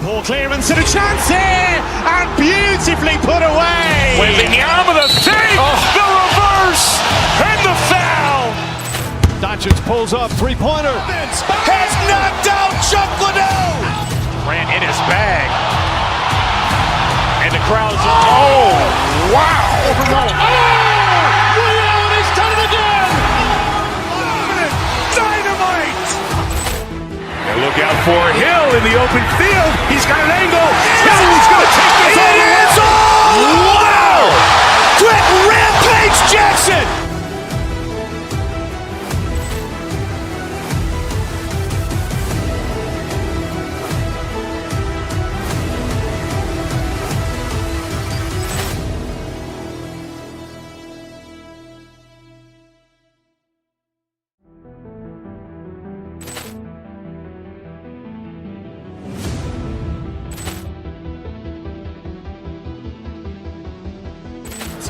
Poor clearance and a chance here, and beautifully put away. Wembanyama the save, the reverse, and the foul. Doncic pulls up, three-pointer. Has knocked out Chuck Liddell. Grant in his bag. And the crowd's, oh, wow. Leon has done it again. Dynamite. And look out for Hill in the open field. He's got an angle. Hill's going to take this all the way. Wow. Quick Rampage Jackson.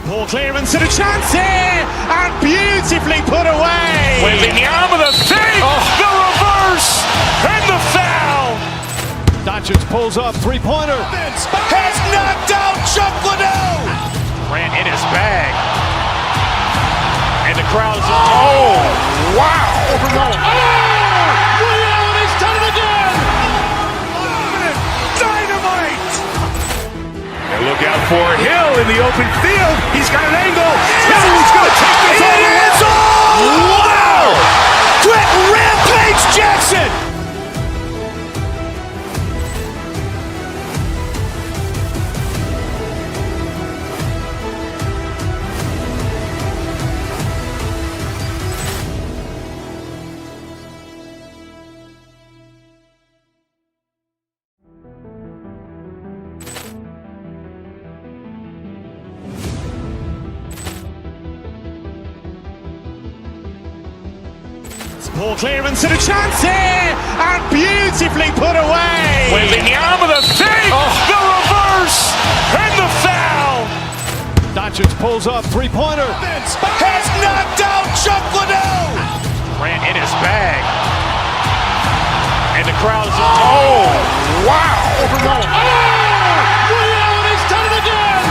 Poor clearance and a chance here, and beautifully put away. Wembanyama the save, the reverse, and the foul. Doncic pulls up, three-pointer. Has knocked out Chuck Liddell. Grant in his bag. And the crowd's, oh, wow. Leon has done it again. Dynamite. And look out for Hill in the open field. He's got an angle. Hill's going to take this all the way. Wow. Quick Rampage Jackson. Poor clearance and a chance here, and beautifully put away. Wembanyama the save, the reverse, and the foul. Doncic pulls up, three-pointer. Has knocked out Chuck Liddell. Grant in his bag. And the crowd's, oh, wow. Leon has done it again.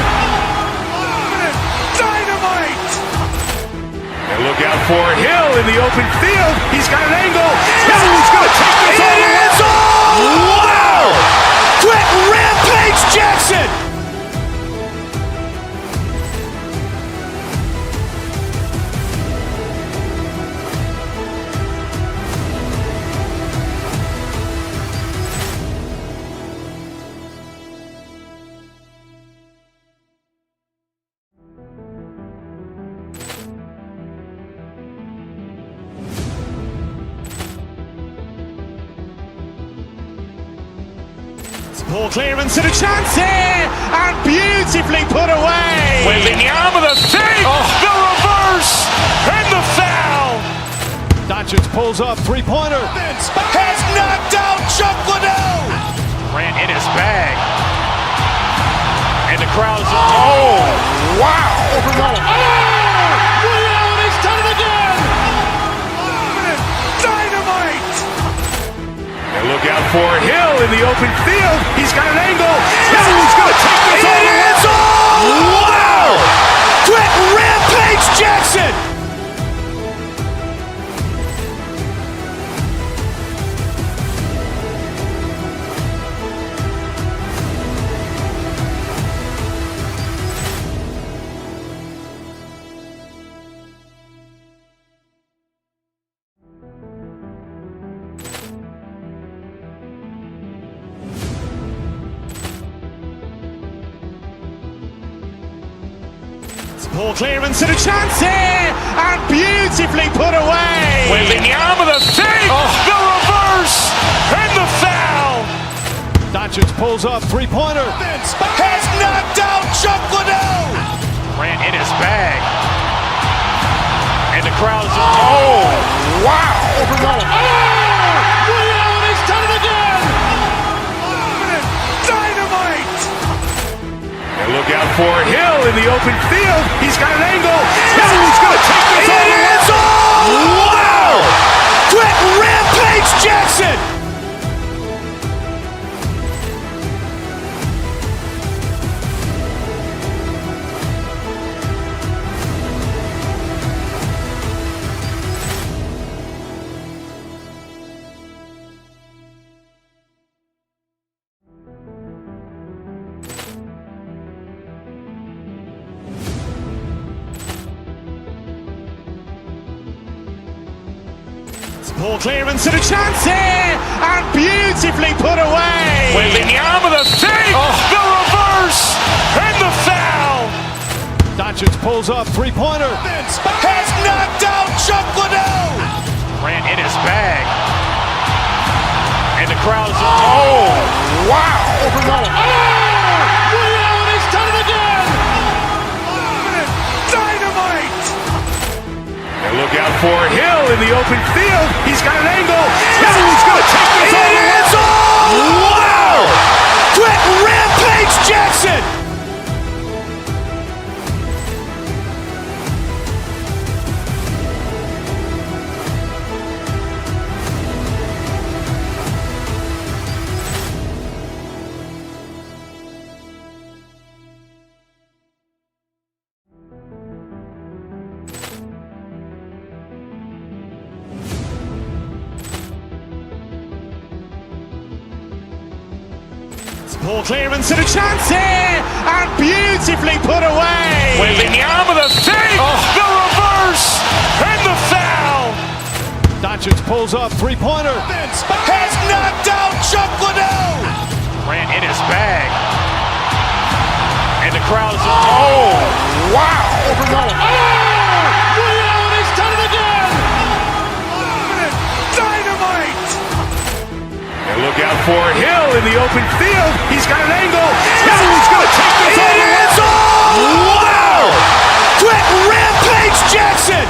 Dynamite. And look out for Hill in the open field. He's got an angle. Hill's going to take this all the way. Wow. Quick Rampage Jackson. Poor clearance and a chance here, and beautifully put away. Wembanyama the save, the reverse, and the foul. Doncic pulls up, three-pointer. Has knocked out Chuck Liddell. Grant in his bag. And the crowd's, oh, wow. Leon has done it again. Dynamite. And look out for Hill in the open field. He's got an angle. Hill's going to take this all the way. Wow. Quick Rampage Jackson. Poor clearance and a chance here, and beautifully put away. Wembanyama the save, the reverse, and the foul. Doncic pulls up, three-pointer. Has knocked out Chuck Liddell. Grant in his bag. And the crowd's, oh, wow. Leon has done it again. Dynamite. And look out for Hill in the open field. He's got an angle. Hill's going to take this all the way. Wow. Quick Rampage Jackson. Ball clearance and a chance here, and beautifully put away. Wembanyama with a save, the reverse, and the foul. Doncic pulls up, three-pointer. Has knocked out Chuck Liddell. Grant in his bag. And the crowd is, oh, wow. He's done it again. Dynamite. And look out for Hill in the open field. He's got an angle. Hill's going to take this all the way. Wow! Quick rampage Jackson. Ball clearance and a chance here, and beautifully put away. Wembanyama with a save, the reverse, and the foul. Doncic pulls up, three-pointer. Has knocked out Chuck Liddell. Grant in his bag. And the crowd is, oh, wow. He's done it again. Dynamite. And look out for Hill in the open field. He's got an angle. Hill's going to take this all the way. Wow! Quick rampage Jackson.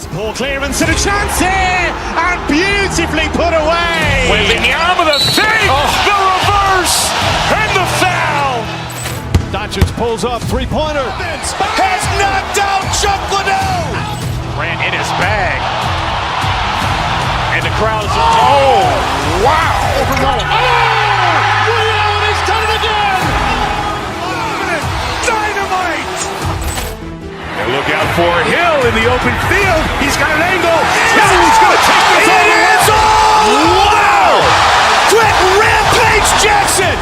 Ball clearance and a chance here, and beautifully put away. Wembanyama with a save, the reverse, and the foul. Doncic pulls up, three-pointer. Has knocked out Chuck Liddell. Grant in his bag. And the crowd is, oh, wow. He's done it again. Dynamite. And look out for Hill in the open field. He's got an angle. Hill's going to take this all the way. Wow! Quick rampage Jackson.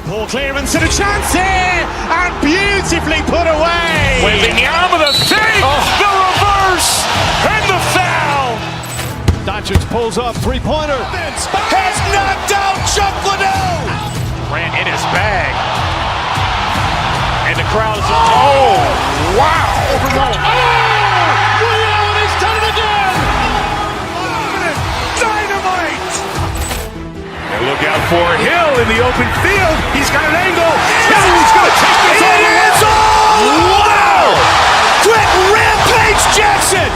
Ball clearance and a chance here, and beautifully put away. Wembanyama with a save, the reverse, and the foul. Doncic pulls up, three-pointer. Has knocked out Chuck Liddell. Grant in his bag. And the crowd is, oh, wow. He's done it again. Dynamite. And look out for Hill in the open field. He's got an angle. Hill's going to take this all the way. Wow! Quick rampage Jackson.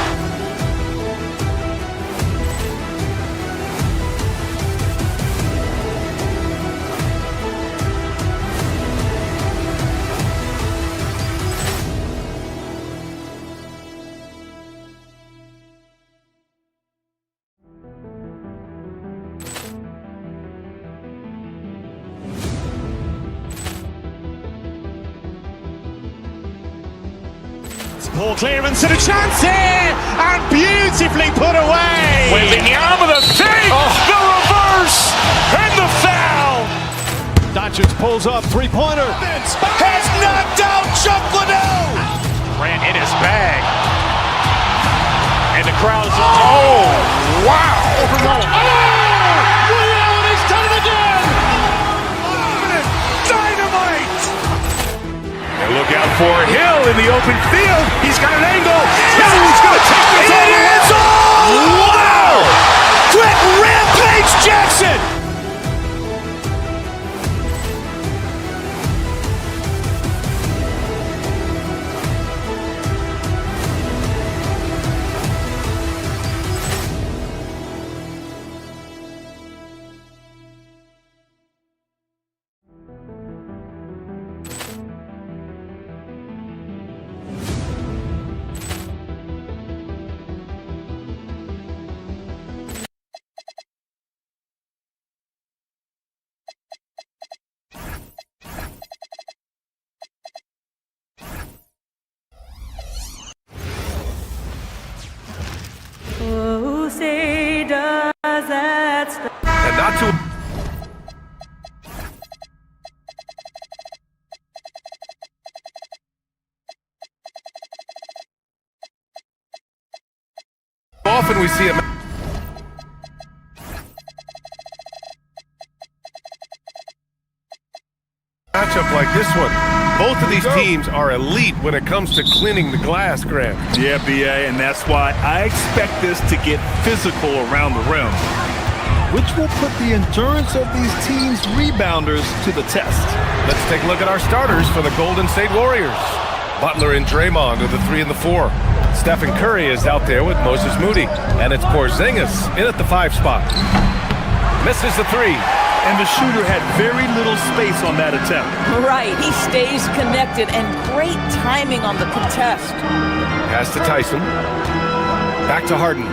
Ball clearance and a chance here, and beautifully put away. Wembanyama with a save, the reverse, and the foul. Doncic pulls up, three-pointer. Has knocked out Chuck Liddell. Grant in his bag. And the crowd is, oh, wow. He's done it again. Dynamite. And look out for Hill in the open field. He's got an angle. Hill's going to take this all the way. Wow! Quick rampage Jackson. often we see a matchup like this one. Both of these teams are elite when it comes to cleaning the glass, Grant. Yeah, BA, and that's why I expect this to get physical around the rim, which will put the endurance of these teams' rebounders to the test. Let's take a look at our starters for the Golden State Warriors. Butler and Draymond are the 3 and the 4. Stephen Curry is out there with Moses Moody, and it's Porzingis in at the 5 spot. Misses the 3. And the shooter had very little space on that attempt. Right, he stays connected, and great timing on the contest. Pass to Tyson. Back to Harden.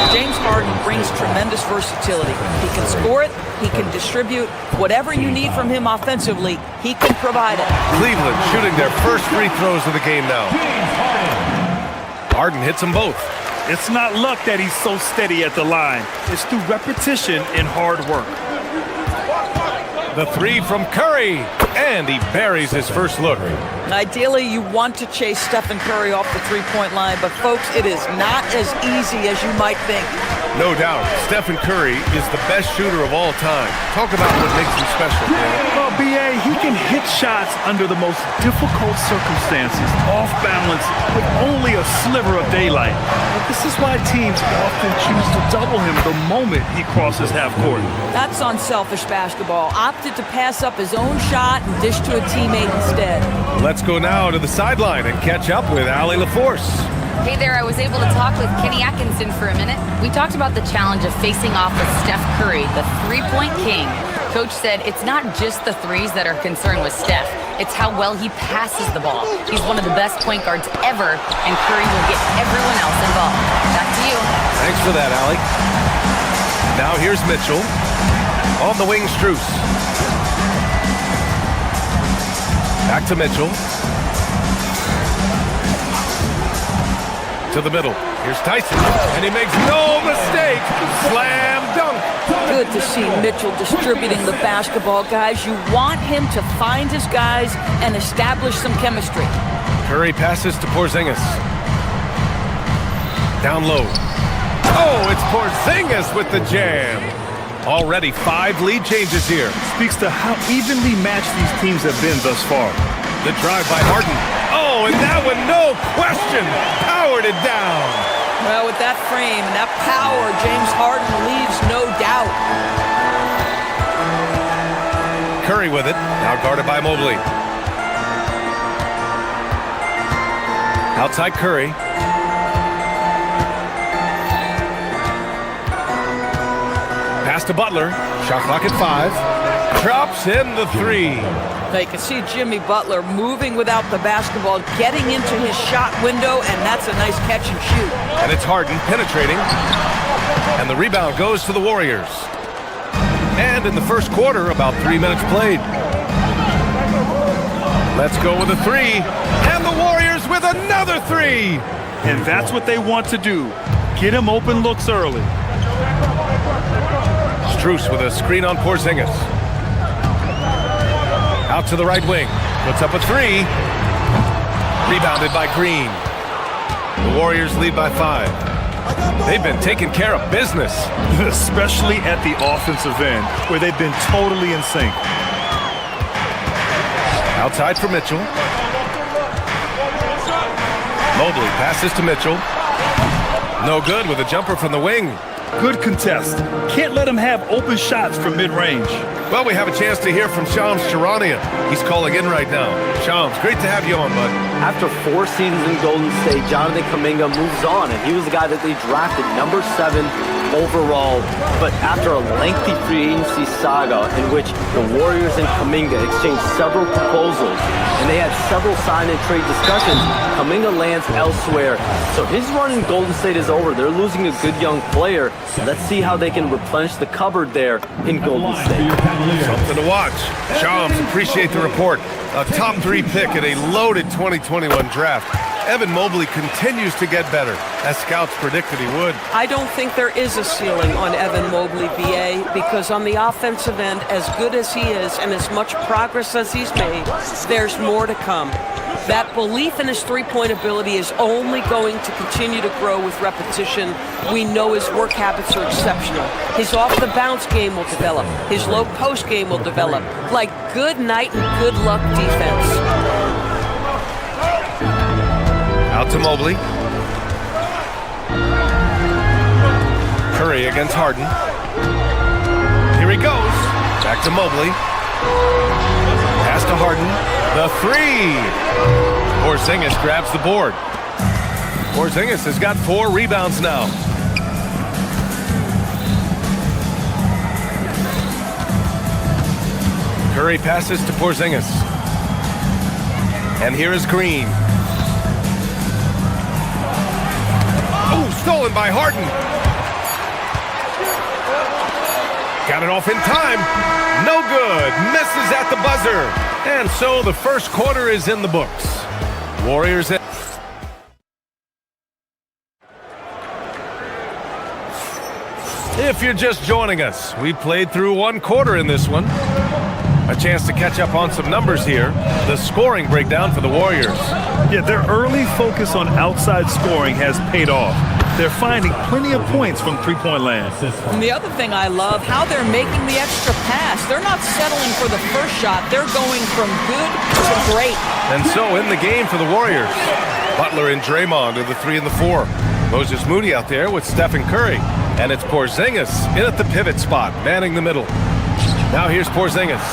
James Harden brings tremendous versatility. He can score it, he can distribute. Whatever you need from him offensively, he can provide it. Cleveland shooting their first free throws of the game now. Harden hits them both. It's not luck that he's so steady at the line. It's through repetition and hard work. The 3 from Curry, and he buries his first look. Ideally, you want to chase Stephen Curry off the three-point line, but folks, it is not as easy as you might think. No doubt, Stephen Curry is the best shooter of all time. Talk about what makes him special, man. Well, BA, he can hit shots under the most difficult circumstances, off balance, with only a sliver of daylight. But this is why teams often choose to double him the moment he crosses half court. That's unselfish basketball. Opted to pass up his own shot and dish to a teammate instead. Let's go now to the sideline and catch up with Allie LaForce. Hey there, I was able to talk with Kenny Atkinson for a minute. We talked about the challenge of facing off with Steph Curry, the three-point king. Coach said it's not just the threes that are concerned with Steph. It's how well he passes the ball. He's one of the best point guards ever, and Curry will get everyone else involved. Back to you. Thanks for that, Allie. Now here's Mitchell. On the wing, Strus. Back to Mitchell. To the middle. Here's Tyson, and he makes no mistake. Slam dunk. Good to see Mitchell distributing the basketball, guys. You want him to find his guys and establish some chemistry. Curry passes to Porzingis. Down low. Oh, it's Porzingis with the jam. Already 5 lead changes here. Speaks to how evenly matched these teams have been thus far. The drive by Harden. Oh, and that one, no question, powered it down. Well, with that frame and that power, James Harden leaves no doubt. Curry with it, now guarded by Mobley. Outside Curry. Pass to Butler, shot clock at 5. Drops in the 3. You can see Jimmy Butler moving without the basketball, getting into his shot window, and that's a nice catch and shoot. And it's Harden penetrating. And the rebound goes to the Warriors. And in the first quarter, about 3 minutes played. Let's go with a 3. And the Warriors with another 3. And that's what they want to do. Get him open looks early. Strus with a screen on Porzingis. Out to the right wing. Puts up a 3. Rebounded by Green. The Warriors lead by 5. They've been taking care of business. Especially at the offensive end, where they've been totally in sync. Outside for Mitchell. Mobley passes to Mitchell. No good with a jumper from the wing. Good contest. Can't let him have open shots from mid-range. Well, we have a chance to hear from Shams Charania. He's calling in right now. Shams, great to have you on, bud. After 4 seasons in Golden State, Jonathan Kuminga moves on, and he was the guy that they drafted number 7 overall. But after a lengthy free agency saga in which the Warriors and Kuminga exchanged several proposals, and they had several sign and trade discussions, Kuminga lands elsewhere. So his run in Golden State is over. They're losing a good young player. Let's see how they can replenish the cupboard there in Golden State. Something to watch. Shams, appreciate the report. A top 3 pick in a loaded 2021 draft. Evan Mobley continues to get better, as scouts predicted he would. I don't think there is a ceiling on Evan Mobley, BA, because on the offensive end, as good as he is and as much progress as he's made, there's more to come. That belief in his three-point ability is only going to continue to grow with repetition. We know his work habits are exceptional. His off-the-bounce game will develop. His low-post game will develop. Like good night and good luck defense. Out to Mobley. Curry against Harden. Here he goes. Back to Mobley. Pass to Harden. The three. Porzingis grabs the board. Porzingis has got 4 rebounds now. Curry passes to Porzingis. And here is Green. Oh, stolen by Harden. Got it off in time. No good. Misses at the buzzer. And so the first quarter is in the books. Warriors. If you're just joining us, we played through 1 quarter in this one. A chance to catch up on some numbers here. The scoring breakdown for the Warriors. Yeah, their early focus on outside scoring has paid off. They're finding plenty of points from three-point land. And the other thing I love, how they're making the extra pass. They're not settling for the first shot. They're going from good to great. And so in the game for the Warriors, Butler and Draymond are the 3 and the 4. Moses Moody out there with Stephen Curry. And it's Porzingis in at the pivot spot, manning the middle. Now here's Porzingis.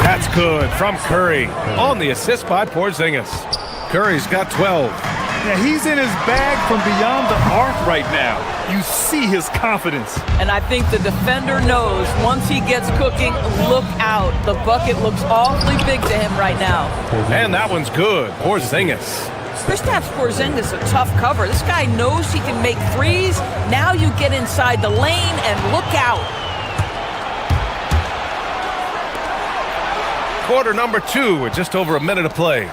That's good from Curry on the assist by Porzingis. Curry's got 12. Yeah, he's in his bag from beyond the arc right now. You see his confidence. And I think the defender knows once he gets cooking, look out. The bucket looks awfully big to him right now. And that one's good. Porzingis. Kristaps Porzingis a tough cover. This guy knows he can make threes. Now you get inside the lane and look out. Quarter number 2 with just over a minute of play.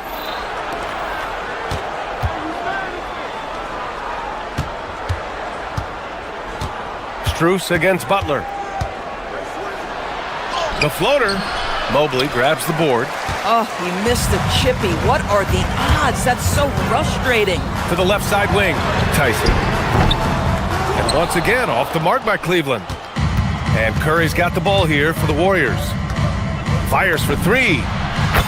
Strus against Butler. The floater. Mobley grabs the board. Oh, he missed the chippy. What are the odds? That's so frustrating. To the left side wing. Tyson. And once again, off the mark by Cleveland. And Curry's got the ball here for the Warriors. Fires for 3.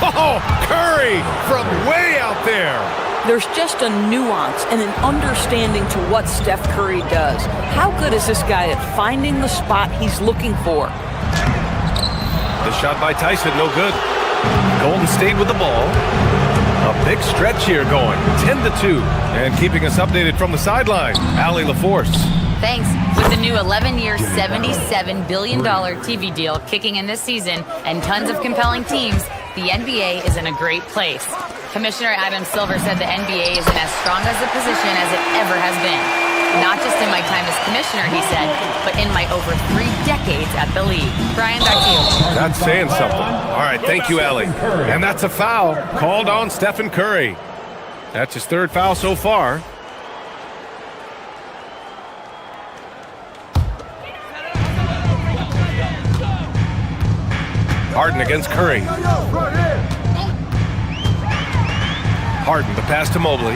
Oh, Curry from way out there. There's just a nuance and an understanding to what Steph Curry does. How good is this guy at finding the spot he's looking for? The shot by Tyson, no good. Golden State with the ball. A big stretch here going, 10-2. And keeping us updated from the sideline, Allie LaForce. Thanks. With the new 11-year, $77 billion TV deal kicking in this season and tons of compelling teams, the NBA is in a great place. Commissioner Adam Silver said the NBA is in as strong as a position as it ever has been. Not just in my time as commissioner, he said, but in my over 3 decades at the league. Brian, back to you. That's saying something. All right, thank you, Allie. And that's a foul called on Stephen Curry. That's his 3rd foul so far. Harden against Curry. Harden, the pass to Mobley.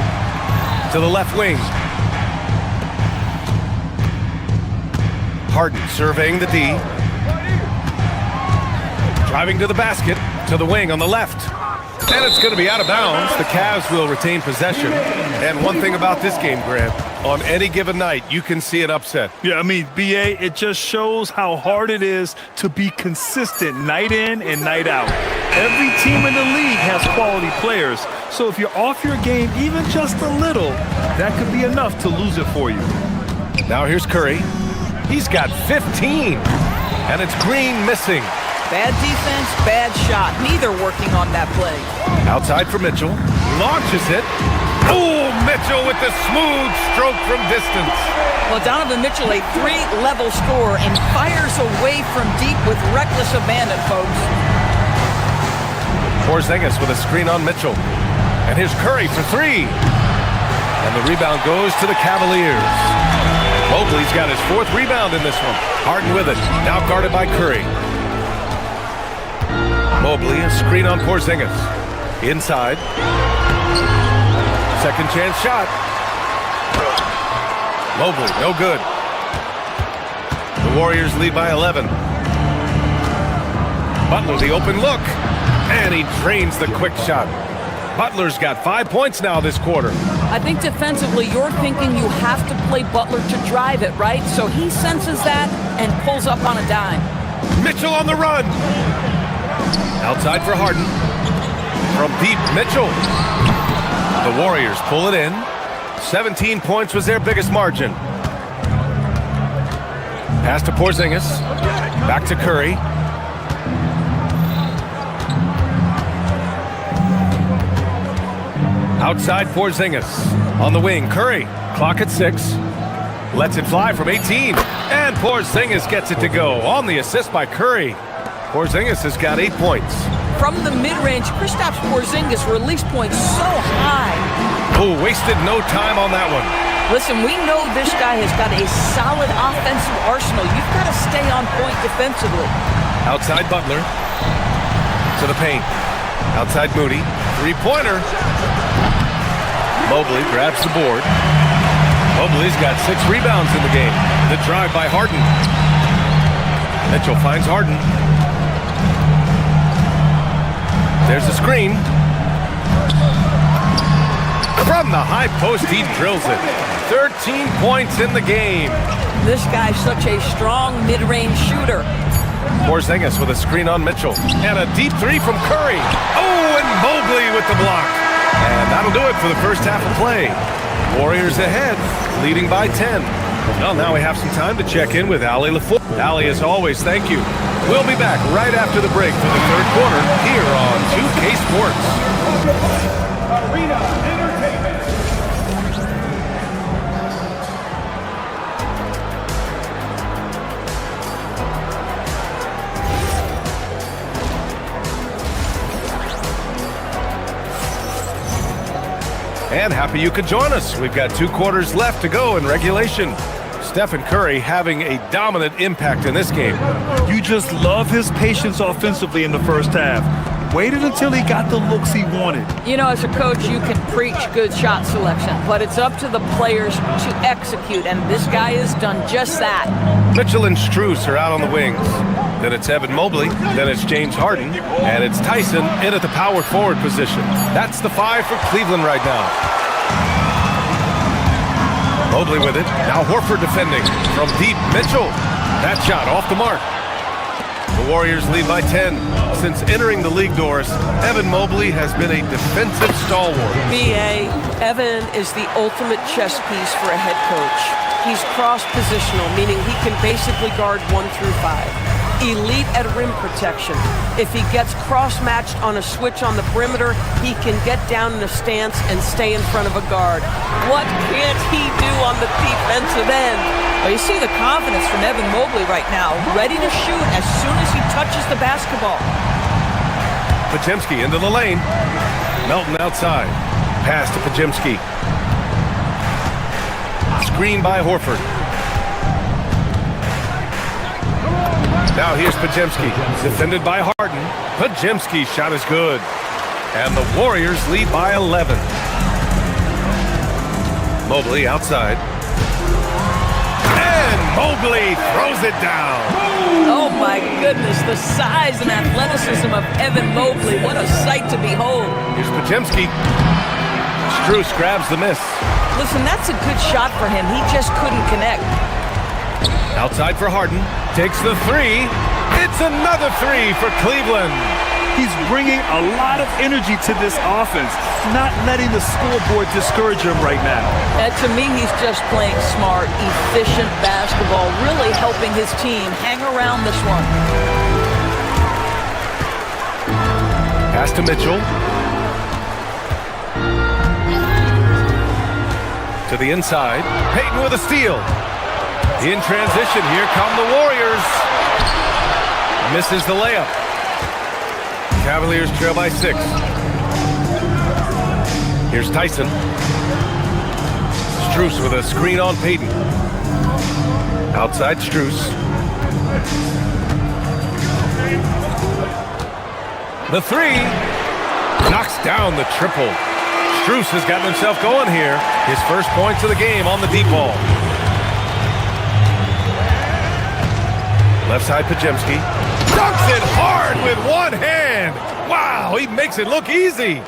To the left wing. Harden surveying the D. Driving to the basket. To the wing on the left. And it's going to be out of bounds. The Cavs will retain possession. And one thing about this game, Grant, on any given night, you can see an upset. Yeah, I mean, BA, it just shows how hard it is to be consistent night in and night out. Every team in the league has quality players, so if you're off your game even just a little, that could be enough to lose it for you. Now here's Curry. He's got 15, and it's Green missing. Bad defense, bad shot. Neither working on that play. Outside for Mitchell. Launches it. Oh, Mitchell with the smooth stroke from distance. Well, Donovan Mitchell, a 3-level scorer, and fires away from deep with reckless abandon, folks. Porzingis with a screen on Mitchell. And here's Curry for 3. And the rebound goes to the Cavaliers. Mobley's got his 4th rebound in this one. Harden with it. Now guarded by Curry. Mobley, a screen on Porzingis. Inside. Second chance shot. Mobley, no good. The Warriors lead by 11. Butler, the open look. And he drains the quick shot. Butler's got 5 points now this quarter. I think defensively, you're thinking you have to play Butler to drive it, right? So he senses that and pulls up on a dime. Mitchell on the run. Outside for Harden. From deep, Mitchell. The Warriors pull it in. 17 points was their biggest margin. Pass to Porzingis. Back to Curry. Outside Porzingis. On the wing, Curry. Clock at 6. Lets it fly from 18. And Porzingis gets it to go. On the assist by Curry. Porzingis has got 8 points. From the mid-range, Kristaps Porzingis release points so high. Oh, wasted no time on that one. Listen, we know this guy has got a solid offensive arsenal. You've got to stay on point defensively. Outside Butler. To the paint. Outside Moody. Three-pointer. Mobley grabs the board. Mobley's got 6 rebounds in the game. The drive by Harden. Mitchell finds Harden. There's a screen. From the high post, he drills it. 13 points in the game. This guy's such a strong mid-range shooter. Porzingis with a screen on Mitchell. And a deep three from Curry. Oh, and Mobley with the block. And that'll do it for the first half of play. Warriors ahead, leading by 10. Well, now we have some time to check in with Ali LaFour. Ali, as always, thank you. We'll be back right after the break for the third quarter here on 2K Sports. Arena Entertainment. And happy you could join us. We've got 2 quarters left to go in regulation. Stephen Curry having a dominant impact in this game. You just love his patience offensively in the first half. Waited until he got the looks he wanted. You know, as a coach, you can preach good shot selection, but it's up to the players to execute, and this guy has done just that. Mitchell and Strus are out on the wings. Then it's Evan Mobley, then it's James Harden, and it's Tyson in at the power forward position. That's the 5 for Cleveland right now. Mobley with it. Now Horford defending. From deep, Mitchell. That shot off the mark. The Warriors lead by 10. Since entering the league doors, Evan Mobley has been a defensive stalwart. B.A., Evan is the ultimate chess piece for a head coach. He's cross-positional, meaning he can basically guard 1 through 5. Elite at rim protection. If he gets cross-matched on a switch on the perimeter, he can get down in a stance and stay in front of a guard. What can't he do on the defensive end? Well, you see the confidence from Evan Mobley right now, ready to shoot as soon as he touches the basketball. Podziemski into the lane. Melton outside. Pass to Podziemski. Screen by Horford. Now here's Podziemski, defended by Harden. Podziemski's shot is good. And the Warriors lead by 11. Mobley outside. And Mobley throws it down. Oh my goodness, the size and athleticism of Evan Mobley. What a sight to behold. Here's Podziemski. Strus grabs the miss. Listen, that's a good shot for him. He just couldn't connect. Outside for Harden. Takes the 3. It's another 3 for Cleveland. He's bringing a lot of energy to this offense, not letting the scoreboard discourage him right now. And to me, he's just playing smart, efficient basketball, really helping his team hang around this one. Pass to Mitchell. To the inside. Payton with a steal. In transition, here come the Warriors. Misses the layup. Cavaliers trail by 6. Here's Tyson. Strus with a screen on Payton. Outside Strus. The 3. Knocks down the triple. Strus has gotten himself going here. His first points of the game on the deep ball. Left side, Pajemski. Dunks it hard with one hand. Wow, he makes it look easy.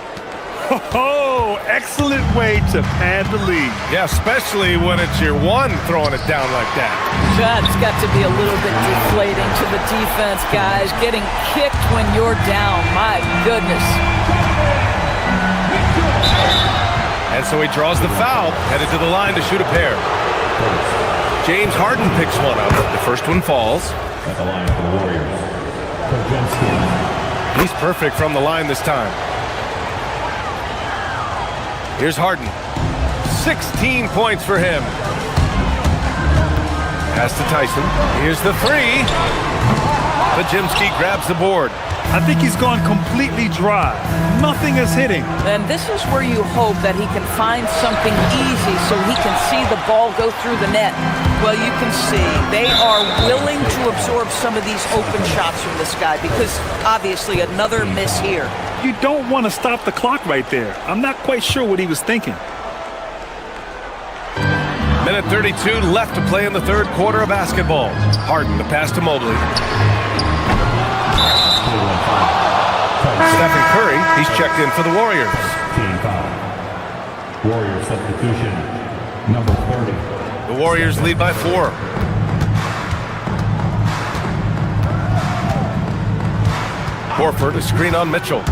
Oh, excellent way to pad the lead. Yeah, especially when it's your one throwing it down like that. That's got to be a little bit deflating to the defense, guys. Getting kicked when you're down. My goodness. And so he draws the foul, headed to the line to shoot a pair. James Harden picks one up. The first one falls. At the line for the Warriors. He's perfect from the line this time. Here's Harden. 16 points for him. Pass to Tyson. Here's the three. Pajemski grabs the board. I think he's gone completely dry. Nothing is hitting. And this is where you hope that he can find something easy so he can see the ball go through the net. Well, you can see they are willing to absorb some of these open shots from this guy because obviously another miss here. You don't want to stop the clock right there. I'm not quite sure what he was thinking. Minute 32 left to play in the third quarter of basketball. Harden, the pass to Mobley. Stephen Curry, he's checked in for the Warriors. Team foul. Warrior substitution, number 30. The Warriors lead by 4. Horford, a screen on Mitchell.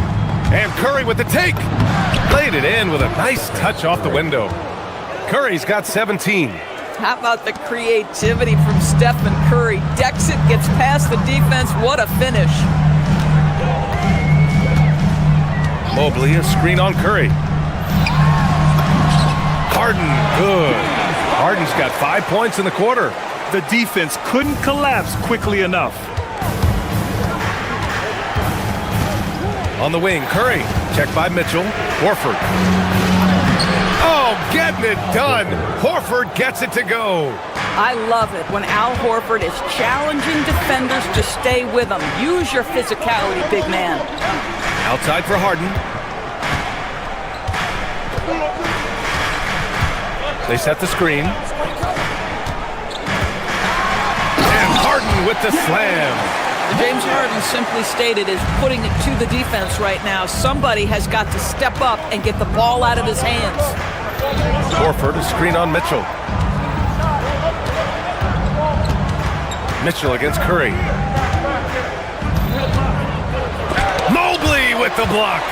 And Curry with the take. Played it in with a nice touch off the window. Curry's got 17. How about the creativity from Stephen Curry? Decks it, gets past the defense. What a finish. Mobley, a screen on Curry. Harden, good. Harden's got 5 points in the quarter. The defense couldn't collapse quickly enough. On the wing, Curry. Checked by Mitchell. Horford. Oh, getting it done. Horford gets it to go. I love it when Al Horford is challenging defenders to stay with him. Use your physicality, big man. Outside for Harden. They set the screen. And Harden with the slam. James Harden, simply stated, is putting it to the defense right now. Somebody has got to step up and get the ball out of his hands. Horford, a screen on Mitchell. Mitchell against Curry. Mobley with the block.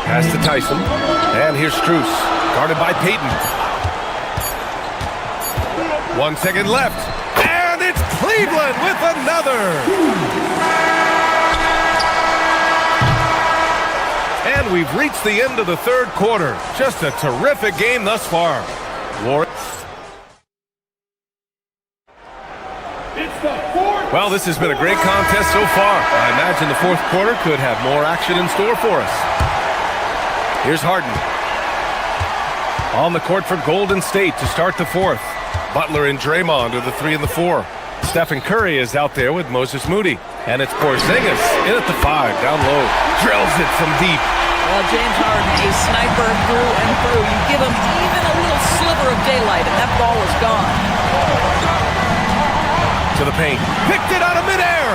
Pass to Tyson. And here's Strus, guarded by Payton. 1 second left. And it's Cleveland with another. And we've reached the end of the third quarter. Just a terrific game thus far. Well, this has been a great contest so far. I imagine the fourth quarter could have more action in store for us. Here's Harden. On the court for Golden State to start the fourth. Butler and Draymond are the 3 and the 4. Stephen Curry is out there with Moses Moody. And it's Porzingis in at the 5, down low. Drills it from deep. Well, James Harden, a sniper through and through. You give him even a little sliver of daylight, and that ball is gone. To the paint. Picked it out of midair.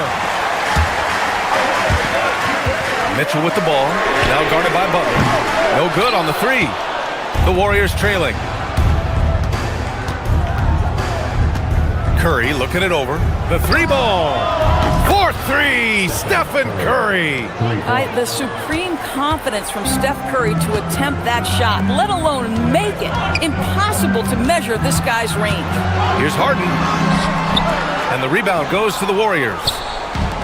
Mitchell with the ball. Now guarded by Butler. No good on the 3. The Warriors trailing. Curry looking it over. The 3 ball. 4-3. Stephen Curry. The supreme confidence from Steph Curry to attempt that shot, let alone make it. Impossible to measure this guy's range. Here's Harden. And the rebound goes to the Warriors.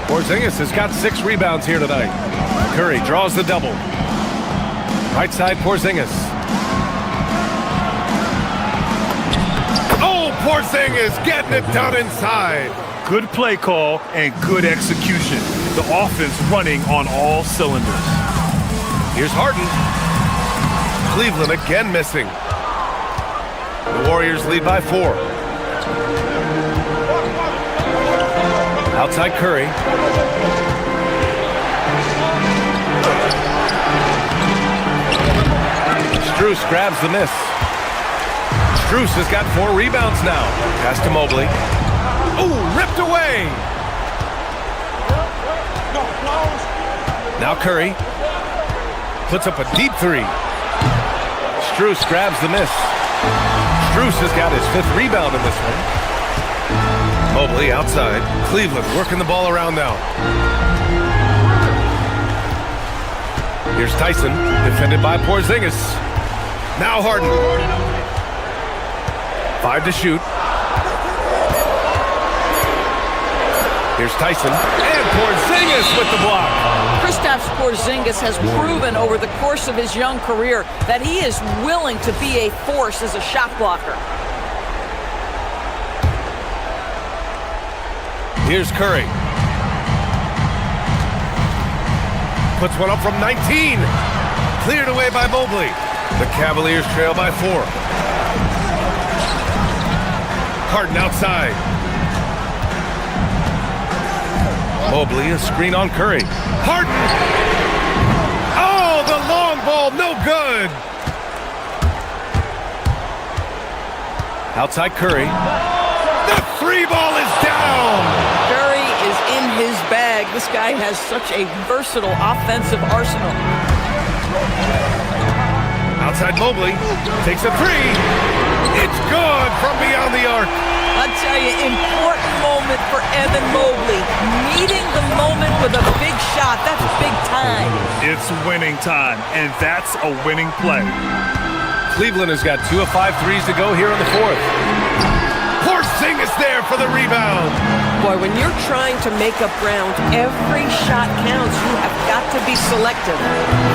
Porzingis has got 6 rebounds here tonight. Curry draws the double. Right side, Porzingis. Oh, Porzingis getting it done inside. Good play call and good execution. The offense running on all cylinders. Here's Harden. Cleveland again missing. The Warriors lead by 4. Outside Curry. Strus grabs the miss. Strus has got 4 rebounds now. Pass to Mobley. Ooh, ripped away. Now Curry puts up a deep 3. Strus grabs the miss. Strus has got his 5th rebound in this one. Mobley outside. Cleveland working the ball around now. Here's Tyson, defended by Porzingis. Now Harden. 5 to shoot. Here's Tyson, and Porzingis with the block. Kristaps Porzingis has proven over the course of his young career that he is willing to be a force as a shot blocker. Here's Curry. Puts one up from 19. Cleared away by Mobley. The Cavaliers trail by 4. Harden outside. Mobley, a screen on Curry. Harden! Oh, the long ball, no good! Outside Curry. The 3 ball is down! Curry is in his bag. This guy has such a versatile offensive arsenal. Outside Mobley, takes a 3. It's good from beyond the arc. I tell you, important moment for Evan Mobley. Meeting the moment with a big shot, that's big time. It's winning time, and that's a winning play. Cleveland has got 2 of 5 threes to go here in the 4th. Porzingis there for the rebound. Boy, when you're trying to make up ground, every shot counts. You have got to be selective.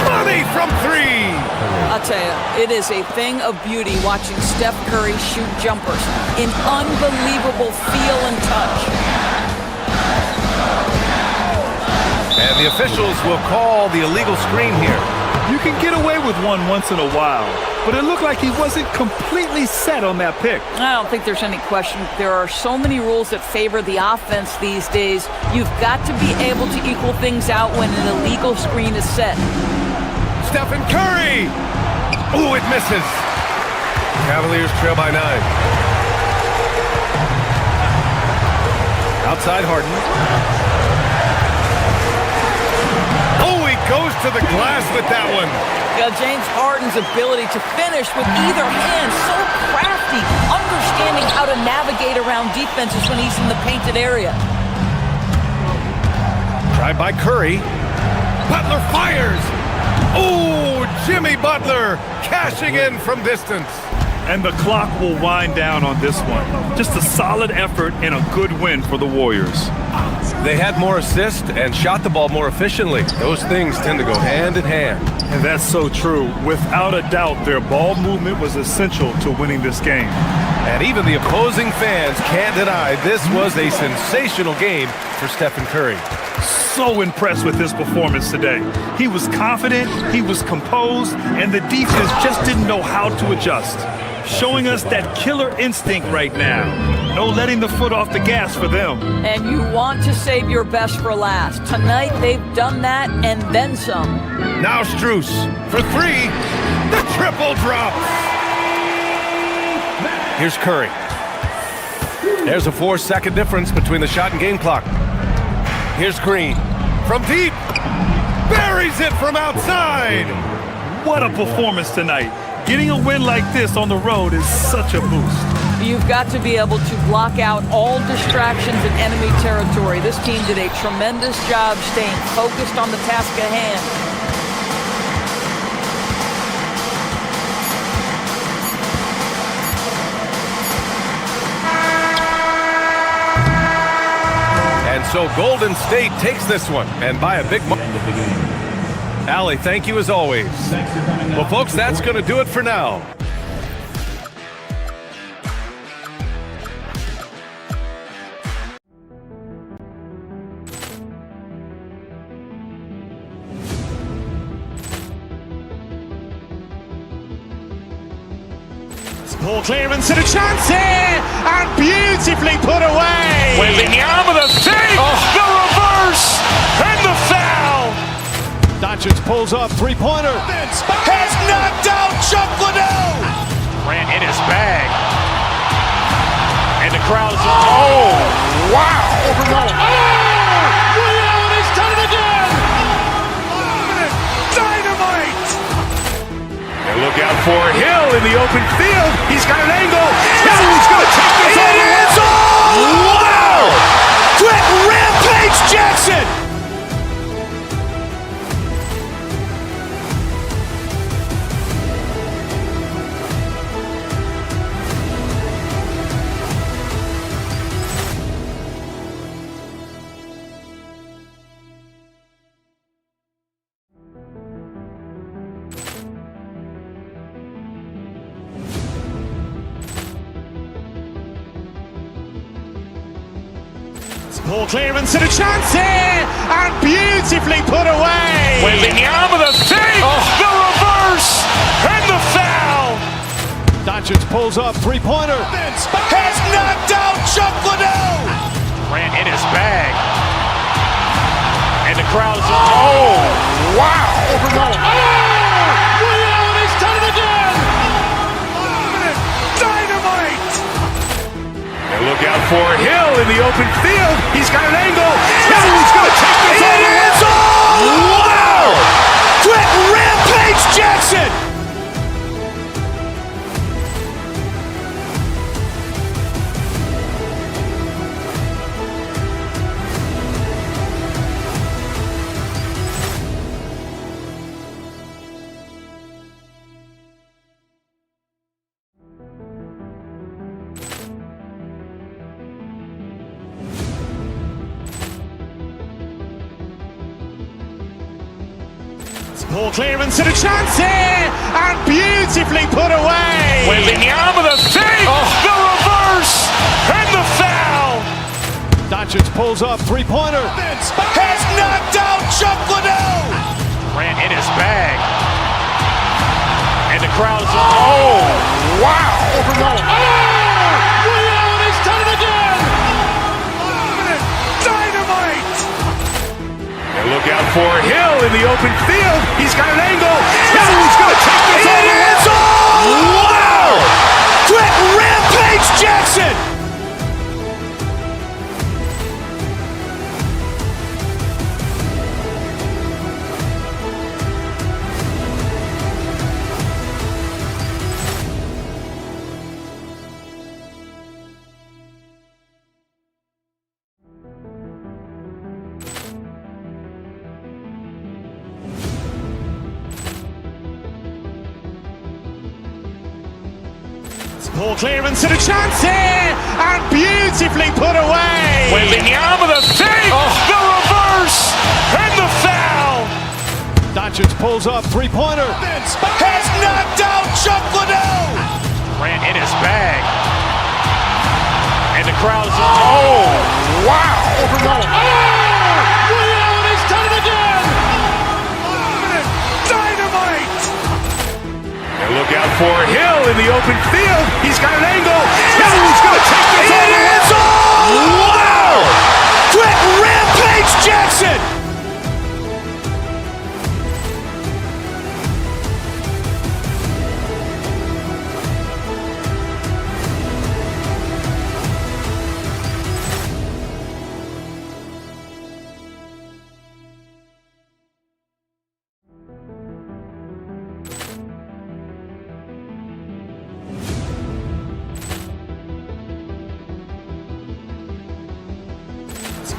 Money from 3. I'll tell you, it is a thing of beauty watching Steph Curry shoot jumpers. An unbelievable feel and touch. And the officials will call the illegal screen here. You can get away with one once in a while, but it looked like he wasn't completely set on that pick. I don't think there's any question. There are so many rules that favor the offense these days. You've got to be able to equal things out when an illegal screen is set. Stephen Curry! Ooh, it misses. Cavaliers trail by 9. Outside Harden. Oh, he goes to the glass with that one. James Harden's ability to finish with either hand, so crafty, understanding how to navigate around defenses when he's in the painted area. Drive by Curry. Butler fires. Oh, Jimmy Butler cashing in from distance. And the clock will wind down on this one. Just a solid effort and a good win for the Warriors. They had more assists and shot the ball more efficiently. Those things tend to go hand in hand. And that's so true. Without a doubt, their ball movement was essential to winning this game. And even the opposing fans can't deny this was a sensational game for Stephen Curry. So impressed with his performance today. He was confident, he was composed, and the defense just didn't know how to adjust. Showing us that killer instinct right now. No letting the foot off the gas for them. And you want to save your best for last. Tonight, they've done that and then some. Now Strus for 3. The triple drops. Here's Curry. There's a 4-second difference between the shot and game clock. Here's Green from deep. Buries it from outside. What a performance tonight. Getting a win like this on the road is such a boost. You've got to be able to block out all distractions in enemy territory. This team did a tremendous job staying focused on the task at hand. And so Golden State takes this one, and by a big margin. Allie, thank you as always. Well, folks, that's going to do it for now. Poor clearance and a chance here, and beautifully put away. Wembanyama with a save. pulls up, three-pointer. Has knocked out Chuck Liddell. Grant in his bag. And the crowd is, oh, wow. Allen has done it again. Dynamite. And look out for Hill in the open field. He's got an angle. Hill's going to take this all the way. Wow. Quick rampage Jackson. Ball clearance and a chance here, and beautifully put away. Wembanyama the fake, the reverse, and the foul. Doncic pulls up, three-pointer. Has knocked out Chuck Liddell. Grant in his bag. And the crowd is, oh, wow. Allen has done it again. Dynamite. And look out for Hill in the open field. He's got an angle. Hill's going to take this all the way. Wow. Quick rampage Jackson. Ball clearance and a chance here, and beautifully put away. Wembanyama the fake, the reverse, and the foul. Doncic pulls up, three-pointer. Has knocked out Chuck Liddell. Grant in his bag. And the crowd is, oh, wow. Allen has done it again. Dynamite. And look out for Hill in the open field. He's got an angle. Hill's going to take this all the way. Wow. Quick rampage Jackson. Ball clearance and a chance here, and beautifully put away. Wembanyama the fake, the reverse, and the foul. Doncic pulls up, three-pointer. Has knocked out Chuck Liddell. Grant in his bag. And the crowd is, oh, wow. Allen has done it again. Dynamite. And look out for Hill in the open field. He's got an angle. Hill's going to take this all the way. Wow. Quick rampage Jackson.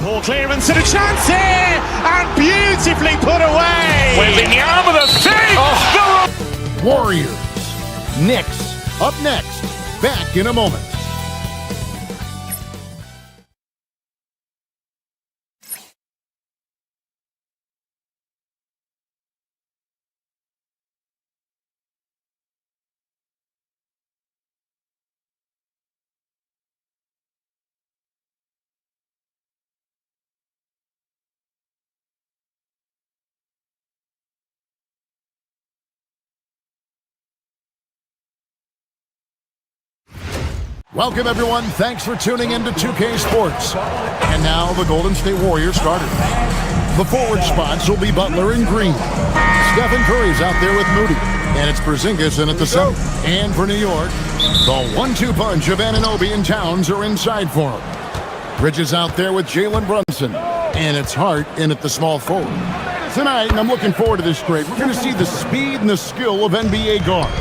Ball clearance and a chance here, and beautifully put away. Wembanyama the fake, Warriors. Knicks. Up next. Back in a moment. Welcome, everyone. Thanks for tuning in to 2K Sports. And now, the Golden State Warriors starters. The forward spots will be Butler and Green. Stephen Curry's out there with Moody. And it's Porzingis in at the center. And for New York, the 1-2 punch of Anunoby and Towns are inside for him. Bridges out there with Jalen Brunson. And it's Hart in at the small forward. Tonight, and I'm looking forward to this straight, we're going to see the speed and the skill of NBA guards.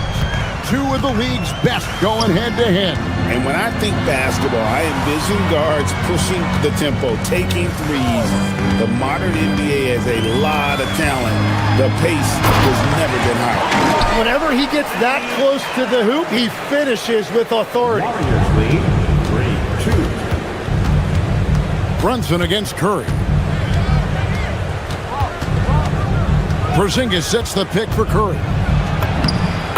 Two of the league's best going head-to-head. And when I think basketball, I envision guards pushing the tempo, taking threes. The modern NBA has a lot of talent. The pace has never been higher. Whenever he gets that close to the hoop, he finishes with authority. Warriors lead 3-2. Brunson against Curry. Porzingis sets the pick for Curry.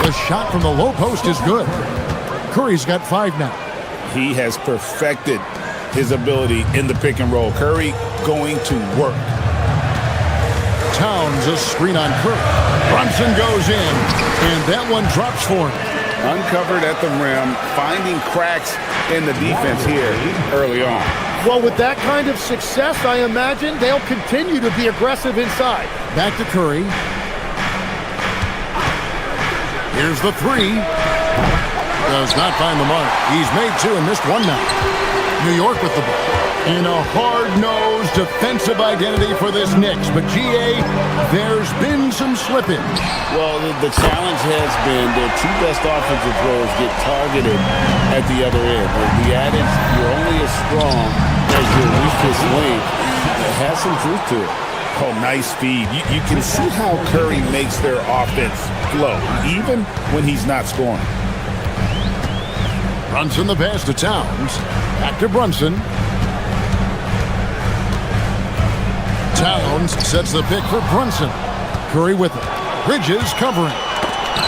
The shot from the low post is good. Curry's got 5 now. He has perfected his ability in the pick and roll. Curry going to work. Towns a screen on Curry. Brunson goes in, and that one drops for him. Uncovered at the rim, finding cracks in the defense here early on. Well, with that kind of success, I imagine they'll continue to be aggressive inside. Back to Curry. Here's the 3. Does not find the mark. He's made 2 and missed 1 now. New York with the ball. In a hard-nosed defensive identity for this Knicks. But, GA, there's been some slippage. Well, the challenge has been their 2 best offensive players get targeted at the other end. The adage, you're only as strong as your weakest link, it has some truth to it. Oh, nice feed. You can see how Curry makes their offense flow, even when he's not scoring. Brunson the pass to Towns. Back to Brunson. Towns sets the pick for Brunson. Curry with it. Bridges covering.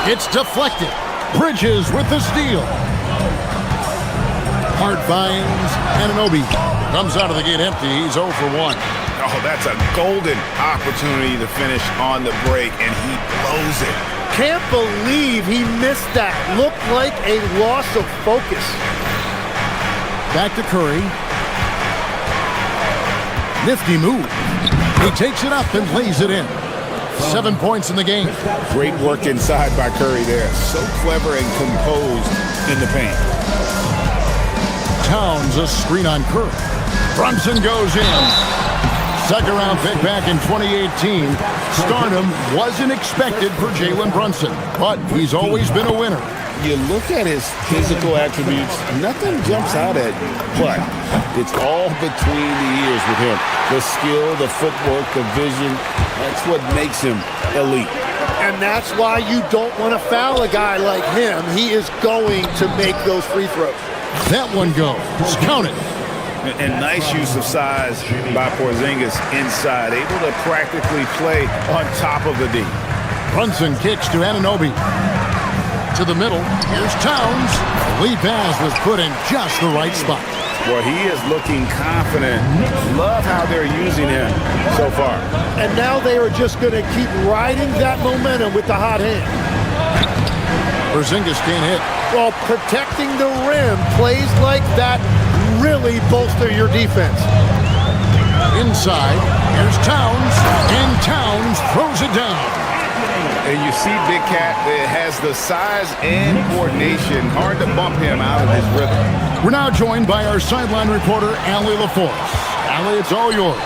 It's deflected. Bridges with the steal. Hart finds Anunoby. Comes out of the gate empty. He's 0 for 1. Oh, that's a golden opportunity to finish on the break, and he blows it. Can't believe he missed that. Looked like a loss of focus. Back to Curry. Nifty move. He takes it up and lays it in. 7 points in the game. Great work inside by Curry there. So clever and composed in the paint. Towns a screen on Curry. Brunson goes in. Second round pick back in 2018. Stardom wasn't expected for Jalen Brunson, but he's always been a winner. You look at his physical attributes, nothing jumps out at you, but it's all between the ears with him. The skill, the footwork, the vision, that's what makes him elite. And that's why you don't want to foul a guy like him. He is going to make those free throws. That one goes. Count it. And nice use of size by Porzingis inside, able to practically play on top of the D. Brunson kicks to Anunoby. To the middle, here's Towns. The lead pass was put in just the right spot. Well, he is looking confident. Love how they're using him so far. And now they are just going to keep riding that momentum with the hot hand. Porzingis can't hit. Well, protecting the rim, plays like that really bolster your defense. Inside, here's Towns, and Towns throws it down. And you see Big Cat that has the size and coordination. Hard to bump him out of his rhythm. We're now joined by our sideline reporter, Allie LaForce. Allie, it's all yours.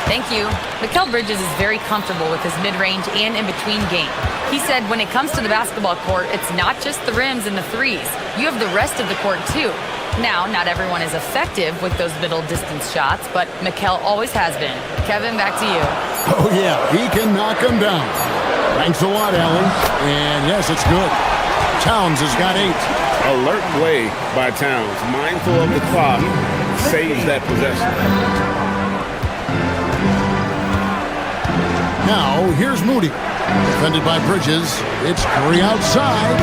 Thank you. Mikal Bridges is very comfortable with his mid-range and in-between game. He said when it comes to the basketball court, it's not just the rims and the threes. You have the rest of the court, too. Now, not everyone is effective with those middle distance shots, but Mikal always has been. Kevin, back to you. Oh, yeah, he can knock them down. Thanks a lot, Allie. And yes, it's good. Towns has got 8. Alert play by Towns. Mindful of the clock. Saves that possession. Now, here's Moody. Defended by Bridges. It's Curry outside.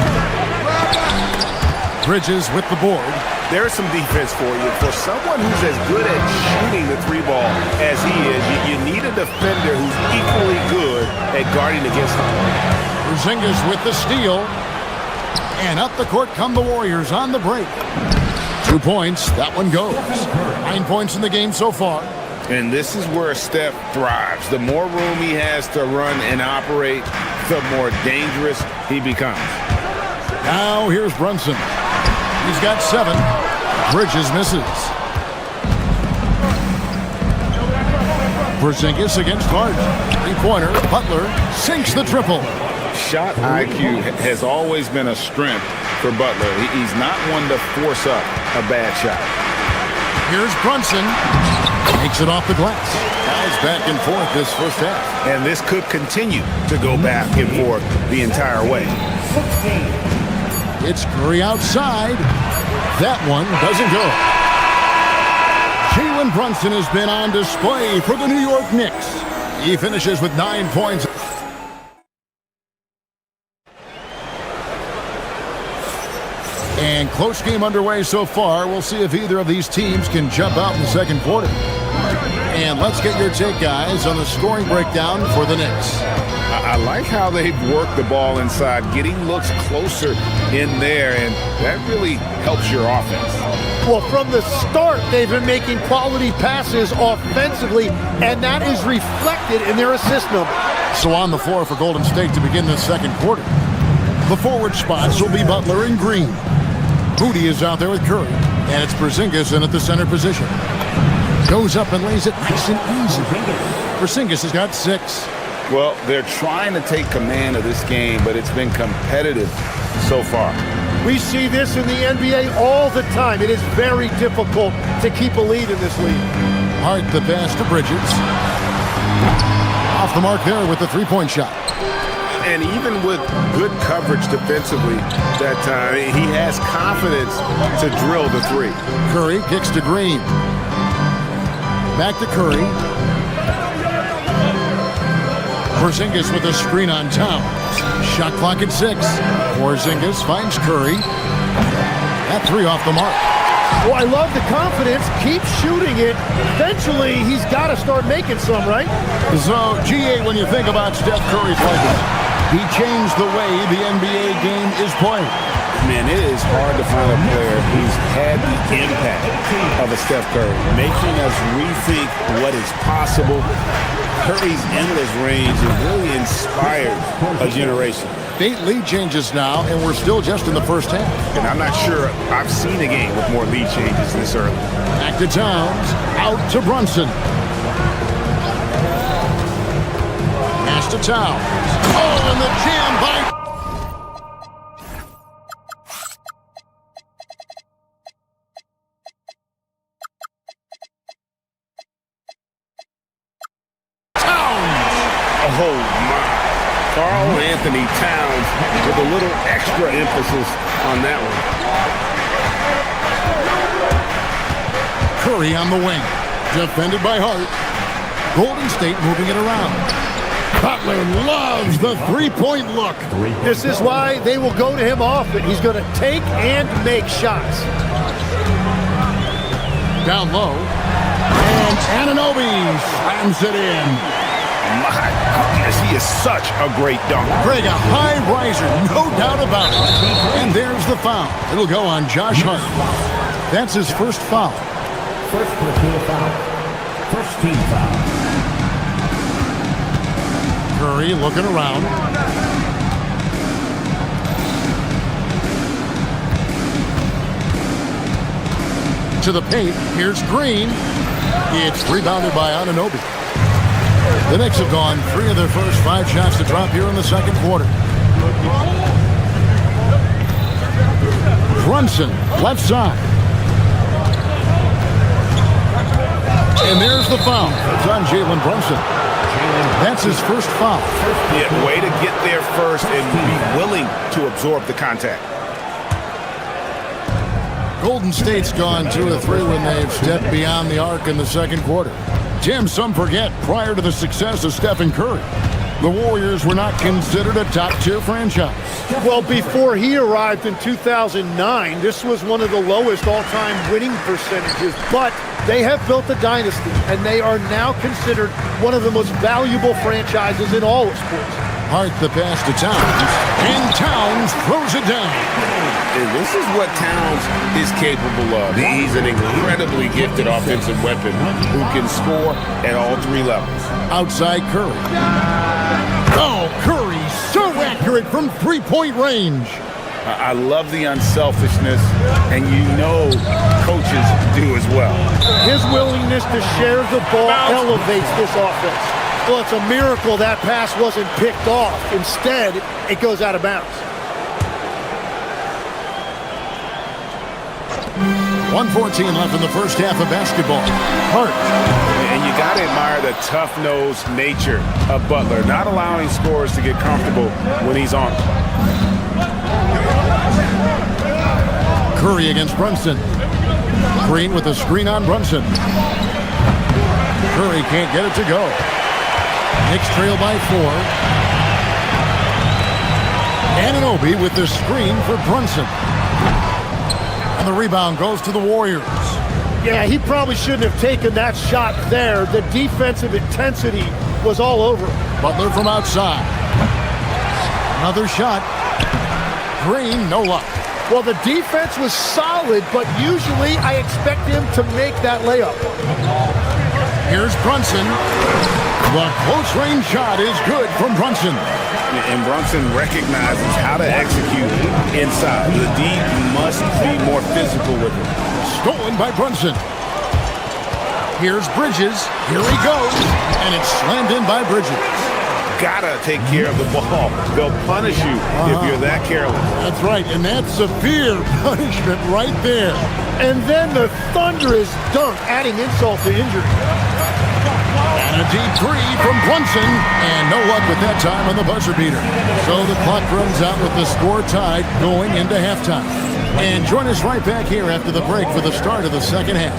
Bridges with the board. There's some defense for you. For someone who's as good at shooting the 3-ball as he is, you need a defender who's equally good at guarding against him. Porzingis with the steal. And up the court come the Warriors on the break. 2 points. That one goes. 9 points in the game so far. And this is where Steph thrives. The more room he has to run and operate, the more dangerous he becomes. Now here's Brunson. He's got 7. Bridges misses. Porzingis against Hart. 3-pointer. Butler sinks the triple. Shot IQ has always been a strength for Butler. He's not one to force up a bad shot. Here's Brunson. Makes it off the glass. Guys back and forth this first half. And this could continue to go back and forth the entire way. It's Curry outside. That one doesn't go. Jalen Brunson has been on display for the New York Knicks. He finishes with 9 points. And close game underway so far. We'll see if either of these teams can jump out in the second quarter. And let's get your take, guys, on the scoring breakdown for the Knicks. I like how they've worked the ball inside, getting looks closer in there, and that really helps your offense. Well, from the start, they've been making quality passes offensively, and that is reflected in their assist number. So on the floor for Golden State to begin the second quarter. The forward spots will be Butler and Green. Moody is out there with Curry, and it's Porzingis in at the center position. Goes up and lays it nice and easy. Porzingis has got 6. Well, they're trying to take command of this game, but it's been competitive so far. We see this in the NBA all the time. It is very difficult to keep a lead in this league. Hart the pass to Bridges. Off the mark there with the 3-point shot. And even with good coverage defensively that time, he has confidence to drill the 3. Curry kicks to Green. Back to Curry. Porzingis with a screen on Towns. Shot clock at 6. Porzingis finds Curry. That 3 off the mark. Well, I love the confidence. Keep shooting it. Eventually, he's got to start making some, right? So, GA, when you think about Steph Curry's legacy, he changed the way the NBA game is played. Man, it is hard to find a player who's had the impact of a Steph Curry, making us rethink what is possible. Curry's endless range has really inspired a generation. 8 lead changes now, and we're still just in the first half. And I'm not sure I've seen a game with more lead changes this early. Back to Towns. Out to Brunson. Pass to Towns. Oh, and the jam by... Oh, my. Karl Anthony Towns with a little extra emphasis on that one. Curry on the wing. Defended by Hart. Golden State moving it around. Butler loves the 3-point look. This is why they will go to him often. He's going to take and make shots. Down low. And Anunoby slams it in. My goodness, he is such a great dunker. Greg, a high riser, no doubt about it. And there's the foul. It'll go on Josh Hart. That's his first foul. First personal foul. First team foul. Curry looking around. To the paint. Here's Green. It's rebounded by Anunoby. The Knicks have gone 3 of their first 5 shots to drop here in the second quarter. Brunson, left side. And there's the foul. It's on Jalen Brunson. That's his first foul. Yeah, way to get there first and be willing to absorb the contact. Golden State's gone 2 of 3 when they've stepped beyond the arc in the second quarter. Tim, some forget, prior to the success of Stephen Curry, the Warriors were not considered a top-tier franchise. Well, before he arrived in 2009, this was one of the lowest all-time winning percentages, but they have built a dynasty, and they are now considered one of the most valuable franchises in all of sports. Hart the pass to Towns, and Towns throws it down. And this is what Towns is capable of. He's an incredibly gifted offensive weapon who can score at all three levels. Outside Curry. Oh, Curry, so accurate from three-point range. I love the unselfishness, and you know coaches do as well. His willingness to share the ball elevates this offense. Well, it's a miracle that pass wasn't picked off. Instead, it goes out of bounds. 1:14 left in the first half of basketball. Hart. And you got to admire the tough-nosed nature of Butler, not allowing scorers to get comfortable when he's on. Curry against Brunson. Green with a screen on Brunson. Curry can't get it to go. Knicks trail by 4. Anunoby with the screen for Brunson. And the rebound goes to the Warriors. Yeah, he probably shouldn't have taken that shot there. The defensive intensity was all over. Butler from outside. Another shot. Green, no luck. Well, the defense was solid, but usually I expect him to make that layup. Here's Brunson. The close-range shot is good from Brunson. And Brunson recognizes how to execute inside. The D must be more physical with him. Stolen by Brunson. Here's Bridges. Here he goes. And it's slammed in by Bridges. Gotta take care of the ball. They'll punish you if you're that careless. That's right, and that's severe punishment right there. And then the thunderous dunk, adding insult to injury. And a deep three from Brunson, and no luck with that time on the buzzer beater. So the clock runs out with the score tied going into halftime. And join us right back here after the break for the start of the second half.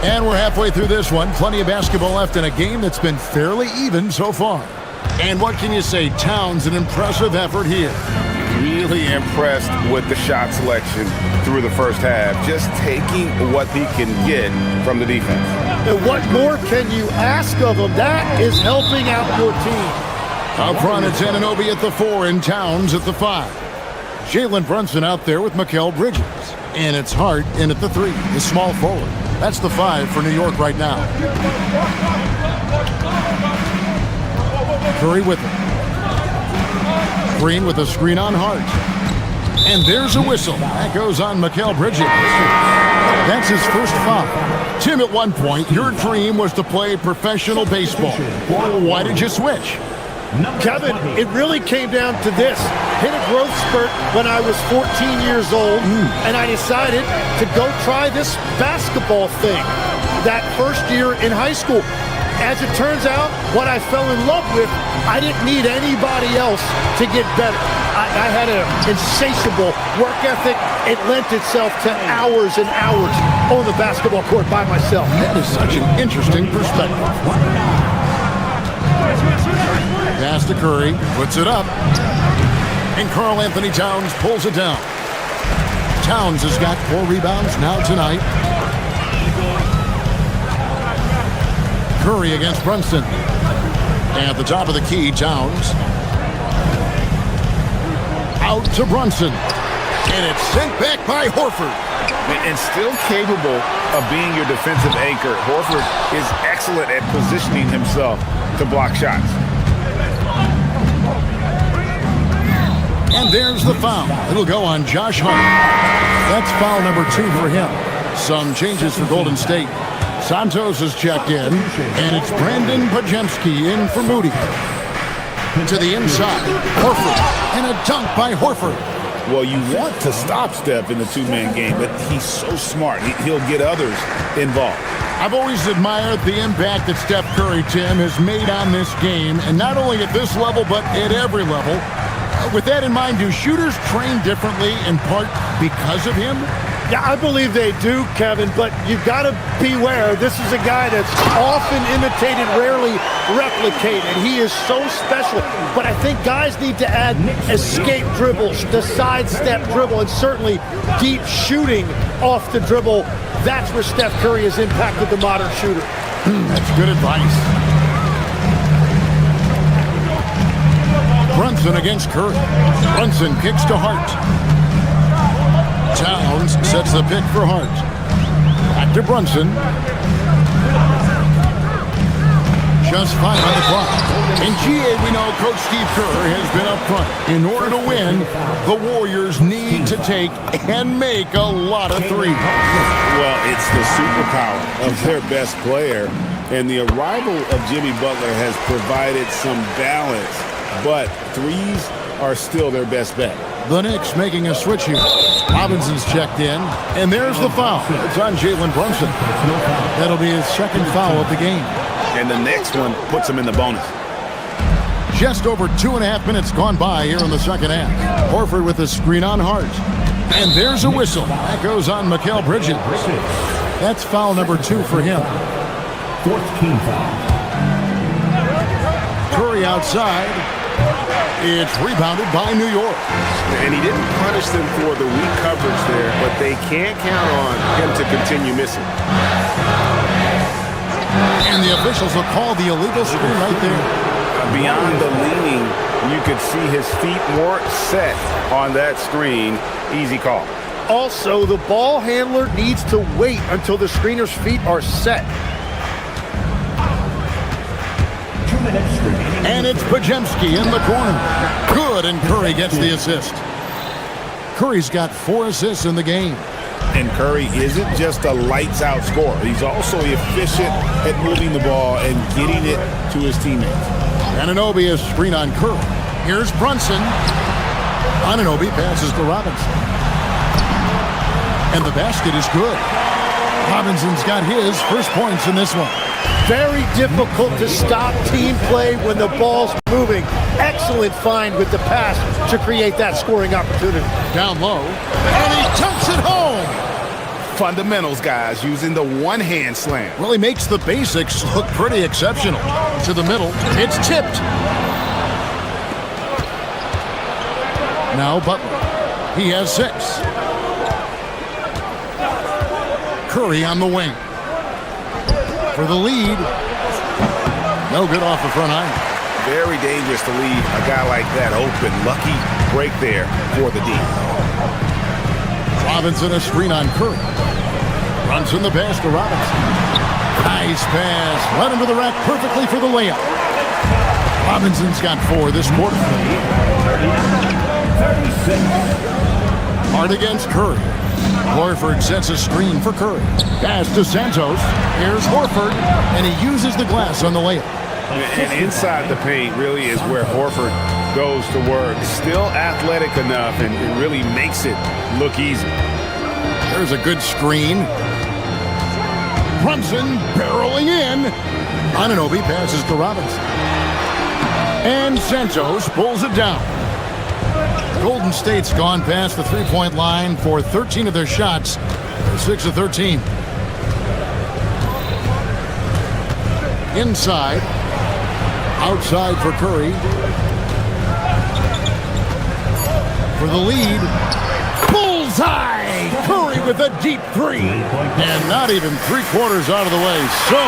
And we're halfway through this one. Plenty of basketball left in a game that's been fairly even so far. And what can you say? Towns, an impressive effort here. Really impressed with the shot selection through the first half. Just taking what he can get from the defense. And what more can you ask of him? That is helping out your team. Out front, it's Anunoby at the 4 and Towns at the 5. Jalen Brunson out there with Mikal Bridges. And it's Hart in at the 3, the small forward. That's the 5 for New York right now. Curry with it. Green with a screen on Hart. And there's a whistle. That goes on Mikal Bridges. That's his first foul. Tim, at one point, your dream was to play professional baseball. Why did you switch? Kevin, it really came down to this. Hit a growth spurt when I was 14 years old, and I decided to go try this basketball thing that first year in high school. As it turns out, what I fell in love with, I didn't need anybody else to get better. I had an insatiable work ethic. It lent itself to hours and hours on the basketball court by myself. That is such an interesting perspective. Pass to Curry, puts it up. And Karl Anthony Towns pulls it down. Towns has got 4 rebounds now tonight. Curry against Brunson. At the top of the key, Towns. Out to Brunson. And it's sent back by Horford. And still capable of being your defensive anchor, Horford is excellent at positioning himself to block shots. And there's the foul. It'll go on Josh Hart. That's foul number 2 for him. Some changes for Golden State. Santos has checked in, and it's Brandon Podziemski in for Moody. To the inside, Horford, and a dunk by Horford. Well, you want to stop Steph in the two-man game, but he's so smart. He'll get others involved. I've always admired the impact that Steph Curry, Tim, has made on this game, and not only at this level, but at every level. With that in mind, do shooters train differently in part because of him? Yeah, I believe they do, Kevin, but you've got to beware. This is a guy that's often imitated, rarely replicated. He is so special, but I think guys need to add escape dribbles, the sidestep dribble, and certainly deep shooting off the dribble. That's where Steph Curry has impacted the modern shooter. That's good advice. Brunson against Curry. Brunson kicks to Hart. Towns sets the pick for Hart. Back to Brunson. Just 5 on the clock. In GA, we know Coach Steve Kerr has been up front. In order to win, the Warriors need to take and make a lot of threes. Well, it's the superpower of their best player, and the arrival of Jimmy Butler has provided some balance, but threes are still their best bet. The Knicks making a switch here. Robinson's checked in, and there's the foul. It's on Jalen Brunson. That'll be his second foul of the game. And the next one puts him in the bonus. Just over 2.5 minutes gone by here in the second half. Horford with a screen on Hart. And there's a whistle. That goes on Mikal Bridges. That's foul number 2 for him. 4th team foul. Curry outside. It's rebounded by New York. And he didn't punish them for the weak coverage there, but they can't count on him to continue missing. And the officials will call the illegal screen right there. Beyond the leaning, you could see his feet weren't set on that screen. Easy call. Also, the ball handler needs to wait until the screener's feet are set. 2 minutes remaining. And it's Podziemski in the corner. Good, and Curry gets the assist. Curry's got 4 assists in the game. And Curry isn't just a lights-out scorer. He's also efficient at moving the ball and getting it to his teammates. Anunoby is screen on Curry. Here's Brunson. Anunoby passes to Robinson. And the basket is good. Robinson's got his first points in this one. Very difficult to stop team play when the ball's moving. Excellent find with the pass to create that scoring opportunity. Down low, and he dumps it home. Fundamentals, guys, using the one-hand slam. Well, he makes the basics look pretty exceptional. To the middle, it's tipped. Now Butler. He has 6. Curry on the wing. For the lead. No good off the front iron. Very dangerous to leave a guy like that open. Lucky break there for the D. Robinson a screen on Curry. Brunson the pass to Robinson. Nice pass. Right into the rack perfectly for the layup. Robinson's got 4 this quarter. 36. Hard against Curry. Horford sets a screen for Curry. Pass to Santos. Here's Horford, and he uses the glass on the layup. And inside the paint really is where Horford goes to work. Still athletic enough and really makes it look easy. There's a good screen. Brunson barreling in. Anunoby passes to Robinson. And Santos pulls it down. Golden State's gone past the three-point line for 13 of their shots. 6 of 13. Inside. Outside for Curry. For the lead. Bullseye! Curry with a deep 3. And not even 3/4 out of the way. So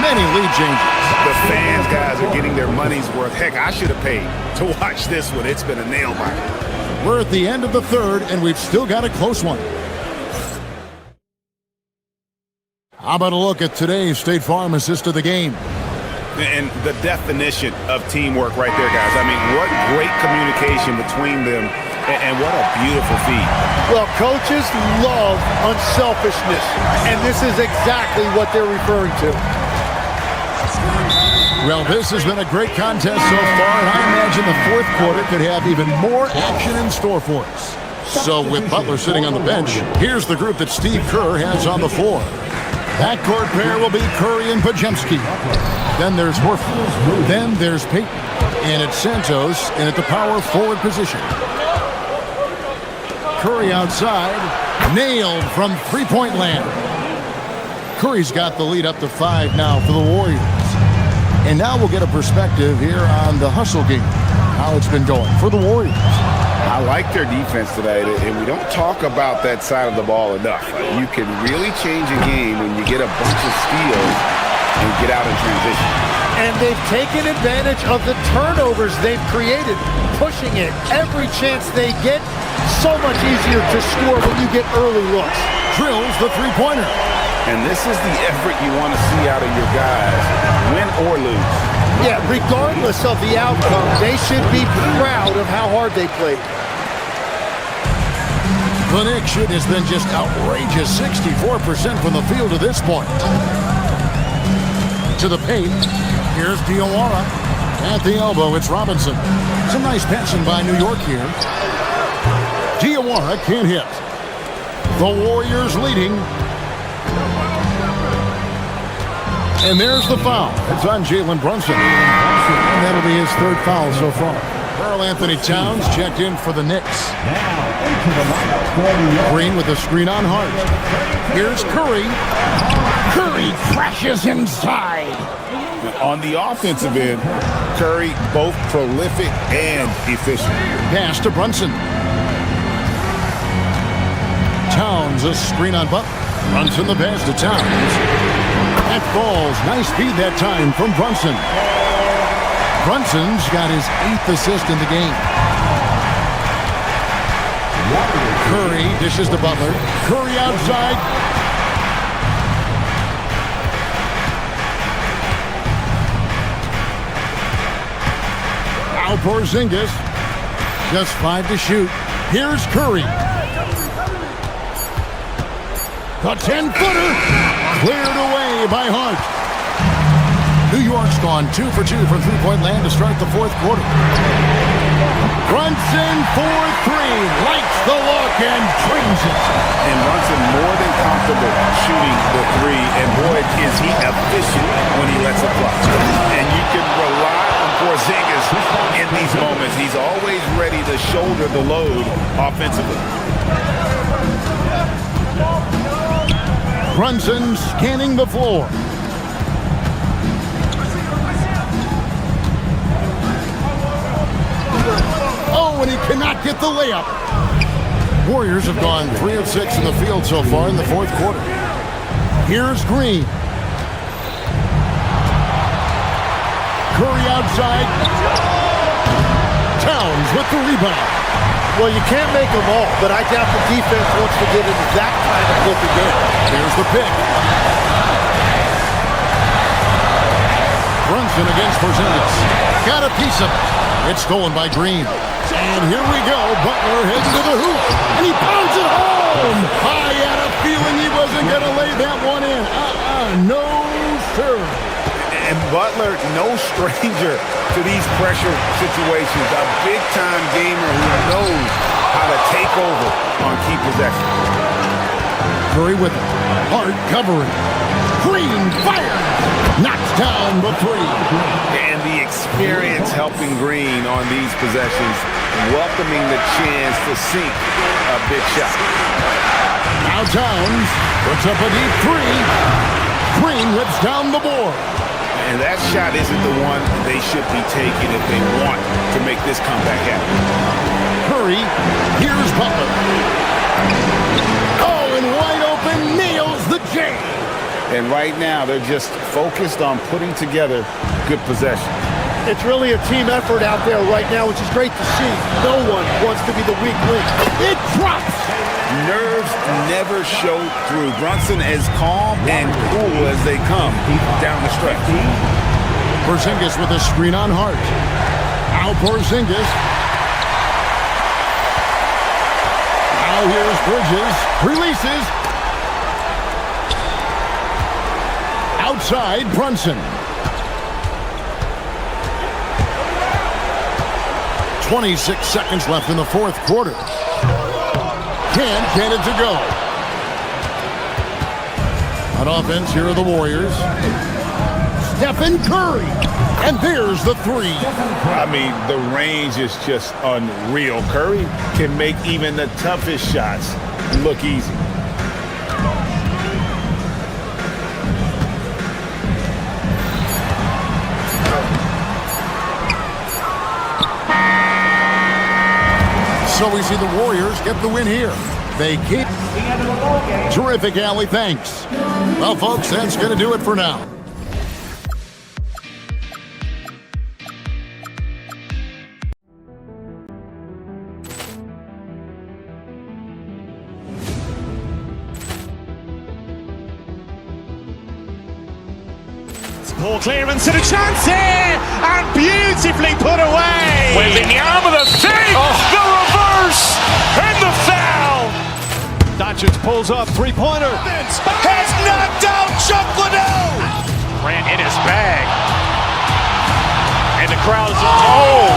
many lead changes. The fans, guys, are getting their money's worth. Heck, I should have paid to watch this one. It's been a nail-biter. We're at the end of the third, and we've still got a close one. How about a look at today's State Farm assist of the game? And the definition of teamwork right there, guys. I mean, what great communication between them, and what a beautiful feed. Well, coaches love unselfishness, and this is exactly what they're referring to. Well, this has been a great contest so far, and I imagine the fourth quarter could have even more action in store for us. So with Butler sitting on the bench, here's the group that Steve Kerr has on the floor. Backcourt pair will be Curry and Podziemski. Then there's Horford. Then there's Payton. And it's Santos in at the power forward position. Curry outside. Nailed from three-point land. Curry's got the lead up to 5 now for the Warriors. And now we'll get a perspective here on the hustle game, how it's been going for the Warriors. I like their defense today, and we don't talk about that side of the ball enough. You can really change a game when you get a bunch of steals and get out in transition. And they've taken advantage of the turnovers they've created, pushing it every chance they get. So much easier to score when you get early looks. Drills the three-pointer. And this is the effort you want to see out of your guys, win or lose. Yeah, regardless of the outcome, they should be proud of how hard they played. The Knicks shoot has been just outrageous, 64% from the field to this point. To the paint, here's Diawara. At the elbow, it's Robinson. Some nice passing by New York here. Diawara can't hit. The Warriors leading. And there's the foul. It's on Jalen Brunson. And that'll be his third foul so far. Karl Anthony Towns checked in for the Knicks. Green with a screen on Hart. Here's Curry. Curry crashes inside. On the offensive end, Curry both prolific and efficient. Pass to Brunson. Towns a screen on Butler. Brunson the pass to Towns. That falls. Nice speed that time from Brunson. Brunson's got his 8th assist in the game. Curry dishes to Butler. Curry outside. Now Porzingis. Just 5 to shoot. Here's Curry. The 10-footer. Cleared away by Hart. New York's gone 2 for 2 from three-point land to start the fourth quarter. Brunson for 3. Likes the look and drains it. And Brunson more than comfortable shooting the 3. And boy, is he efficient when he lets it fly. And you can rely on Porzingis in these moments. He's always ready to shoulder the load offensively. Brunson scanning the floor. Oh, and he cannot get the layup. Warriors have gone 3 of 6 in the field so far in the fourth quarter. Here's Green. Curry outside. Towns with the rebound. Well, you can't make them all, but I doubt the defense wants to get into that kind of look again. Here's the pick. Brunson against Porzingis. Got a piece of it. It's stolen by Green. And here we go. Butler heads to the hoop. And he pounds it home. I had a feeling he wasn't going to lay that one in. No, sir. And Butler, no stranger to these pressure situations. A big-time gamer who knows how to take over on key possessions. Curry with it. Hart covering. Green fire. Knocks down the 3. And the experience helping Green on these possessions, welcoming the chance to sink a big shot. Now Towns puts up a deep 3. Green rips down the board. And that shot isn't the one they should be taking if they want to make this comeback happen. Curry, here's Butler. Oh, and wide open, nails the J. And right now, they're just focused on putting together good possession. It's really a team effort out there right now, which is great to see. No one wants to be the weak link. It drops. Nerves never show through. Brunson as calm and cool as they come down the stretch. Porzingis with a screen on Hart. Now Porzingis. Now here's Bridges. Releases. Outside Brunson. 26 seconds left in the fourth quarter. Can't get it to go. On offense, here are the Warriors. Stephen Curry. And there's the 3. I mean, the range is just unreal. Curry can make even the toughest shots look easy. So we see the Warriors get the win here. They keep. Terrific, Allie. Thanks. Well, folks, that's going to do it for now. Ball clearance and a chance here, and beautifully put away. Wembanyama the fake, the reverse, and the foul. Doncic pulls up, three-pointer. Has knocked out Chuck Liddell. Grant in his bag. And the crowd is, oh,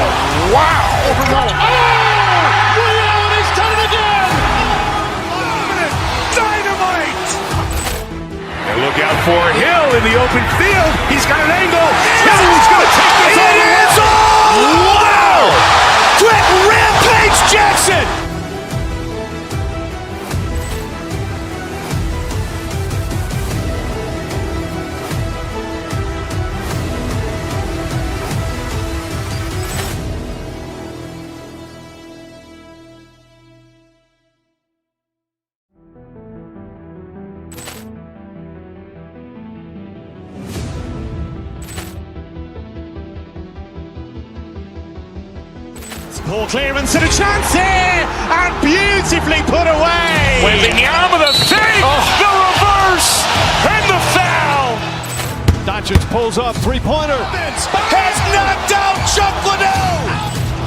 wow. Ray Allen has done it again. Dynamite. And look out for Hill in the open field. He's got an angle. Hill's going to take this all the way. Wow. Quick rampage Jackson. Ball clearance and a chance here, and beautifully put away. Wembanyama the fake, the reverse, and the foul. Doncic pulls up, three-pointer. Has knocked out Chuck Liddell.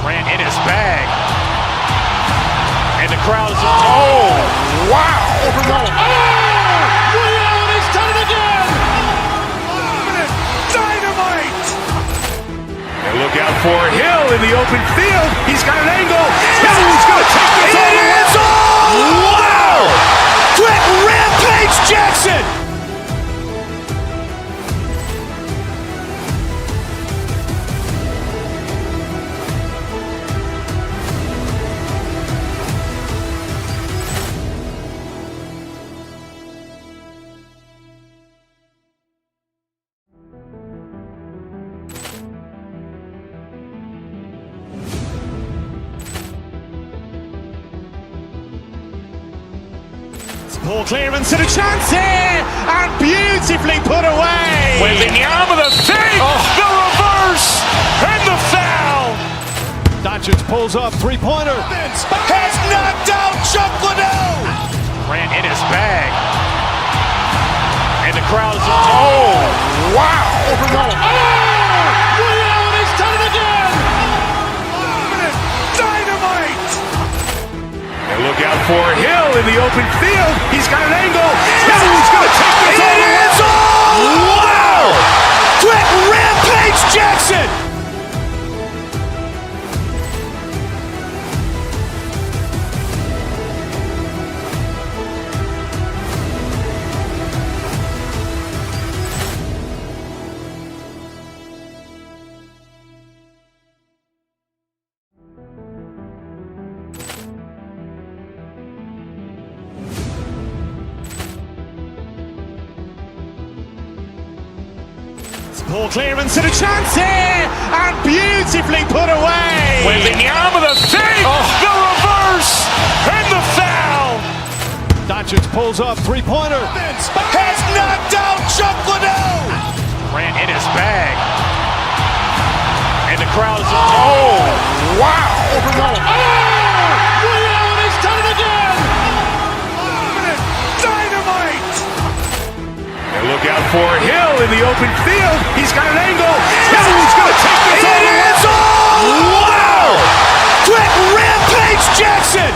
Grant in his bag. And the crowd is, oh, wow. Ray Allen has done it again. Dynamite. And look out for Hill in the open field. He's got an angle. Hill's going to take this all the way. Wow. Quick rampage Jackson. Ball clearance and a chance here, and beautifully put away. Wembanyama the fake, the reverse, and the foul. Doncic pulls up, three-pointer. Has knocked out Chuck Liddell. Grant in his bag. And the crowd is, oh, wow. Ray Allen has done it again. Dynamite. And look out for Hill in the open field. He's got an angle. Hill's going to take this all the way. Wow. Quick rampage Jackson. Ball clearance and a chance here, and beautifully put away. Wembanyama the fake, the reverse, and the foul. Doncic pulls up, three-pointer. Has knocked out Chuck Liddell. Grant in his bag. And the crowd is, oh, wow. Ray Allen has done it again. Dynamite. And look out for Hill in the open field. He's got an angle. Hill's going to take this all the way. Wow. Quick rampage Jackson.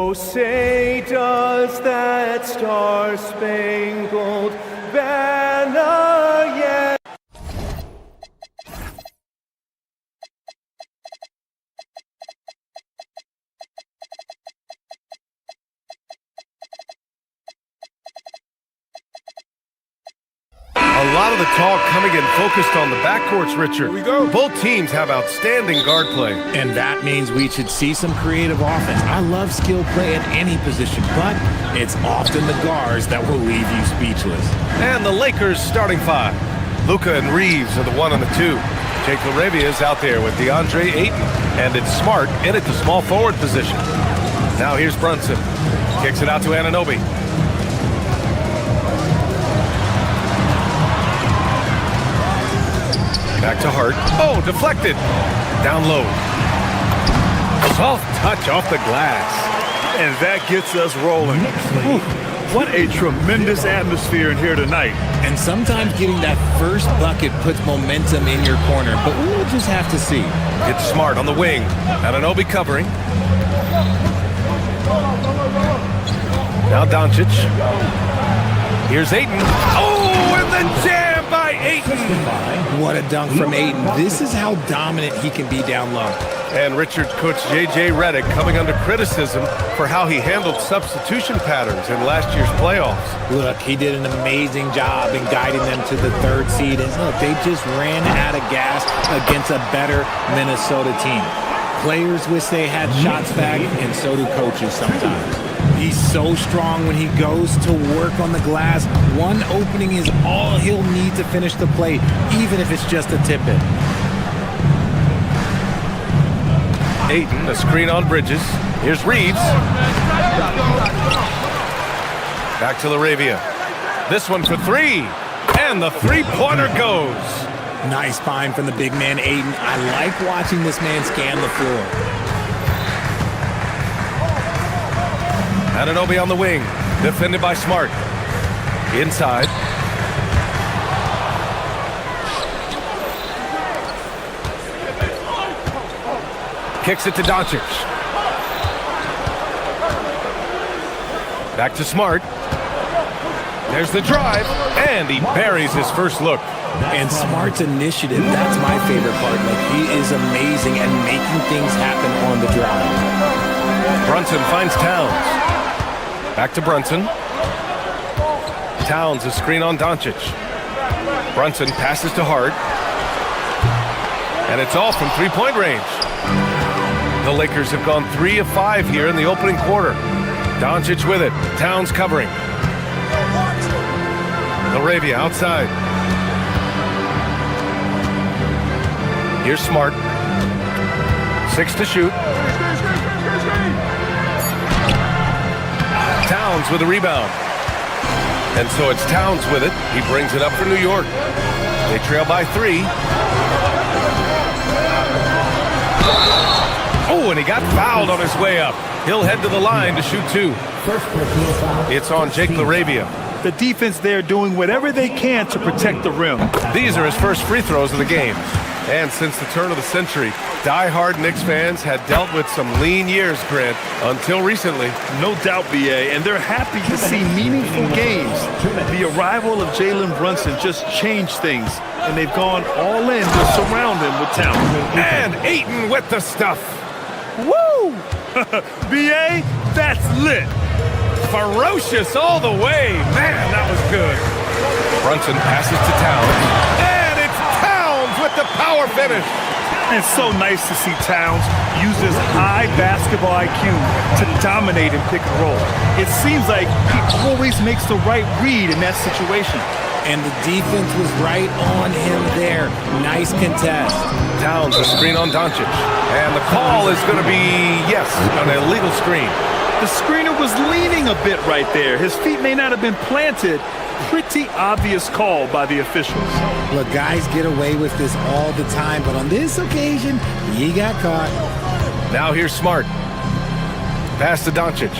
Oh, say does that star-spangled banner yet? A lot of the talk coming in focused on the backcourts, Richard. Here we go. Both teams have outstanding guard play. And that means we should see some creative offense. I love skill play at any position, but it's often the guards that will leave you speechless. And the Lakers starting five. Luka and Reeves are the 1 and the 2. Jake LaRavia is out there with DeAndre Ayton. And it's Smart in at the small forward position. Now here's Brunson. Kicks it out to Anunoby. Back to Hart. Oh, deflected. Down low. Soft touch off the glass. And that gets us rolling. Whew. What a tremendous atmosphere in here tonight. And sometimes getting that first bucket puts momentum in your corner, but we'll just have to see. It's Smart on the wing. Anunoby covering. Now Doncic. Here's Ayton. Oh, and the jam by Ayton. What a dunk from Ayton. This is how dominant he can be down low. And Richard, Coach J.J. Redick coming under criticism for how he handled substitution patterns in last year's playoffs. Look, he did an amazing job in guiding them to the 3rd seed. And look, they just ran out of gas against a better Minnesota team. Players wish they had shots back, and so do coaches sometimes. He's so strong when he goes to work on the glass. One opening is all he'll need to finish the play, even if it's just a tip-in. Ayton, a screen on Bridges. Here's Reeves. Back to LaRavia. This one for 3. And the three-pointer goes. Nice find from the big man, Ayton. I like watching this man scan the floor. Anunoby on the wing. Defended by Smart. Inside. Kicks it to Doncic. Back to Smart. There's the drive, and he buries his first look. And Smart's initiative, that's my favorite part. Like, he is amazing at making things happen on the drive. Brunson finds Towns. Back to Brunson. Towns, a screen on Doncic. Brunson passes to Hart. And it's all from three-point range. The Lakers have gone 3 of 5 here in the opening quarter. Doncic with it. Towns covering. LaRavia outside. Here's Smart. 6 to shoot. Towns with a rebound. And so it's Towns with it. He brings it up for New York. They trail by 3. Oh, and he got fouled on his way up. He'll head to the line to shoot 2. It's on Jake LaRavia. The defense there doing whatever they can to protect the rim. These are his first free throws of the game. And since the turn of the century, die-hard Knicks fans had dealt with some lean years, Grant, until recently. No doubt, B.A., and they're happy to see meaningful games. The arrival of Jalen Brunson just changed things, and they've gone all in to surround him with talent. And Ayton with the stuff. Woo! B.A., that's lit. Ferocious all the way. Man, that was good. Brunson passes to Towns. And it's Towns with the power finish. It's so nice to see Towns use his high basketball IQ to dominate in pick and roll. It seems like he always makes the right read in that situation. And the defense was right on him there. Nice contest. Towns, a screen on Doncic. And the call is going to be, yes, an illegal screen. The screener was leaning a bit right there. His feet may not have been planted. Pretty obvious call by the officials. Look, guys get away with this all the time, but on this occasion, he got caught. Now here's Smart. Pass to Doncic.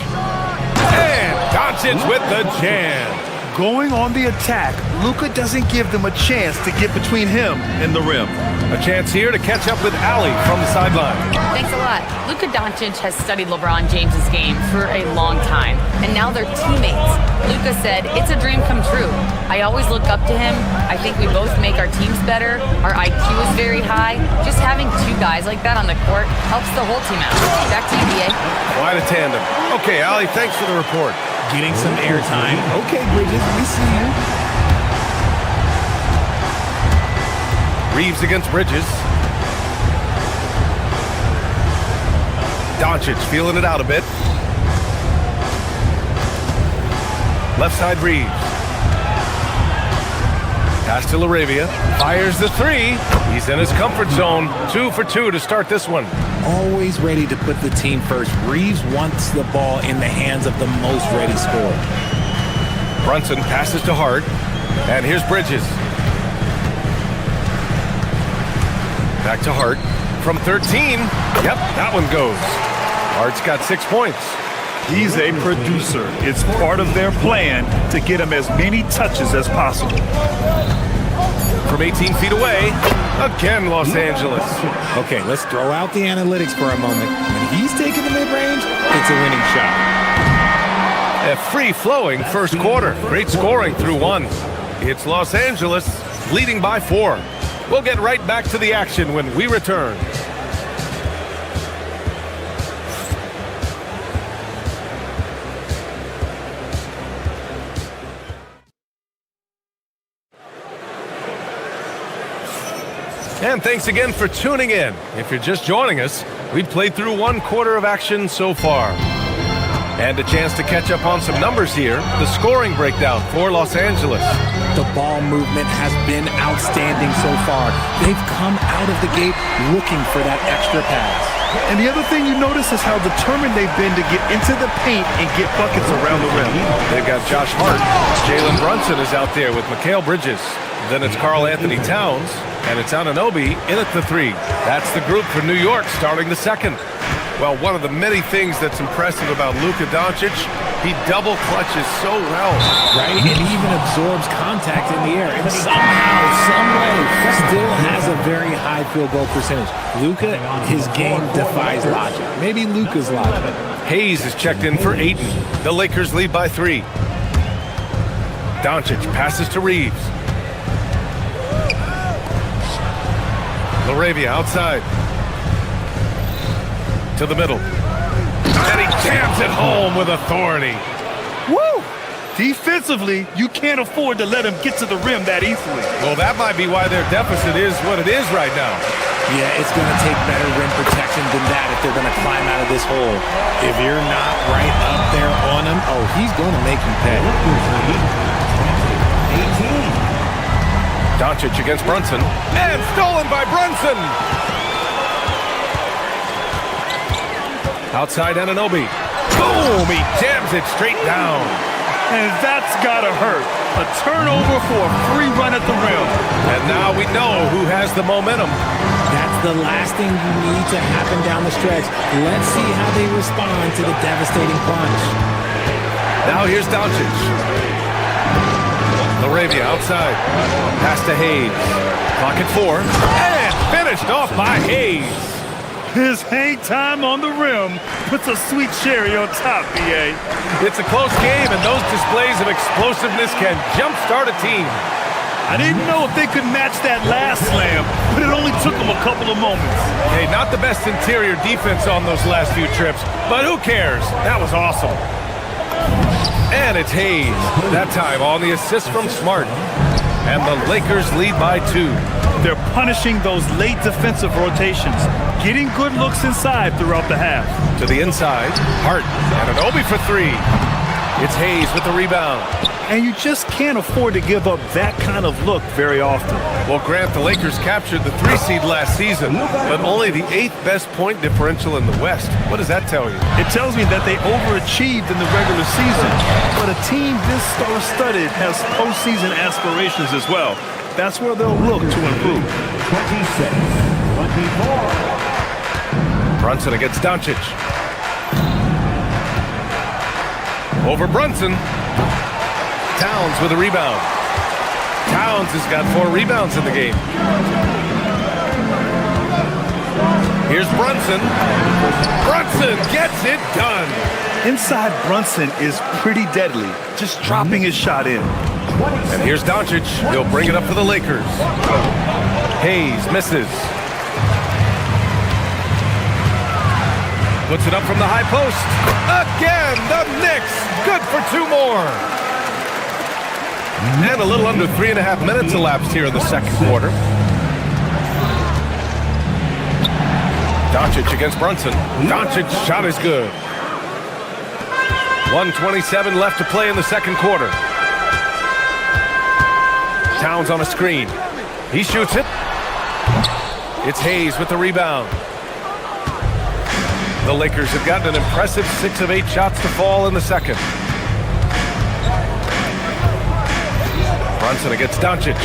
And Doncic with the jam. Going on the attack, Luka doesn't give them a chance to get between him and the rim. A chance here to catch up with Ali from the sideline. Thanks a lot. Luka Doncic has studied LeBron James's game for a long time, and now they're teammates. Luka said, "It's a dream come true. I always look up to him. I think we both make our teams better. Our IQ is very high. Just having two guys like that on the court helps the whole team out." Back to you, BA. Quite a tandem. Okay, Ali, thanks for the report. Getting some airtime. Okay, Bridges, we see you. Reeves against Bridges. Doncic feeling it out a bit. Left side Reeves. Pass to LaRavia. Fires the three. He's in his comfort zone. 2 for 2 to start this one. Always ready to put the team first. Reeves wants the ball in the hands of the most ready scorer. Brunson passes to Hart. And here's Bridges. Back to Hart. From 13. Yep, that one goes. Hart's got 6 points. He's a producer. It's part of their plan to get him as many touches as possible. From 18 feet away, again Los Angeles. Okay, let's throw out the analytics for a moment. When he's taking the mid-range, it's a winning shot. A free-flowing first quarter. Great scoring through one. It's Los Angeles leading by 4. We'll get right back to the action when we return. And thanks again for tuning in. If you're just joining us, we've played through 1 quarter of action so far. And a chance to catch up on some numbers here. The scoring breakdown for Los Angeles. The ball movement has been outstanding so far. They've come out of the gate looking for that extra pass. And the other thing you notice is how determined they've been to get into the paint and get buckets around the rim. They've got Josh Hart. Jalen Brunson is out there with Mikal Bridges. Then it's Karl Anthony Towns. And it's Anunoby in at the 3. That's the group for New York starting the second. Well, one of the many things that's impressive about Luka Doncic, he double clutches so well. Right? And even absorbs contact in the air. And somehow, some way, still has a very high field goal percentage. Luka, his game defies logic. Maybe Luka's logic. Hayes is checked in for Ayton. The Lakers lead by 3. Doncic passes to Reeves. LaRavia outside. To the middle. And he jams it home with authority. Woo! Defensively, you can't afford to let him get to the rim that easily. Well, that might be why their deficit is what it is right now. Yeah, it's going to take better rim protection than that if they're going to climb out of this hole. If you're not right up there on him, oh, he's going to make you pay. 18. Doncic against Brunson. And stolen by Brunson! Outside Anunoby. Boom! He jams it straight down. And that's gotta hurt. A turnover for a free run at the rim. And now we know who has the momentum. That's the last thing you need to happen down the stretch. Let's see how they respond to the devastating punch. Now here's Doncic. LaRavia outside. Pass to Hayes. Clock at 4. And finished off by Hayes. His hang time on the rim puts a sweet cherry on top, BA. It's a close game, and those displays of explosiveness can jumpstart a team. I didn't know if they could match that last slam, but it only took them a couple of moments. Hey, not the best interior defense on those last few trips, but who cares? That was awesome. And it's Hayes. That time on the assist from Smart. And the Lakers lead by 2. They're punishing those late defensive rotations, getting good looks inside throughout the half. To the inside, Hart. Anunoby for 3. It's Hayes with the rebound. And you just can't afford to give up that kind of look very often. Well, Grant, the Lakers captured the 3 seed last season, but only the 8th best point differential in the West. What does that tell you? It tells me that they overachieved in the regular season, but a team this star-studded has postseason aspirations as well. That's where they'll look to improve. 26-24. Brunson against Doncic. Over Brunson. Towns with a rebound. Towns has got 4 rebounds in the game. Here's Brunson. Brunson gets it done. Inside Brunson is pretty deadly, just dropping his shot in. And here's Doncic. He'll bring it up for the Lakers. Hayes misses. Puts it up from the high post. Again, the Knicks. Good for 2 more. And a little under 3.5 minutes elapsed here in the second quarter. Doncic against Brunson. Doncic's shot is good. 1:27 left to play in the second quarter. Towns on a screen. He shoots it. It's Hayes with the rebound. The Lakers have gotten an impressive 6 of 8 shots to fall in the second. Brunson against Doncic.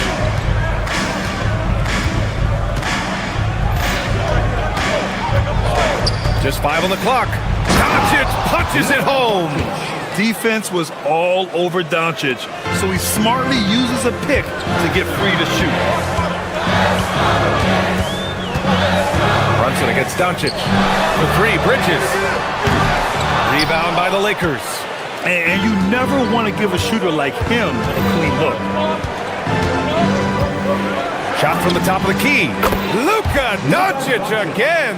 Just 5 on the clock. Doncic punches it home. Defense was all over Doncic, so he smartly uses a pick to get free to shoot. Brunson against Doncic. For 3, Bridges. Rebound by the Lakers. And you never want to give a shooter like him a clean look. Shot from the top of the key. Luka Doncic again.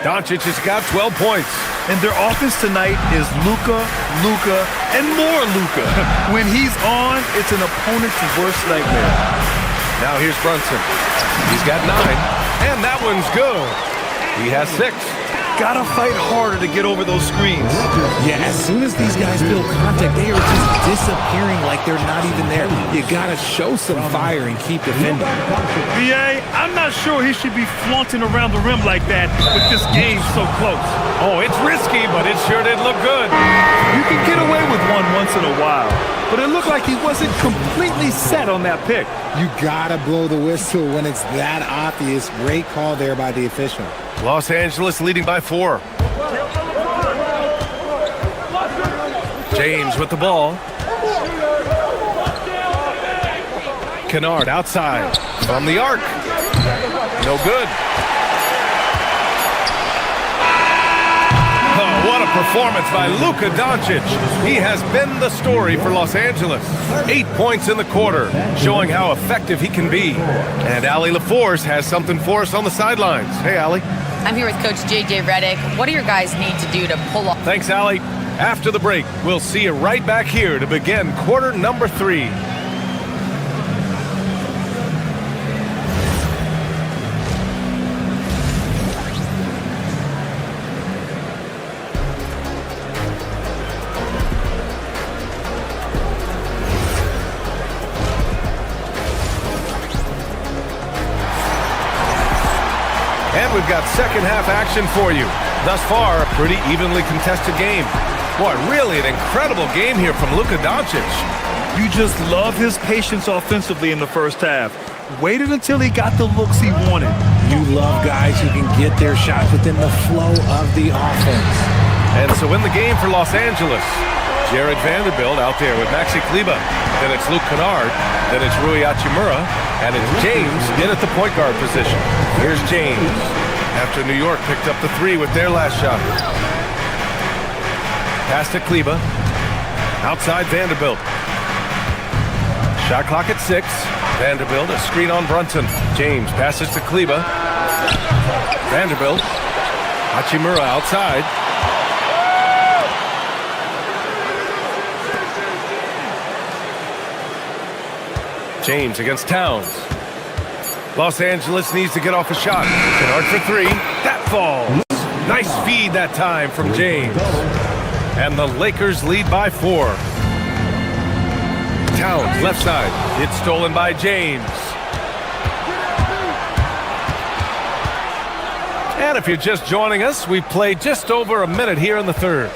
Doncic has got 12 points. And their offense tonight is Luka, and more Luka. When he's on, it's an opponent's worst nightmare. Now here's Brunson. He's got 9, and that one's good. He has 6. Gotta fight harder to get over those screens. Yeah, as soon as these guys feel contact, they are just disappearing like they're not even there. You gotta show some fire and keep defending. BA, I'm not sure he should be flaunting around the rim like that with this game so close. Oh, it's risky, but it sure did look good. You can get away with one once in a while, but it looked like he wasn't completely set on that pick. You gotta blow the whistle when it's that obvious. Great call there by the official. Los Angeles leading by 4. James with the ball. Kennard outside from the arc. No good. Oh, what a performance by Luka Doncic. He has been the story for Los Angeles. 8 points in the quarter, showing how effective he can be. And Allie LaForce has something for us on the sidelines. Hey, Allie. I'm here with Coach J.J. Redick. What do your guys need to do to pull off? Thanks, Allie. After the break, we'll see you right back here to begin quarter number 3. And we've got second half action for you. Thus far, a pretty evenly contested game. Boy, really an incredible game here from Luka Doncic. You just love his patience offensively in the first half. Waited until he got the looks he wanted. You love guys who can get their shots within the flow of the offense. And so in the game for Los Angeles, Jared Vanderbilt out there with Maxi Kleber. Then it's Luke Kennard. Then it's Rui Hachimura. And it's James in at the point guard position. Here's James after New York picked up the 3 with their last shot. Pass to Kleber. Outside Vanderbilt. Shot clock at 6. Vanderbilt, a screen on Brunson. James passes to Kleber. Vanderbilt. Hachimura outside. James against Towns. Los Angeles needs to get off a shot. Kennard for 3. That falls. Nice feed that time from James. And the Lakers lead by 4. Towns, left side. It's stolen by James. And if you're just joining us, we've played just over a minute here in the third.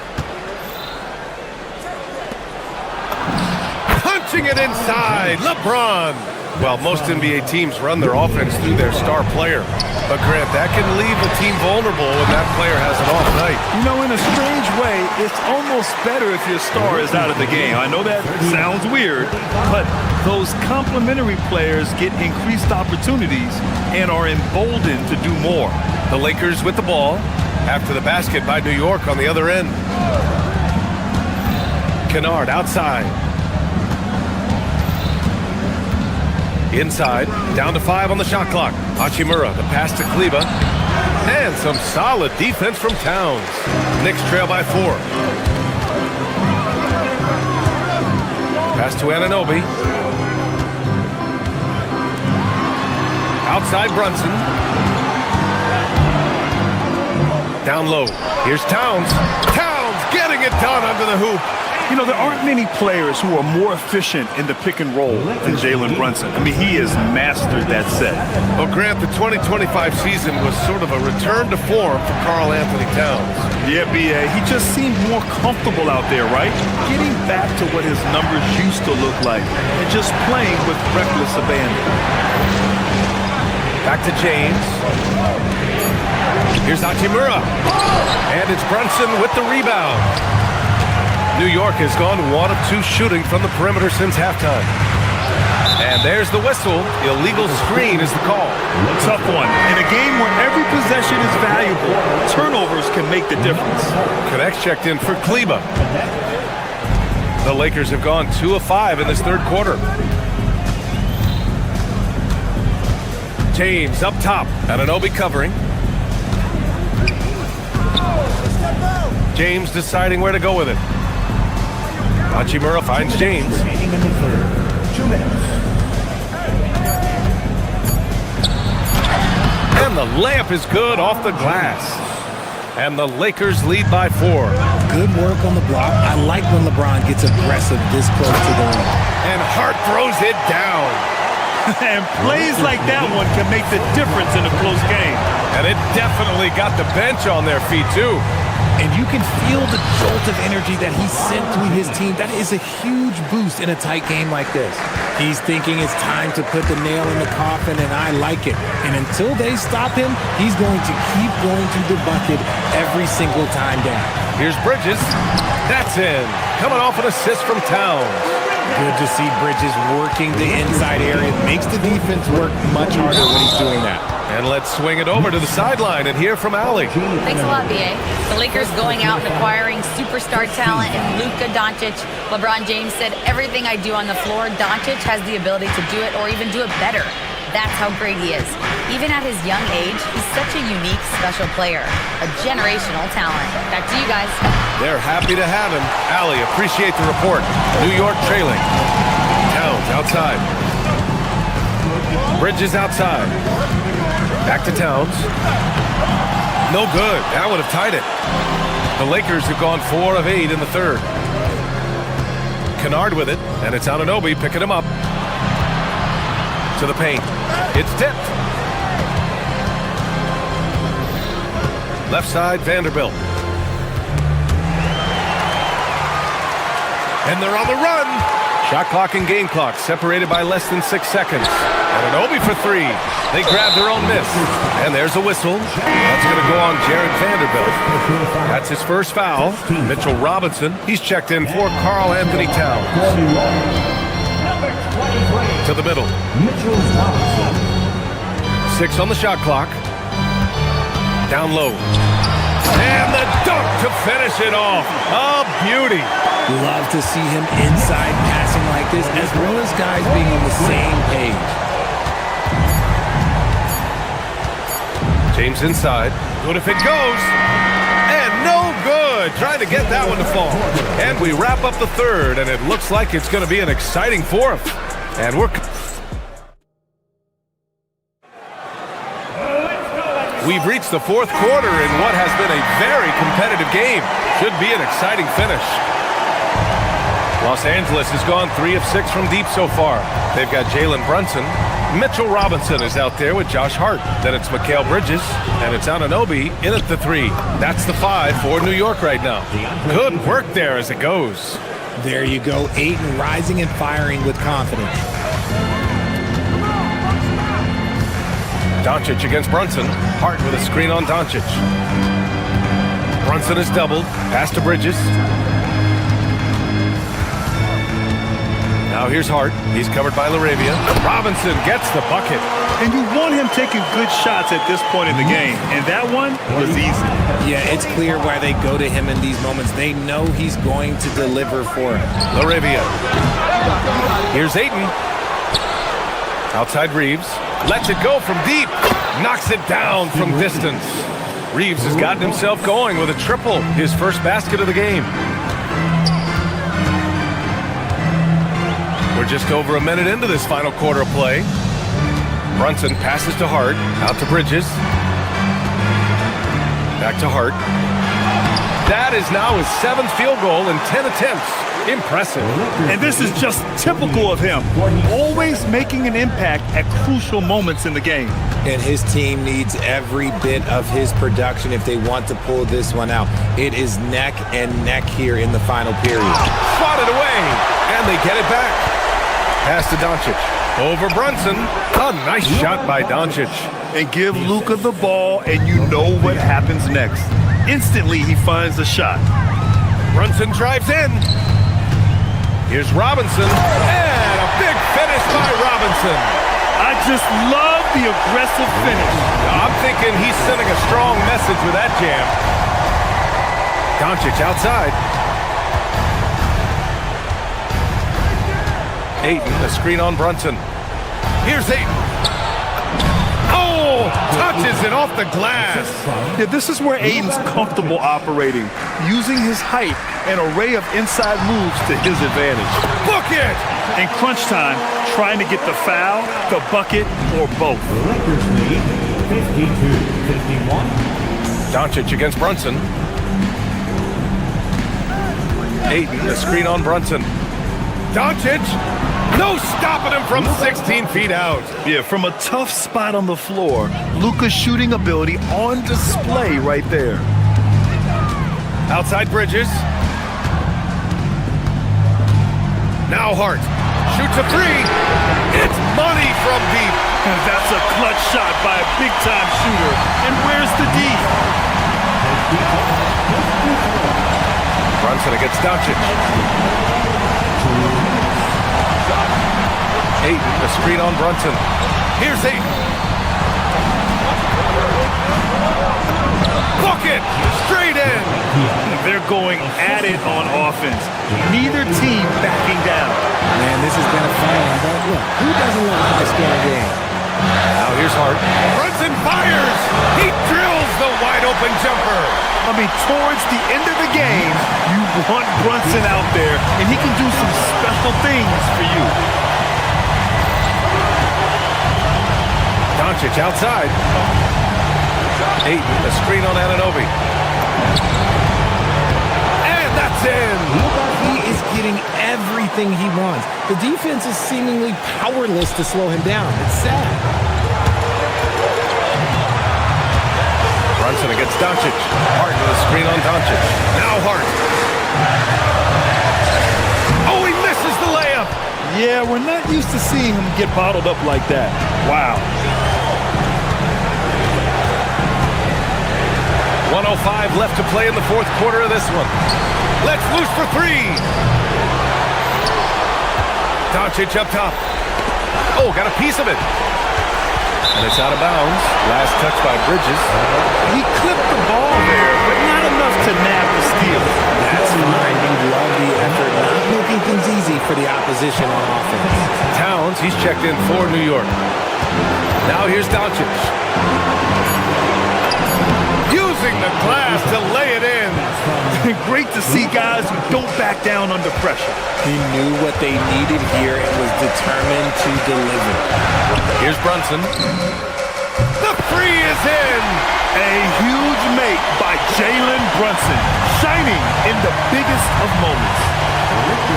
Punching it inside, LeBron. Well, most NBA teams run their offense through their star player. But, Grant, that can leave a team vulnerable when that player has an off night. You know, in a strange way, it's almost better if your star is out of the game. I know that sounds weird, but those complementary players get increased opportunities and are emboldened to do more. The Lakers with the ball after the basket by New York on the other end. Kennard outside. Inside, down to 5 on the shot clock. Hachimura, the pass to Kleber. And some solid defense from Towns. Knicks trail by 4. Pass to Anunoby. Outside Brunson. Down low. Here's Towns. Towns getting it done under the hoop. You know, there aren't many players who are more efficient in the pick and roll than Jalen Brunson. I mean, he has mastered that set. Well, Grant, the 2025 season was sort of a return to form for Karl Anthony Towns. Yeah, B.A., he just seemed more comfortable out there, right? Getting back to what his numbers used to look like and just playing with reckless abandon. Back to James. Here's Hachimura. And it's Brunson with the rebound. New York has gone 1 of 2 shooting from the perimeter since halftime. And there's the whistle. Illegal screen is the call. Tough one. In a game where every possession is valuable, turnovers can make the difference. Connects checked in for Kleber. The Lakers have gone 2 of 5 in this third quarter. James up top. Anunoby covering. James deciding where to go with it. Hachimura finds James. And the layup is good off the glass. And the Lakers lead by 4. Good work on the block. I like when LeBron gets aggressive this close to the rim. And Hart throws it down. And plays like that one can make the difference in a close game. And it definitely got the bench on their feet, too. And you can feel the jolt of energy that he sent through his team. That is a huge boost in a tight game like this. He's thinking it's time to put the nail in the coffin, and I like it. And until they stop him, he's going to keep going to the bucket every single time down. Here's Bridges. That's in. Coming off an assist from Towns. Good to see Bridges working the inside area. Makes the defense work much harder when he's doing that. And let's swing it over to the sideline and hear from Allie. Thanks a lot, B.A. The Lakers going out and acquiring superstar talent in Luka Doncic. LeBron James said, everything I do on the floor, Doncic has the ability to do it or even do it better. That's how great he is. Even at his young age, he's such a unique, special player. A generational talent. Back to you guys. They're happy to have him. Allie, appreciate the report. New York trailing. Towns outside. Bridges outside. Back to Towns. No good. That would have tied it. The Lakers have gone 4 of 8 in the third. Kennard with it, and it's Anunoby picking him up. To the paint. It's tipped. Left side, Vanderbilt. And they're on the run. Shot clock and game clock separated by less than 6 seconds. Anunoby for 3. They grab their own miss. And there's a whistle. That's going to go on Jared Vanderbilt. That's his first foul. Mitchell Robinson. He's checked in for Karl Anthony Towns. To the middle. 6 on the shot clock. Down low. And the dunk to finish it off. A beauty. Love to see him inside passing like this, as well as guys being on the same page. James inside. Good if it goes. And no good. Trying to get that one to fall. And we wrap up the third, and it looks like it's going to be an exciting fourth. And we've reached the fourth quarter in what has been a very competitive game. Should be an exciting finish. Los Angeles has gone 3 of 6 from deep so far. They've got Jalen Brunson. Mitchell Robinson is out there with Josh Hart. Then it's Mikal Bridges, and it's Anunoby in at the 3. That's the 5 for New York right now. Good work there as it goes. There you go, Ayton rising and firing with confidence. Doncic against Brunson. Hart with a screen on Doncic. Brunson is doubled. Pass to Bridges. Now here's Hart. He's covered by LaRavia. Robinson gets the bucket. And you want him taking good shots at this point in the game. And that one was easy. Yeah, it's clear why they go to him in these moments. They know he's going to deliver for him. LaRavia. Here's Ayton. Outside Reeves. Lets it go from deep. Knocks it down from distance. Reeves has gotten himself going with a triple. His first basket of the game. We're just over a minute into this final quarter of play. Brunson passes to Hart. Out to Bridges. Back to Hart. That is now his 7th field goal in 10 attempts. Impressive. And this is just typical of him. Always making an impact at crucial moments in the game. And his team needs every bit of his production if they want to pull this one out. It is neck and neck here in the final period. Swatted away, and they get it back. Pass to Doncic. Over Brunson. A nice shot by Doncic. And give Luka the ball, and you know what happens next. Instantly, he finds the shot. Brunson drives in. Here's Robinson, and a big finish by Robinson. I just love the aggressive finish. I'm thinking he's sending a strong message with that jam. Doncic outside. Ayton, the screen on Brunson. Here's Ayton. Oh, touches it off the glass. Yeah, this is where Ayton's comfortable operating, using his height and array of inside moves to his advantage. Book it! In crunch time, trying to get the foul, the bucket, or both. The Lakers lead 52-51. Doncic against Brunson. Ayton, the screen on Brunson. Doncic, no stopping him from 16 feet out. Yeah, from a tough spot on the floor, Luka's shooting ability on display right there. Outside Bridges. Now Hart shoots a three. It's money from deep. And that's a clutch shot by a big-time shooter. And where's the D? Brunson against Doncic. Ayton, the screen on Brunson. Here's Ayton. Bucket! Straight in! They're going at it on offense. Neither team backing down. Man, this has been a fun one, but look, who doesn't love a high-scoring game? Now here's Hart. Brunson fires! He drills the wide-open jumper! I mean, towards the end of the game, you want Brunson out there, and he can do some special things for you. Doncic outside. Ayton, the screen on Anunoby. And that's in! He is getting everything he wants. The defense is seemingly powerless to slow him down. It's sad. Brunson against Doncic. Hart with a screen on Doncic. Now Hart. Oh, he misses the layup! Yeah, we're not used to seeing him get bottled up like that. Wow. 1:05 left to play in the fourth quarter of this one. Let's loose for three. Doncic up top. Oh, got a piece of it. And it's out of bounds. Last touch by Bridges. He clipped the ball there, but not enough to nab the steal. That's fine. You love the effort. Not making things easy for the opposition on offense. Towns, he's checked in for New York. Now here's Doncic. Using the glass to lay it in. Great to see guys who don't back down under pressure. He knew what they needed here and was determined to deliver. Here's Brunson. The three is in. A huge make by Jalen Brunson, shining in the biggest of moments.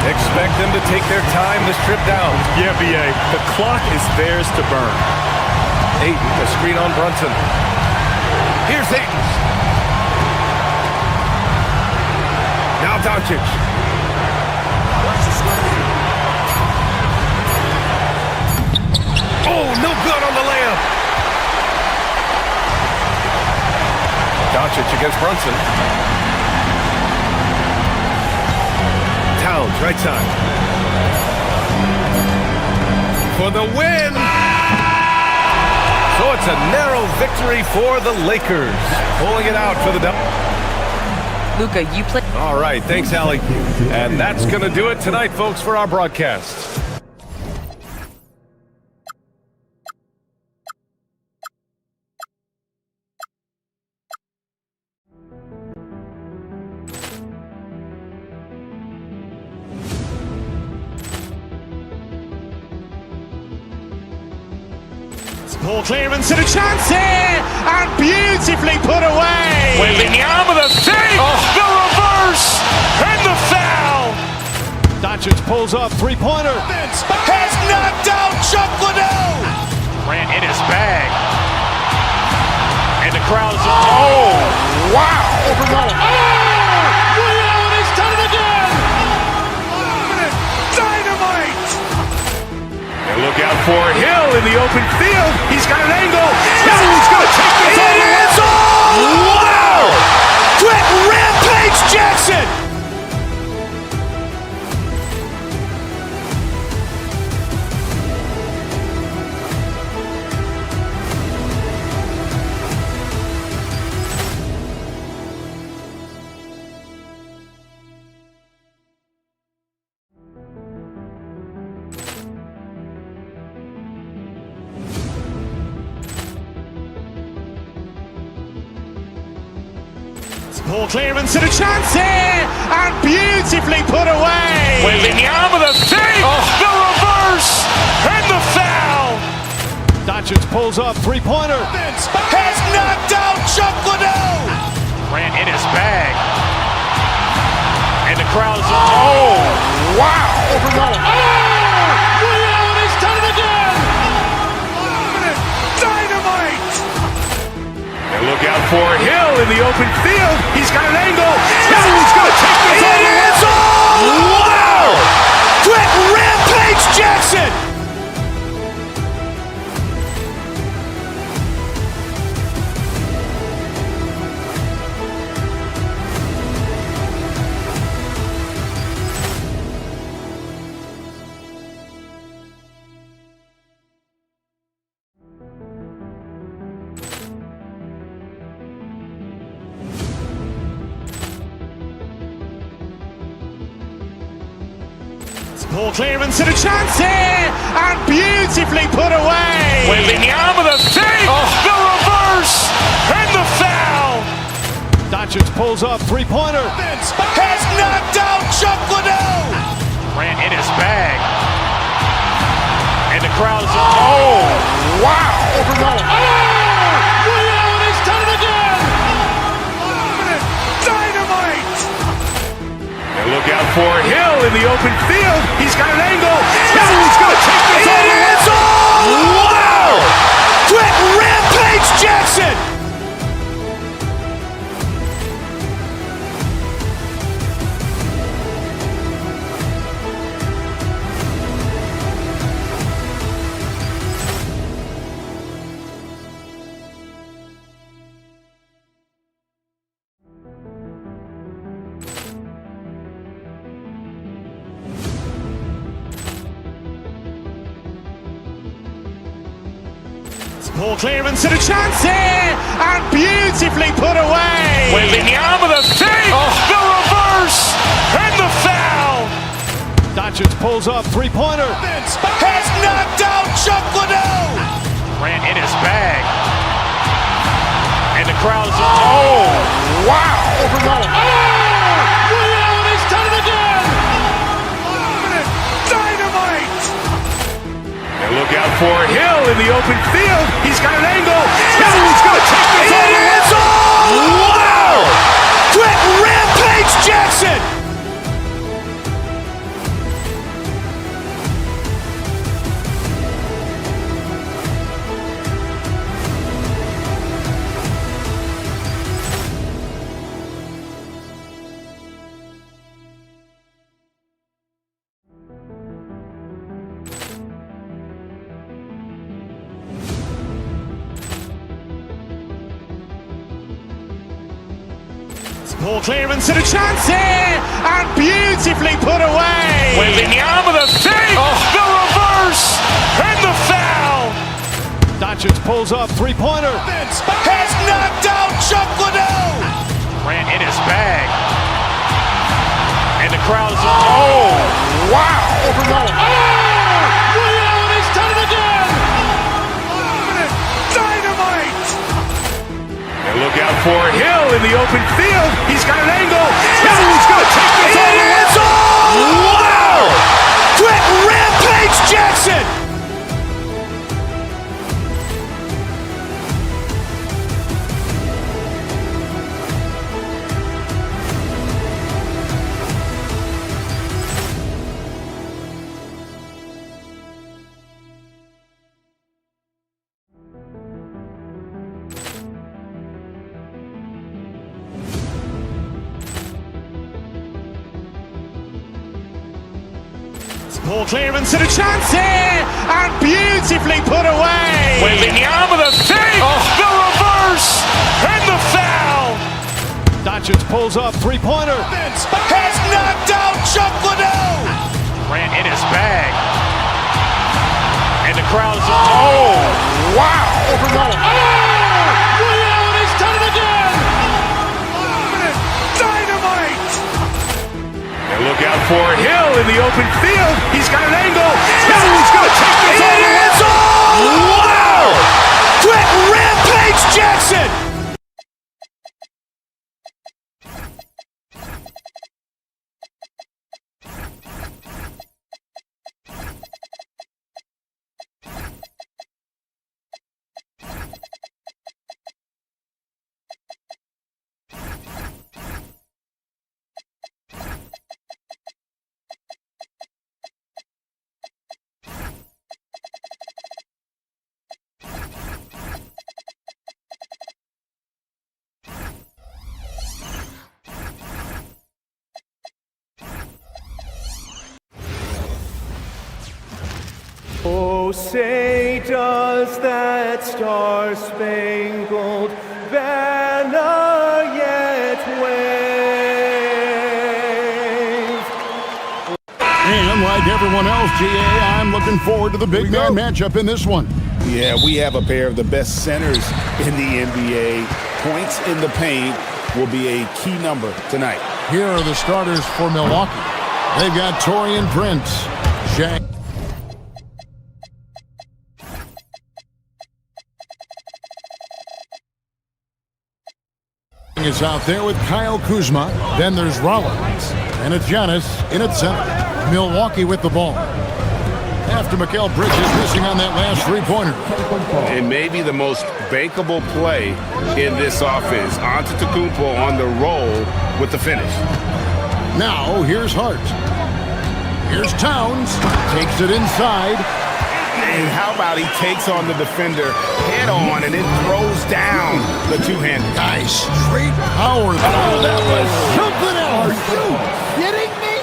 Expect them to take their time this trip down. Yeah, B.A., the clock is theirs to burn. Ayton, the screen on Brunson. Here's Ayton. Now Doncic. Oh, no good on the layup. Doncic against Brunson. Towns, right side. For the win! So it's a narrow victory for the Lakers. Pulling it out for the Luka, you play. All right, thanks, Allie. And that's going to do it tonight, folks, for our broadcast. Ball clearance and a chance here, and beautifully put away. Wembanyama the fake, the reverse, and the foul. Doncic pulls up, three-pointer. Has knocked out Chuck Liddell. Ran in his bag. And the crowd's, oh, wow. Overall. He's done it again. Dynamite. And look out for Hill in the open field. He's got an angle. He's going to take this all the way. Wow! Quick rampage Jackson. Ball clearance and a chance here, and beautifully put away. Wembanyama the fake, the reverse, and the foul. Doncic pulls up, three-pointer. Has knocked out Chuck Liddell. Ran in his bag. And the crowd's, oh, wow. Overall. He's done it again. Dynamite. And look out for Hill in the open field. He's got an angle. He's going to take this all the way. Wow! Quick rampage Jackson. Ball clearance and a chance here, and beautifully put away. Wembanyama the fake, the reverse, and the foul. Doncic pulls up, three-pointer. Has knocked out Chuck Liddell. Ran in his bag. And the crowd's, oh, wow. Overall. He's done it again. Dynamite. And look out for Hill in the open field. He's got an angle. He's going to take this all the way. Wow! Quick rampage Jackson. Ball clearance and a chance here, and beautifully put away. Wembanyama the fake, the reverse, and the foul. Doncic pulls up, three-pointer. Has knocked out Chuck Liddell. Ran in his bag. And the crowd's, oh, wow. Overall. He's done it again. Dynamite. And look out for Hill in the open field. He's got an angle. He's going to take this all the way. Wow! Quick rampage Jackson. Ball clearance and a chance here, and beautifully put away. Wembanyama the fake, the reverse, and the foul. Doncic pulls up, three-pointer. Has knocked out Chuck Liddell. Ran in his bag. And the crowd is, oh, wow. Ray Allen has done it again. Dynamite. And look out for Hill in the open field. He's got an angle. Hill's going to take this all the way. Wow. Quick rampage Jackson. Ball clearance and a chance here, and beautifully put away. Wembanyama the fake, the reverse, and the foul. Doncic pulls up, three-pointer. Has knocked out Chuck Liddell. Ran in his bag. And the crowd is, oh, wow. Ray Allen has done it again. Dynamite. And look out for Hill in the open field. He's got an angle. Hill's going to take this all the way. Wow. Quick rampage Jackson. Oh, say does that star-spangled banner yet wave? And like everyone else, GA, I'm looking forward to the big man matchup in this one. Yeah, we have a pair of the best centers in the NBA. Points in the paint will be a key number tonight. Here are the starters for Milwaukee. They've got Taurean Prince, Shaq. Is out there with Kyle Kuzma. Then there's Rollins. And it's Giannis in at center. Milwaukee with the ball. After Mikal Bridges missing on that last three-pointer. It may be the most bankable play in this offense. Antetokounmpo on the roll with the finish. Now, here's Hart. Here's Towns. Takes it inside. And how about he takes on the defender head on and then throws down the two-handed. Nice straight power. Oh, that was something else. Are you kidding me?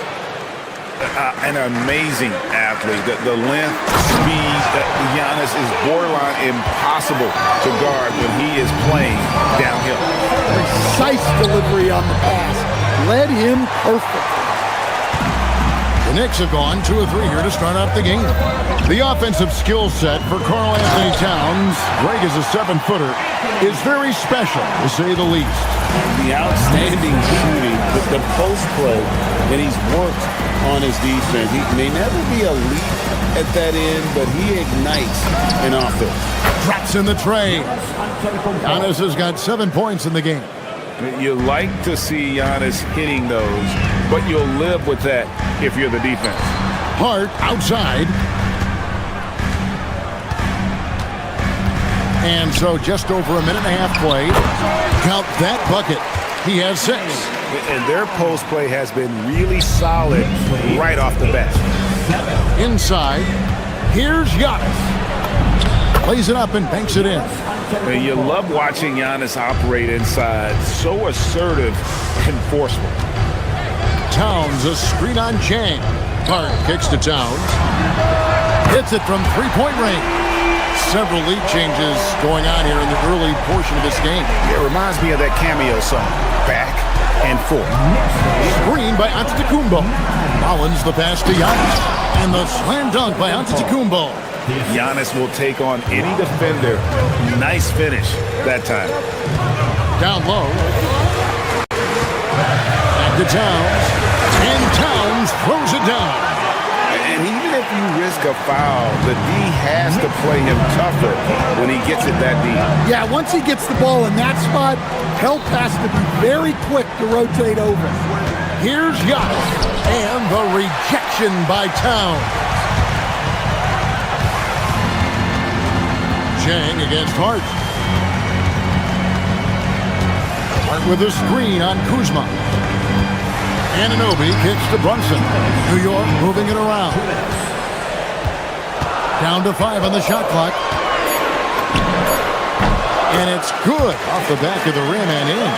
An amazing athlete. The length, speed, Giannis is borderline impossible to guard when he is playing downhill. Precise delivery on the pass. Led him perfect. The Knicks have gone 2 of 3 here to start out the game. The offensive skill set for Karl Anthony Towns, Greg is a 7-footer, is very special, to say the least. The outstanding shooting, the post play that he's worked on his defense. He may never be elite at that end, but he ignites an offense. Drops in the tray. Giannis has got 7 points in the game. You like to see Giannis hitting those, but you'll live with that if you're the defense. Hart outside. And so just over a minute and a half play. Count that bucket. He has 6. And their post play has been really solid right off the bat. Inside. Here's Giannis. Plays it up and banks it in. And you love watching Giannis operate inside. So assertive and forceful. Towns, a screen on Chang. Hart kicks to Towns. Hits it from three-point range. Several lead changes going on here in the early portion of this game. It reminds me of that cameo song, Back and 4. Screen by Antetokounmpo. Rollins the pass to Giannis. And the slam dunk by Antetokounmpo. Giannis will take on any defender. Nice finish that time. Down low. Back to Towns. And Towns throws it down. And even if you risk a foul, the D has to play him tougher when he gets it that deep. Yeah, once he gets the ball in that spot, help has to be very quick to rotate over. Here's Giannis. And the rejection by Towns. Chang against Hart. Hart with a screen on Kuzma. Anunoby kicks to Brunson. New York moving it around. Down to 5 on the shot clock. And it's good off the back of the rim and in.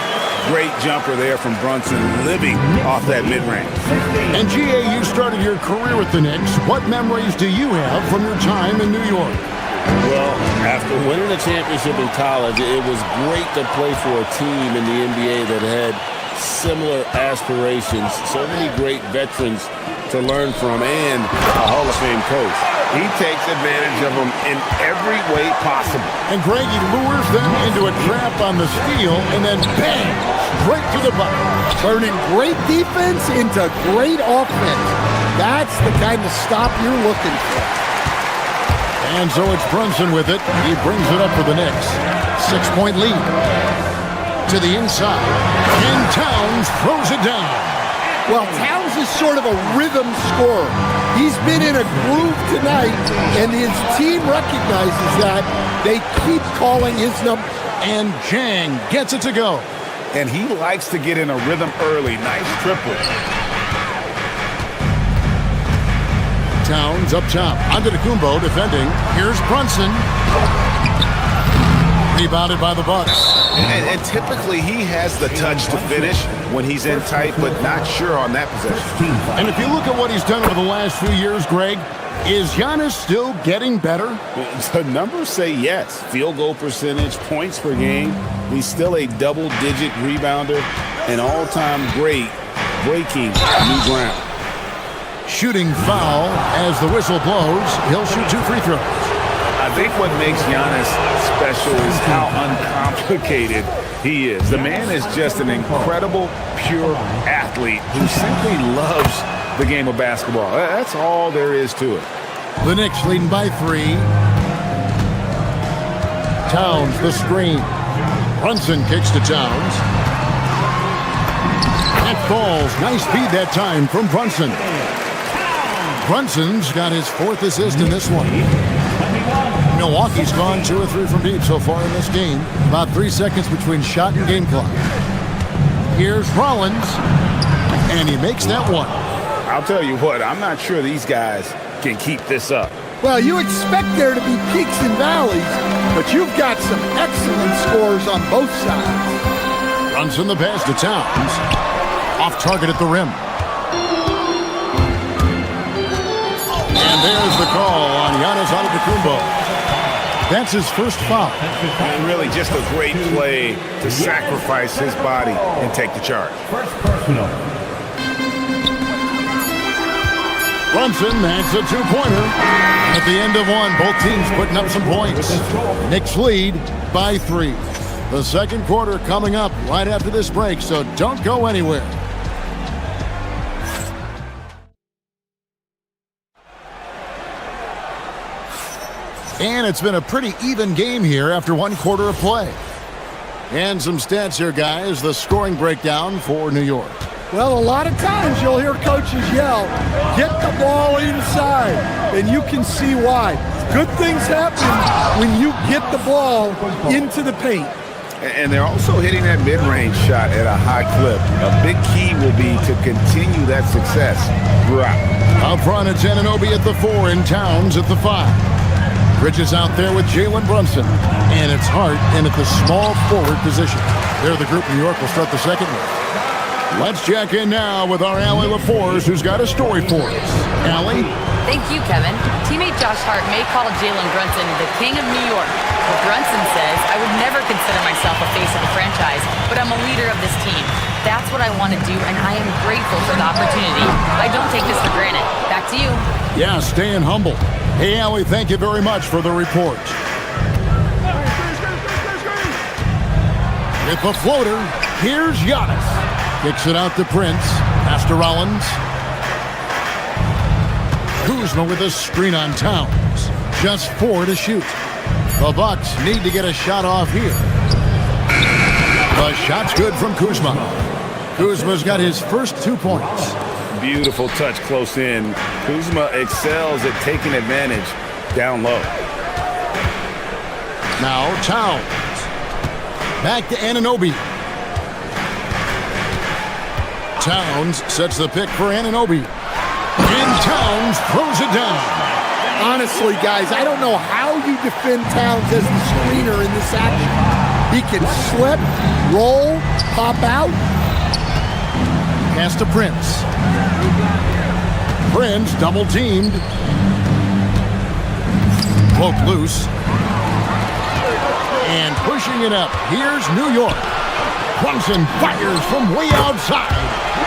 Great jumper there from Brunson, living off that mid-range. And G.A., you started your career with the Knicks. What memories do you have from your time in New York? Well, after winning a championship in college, it was great to play for a team in the NBA that had similar aspirations. So many great veterans to learn from and a Hall of Fame coach. He takes advantage of them in every way possible. And Greg, he lures them into a trap on the steal and then bang, straight to the bucket. Turning great defense into great offense. That's the kind of stop you're looking for. And so it's Brunson with it. He brings it up for the Knicks. 6-point lead. To the inside. And Towns throws it down. Well, Towns is sort of a rhythm scorer. He's been in a groove tonight, and his team recognizes that. They keep calling his number. And Chang gets it to go. And he likes to get in a rhythm early. Nice triple. Towns up top. Antetokounmpo defending. Here's Brunson. Rebounded by the Bucks. And typically he has the touch to finish when he's in tight, but not sure on that possession. And if you look at what he's done over the last few years, Greg, is Giannis still getting better? The numbers say yes. Field goal percentage, points per game. He's still a double-digit rebounder, an all-time great breaking new ground. Shooting foul as the whistle blows. He'll shoot 2 free throws. I think what makes Giannis special is how uncomplicated he is. The man is just an incredible, pure athlete who simply loves the game of basketball. That's all there is to it. The Knicks leading by 3. Towns the screen. Brunson kicks to Towns. That falls. Nice feed that time from Brunson. Brunson's got his 4th assist in this one. Milwaukee's gone 2 or 3 from deep so far in this game. About 3 seconds between shot and game clock. Here's Rollins, and he makes that one. I'll tell you what, I'm not sure these guys can keep this up. Well, you expect there to be peaks and valleys, but you've got some excellent scores on both sides. Brunson the pass to Towns. Off target at the rim. And there's the call on Giannis Antetokounmpo. That's his first foul. And really just a great play to sacrifice his body and take the charge. First personal. Brunson, that's a 2-pointer. At the end of one, both teams putting up some points. Knicks lead by 3. The second quarter coming up right after this break, so don't go anywhere. And it's been a pretty even game here after 1 quarter of play. And some stats here, guys. The scoring breakdown for New York. Well, a lot of times you'll hear coaches yell, get the ball inside, and you can see why. Good things happen when you get the ball into the paint. And they're also hitting that mid-range shot at a high clip. A big key will be to continue that success throughout. Up front, it's Anunoby at the 4 and Towns at the 5. Bridges out there with Jalen Brunson. And it's Hart in at the small forward position. They're the group New York will start the second with. Let's check in now with our Allie LaForce, who's got a story for us. Allie? Thank you, Kevin. Teammate Josh Hart may call Jalen Brunson the king of New York. But Brunson says, I would never consider myself a face of the franchise, but I'm a leader of this team. That's what I want to do, and I am grateful for the opportunity. I don't take this for granted. Back to you. Yeah, staying humble. Hey, Allie, thank you very much for the report. With the floater, here's Giannis. Kicks it out to Prince. Pass to Rollins. Kuzma with a screen on Towns. Just 4 to shoot. The Bucks need to get a shot off here. The shot's good from Kuzma. Kuzma's got his first 2 points. Beautiful touch close in. Kuzma excels at taking advantage down low. Now Towns. Back to Anunoby. Towns sets the pick for Anunoby. And Towns throws it down. Honestly, guys, I don't know how you defend Towns as the screener in this action. He can slip, roll, pop out. Pass to Prince. Prince double teamed. Poke loose. And pushing it up. Here's New York. Brunson fires from way outside.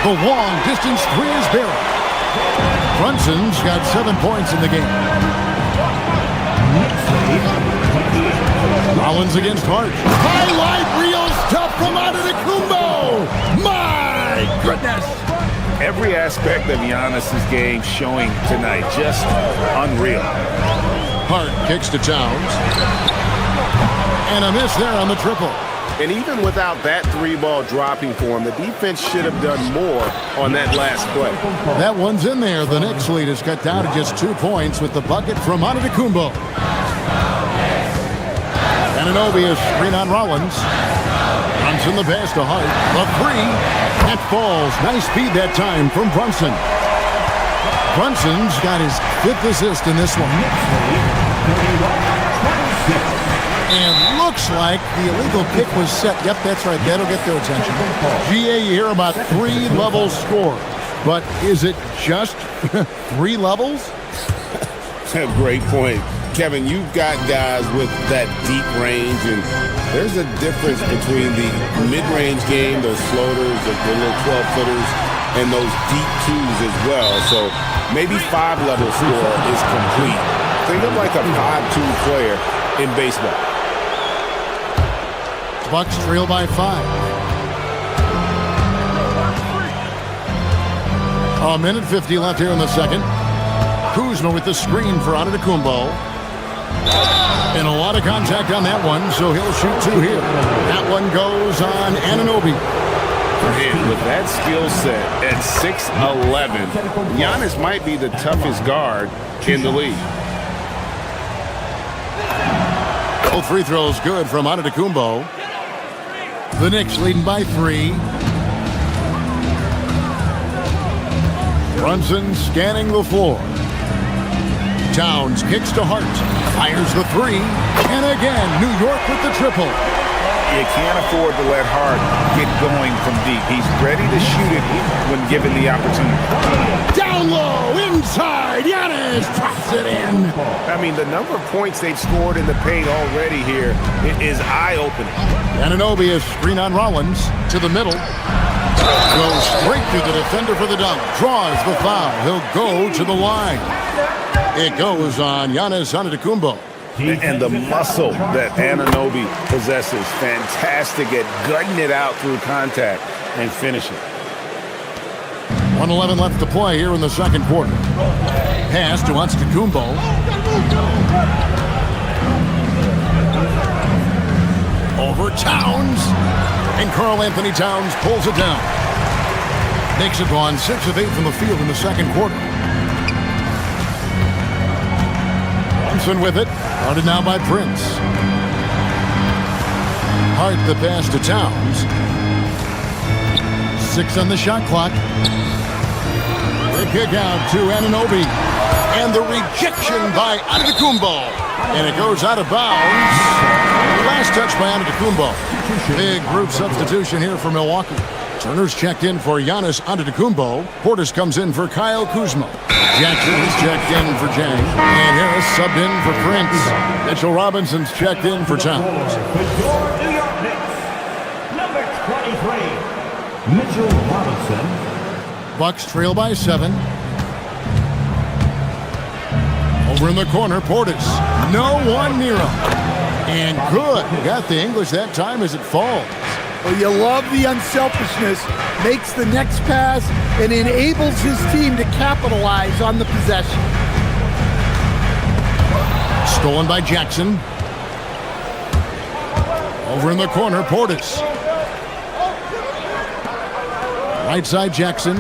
The long distance 3 is buried. Brunson's got 7 points in the game. Rollins against Hart. Highlight reel stuff from Antetokounmpo. My goodness. Every aspect of Giannis's game showing tonight. Just unreal. Hart kicks to Towns. And a miss there on the triple. And even without that 3-ball dropping for him, the defense should have done more on that last play. That one's in there. The Knicks lead is cut down to just 2 points with the bucket from Antetokounmpo. Anunoby is screen on Rollins. Runs in the pass to Hart. The 3. That falls. Nice speed that time from Brunson. Brunson's got his 5th assist in this one. And looks like the illegal kick was set. Yep, that's right. That'll get their attention. GA, you hear about 3 levels scored. But is it just 3 levels? Great point. Kevin, you've got guys with that deep range, and there's a difference between the mid-range game, those floaters, the little 12-footers, and those deep 2s as well. So maybe 5-level score is complete. Think of like a 5-2 player in baseball. Bucks trail by 5. A minute 50 left here in the second. Kuzma with the screen for Antetokounmpo. And a lot of contact on that one, so he'll shoot 2 here. That one goes on Anunoby. And with that skill set at 6'11", Giannis might be the toughest guard in the league. Both free throws good from Antetokounmpo. The Knicks leading by 3. Brunson scanning the floor. Towns kicks to Hart. Fires the 3. And again, New York with the triple. You can't afford to let Hart get going from deep. He's ready to shoot it when given the opportunity. Down low, inside, Giannis drops it in. I mean, the number of points they've scored in the paint already here is eye-opening. Anunoby is screen on Rollins to the middle. Goes straight through the defender for the dunk. Draws the foul. He'll go to the line. It goes on Giannis Antetokounmpo. And the muscle that Anunoby possesses, fantastic at gutting it out through contact and finishing. 1:11 left to play here in the second quarter. Pass to Antetokounmpo. Over Towns. And Karl Anthony Towns pulls it down. Knicks have gone 6 of 8 from the field in the second quarter. Brunson with it. Guarded now by Prince. Hart the pass to Towns. 6 on the shot clock. The kick out to Anunoby. And the rejection by Antetokounmpo. And it goes out of bounds. Last touch by Antetokounmpo. Big group substitution here for Milwaukee. Turner's checked in for Giannis Antetokounmpo. Portis comes in for Kyle Kuzma. Jackson is checked in for Jang. And Harris subbed in for Prince. Mitchell Robinson's checked in for Towns. Mitchell Robinson. Bucks trail by 7. Over in the corner, Portis. No one near him. And good. Got the English that time as it falls. Well, you love the unselfishness. Makes the next pass and enables his team to capitalize on the possession. Stolen by Jackson. Over in the corner, Portis. Right side, Jackson.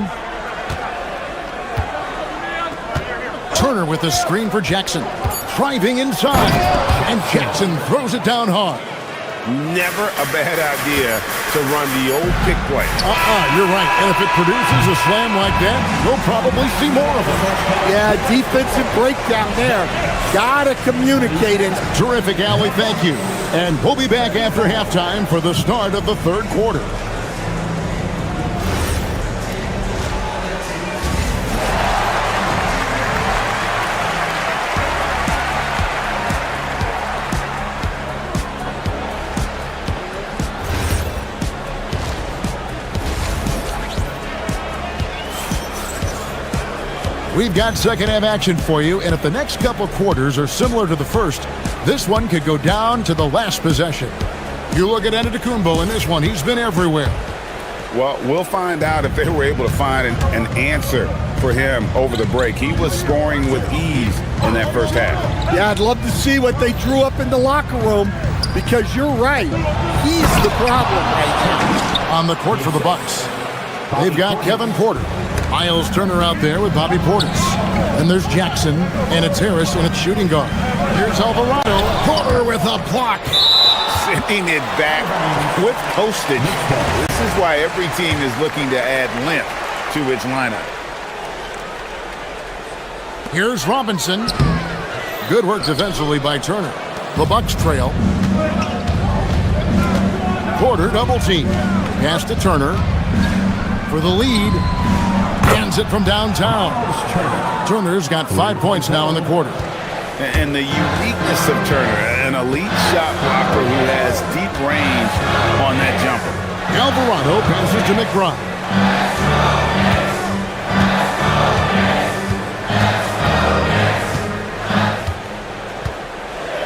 Turner with a screen for Jackson. Driving inside. And Jackson throws it down hard. Never a bad idea to run the old pick play. You're right. And if it produces a slam like that, we'll probably see more of it. Yeah, defensive breakdown there. Gotta communicate it. Terrific, Allie. Thank you. And we'll be back after halftime for the start of the third quarter. We've got second half action for you, and if the next couple quarters are similar to the first, this one could go down to the last possession. You look at Antetokounmpo in this one, he's been everywhere. Well, we'll find out if they were able to find an answer for him over the break. He was scoring with ease in that first half. Yeah, I'd love to see what they drew up in the locker room, because you're right. He's the problem right now. On the court for the Bucks, they've got Kevin Porter. Miles Turner out there with Bobby Portis. And there's Jackson, and it's Harris, and it's shooting guard. Here's Alvarado. Porter with a block. Sending it back with postage. This is why every team is looking to add length to its lineup. Here's Robinson. Good work defensively by Turner. The Bucks trail. Porter double team. Pass to Turner for the lead. Hands it from downtown. Turner's got 5 points now in the quarter. And the uniqueness of Turner, an elite shot blocker who has deep range on that jumper. Alvarado passes to McBride.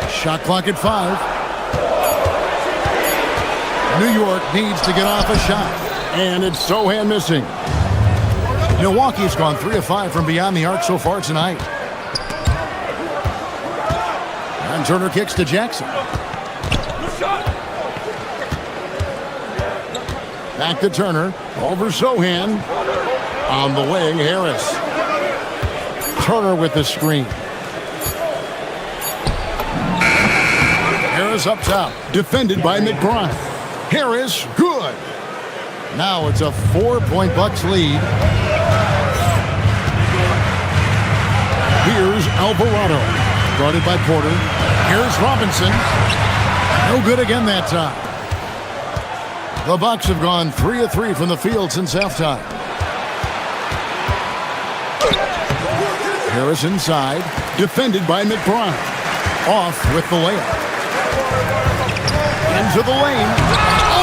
Shot clock at 5. New York needs to get off a shot. And it's Sohan missing. Milwaukee's gone 3 of 5 from beyond the arc so far tonight. And Turner kicks to Jackson. Back to Turner. Over Sohan. On the wing, Harris. Turner with the screen. Harris up top. Defended by McBride. Harris, good. Now it's a 4-point Bucks lead. Here's Alvarado. Guarded by Porter. Here's Robinson. No good again that time. The Bucks have gone 3 of 3 from the field since halftime. Harris inside. Defended by McBride. Off with the layup. Into the lane.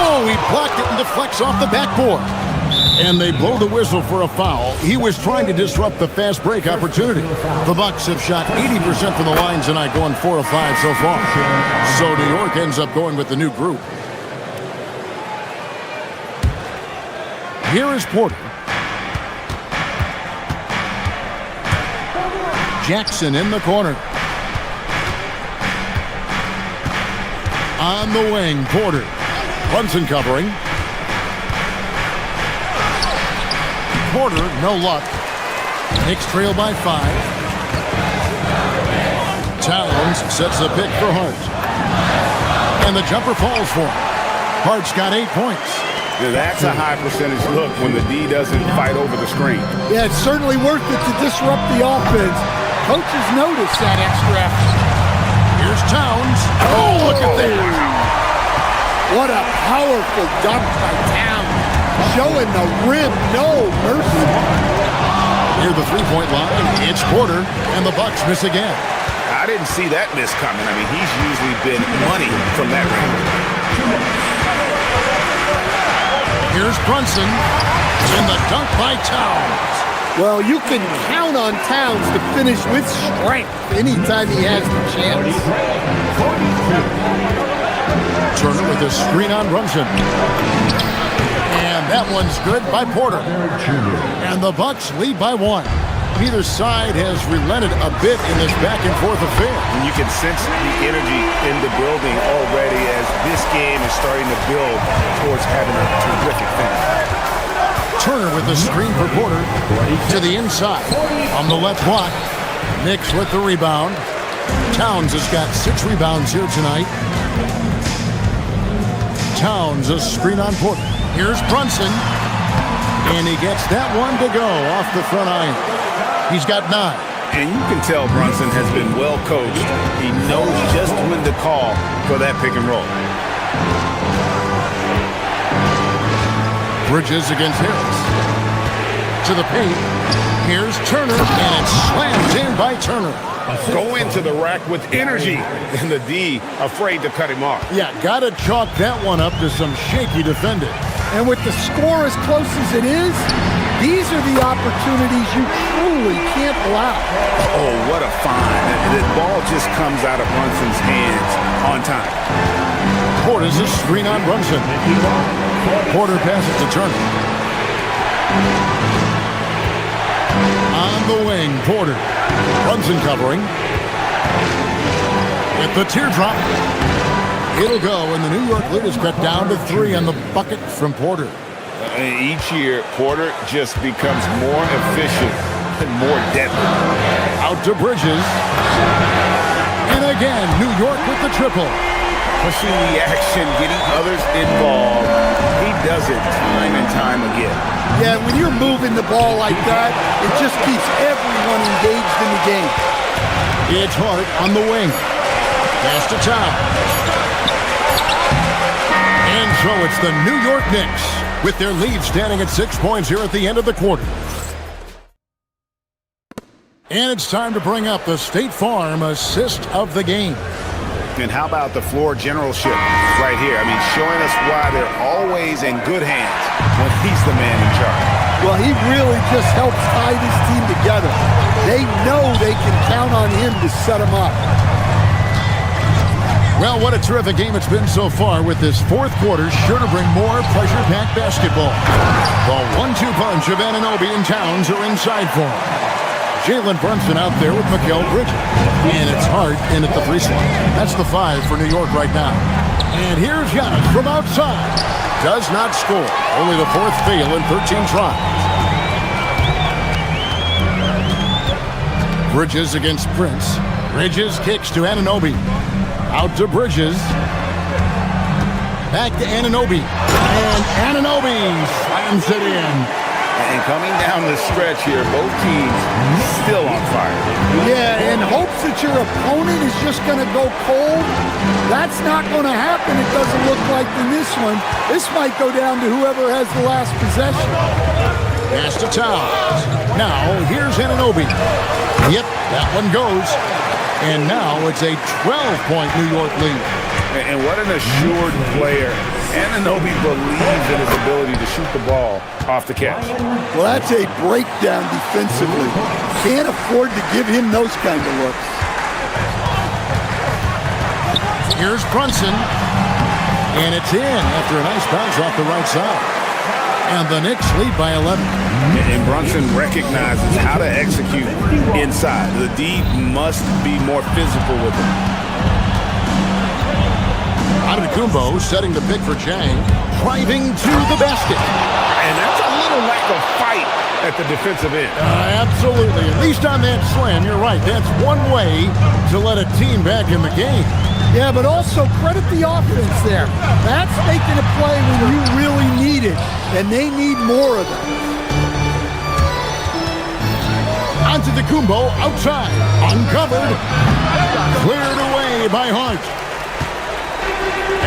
Oh, he blocked it and deflects off the backboard. And they blow the whistle for a foul. He was trying to disrupt the fast break opportunity. The Bucks have shot 80% from the line tonight, going 4 of 5 so far. So New York ends up going with the new group. Here is Porter. Jackson in the corner. On the wing, Porter. Brunson covering. Porter, no luck. Knicks trail by 5. Towns sets the pick for Hart. And the jumper falls for him. Hart's got 8 points. Yeah, that's a high percentage look when the D doesn't fight over the screen. Yeah, it's certainly worth it to disrupt the offense. Coaches notice that extra effort. Here's Towns. Oh, look at that. What a powerful dunk by Towns. Showing the rim, no mercy. Near the three-point line, it's Porter, and the Bucks miss again. I didn't see that miss coming. I mean, he's usually been money from that range. Here's Brunson. And the dunk by Towns. Well, you can count on Towns to finish with strength anytime he has the chance. Turner with a screen on Brunson. And that one's good by Porter. And the Bucks lead by 1. Neither side has relented a bit in this back-and-forth affair. And you can sense the energy in the building already as this game is starting to build towards having a terrific finish. Turner with the screen for Porter to the inside. On the left block, Knicks with the rebound. Towns has got 6 rebounds here tonight. Towns a screen on Porter. Here's Brunson. And he gets that one to go off the front iron. He's got 9. And you can tell Brunson has been well coached. He knows just when to call for that pick and roll. Bridges against Harris. To the paint. Here's Turner, and it's slammed in by Turner. Go into the rack with energy, and the D afraid to cut him off. Yeah, got to chalk that one up to some shaky defending. And with the score as close as it is, these are the opportunities you truly can't allow. Oh, what a find. The ball just comes out of Brunson's hands on time. Porter's a screen on Brunson. Porter passes to Turner. On the wing, Porter. Brunson covering. With the teardrop. It'll go, and the New York lead is cut down to 3 on the bucket from Porter. Each year, Porter just becomes more efficient and more deadly. Out to Bridges. And again, New York with the triple. Pushing the action, getting others involved. He does it time and time again. Yeah, when you're moving the ball like that, it just keeps everyone engaged in the game. It's Hart on the wing. Pass to Towns. And so it's the New York Knicks with their lead standing at 6 points here at the end of the quarter. And it's time to bring up the State Farm assist of the game. And how about the floor generalship right here? I mean, showing us why they're always in good hands when he's the man in charge. Well, he really just helps tie this team together. They know they can count on him to set them up. Well, what a terrific game it's been so far, with this fourth quarter sure to bring more pressure-packed basketball. The 1-2 punch of Anunoby and Towns are inside for him. Jalen Brunson out there with Mikal Bridges. And it's Hart in at the free throw. That's the 5 for New York right now. And here's Giannis from outside. Does not score. Only the 4th fail in 13 tries. Bridges against Prince. Bridges kicks to Anunoby. Out to Bridges. Back to Anunoby. And Anunoby slams it in. And coming down the stretch here, both teams still on fire. Yeah, and hopes that your opponent is just going to go cold. That's not going to happen, it doesn't look like in this one. This might go down to whoever has the last possession. Pass to Towns. Now, here's Anunoby. Yep, that one goes. And now it's a 12-point New York lead. And what an assured player. Anunoby believes in his ability to shoot the ball off the catch. Well, that's a breakdown defensively. Can't afford to give him those kind of looks. Here's Brunson. And it's in after a nice bounce off the right side. And the Knicks lead by 11. And Brunson recognizes how to execute inside. The D must be more physical with him. Antetokounmpo setting the pick for Chang. Driving to the basket. And that's a little lack of fight at the defensive end. Absolutely. At least on that slam, you're right. That's one way to let a team back in the game. Yeah, but also credit the offense there. That's making a play when you really need it, and they need more of it. Antetokounmpo outside. Uncovered. Cleared away by Hart.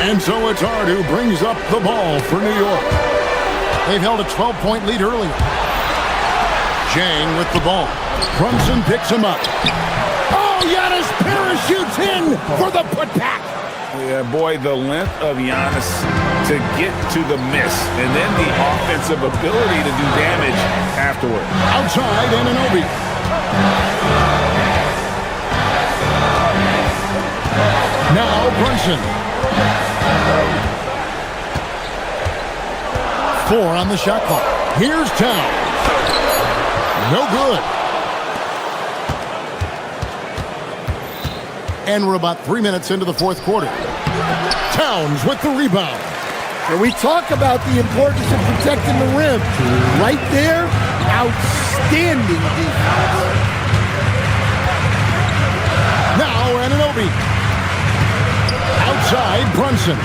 And so it's Hart who brings up the ball for New York. They've held a 12-point lead earlier. Chang with the ball. Brunson picks him up. Oh, Giannis parachutes in for the putback. Yeah, boy, the length of Giannis to get to the miss, and then the offensive ability to do damage afterward. Outside, Anunoby. Now Brunson. 4 on the shot clock. Here's Towns. No good. And we're about 3 minutes into the fourth quarter. Towns with the rebound. And we talk about the importance of protecting the rim. Right there, outstanding defense. Now Anunoby. Outside, Brunson.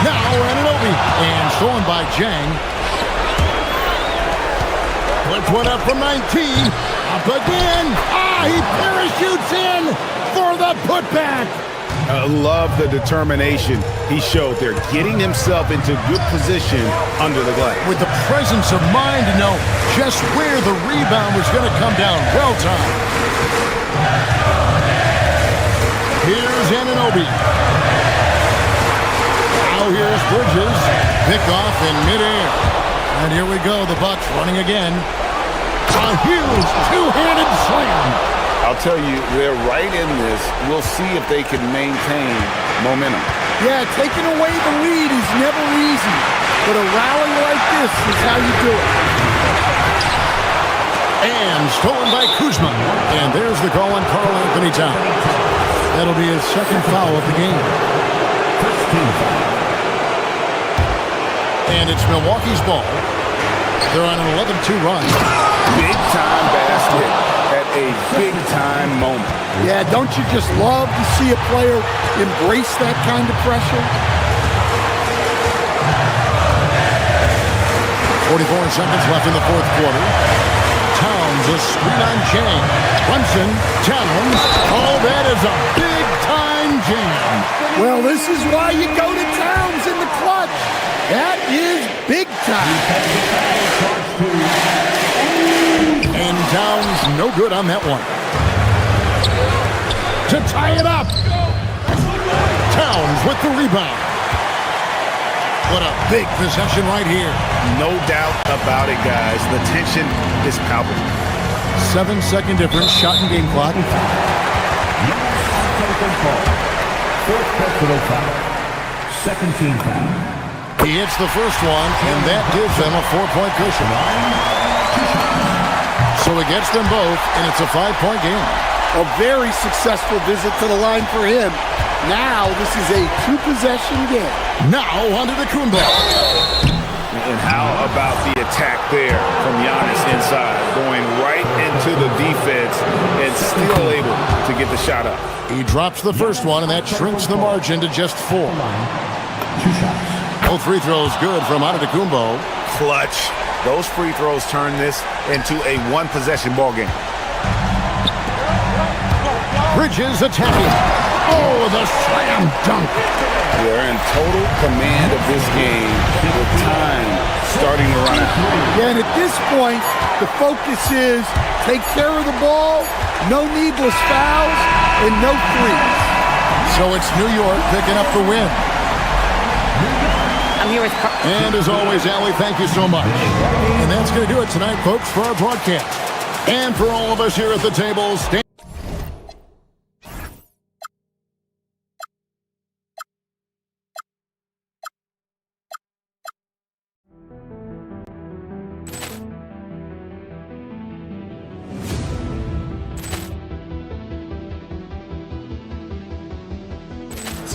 Now Anunoby. And stolen by Jang. Puts one up from 19. Up again. He parachutes in for the putback. I love the determination he showed there, getting himself into good position under the glass. With the presence of mind to know just where the rebound was going to come down. Well timed. Here's Anunoby. Now here's Bridges. Pick off in midair. And here we go. The Bucks running again. A huge two-handed slam. I'll tell you, they're right in this. We'll see if they can maintain momentum. Yeah, taking away the lead is never easy, but a rally like this is how you do it. And stolen by Kuzma. And there's the call on Karl Anthony Towns. That'll be his second foul of the game. First team foul. And it's Milwaukee's ball. They're on an 11-2 run. Big-time basket at a big-time moment. Yeah, don't you just love to see a player embrace that kind of pressure? 44 seconds left in the fourth quarter. Towns a screen on Jang. Brunson, Towns. Oh, that is a big-time jam. Well, this is why you go to Towns in the clutch. That is big time. And Towns no good on that one. To tie it up. Towns with the rebound. What a big possession right here. No doubt about it, guys. The tension is palpable. 7-second difference, shot and game clock. Fourth personal foul. Second team foul. He hits the first one, and that gives them a 4-point cushion. So he gets them both, and it's a 5-point game. A very successful visit to the line for him. Now this is a 2-possession game. Now onto the Kumbo. And how about the attack there from Giannis inside, going right into the defense and still able to get the shot up. He drops the first one, and that shrinks the margin to just 4. 2 shots. Both free throws good from Antetokounmpo. Clutch. Those free throws turn this into a 1-possession ball game. Bridges attacking. Oh, the slam dunk. They're in total command of this game with time starting to run out. Yeah, and at this point, the focus is take care of the ball, no needless fouls, and no threes. So it's New York picking up the win. I'm here with And as always, Allie, thank you so much. And that's going to do it tonight, folks, for our broadcast. And for all of us here at the table, stand.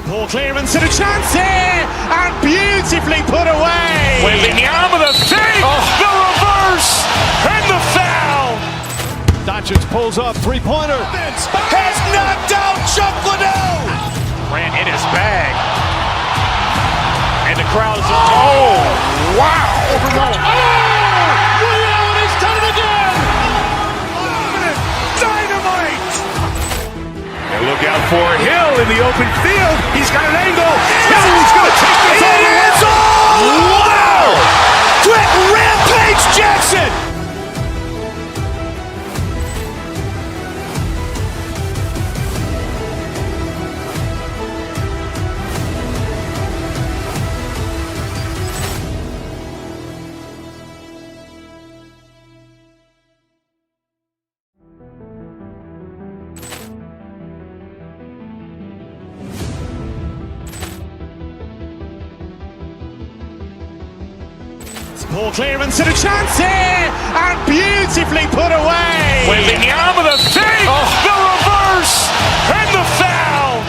Ball clearance and a chance here, and beautifully put away. Wembanyama the fake, the reverse, and the foul. Doncic pulls up, three-pointer. Has knocked out Chuck Liddell. Ran in his bag. And the crowd is... Oh, wow. He's done it again. Dynamite. And look out for Hill in the open field. He's got an angle. He's going to take this all the way. Wow! Quick rampage Jackson. Ball clearance and a chance here, and beautifully put away. Wembanyama the save, the reverse, and the foul.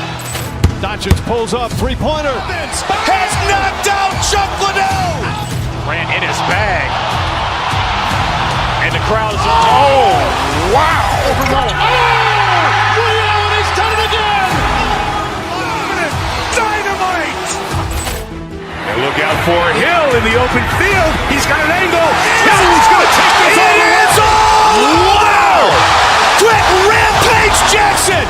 Doncic pulls up, three-pointer. Has knocked out Chuck Liddell. Ran in his bag. And the crowd is, oh, wow. He's done it again. Dynamite. And look out for Hill in the open field. He's got an angle. Hill's going to take this all the way. Wow. Quick rampage Jackson.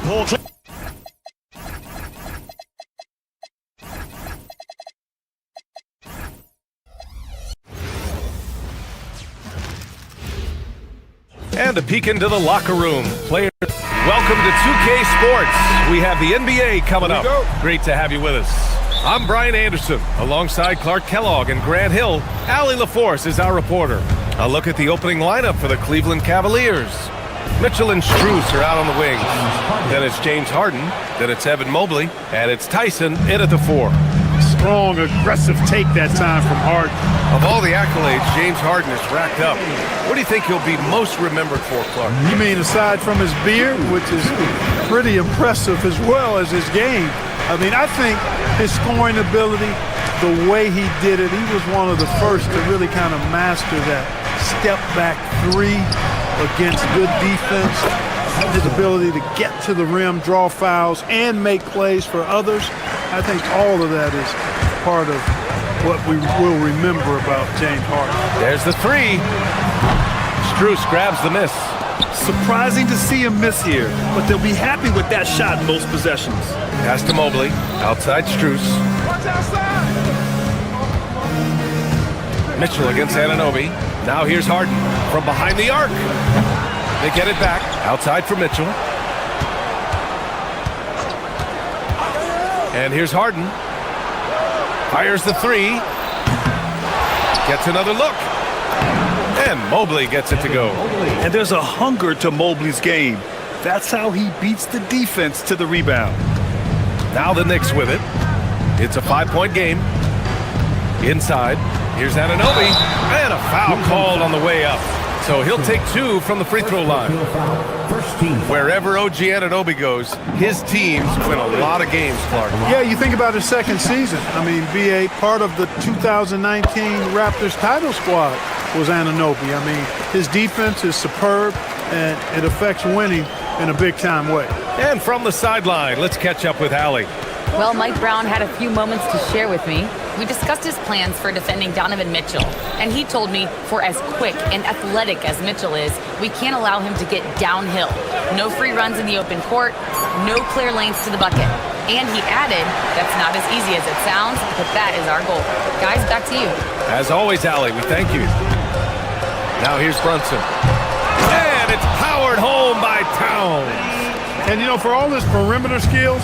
Ball And a peek into the locker room. Players, welcome to 2K Sports. We have the NBA coming up. Great to have you with us. I'm Brian Anderson, alongside Clark Kellogg and Grant Hill. Allie LaForce is our reporter. A look at the opening lineup for the Cleveland Cavaliers. Mitchell and Strus are out on the wings. Then it's James Harden. Then it's Evan Mobley. And it's Tyson in at the 4. Strong, aggressive take that time from Harden. Of all the accolades James Harden has racked up, what do you think he'll be most remembered for, Clark? You mean aside from his beard, which is pretty impressive, as well as his game? I mean, I think his scoring ability, the way he did it, he was one of the first to really kind of master that step-back three against good defense. His ability to get to the rim, draw fouls, and make plays for others. I think all of that is part of what we will remember about James Harden. There's the 3. Strus grabs the miss. Surprising to see him miss here, but they'll be happy with that shot in most possessions. Pass to Mobley. Outside Strus. Mitchell against Anunoby. Now here's Harden from behind the arc. They get it back. Outside for Mitchell. And here's Harden. Fires the 3. Gets another look. And Mobley gets it to go. And there's a hunger to Mobley's game. That's how he beats the defense to the rebound. Now the Knicks with it. It's a 5-point game. Inside. Here's Anunoby. And a foul called on the way up. So he'll take 2 from the free throw line. Wherever OG Anunoby goes, his teams win a lot of games, Clark. Yeah, you think about his second season. I mean, be a part of the 2019 Raptors title squad was Anunoby. I mean, his defense is superb, and it affects winning in a big-time way. And from the sideline, let's catch up with Allie. Well, Mike Brown had a few moments to share with me. We discussed his plans for defending Donovan Mitchell, and he told me for as quick and athletic as Mitchell is, we can't allow him to get downhill. No free runs in the open court, no clear lanes to the bucket. And he added, that's not as easy as it sounds, but that is our goal. Guys, back to you. As always, Allie, we thank you. Now here's Brunson. And it's powered home by Towns. And, you know, for all his perimeter skills,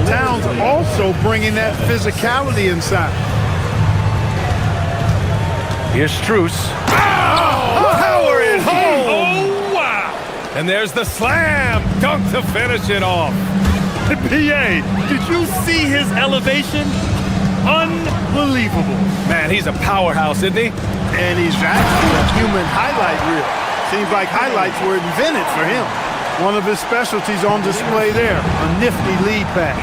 Towns also bringing that physicality inside. Here's Strus. Oh, power it home. Oh, wow. And there's the slam dunk to finish it off. PA, did you see his elevation? Unbelievable. Man, he's a powerhouse, isn't he? And he's actually a human highlight reel. Seems like highlights were invented for him. One of his specialties on display there, a nifty lead pass.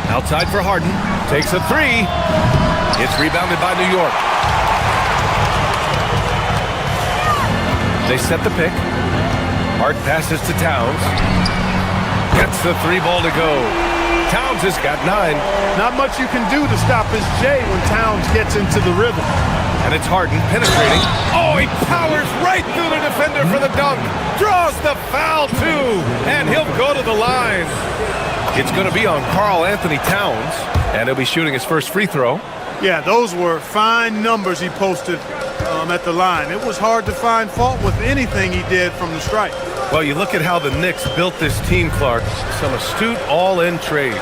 Outside for Harden, takes a 3. It's rebounded by New York. They set the pick. Hart passes to Towns. Gets the 3 ball to go. Towns has got 9. Not much you can do to stop his J when Towns gets into the rhythm. And it's Harden penetrating. Oh, he powers right through the defender for the dunk. Draws the foul, too. And he'll go to the line. It's going to be on Karl Anthony Towns, and he'll be shooting his first free throw. Yeah, those were fine numbers he posted at the line. It was hard to find fault with anything he did from the stripe. Well, you look at how the Knicks built this team, Clark. Some astute all-in trades.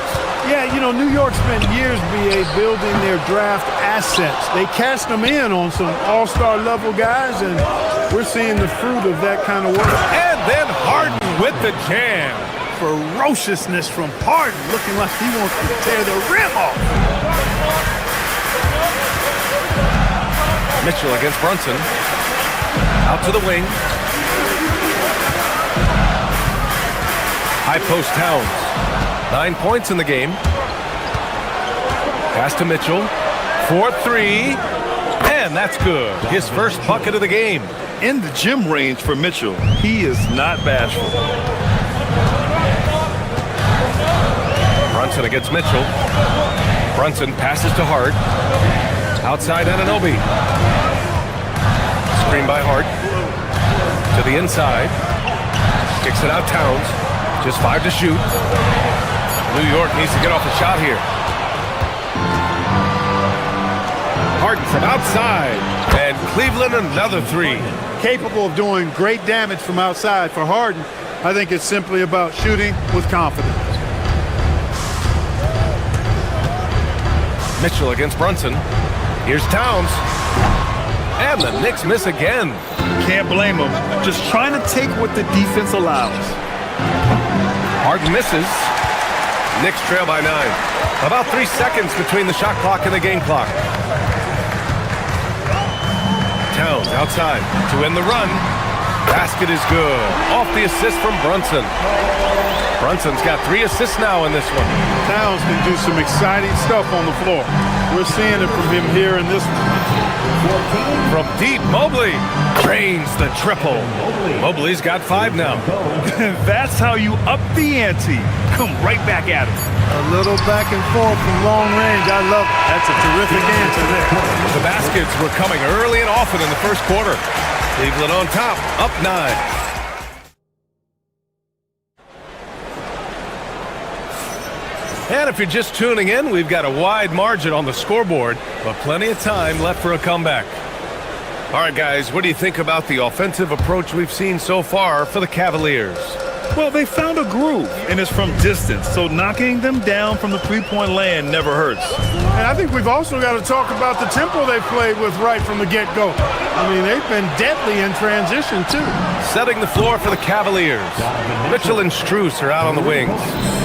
Yeah, you know, New York spent years, BA, building their draft assets. They cashed them in on some all-star level guys, and we're seeing the fruit of that kind of work. And then Harden with the jam. Ferociousness from Harden, looking like he wants to tear the rim off. Mitchell against Brunson. Out to the wing. High post Towns. 9 points in the game. Pass to Mitchell. 4-3. And that's good. His first bucket of the game. In the gym range for Mitchell. He is not bashful. Brunson against Mitchell. Brunson passes to Hart. Outside Anunoby. Screen by Hart. To the inside. Kicks it out Towns. Just 5 to shoot. New York needs to get off the shot here. Harden from outside. And Cleveland another 3. Capable of doing great damage from outside for Harden. I think it's simply about shooting with confidence. Mitchell against Brunson. Here's Towns. And the Knicks miss again. Can't blame him. Just trying to take what the defense allows. Harden misses. Knicks trail by 9. About 3 seconds between the shot clock and the game clock. Towns outside to end the run. Basket is good. Off the assist from Brunson. Brunson's got 3 assists now in this one. Towns can do some exciting stuff on the floor. We're seeing it from him here in this one. From deep, Mobley drains the triple. Mobley's got 5 now. That's how you up the ante. Come right back at him. A little back and forth from long range. I love it. That's a terrific answer there. The baskets were coming early and often in the first quarter. Cleveland on top, up 9. And if you're just tuning in, we've got a wide margin on the scoreboard, but plenty of time left for a comeback. All right, guys, what do you think about the offensive approach we've seen so far for the Cavaliers? Well, they found a groove, and it's from distance, so knocking them down from the three-point land never hurts. And I think we've also got to talk about the tempo they played with right from the get-go. I mean, they've been deadly in transition, too. Setting the floor for the Cavaliers. Mitchell and Strus are out on the wings.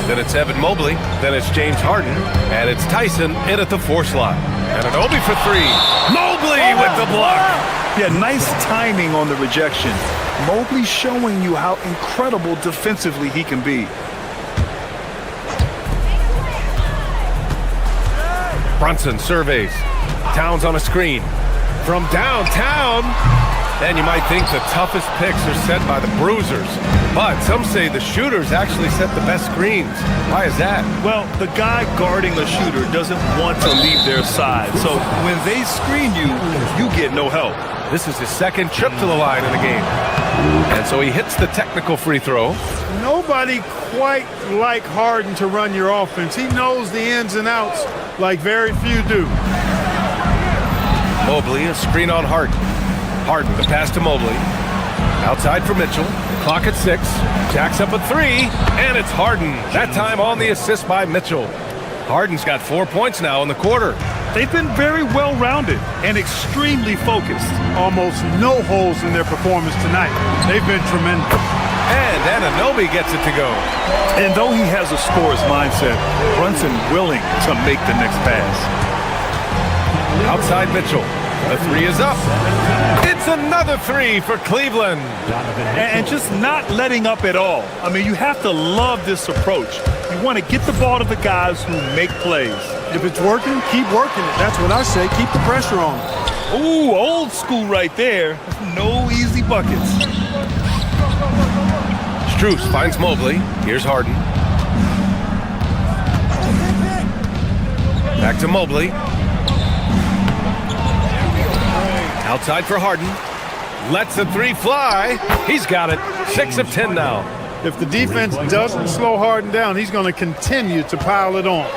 Then it's Evan Mobley. Then it's James Harden. And it's Tyson in at the 4 slot. And Anunoby for 3. Mobley with the block. Yeah, nice timing on the rejection. Mobley showing you how incredible defensively he can be. Brunson surveys. Towns on a screen. From downtown. And you might think the toughest picks are set by the bruisers. But some say the shooters actually set the best screens. Why is that? Well, the guy guarding a shooter doesn't want to leave their side. So when they screen you, you get no help. This is his second trip to the line in the game. And so he hits the technical free throw. Nobody quite like Harden to run your offense. He knows the ins and outs like very few do. Mobley, a screen on Harden. Harden, the pass to Mobley. Outside for Mitchell. Clock at 6. Jacks up a 3. And it's Harden. That time on the assist by Mitchell. Harden's got 4 points now in the quarter. They've been very well-rounded and extremely focused. Almost no holes in their performance tonight. They've been tremendous. And Anunoby gets it to go. And though he has a scorer's mindset, Brunson willing to make the next pass. Outside Mitchell. The 3 is up. It's another 3 for Cleveland. And just not letting up at all. I mean, you have to love this approach. You want to get the ball to the guys who make plays. If it's working, keep working it. That's what I say. Keep the pressure on them. Ooh, old school right there. No easy buckets. Strus finds Mobley. Here's Harden. Back to Mobley. Outside for Harden. Lets the 3 fly. He's got it. 6 of 10 now. If the defense doesn't slow Harden down, he's going to continue to pile it on.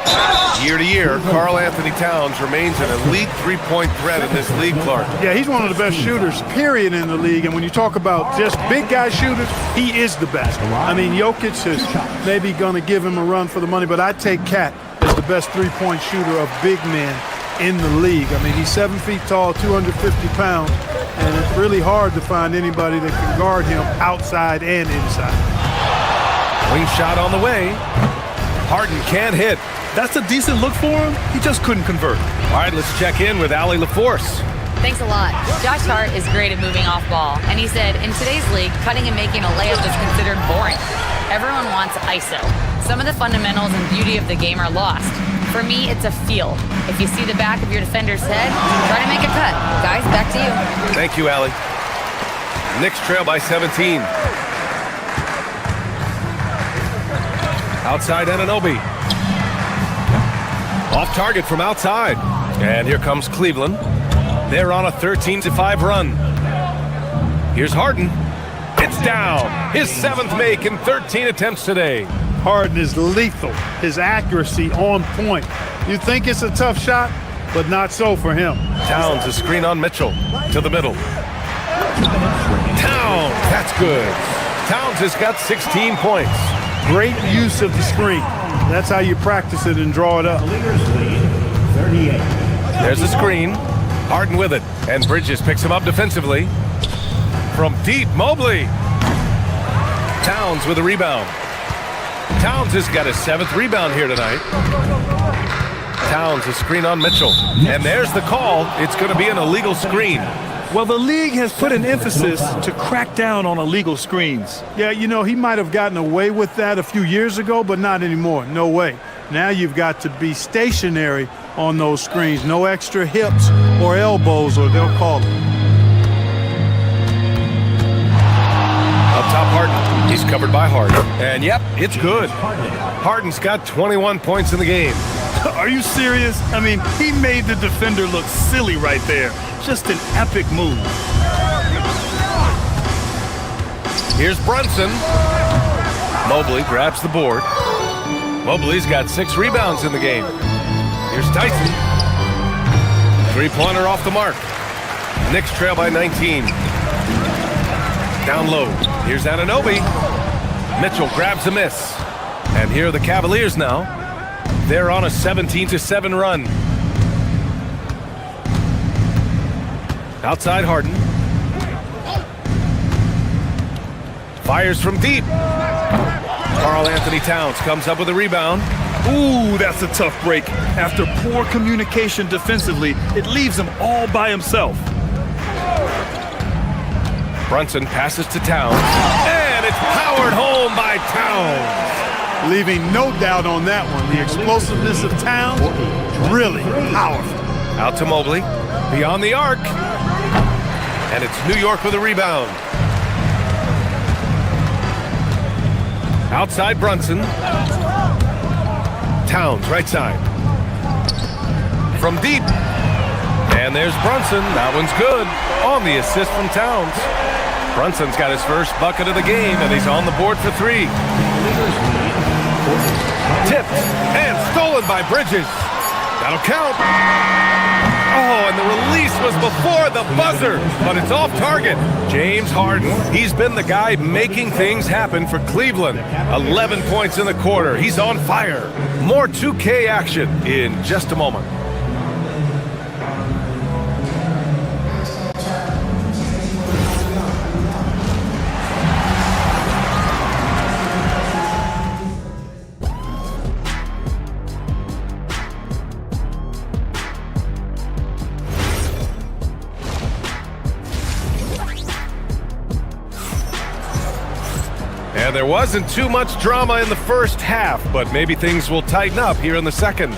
Year to year, Karl Anthony Towns remains an elite three-point threat in this league, Clark. Yeah, he's one of the best shooters, period, in the league. And when you talk about just big guy shooters, he is the best. I mean, Jokic is maybe going to give him a run for the money, but I take Cat as the best three-point shooter of big men in the league. I mean, he's 7 feet tall, 250 pounds, and it's really hard to find anybody that can guard him outside and inside. Wing shot on the way. Harden can't hit. That's a decent look for him. He just couldn't convert. All right, let's check in with Allie LaForce. Thanks a lot. Josh Hart is great at moving off ball, and he said, in today's league, cutting and making a layup is considered boring. Everyone wants ISO. Some of the fundamentals and beauty of the game are lost. For me, it's a feel. If you see the back of your defender's head, try to make a cut. Guys, back to you. Thank you, Allie. Knicks trail by 17. Outside Anunoby. Off target from outside. And here comes Cleveland. They're on a 13-5 run. Here's Harden. It's down. His 7th make in 13 attempts today. Harden is lethal. His accuracy on point. You think it's a tough shot, but not so for him. Towns, a screen on Mitchell. To the middle. Towns, that's good. Towns has got 16 points. Great use of the screen. That's how you practice it and draw it up. There's a screen. Harden with it. And Bridges picks him up defensively. From deep, Mobley. Towns with a rebound. Towns has got his 7th rebound here tonight. Towns, a screen on Mitchell. And there's the call. It's going to be an illegal screen. Well, the league has put an emphasis to crack down on illegal screens. Yeah, you know, he might have gotten away with that a few years ago, but not anymore. No way. Now you've got to be stationary on those screens. No extra hips or elbows, or they'll call it. Up top, Harden. He's covered by Harden. And yep, it's good. Harden's got 21 points in the game. Are you serious? I mean, he made the defender look silly right there. Just an epic move. Here's Brunson. Mobley grabs the board. Mobley's got 6 rebounds in the game. Here's Tyson. 3-pointer off the mark. Knicks trail by 19. Down low. Here's Anunoby. Mitchell grabs a miss. And here are the Cavaliers now. They're on a 17-7 run. Outside Harden. Fires from deep. Karl Anthony Towns comes up with a rebound. Ooh, that's a tough break. After poor communication defensively, it leaves him all by himself. Brunson passes to Towns. And it's powered home by Towns. Leaving no doubt on that one. The explosiveness of Towns, really powerful. Out to Mobley. Beyond the arc. And it's New York with a rebound. Outside Brunson. Towns, right side. From deep. And there's Brunson. That one's good. On the assist from Towns. Brunson's got his first bucket of the game, and he's on the board for 3. Tipped and stolen by Bridges. That'll count. Oh, and the release was before the buzzer, but it's off target. James Harden, he's been the guy making things happen for Cleveland. 11 points in the quarter. He's on fire. More 2K action in just a moment. And there wasn't too much drama in the first half, but maybe things will tighten up here in the second.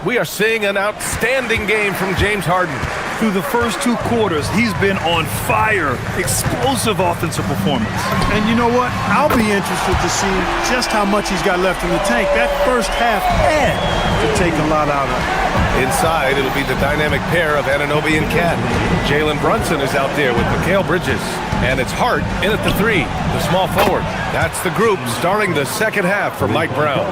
We are seeing an outstanding game from James Harden. Through the first 2 quarters, he's been on fire. Explosive offensive performance. And you know what? I'll be interested to see just how much he's got left in the tank. That first half had to take a lot out of it. Inside, it'll be the dynamic pair of Anunoby and Cat. Jalen Brunson is out there with Mikal Bridges. And it's Hart in at the 3, the small forward. That's the group starting the second half for Mike Brown.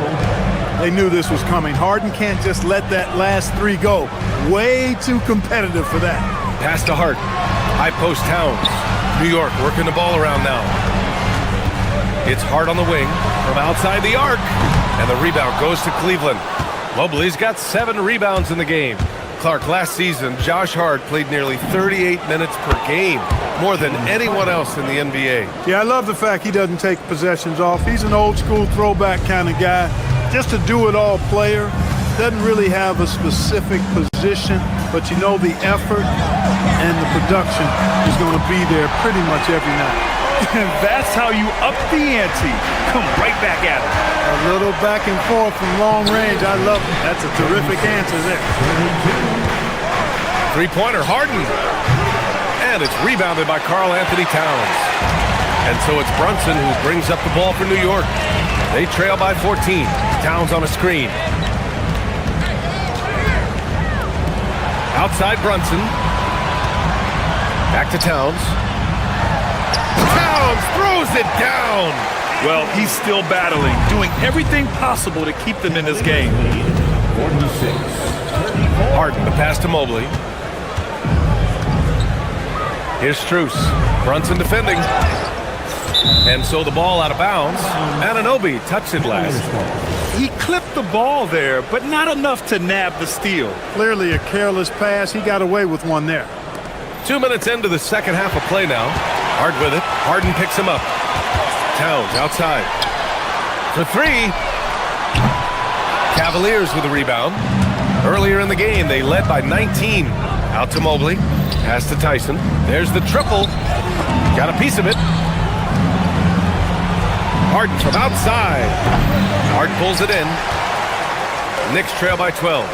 They knew this was coming. Harden can't just let that last 3 go. Way too competitive for that. Pass to Hart. High post Towns. New York working the ball around now. It's Hart on the wing from outside the arc. And the rebound goes to Cleveland. Mobley's got 7 rebounds in the game. Clark, last season, Josh Hart played nearly 38 minutes per game, more than anyone else in the NBA. Yeah, I love the fact he doesn't take possessions off. He's an old-school throwback kind of guy. Just a do-it-all player. Doesn't really have a specific position, but you know the effort and the production is going to be there pretty much every night. And that's how you up the ante. Come right back at it. A little back and forth from long range. I love it. That's a terrific answer there. Three-pointer, Harden. And it's rebounded by Karl Anthony Towns. And so it's Brunson who brings up the ball for New York. They trail by 14. Towns on a screen. Outside Brunson. Back to Towns. Towns throws it down. Well, he's still battling, doing everything possible to keep them in this game. Harden, the pass to Mobley. Here's Strus. Brunson defending. And so the ball out of bounds. Anunoby touched it last. He clipped the ball there, but not enough to nab the steal. Clearly a careless pass. He got away with one there. 2 minutes into the second half of play now. Hart with it. Harden picks him up. Towns outside. For 3. Cavaliers with a rebound. Earlier in the game, they led by 19. Out to Mobley. Pass to Tyson. There's the triple. Got a piece of it. Harden from outside. Hart pulls it in. Knicks trail by 12.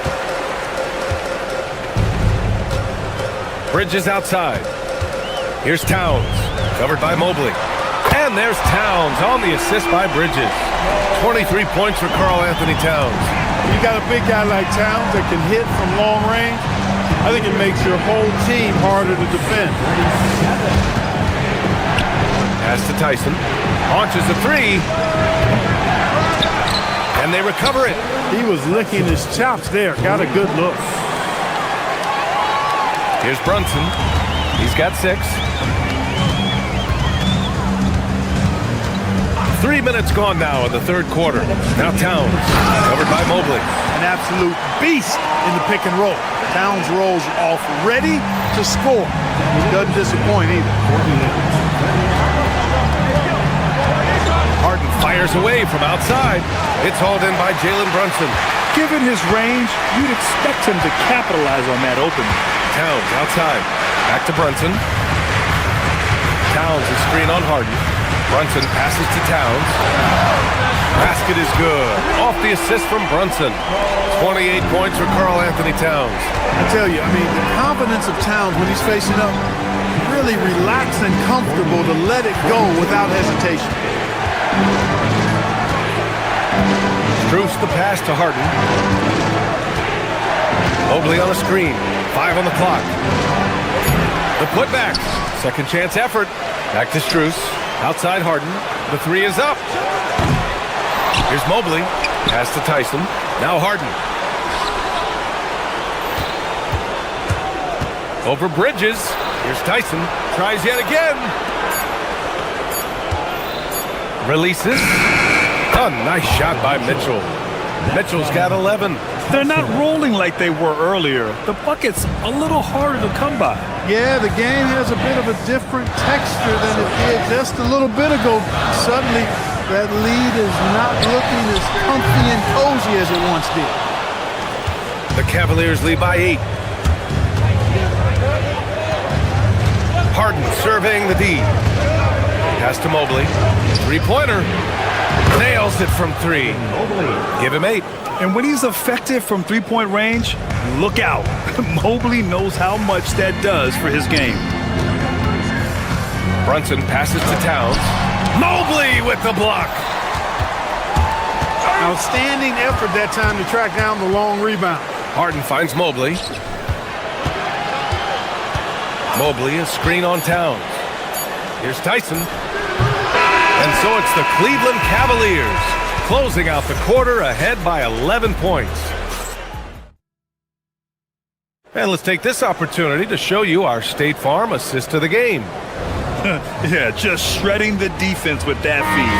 Bridges outside. Here's Towns. Covered by Mobley. And there's Towns on the assist by Bridges. 23 points for Karl Anthony Towns. You got a big guy like Towns that can hit from long range. I think it makes your whole team harder to defend. Pass to Tyson. Launches a 3. And they recover it. He was licking his chops there. Got a good look. Here's Brunson. He's got 6. 3 minutes gone now in the third quarter. Now Towns, covered by Mobley. An absolute beast in the pick and roll. Towns rolls off ready to score. He doesn't disappoint either. Harden fires away from outside. It's hauled in by Jalen Brunson. Given his range, you'd expect him to capitalize on that opening. Towns outside. Back to Brunson. Towns is screen on Harden. Brunson passes to Towns. Basket is good. Off the assist from Brunson. 28 points for Karl Anthony Towns. I tell you, I mean, the confidence of Towns when he's facing up, really relaxed and comfortable to let it go without hesitation. Strus the pass to Harden. Mobley on a screen. 5 on the clock. The putback. Second chance effort. Back to Strus. Outside Harden. The 3 is up. Here's Mobley. Pass to Tyson. Now Harden. Over Bridges. Here's Tyson. Tries yet again. Releases. A nice shot by Mitchell. Mitchell's got 11. They're not rolling like they were earlier. The bucket's a little harder to come by. Yeah, the game has a bit of a different texture than it did just a little bit ago. Suddenly, that lead is not looking as comfy and cozy as it once did. The Cavaliers lead by 8. Harden surveying the D. Pass to Mobley. 3-pointer. Nails it from 3. Give him 8. And when he's effective from three-point range, look out. Mobley knows how much that does for his game. Brunson passes to Towns. Mobley with the block. Outstanding effort that time to track down the long rebound. Harden finds Mobley. Mobley, a screen on Towns. Here's Tyson. And so it's the Cleveland Cavaliers closing out the quarter ahead by 11 points. And let's take this opportunity to show you our State Farm assist of the game. Yeah, just shredding the defense with that feed.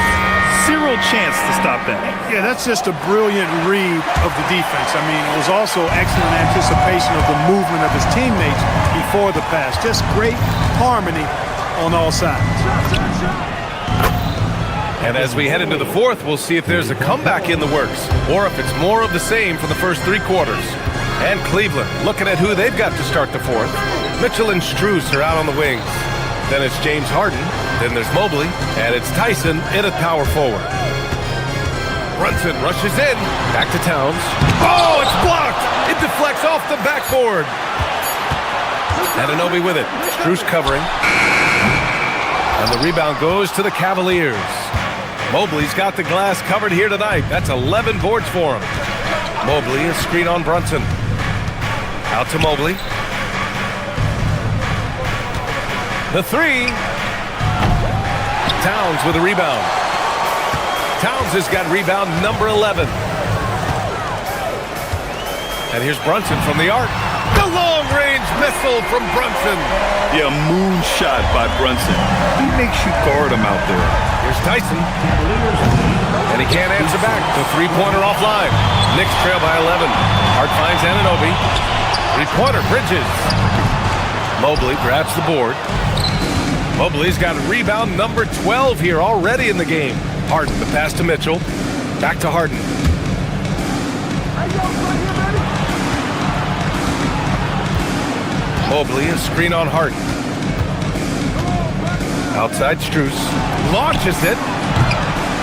Zero chance to stop that. Yeah, that's just a brilliant read of the defense. I mean, it was also excellent anticipation of the movement of his teammates before the pass. Just great harmony on all sides. And as we head into the fourth, we'll see if there's a comeback in the works or if it's more of the same for the first three quarters. And Cleveland looking at who they've got to start the fourth. Mitchell and Strus are out on the wings. Then it's James Harden. Then there's Mobley. And it's Tyson in at power forward. Brunson rushes in. Back to Towns. Oh, it's blocked. It deflects off the backboard. Anunoby with it. Strus covering. And the rebound goes to the Cavaliers. Mobley's got the glass covered here tonight. That's 11 boards for him. Mobley, a screen on Brunson. Out to Mobley. The three. Towns with a rebound. Towns has got rebound number 11. And here's Brunson from the arc. The long-range missile from Brunson. Yeah, moonshot by Brunson. He makes you guard him out there. Here's Tyson. And he can't answer back. The three-pointer offline. Knicks trail by 11. Hart finds Anunoby. Three-pointer, Bridges. Mobley grabs the board. Mobley's got rebound number 12 here already in the game. Harden, the pass to Mitchell. Back to Harden. Mobley, a screen on Harden. Outside Strus. Launches it.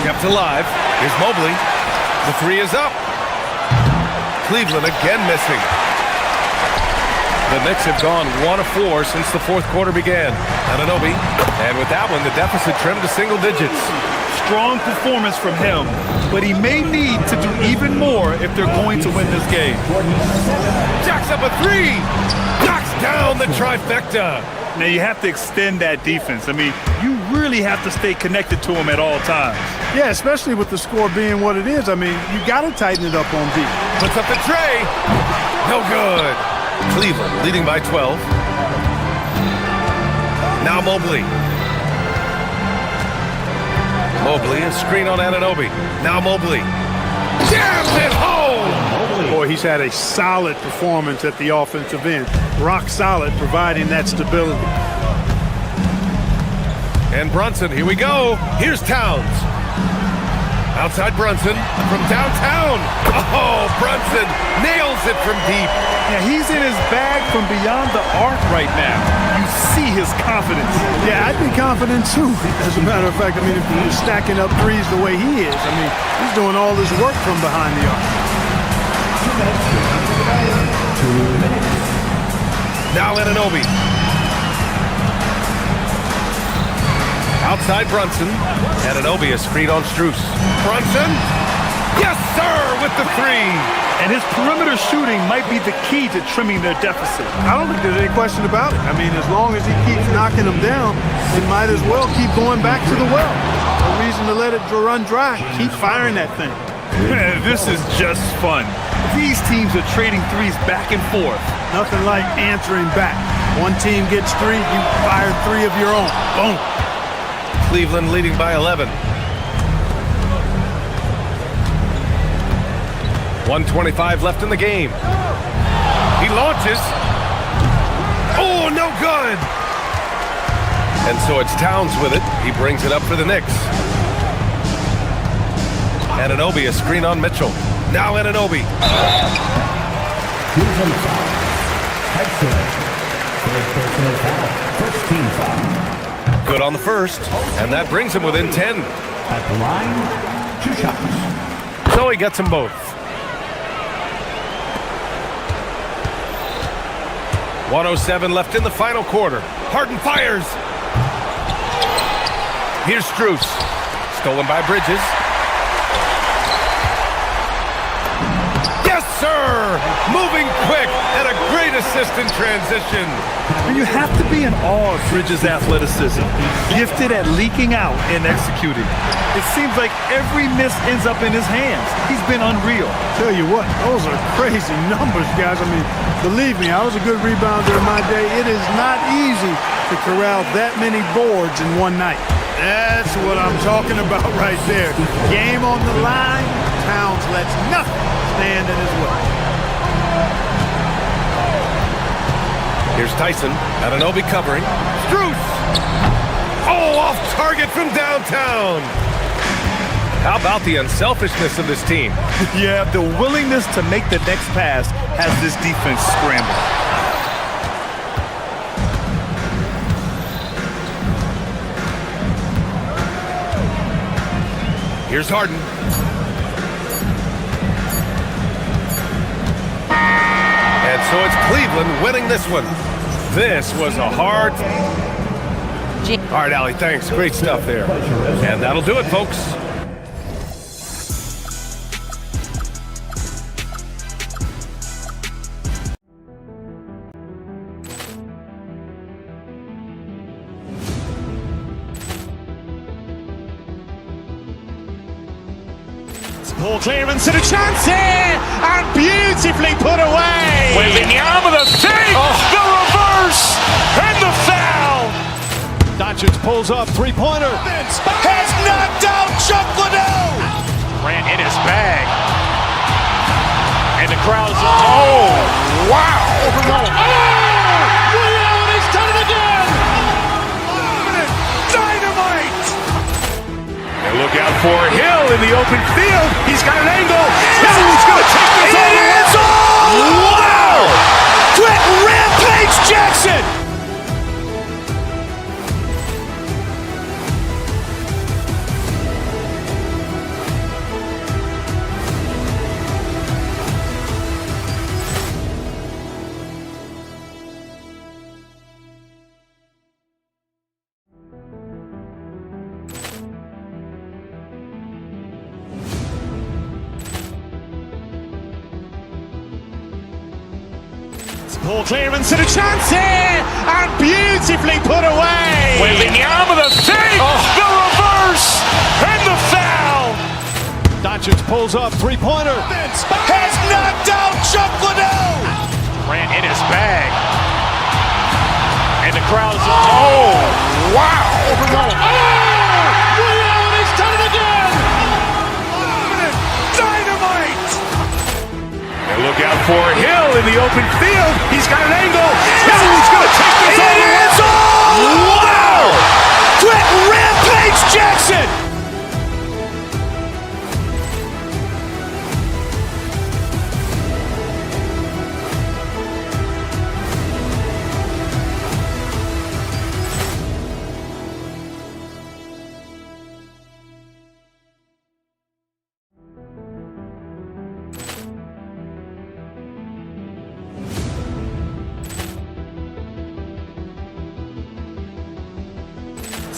Kept alive. Here's Mobley. The three is up. Cleveland again missing. The Knicks have gone 1 of 4 since the fourth quarter began. Anunoby. And with that one, the deficit trimmed to single digits. Strong performance from him, but he may need to do even more if they're going to win this game. Jacks up a three. Knocks down the trifecta. Now you have to extend that defense. I mean, you really have to stay connected to him at all times. Yeah, especially with the score being what it is. I mean, you got to tighten it up on D. Puts up the tray. No good. Cleveland leading by 12. Now Mobley. Mobley, a screen on Anunoby. Now Mobley. Jams it home! Boy, he's had a solid performance at the offensive end. Rock solid, providing that stability. And Brunson, here we go. Here's Towns. Outside Brunson from downtown. Oh, Brunson nails it from deep. Yeah, he's in his bag from beyond the arc right now. You see his confidence. Yeah, I'd be confident too. As a matter of fact, I mean, if he's stacking up threes the way he is, I mean, he's doing all this work from behind the arc. Now Anunoby. Outside Brunson. Anunoby, a screen on Strus. Brunson. Yes, sir, with the three. And his perimeter shooting might be the key to trimming their deficit. I don't think there's any question about it. I mean, as long as he keeps knocking them down, they might as well keep going back to the well. No reason to let it run dry. Keep firing that thing. Man, this is just fun. These teams are trading threes back and forth. Nothing like answering back. One team gets three, you fire three of your own. Boom. Cleveland leading by 11. 1:25 left in the game. He launches. Oh, no good. And so it's Towns with it. He brings it up for the Knicks. Anunoby, a screen on Mitchell. Now Anunoby. First team foul. Good on the first, and that brings him within 10. At the line, 2 shots. So he gets them both. 1:07 left in the final quarter. Harden fires. Here's Strus. Stolen by Bridges. Yes, sir! Moving quick and a great assist in transition. And you have to be in awe of Bridges' athleticism. Gifted at leaking out and executing. It seems like every miss ends up in his hands. He's been unreal. Tell you what, those are crazy numbers, guys. I mean, believe me, I was a good rebounder in my day. It is not easy to corral that many boards in one night. That's what I'm talking about right there. Game on the line, Towns lets nothing stand in his way. Here's Tyson. Anunoby covering. Strus! Oh, off target from downtown. How about the unselfishness of this team? Yeah, the willingness to make the next pass has this defense scrambling. Here's Harden. And so it's Cleveland winning this one. This was a hard... All right, Allie, thanks. Great stuff there. And that'll do it, folks. Ball clearance and a chance here, and beautifully put away. Wembanyama the save, the reverse, and the foul. Doncic pulls up, three-pointer. Has knocked out Chuck Liddell. Grant in his bag. And the crowd's oh, wow. He's done it again. Dynamite. And look out for Hill in the open field. He's got an angle. Hill's going to take this all the way. Wow! Quick rampage Jackson. Ball clearance and a chance here, and beautifully put away. Wembanyama the save, the reverse, and the foul. Doncic pulls up, three-pointer. Has knocked out Chuck Liddell. Grant in his bag. And the crowd's oh, wow. He's done it again. Dynamite. And look out for Hill in the open field. He's got an angle. Hill's going to take this all the way. Wow! Quick rampage Jackson.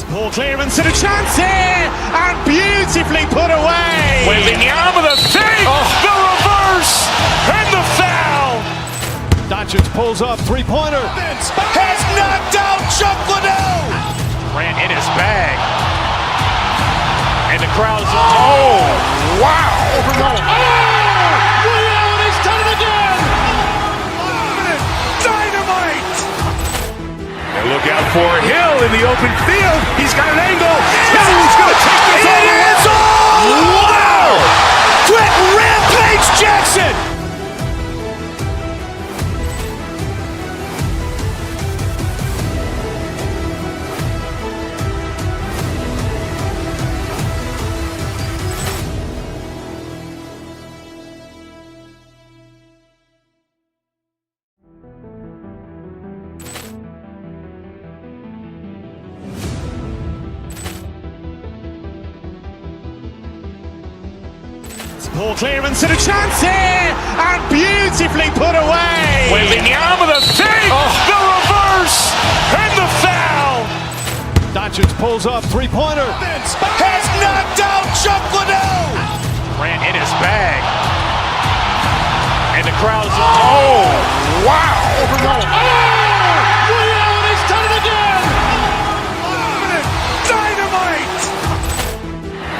Ball clearance and a chance here, and beautifully put away. Wembanyama the save, the reverse, and the foul. Doncic pulls up, three-pointer. Has knocked out Chuck Liddell. Grant in his bag. And the crowd's oh, wow. He's done it again. Dynamite. And look out for Hill in the open field. He's got an angle. Hill's going to take this all the way. Wow! Quick rampage Jackson. Ball clearance and a chance here, and beautifully put away. Wembanyama the save, Richards pulls up, three-pointer. Has knocked out Chuck Liddell. Ran in his bag. And the crowd is... Oh, wow. He's done it again. Dynamite.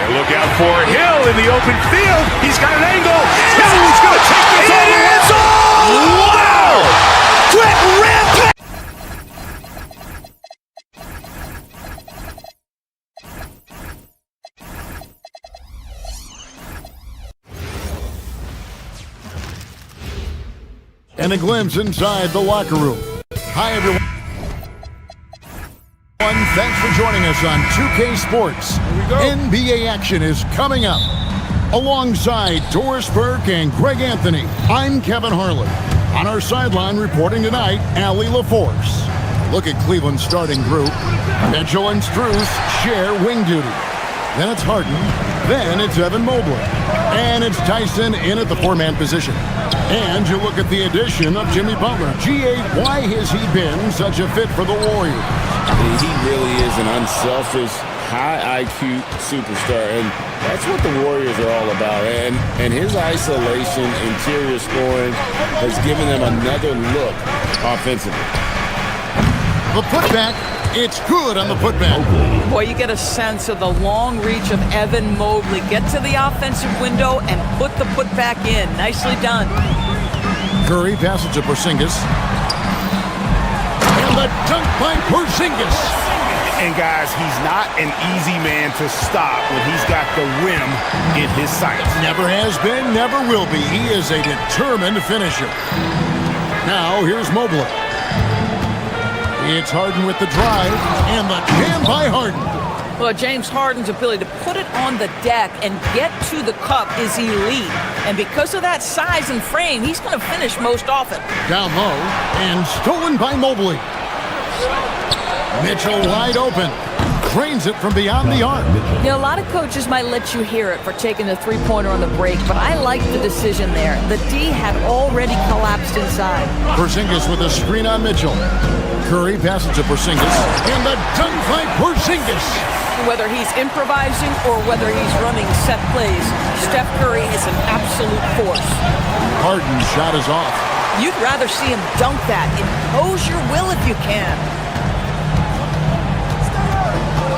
And look out for Hill in the open field. He's got an angle. Hill's going to take this all the way. Wow. Quick rampage. And a glimpse inside the locker room. Hi, everyone. Thanks for joining us on 2K Sports. NBA action is coming up. Alongside Doris Burke and Greg Anthony, I'm Kevin Harlan. On our sideline reporting tonight, Allie LaForce. Look at Cleveland's starting group. Mitchell and Strus share wing duty. Then it's Harden. Then it's Evan Mobley. And it's Tyson in at the four-man position. And you look at the addition of Jimmy Butler. G.A., why has he been such a fit for the Warriors? He really is an unselfish, high IQ superstar, and that's what the Warriors are all about. And his isolation, interior scoring has given them another look offensively. The putback, it's good on the putback. Boy, you get a sense of the long reach of Evan Mobley. Get to the offensive window and put the putback in. Nicely done. Curry passes to Porzingis. And the dunk by Porzingis. And guys, he's not an easy man to stop when he's got the rim in his sights. Never has been, never will be. He is a determined finisher. Now, here's Mobley. It's Harden with the drive, and the jam by Harden. Well, James Harden's ability to put it on the deck and get to the cup is elite. And because of that size and frame, he's going to finish most often. Down low, and stolen by Mobley. Mitchell wide open. Drains it from beyond the arc. You know, a lot of coaches might let you hear it for taking the three-pointer on the break, but I like the decision there. The D had already collapsed inside. Porzingis with a screen on Mitchell. Curry passes to Porzingis. And the dunk by Porzingis. Whether he's improvising or whether he's running set plays, Steph Curry is an absolute force. Harden's shot is off. You'd rather see him dunk that. Impose your will if you can.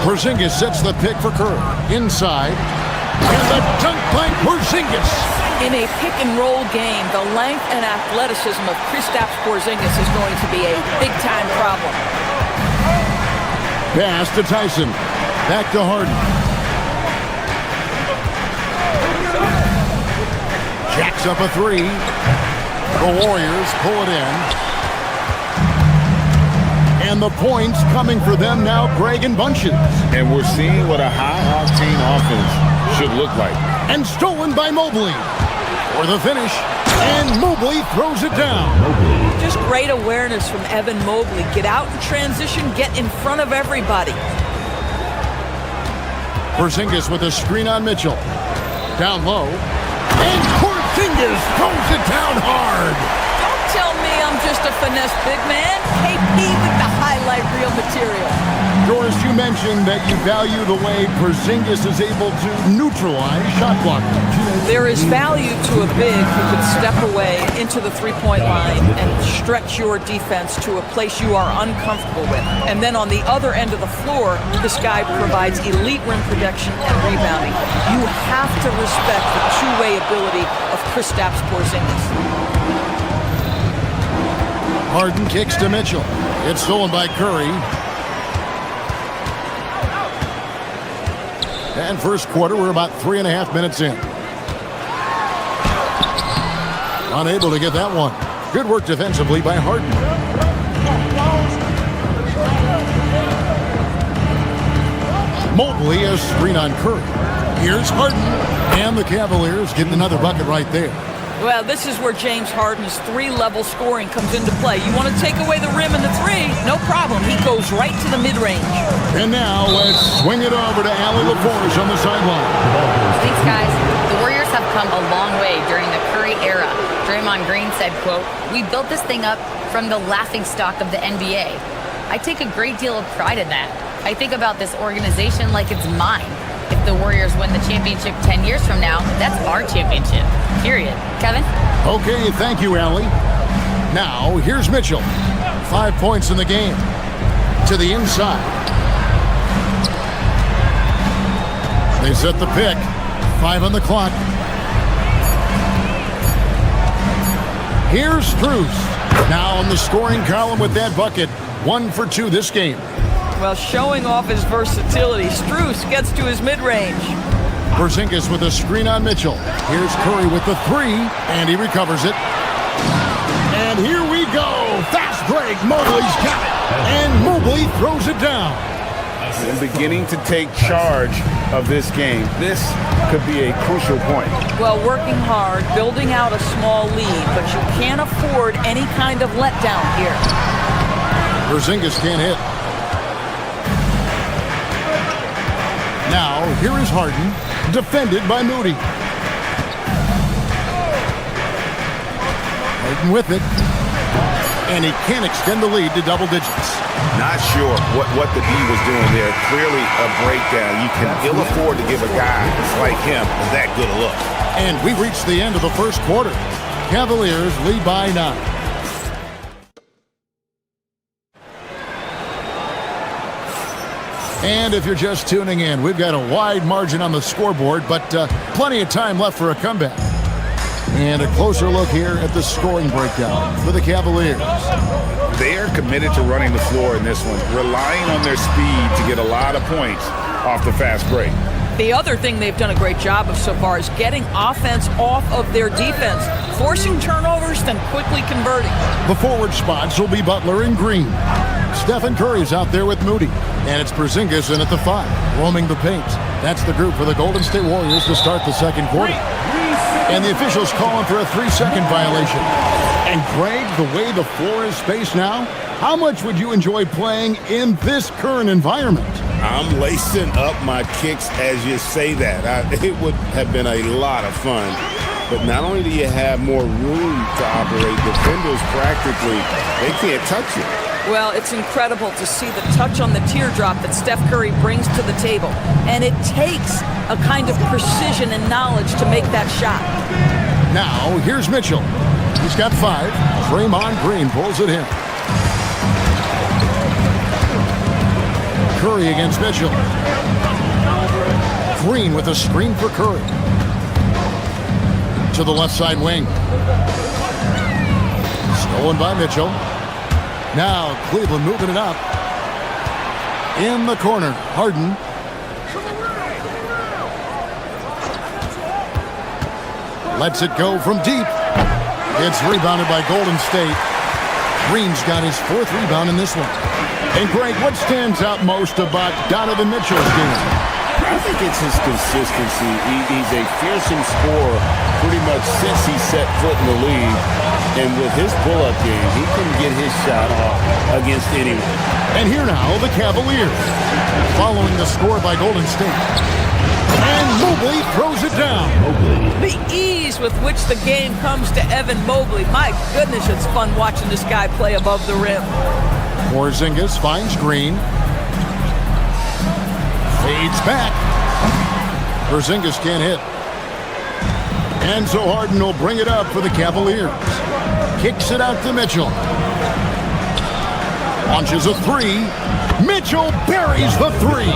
Porzingis sets the pick for Curry. Inside. And the dunk by Porzingis. In a pick-and-roll game, the length and athleticism of Kristaps Porzingis is going to be a big-time problem. Pass to Tyson. Back to Harden. Jacks up a three. The Warriors pull it in. And the points coming for them now, Greg in bunches. And we're seeing what a high-octane offense should look like. And stolen by Mobley. For the finish. And Mobley throws it down. Just great awareness from Evan Mobley. Get out in transition, get in front of everybody. Porzingis with a screen on Mitchell. Down low. And Porzingis throws it down hard. Don't tell me I'm just a finesse big man. KP with the highlight reel material. Doris, you mentioned that you value the way Porzingis is able to neutralize shot blockers. There is value to a big who could step away into the three-point line and stretch your defense to a place you are uncomfortable with. And then on the other end of the floor, this guy provides elite rim protection and rebounding. You have to respect the two-way ability of Kristaps Porzingis. Harden kicks to Mitchell. It's stolen by Curry. And first quarter, we're about 3.5 minutes in. Unable to get that one. Good work defensively by Harden. Mobley a screen on Curry. Here's Harden. And the Cavaliers getting another bucket right there. Well, this is where James Harden's three-level scoring comes into play. You want to take away the rim and the three, no problem. He goes right to the mid-range. And now let's swing it over to Allie LaForce on the sideline. Thanks, guys. The Warriors have come a long way during the Curry era. Draymond Green said, quote, "We built this thing up from the laughingstock of the NBA. I take a great deal of pride in that. I think about this organization like it's mine. If the Warriors win the championship 10 years from now, that's our championship, period. Kevin? Okay, thank you, Allie. Now, here's Mitchell. 5 points in the game. To the inside. They set the pick. 5 on the clock. Here's Strus. Now on the scoring column with that bucket. 1 for 2 this game. Well, showing off his versatility, Strus gets to his mid-range. Porzingis with a screen on Mitchell. Here's Curry with the 3, and he recovers it. And here we go. Fast break. Mobley's got it. And Mobley throws it down. And beginning to take charge of this game. This could be a crucial point. Well, working hard, building out a small lead, but you can't afford any kind of letdown here. Porzingis can't hit. Now, here is Harden, defended by Moody. Harden with it. And he can't extend the lead to double digits. Not sure what the D was doing there. Clearly a breakdown. You can ill afford to give a guy like him that good a look. And we reached the end of the first quarter. Cavaliers lead by 9. And if you're just tuning in, we've got a wide margin on the scoreboard, but plenty of time left for a comeback. And a closer look here at the scoring breakdown for the Cavaliers. They are committed to running the floor in this one, relying on their speed to get a lot of points off the fast break. The other thing they've done a great job of so far is getting offense off of their defense, forcing turnovers, then quickly converting. The forward spots will be Butler and Green. Stephen Curry's out there with Moody. And it's Porzingis in at the 5, roaming the paint. That's the group for the Golden State Warriors to start the second quarter. And the officials calling for a 3-second violation. And Greg, the way the floor is spaced now, how much would you enjoy playing in this current environment? I'm lacing up my kicks as you say that. It would have been a lot of fun. But not only do you have more room to operate, defenders practically, they can't touch you. Well, it's incredible to see the touch on the teardrop that Steph Curry brings to the table. And it takes a kind of precision and knowledge to make that shot. Now, here's Mitchell. He's got 5. Draymond Green pulls it in. Curry against Mitchell. Green with a screen for Curry. To the left side wing. Stolen by Mitchell. Now Cleveland moving it up. In the corner, Harden. Lets it go from deep. It's rebounded by Golden State. Green's got his 4th rebound in this one. And Greg, what stands out most about Donovan Mitchell's game? I think it's his consistency. He's a fearsome scorer pretty much since he set foot in the league. And with his pull-up game, he can get his shot off against anyone. And here now, the Cavaliers. Following the score by Golden State. And Mobley throws it down. The ease with which the game comes to Evan Mobley. My goodness, it's fun watching this guy play above the rim. Porzingis finds Green. Fades back. Porzingis can't hit. And so Harden will bring it up for the Cavaliers. Kicks it out to Mitchell. Launches a 3. Mitchell buries the 3.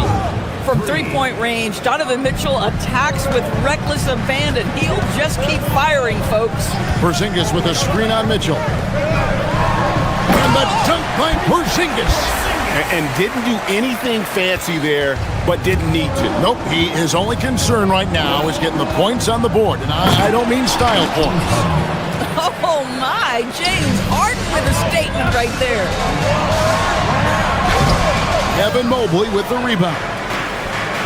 From three-point range, Donovan Mitchell attacks with reckless abandon. He'll just keep firing, folks. Porzingis with a screen on Mitchell. And the dunk by Porzingis. And didn't do anything fancy there, but didn't need to. Nope, his only concern right now is getting the points on the board. And I don't mean style points. Oh, my. James Harden with a statement right there. Evan Mobley with the rebound.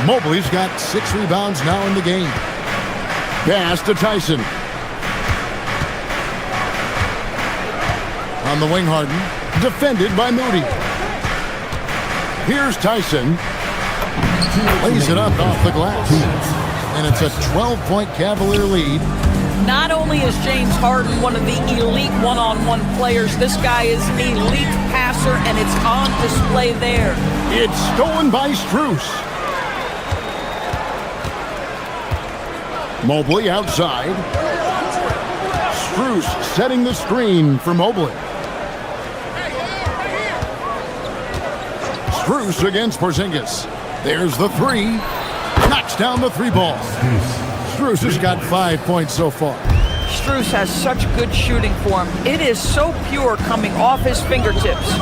Mobley's got 6 rebounds now in the game. Pass to Tyson. On the wing, Harden. Defended by Moody. Here's Tyson. Lays it up off the glass. And it's a 12-point Cavalier lead Not only is James Harden one of the elite one-on-one players, this guy is an elite passer, and it's on display there. It's stolen by Strus. Mobley outside. Strus setting the screen for Mobley. Strus against Porzingis. There's the three. Knocks down the three ball. Strus has got 5 points so far. Strus has such good shooting form. It is so pure coming off his fingertips.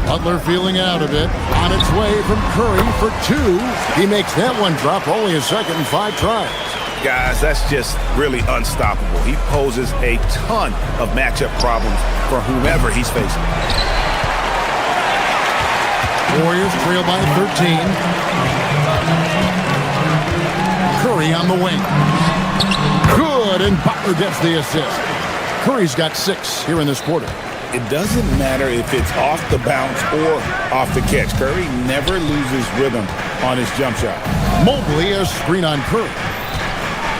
Butler feeling out of it. On its way from Curry for two. He makes that one drop, only a second and 5 tries. Guys, that's just really unstoppable. He poses a ton of matchup problems for whomever he's facing. Warriors trail by 13. Curry on the wing. Good, and Butler gets the assist. Curry's got 6 here in this quarter. It doesn't matter if it's off the bounce or off the catch. Curry never loses rhythm on his jump shot. Mobley a screen on Curry.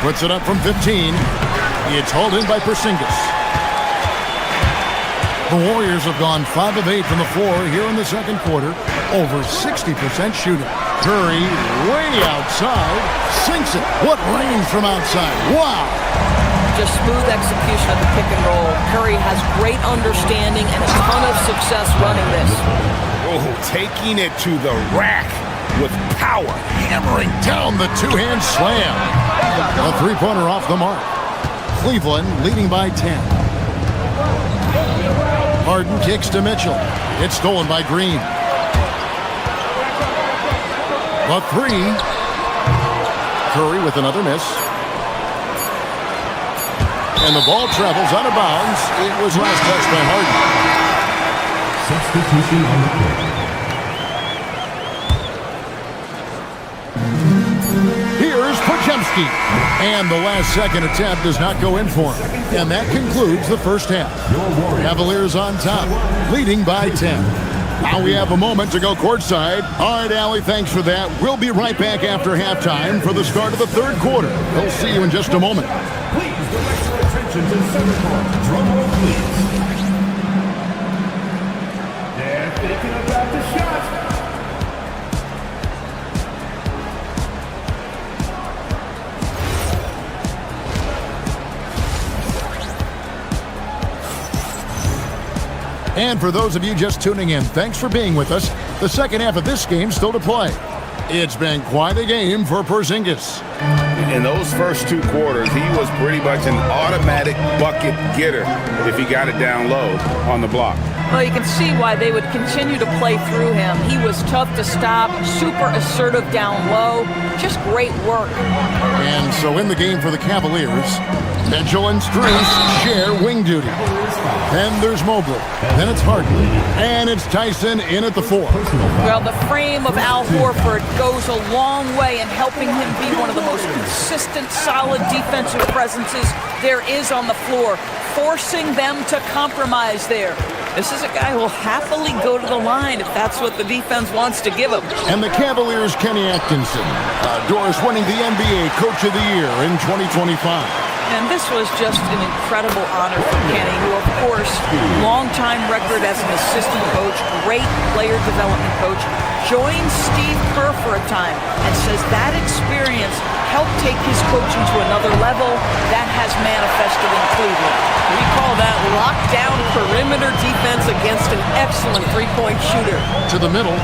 Puts it up from 15. It's hauled in by Porzingis. The Warriors have gone 5 of 8 from the floor here in the second quarter. Over 60% shooting. Curry way outside. Sinks it. What range from outside. Wow. Just smooth execution of the pick and roll. Curry has great understanding and a ton of success running this. Oh, taking it to the rack with power. Hammering down the two-hand slam. A three-pointer off the mark. Cleveland leading by 10. Harden kicks to Mitchell. It's stolen by Green. The three. Curry with another miss. And the ball travels out of bounds. It was last touched by Harden. Substitution on the court. Here's Podziemski. And the last second attempt does not go in for him. And that concludes the first half. Cavaliers on top, leading by 10. Now we have a moment to go courtside. All right, Allie, thanks for that. We'll be right back after halftime for the start of the third quarter. We'll see you in just a moment. Please direct your attention to center court. Drum roll, please. They're thinking about the shot. And for those of you just tuning in, thanks for being with us. The second half of this game still to play. It's been quite a game for Porzingis. In those first 2 quarters, he was pretty much an automatic bucket getter if he got it down low on the block. Well, you can see why they would continue to play through him. He was tough to stop, super assertive down low, just great work. And so in the game for the Cavaliers, Mitchell and Strus share wing duty. Then there's Mobley. Then it's Harden. And it's Tyson in at the 4. Well, the frame of Al Horford goes a long way in helping him be one of the most consistent, solid defensive presences there is on the floor, forcing them to compromise there. This is a guy who will happily go to the line if that's what the defense wants to give him. And the Cavaliers' Kenny Atkinson. Doris winning the NBA Coach of the Year in 2025. And this was just an incredible honor for Kenny, who, of course, long-time record as an assistant coach, great player development coach, joined Steve Kerr for a time and says that experience helped take his coaching to another level. That has manifested in Cleveland. We call that lockdown perimeter defense against an excellent three-point shooter. To the middle.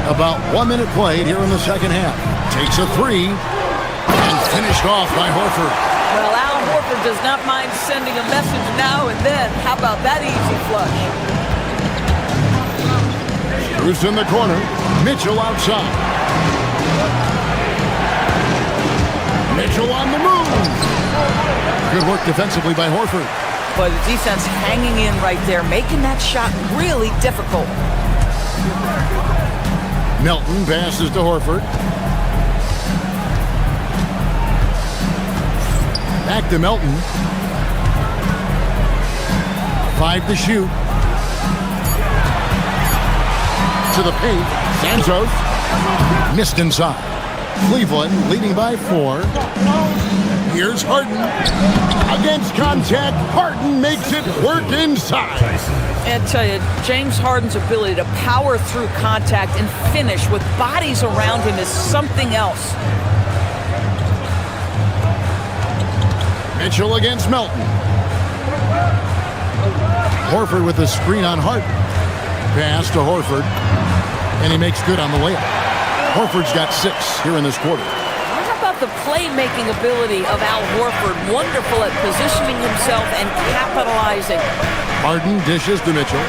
About 1 minute played here in the second half. Takes a 3 and finished off by Horford. Well, Al Horford does not mind sending a message now and then. How about that easy flush? Bruce in the corner. Mitchell outside. Mitchell on the move. Good work defensively by Horford. But the defense hanging in right there, making that shot really difficult. Melton passes to Horford. Back to Melton. 5 to shoot. To the paint. Santos missed inside. Cleveland leading by 4. Here's Harden. Against contact, Harden makes it work inside. And I tell you, James Harden's ability to power through contact and finish with bodies around him is something else. Mitchell against Melton. Horford with the screen on Harden. Pass to Horford. And he makes good on the layup. Horford's got 6 here in this quarter. How about the playmaking ability of Al Horford? Wonderful at positioning himself and capitalizing. Harden dishes to Mitchell.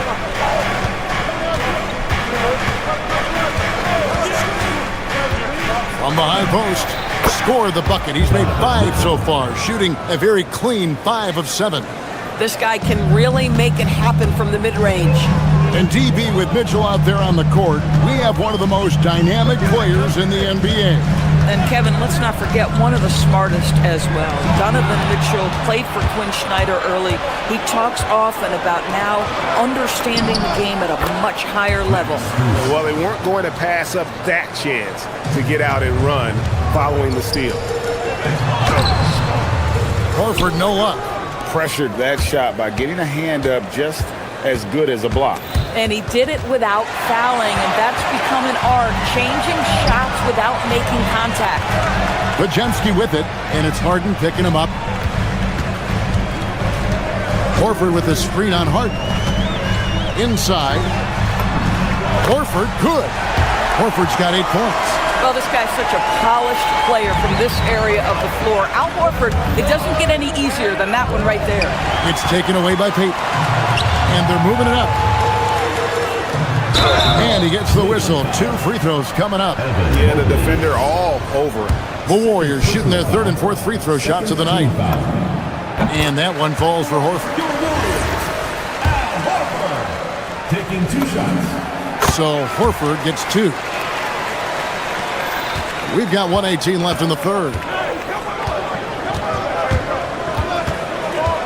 From the high post. Score the bucket. He's made 5 so far, shooting a very clean 5 of 7. This guy can really make it happen from the mid-range. And DB with Mitchell out there on the court, we have one of the most dynamic players in the NBA. And Kevin, let's not forget one of the smartest as well. Donovan Mitchell played for Quinn Snyder early. He talks often about now understanding the game at a much higher level. Well, they weren't going to pass up that chance to get out and run following the steal. Horford no luck. Pressured that shot by getting a hand up just as good as a block. And he did it without fouling, and that's become an art, changing shots without making contact. Podziemski with it, and it's Harden picking him up. Horford with the screen on Harden. Inside. Horford, good. Horford's got 8 points. Well, this guy's such a polished player from this area of the floor. Al Horford, it doesn't get any easier than that one right there. It's taken away by Payton. And they're moving it up. And he gets the whistle. 2 free throws coming up. Yeah, the defender all over it. The Warriors shooting their 3rd and 4th free throw shots of the night. And that one falls for Horford. Taking 2 shots. So Horford gets 2. We've got 1:18 left in the 3rd.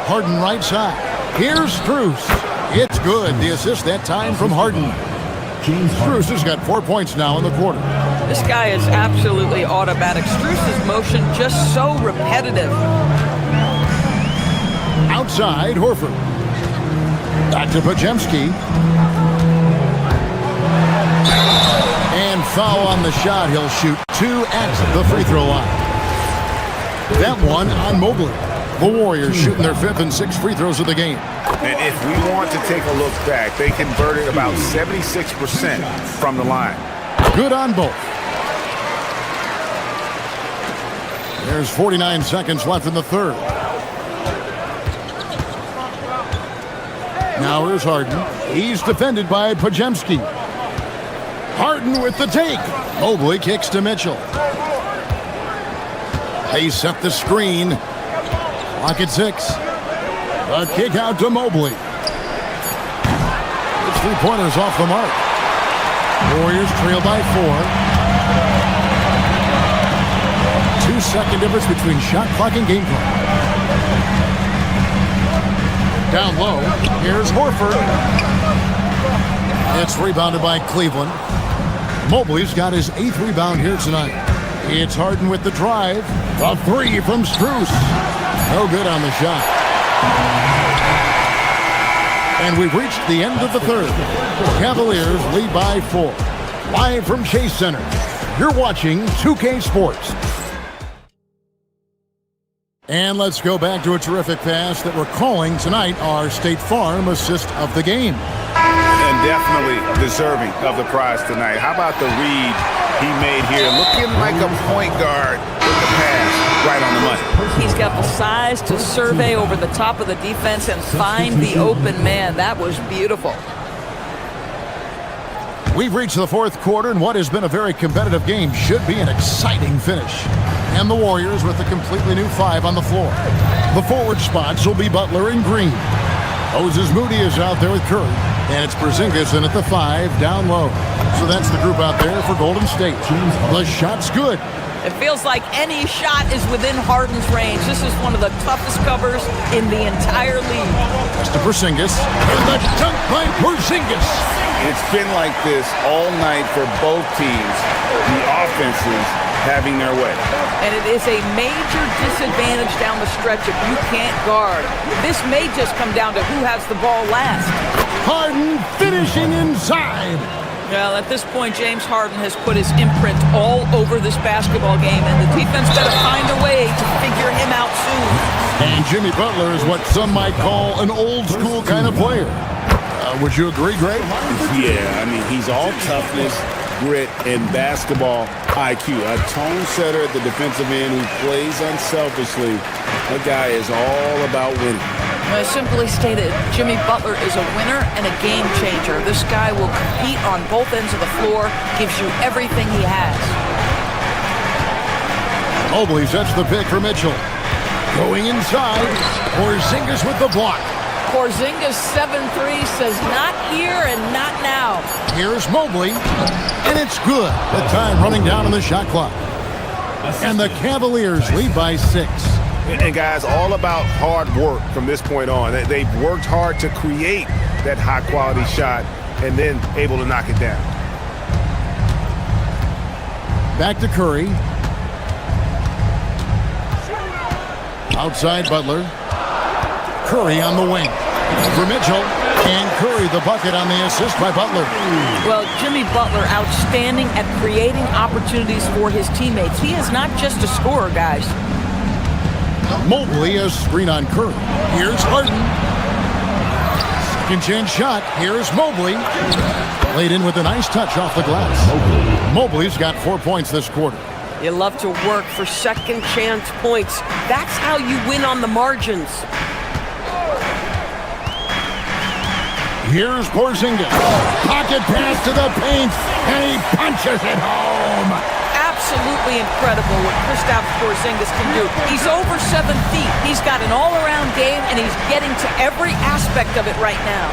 Harden right side. Here's Strus. It's good. The assist that time from Harden. Strus has got 4 points now in the quarter. This guy is absolutely automatic. Strus's motion just so repetitive. Outside, Horford. Back to Podziemski. And foul on the shot. He'll shoot 2 at the free throw line. That one on Mobley. The Warriors shooting their 5th and 6th free throws of the game. And if we want to take a look back, they converted about 76% from the line. Good on both. There's 49 seconds left in the 3rd. Now here's Harden. He's defended by Podziemski. Harden with the take. Mobley kicks to Mitchell. They set the screen. Clock at 6. A kick out to Mobley. The 3-pointers off the mark. Warriors trail by 4. 2-second difference between shot clock and game clock. Down low. Here's Horford. It's rebounded by Cleveland. Mobley's got his 8th rebound here tonight. It's Harden with the drive. A 3 from Strus. No good on the shot. And we've reached the end of the 3rd. Cavaliers lead by 4. Live from Chase Center. You're watching 2K Sports. And let's go back to a terrific pass that we're calling tonight our State Farm assist of the game. And definitely deserving of the prize tonight. How about the read he made here? Looking like a point guard with the pass right on the money. He's got the size to survey over the top of the defense and find the open man. That was beautiful. We've reached the 4th quarter, and what has been a very competitive game should be an exciting finish. And the Warriors with a completely new 5 on the floor. The forward spots will be Butler and Green. Moses Moody is out there with Curry. And it's Porzingis in at the 5, down low. So that's the group out there for Golden State. The shot's good. It feels like any shot is within Harden's range. This is one of the toughest covers in the entire league. It's to Porzingis. And the dunk by Porzingis. It's been like this all night for both teams. The offenses having their way. And it is a major disadvantage down the stretch if you can't guard. This may just come down to who has the ball last. Harden finishing inside. Well, at this point, James Harden has put his imprint all over this basketball game, and the defense better find a way to figure him out soon. And Jimmy Butler is what some might call an old-school kind of player. Would you agree, Greg? Yeah, I mean, he's all toughness, grit, and basketball IQ. A tone setter at the defensive end who plays unselfishly. That guy is all about winning. Simply stated, Jimmy Butler is a winner and a game changer. This guy will compete on both ends of the floor, gives you everything he has. Mobley sets the pick for Mitchell. Going inside, Porzingis with the block. Porzingis 7-3 says not here and not now. Here's Mobley, and it's good. The time running down on the shot clock. And the Cavaliers lead by 6. And guys, all about hard work from this point on. They've worked hard to create that high-quality shot and then able to knock it down. Back to Curry. Outside Butler. Curry on the wing. For Mitchell. And Curry the bucket on the assist by Butler. Well, Jimmy Butler outstanding at creating opportunities for his teammates. He is not just a scorer, guys. Mobley a screen on Curry. Here's Harden. Second chance shot. Here's Mobley. Laid in with a nice touch off the glass. Mobley's got 4 points this quarter. You love to work for second chance points. That's how you win on the margins. Here's Porzingis. Pocket pass to the paint, and he punches it home. Absolutely incredible what Kristaps Porzingis can do. He's over 7 feet. He's got an all-around game, and he's getting to every aspect of it right now.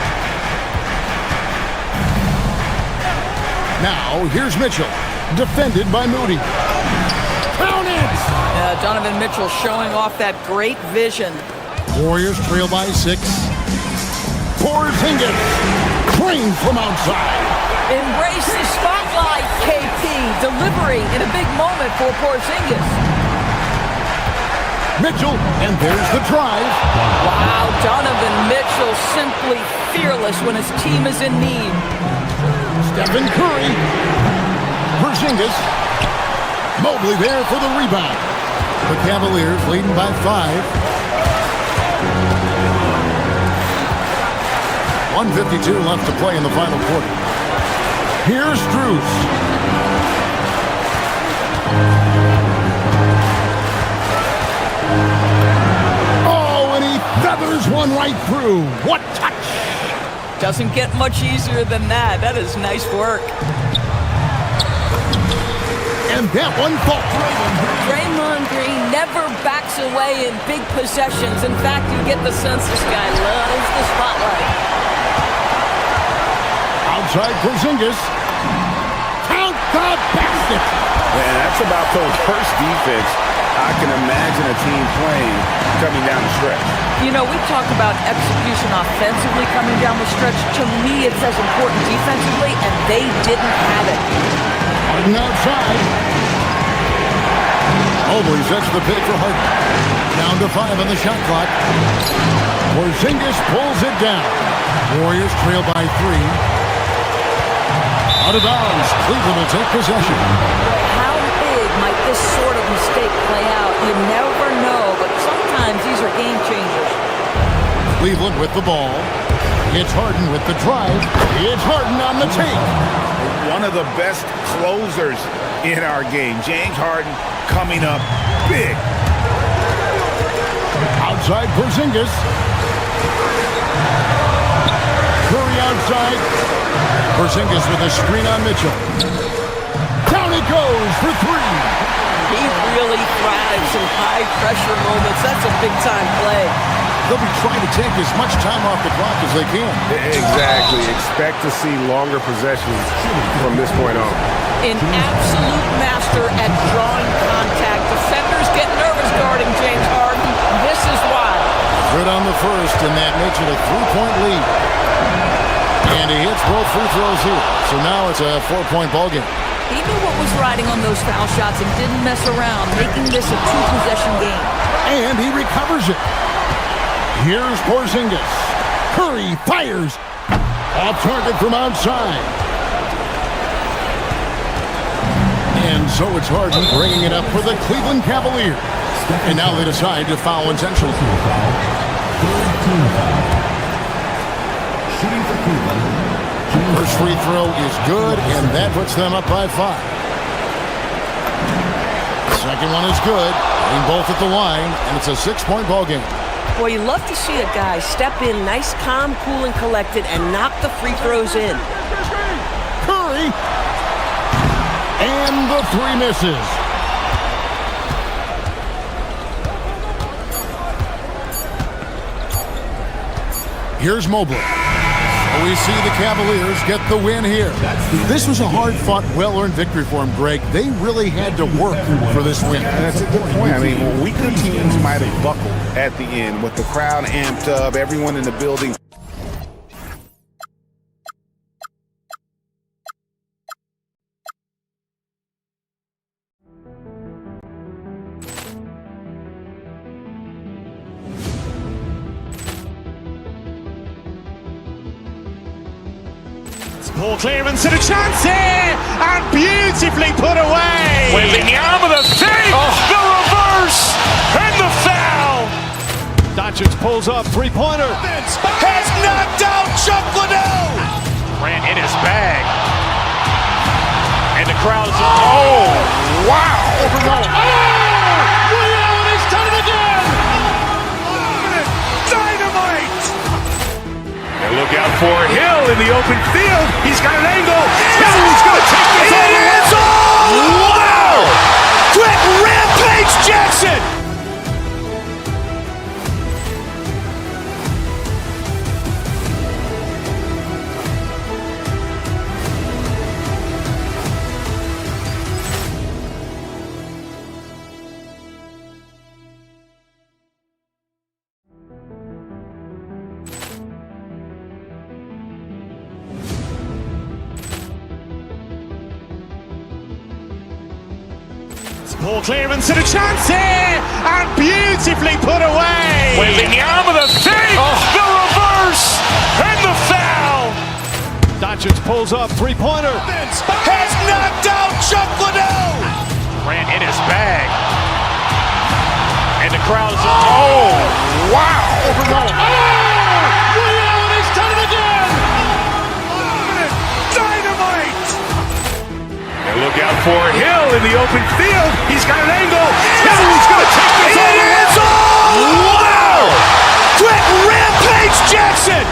Now, here's Mitchell, defended by Moody. Count it! Donovan Mitchell showing off that great vision. Warriors trail by 6. Porzingis, clean from outside. Embrace the spotlight, KP. Delivery in a big moment for Porzingis. Mitchell, and there's the drive. Wow, Donovan Mitchell simply fearless when his team is in need. Stephen Curry. Porzingis. Mobley there for the rebound. The Cavaliers leading by 5. 1:52 left to play in the final quarter. Here's Strus. Oh, and he feathers one right through. What touch! Doesn't get much easier than that. That is nice work. And that one falls. Draymond Green never backs away in big possessions. In fact, you get the sense this guy loves the spotlight. Outside Porzingis. Count the basket. Man, that's about the worst defense I can imagine a team playing coming down the stretch. You know, we talk about execution offensively coming down the stretch. To me, it's as important defensively, and they didn't have it. Harden outside. Mobley sets the pick for Harden. Down to 5 on the shot clock. Porzingis pulls it down. Warriors trail by 3. Out of bounds. Cleveland will take possession. How big might this sort of mistake play out? You never know, but sometimes these are game changers. Cleveland with the ball. It's Harden with the drive. It's Harden on the take. One of the best closers in our game. James Harden coming up big. Outside Porzingis. Curry outside. Porzingis with a screen on Mitchell. Down it goes for 3. He really thrives in high-pressure moments. That's a big-time play. They'll be trying to take as much time off the clock as they can. Exactly. Expect to see longer possessions from this point on. An absolute master at drawing contact. Defenders get nervous guarding James Harden. This is why. Good on the first, and that makes it a 3-point lead. And he hits both free throws here. So now it's a 4-point ball game. He knew what was riding on those foul shots and didn't mess around, making this a 2-possession game. And he recovers it. Here's Porzingis. Curry fires. Off target from outside. And so it's Harden bringing it up for the Cleveland Cavaliers. And now they decide to foul intentionally. Shooting for Cleveland. First free throw is good, and that puts them up by 5. Second one is good. Getting both at the line, and it's a 6-point ball game. Boy, you love to see a guy step in nice, calm, cool, and collected and knock the free throws in. Curry. And the 3 misses. Here's Mobley. We see the Cavaliers get the win here. This was a hard-fought, well-earned victory for them, Greg. They really had to work for this win. That's a good point. I mean, weaker teams might have buckled at the end with the crowd amped up, everyone in the building. Ball clearance and a chance here, and beautifully put away. Wembanyama the fake, the reverse, and the foul. Doncic pulls up, three-pointer. Has knocked out Chuck Liddell. Ran in his bag. And the crowd is, oh, wow. He's done it again. Dynamite. And look out for Hill in the open field. He's got an angle. He's going to take this all the way. Wow! Quick rampage Jackson. Ball clearance and a chance here, and beautifully put away. Wembanyama the fake, the reverse, and the foul. Doncic pulls up, three-pointer. Has knocked out Chuck Liddell. Ran in his bag. And the crowd is, oh, wow. He's done it again. Dynamite. And look out for Hill in the open field. He's got an angle. He's going to take this all the way. Wow! Quick rampage Jackson.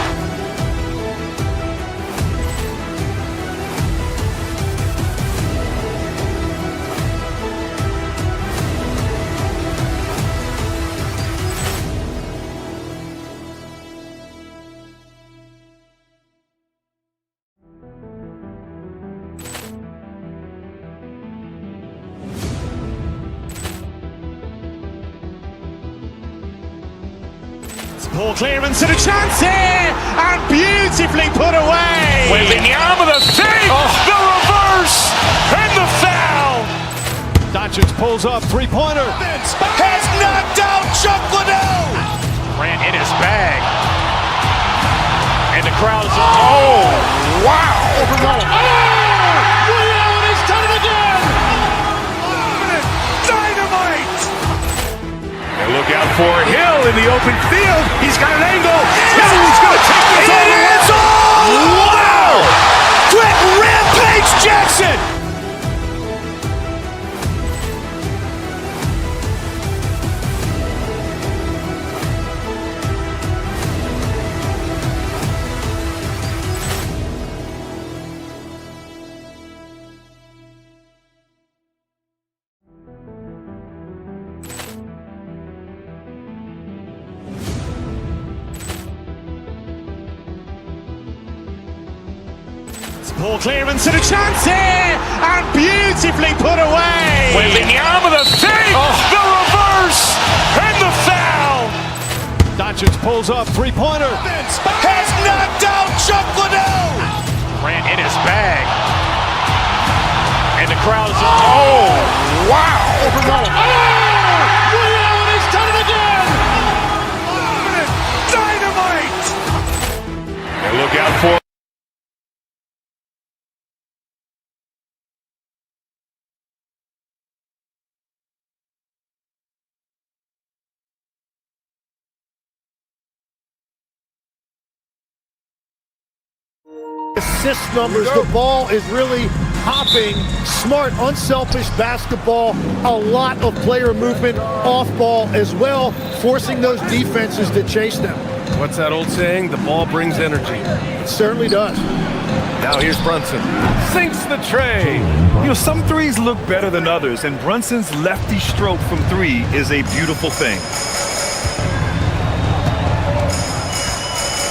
Ball clearance and a chance here, and beautifully put away. Wembanyama the fake, the reverse, and the foul. Doncic pulls up, three-pointer. Has knocked out Chuck Liddell. Ran in his bag. And the crowd is, oh, wow. He's done it again. Dynamite. And look out for Hill in the open field. He's got an angle. He's going to take this all the way. Wow! Quick rampage Jackson. Ball clearance and a chance here, and beautifully put away. Wembanyama the fake, the reverse, and the foul. Doncic pulls up, three-pointer. Has knocked out Chuck Liddell. Ran in his bag. And the crowd is, oh, wow. Overrun. Ray Allen has done it again. Dynamite. And look out for assist numbers. The ball is really hopping. Smart, unselfish basketball. A lot of player movement off ball as well, forcing those defenses to chase them. What's that old saying? The ball brings energy. It certainly does. Now here's Brunson. Sinks the tray. You know, some threes look better than others, and Brunson's lefty stroke from three is a beautiful thing.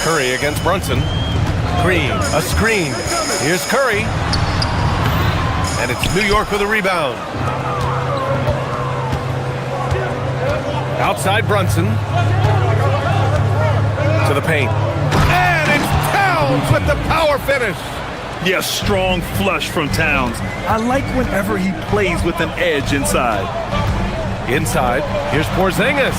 Curry against Brunson. Green, a screen. Here's Curry. And it's New York with a rebound. Outside Brunson. To the paint. And it's Towns with the power finish. Yeah, strong flush from Towns. I like whenever he plays with an edge inside. Inside, here's Porzingis.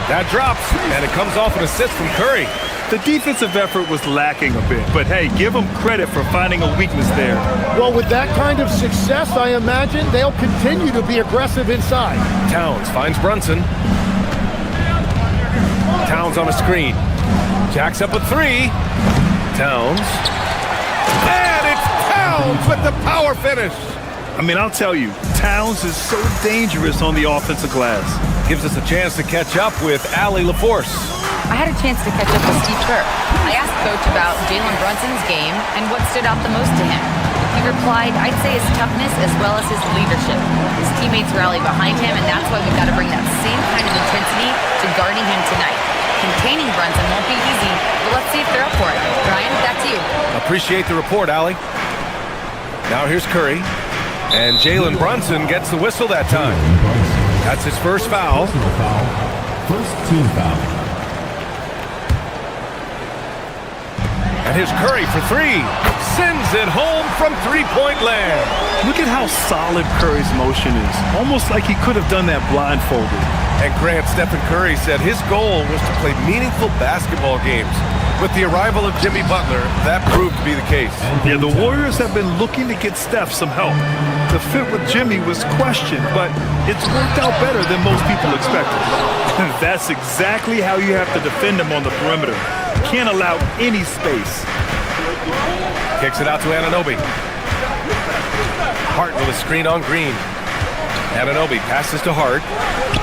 That drops, and it comes off an assist from Curry. The defensive effort was lacking a bit, but hey, give them credit for finding a weakness there. Well, with that kind of success, I imagine they'll continue to be aggressive inside. Towns finds Brunson. Towns on a screen. Jacks up a three. Towns. And it's Towns with the power finish. I mean, I'll tell you, Towns is so dangerous on the offensive glass. Gives us a chance to catch up with Allie LaForce. I had a chance to catch up with Steve Kerr. I asked Coach about Jalen Brunson's game and what stood out the most to him. He replied, I'd say his toughness as well as his leadership. His teammates rally behind him, and that's why we've got to bring that same kind of intensity to guarding him tonight. Containing Brunson won't be easy, but let's see if they're up for it. Brian, back to you. Appreciate the report, Allie. Now here's Curry. And Jalen Brunson gets the whistle that time. That's his first foul. First team foul. And here's Curry for three. Sends it home from three-point land. Look at how solid Curry's motion is. Almost like he could have done that blindfolded. And Grant, Stephen Curry said his goal was to play meaningful basketball games. With the arrival of Jimmy Butler, that proved to be the case. Yeah, the Warriors have been looking to get Steph some help. The fit with Jimmy was questioned, but it's worked out better than most people expected. And that's exactly how you have to defend him on the perimeter. Can't allow any space. Kicks it out to Anunoby. Hart with a screen on Green. Anunoby passes to Hart.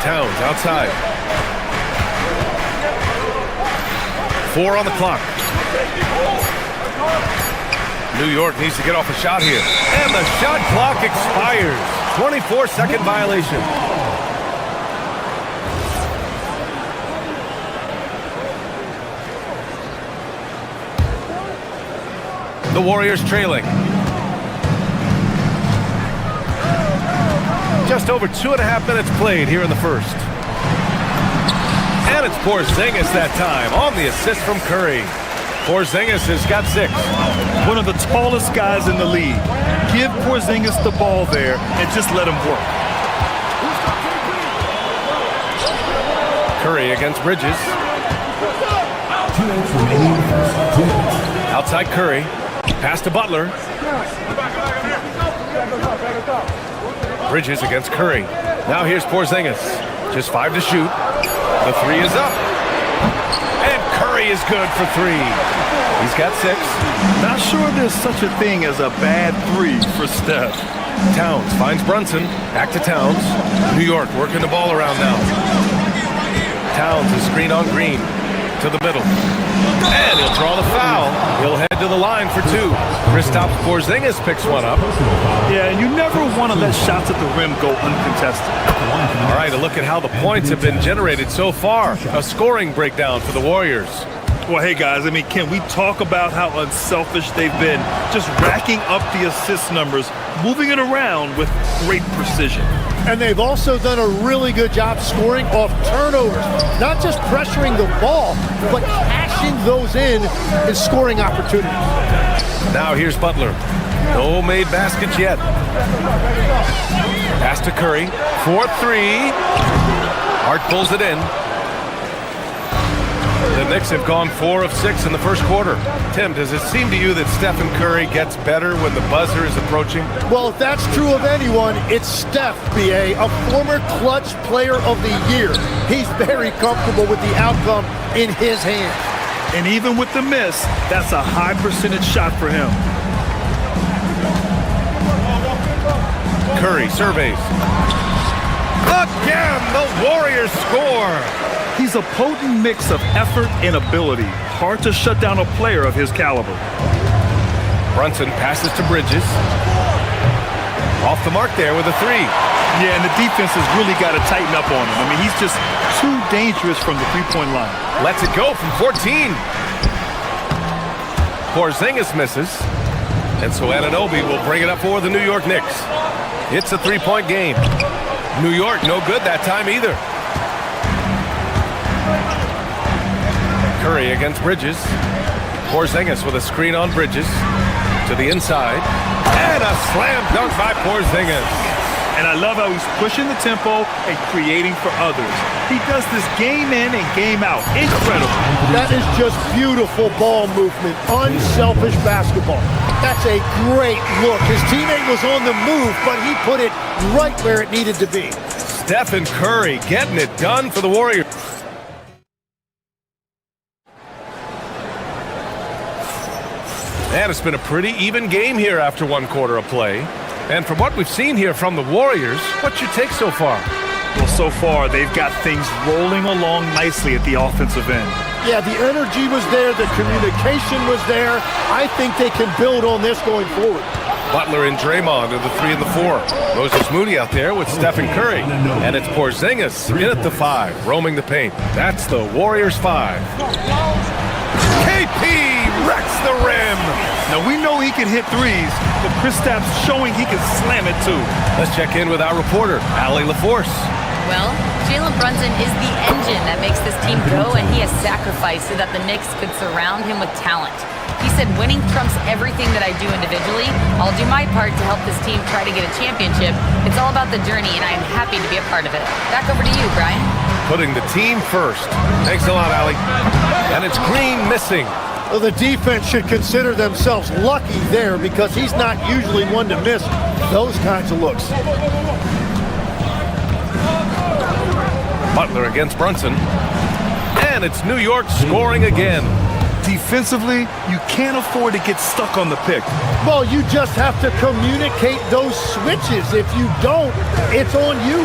Towns outside. 4 on the clock. New York needs to get off a shot here. And the shot clock expires. 24-second violation. The Warriors trailing. Just over 2.5 minutes played here in the first. And it's Porzingis that time on the assist from Curry. Porzingis has got 6. One of the tallest guys in the league. Give Porzingis the ball there and just let him work. Curry against Bridges. Outside Curry. Pass to Butler. Bridges against Curry. Now here's Porzingis. Just 5 to shoot. The 3 is up. And Curry is good for 3. He's got 6. Not sure there's such a thing as a bad 3 for Steph. Towns finds Brunson. Back to Towns. New York working the ball around now. Towns is screen on Green. To the middle. And he'll draw the foul. He'll head to the line for 2. Kristaps Porzingis picks one up. Yeah, and you never want to let shots at the rim go uncontested. All right, a look at how the points have been generated so far. A scoring breakdown for the Warriors. Well, hey, guys, I mean, can we talk about how unselfish they've been? Just racking up the assist numbers, moving it around with great precision. And they've also done a really good job scoring off turnovers. Not just pressuring the ball, but cashing those in scoring opportunities. Now here's Butler. No made baskets yet. Pass to Curry. 4-3. Hart pulls it in. The Knicks have gone 4 of 6 in the first quarter. Tim, does it seem to you that Stephen Curry gets better when the buzzer is approaching? Well, if that's true of anyone, it's Steph, B.A., a former clutch player of the year. He's very comfortable with the outcome in his hands. And even with the miss, that's a high percentage shot for him. Curry surveys. Again, the Warriors score. He's a potent mix of effort and ability. Hard to shut down a player of his caliber. Brunson passes to Bridges. Off the mark there with a 3. Yeah, and the defense has really got to tighten up on him. I mean, he's just too dangerous from the three-point line. Lets it go from 14. Porzingis misses. And so Anunoby will bring it up for the New York Knicks. It's a 3-point game. New York no good that time either. Curry against Bridges. Porzingis with a screen on Bridges. To the inside. And a slam dunk by Porzingis. And I love how he's pushing the tempo and creating for others. He does this game in and game out. Incredible. That is just beautiful ball movement. Unselfish basketball. That's a great look. His teammate was on the move, but he put it right where it needed to be. Stephen Curry getting it done for the Warriors. And it's been a pretty even game here after one quarter of play. And from what we've seen here from the Warriors, what's your take so far? Well, so far, they've got things rolling along nicely at the offensive end. Yeah, the energy was there. The communication was there. I think they can build on this going forward. Butler and Draymond are the 3 and the 4. Moses Moody out there with Stephen Curry. And it's Porzingis in at the 5, roaming the paint. That's the Warriors 5. KP wrecks the rim. Now, we know he can hit threes, but Kristaps showing he can slam it too. Let's check in with our reporter, Allie LaForce. Well, Jalen Brunson is the engine that makes this team go, and he has sacrificed so that the Knicks could surround him with talent. He said, winning trumps everything that I do individually. I'll do my part to help this team try to get a championship. It's all about the journey, and I am happy to be a part of it. Back over to you, Brian. Putting the team first. Thanks a lot, Allie. And it's Green missing. Well, the defense should consider themselves lucky there because he's not usually one to miss those kinds of looks. Butler against Brunson. And it's New York scoring again. Defensively, you can't afford to get stuck on the pick. Well, you just have to communicate those switches. If you don't, it's on you.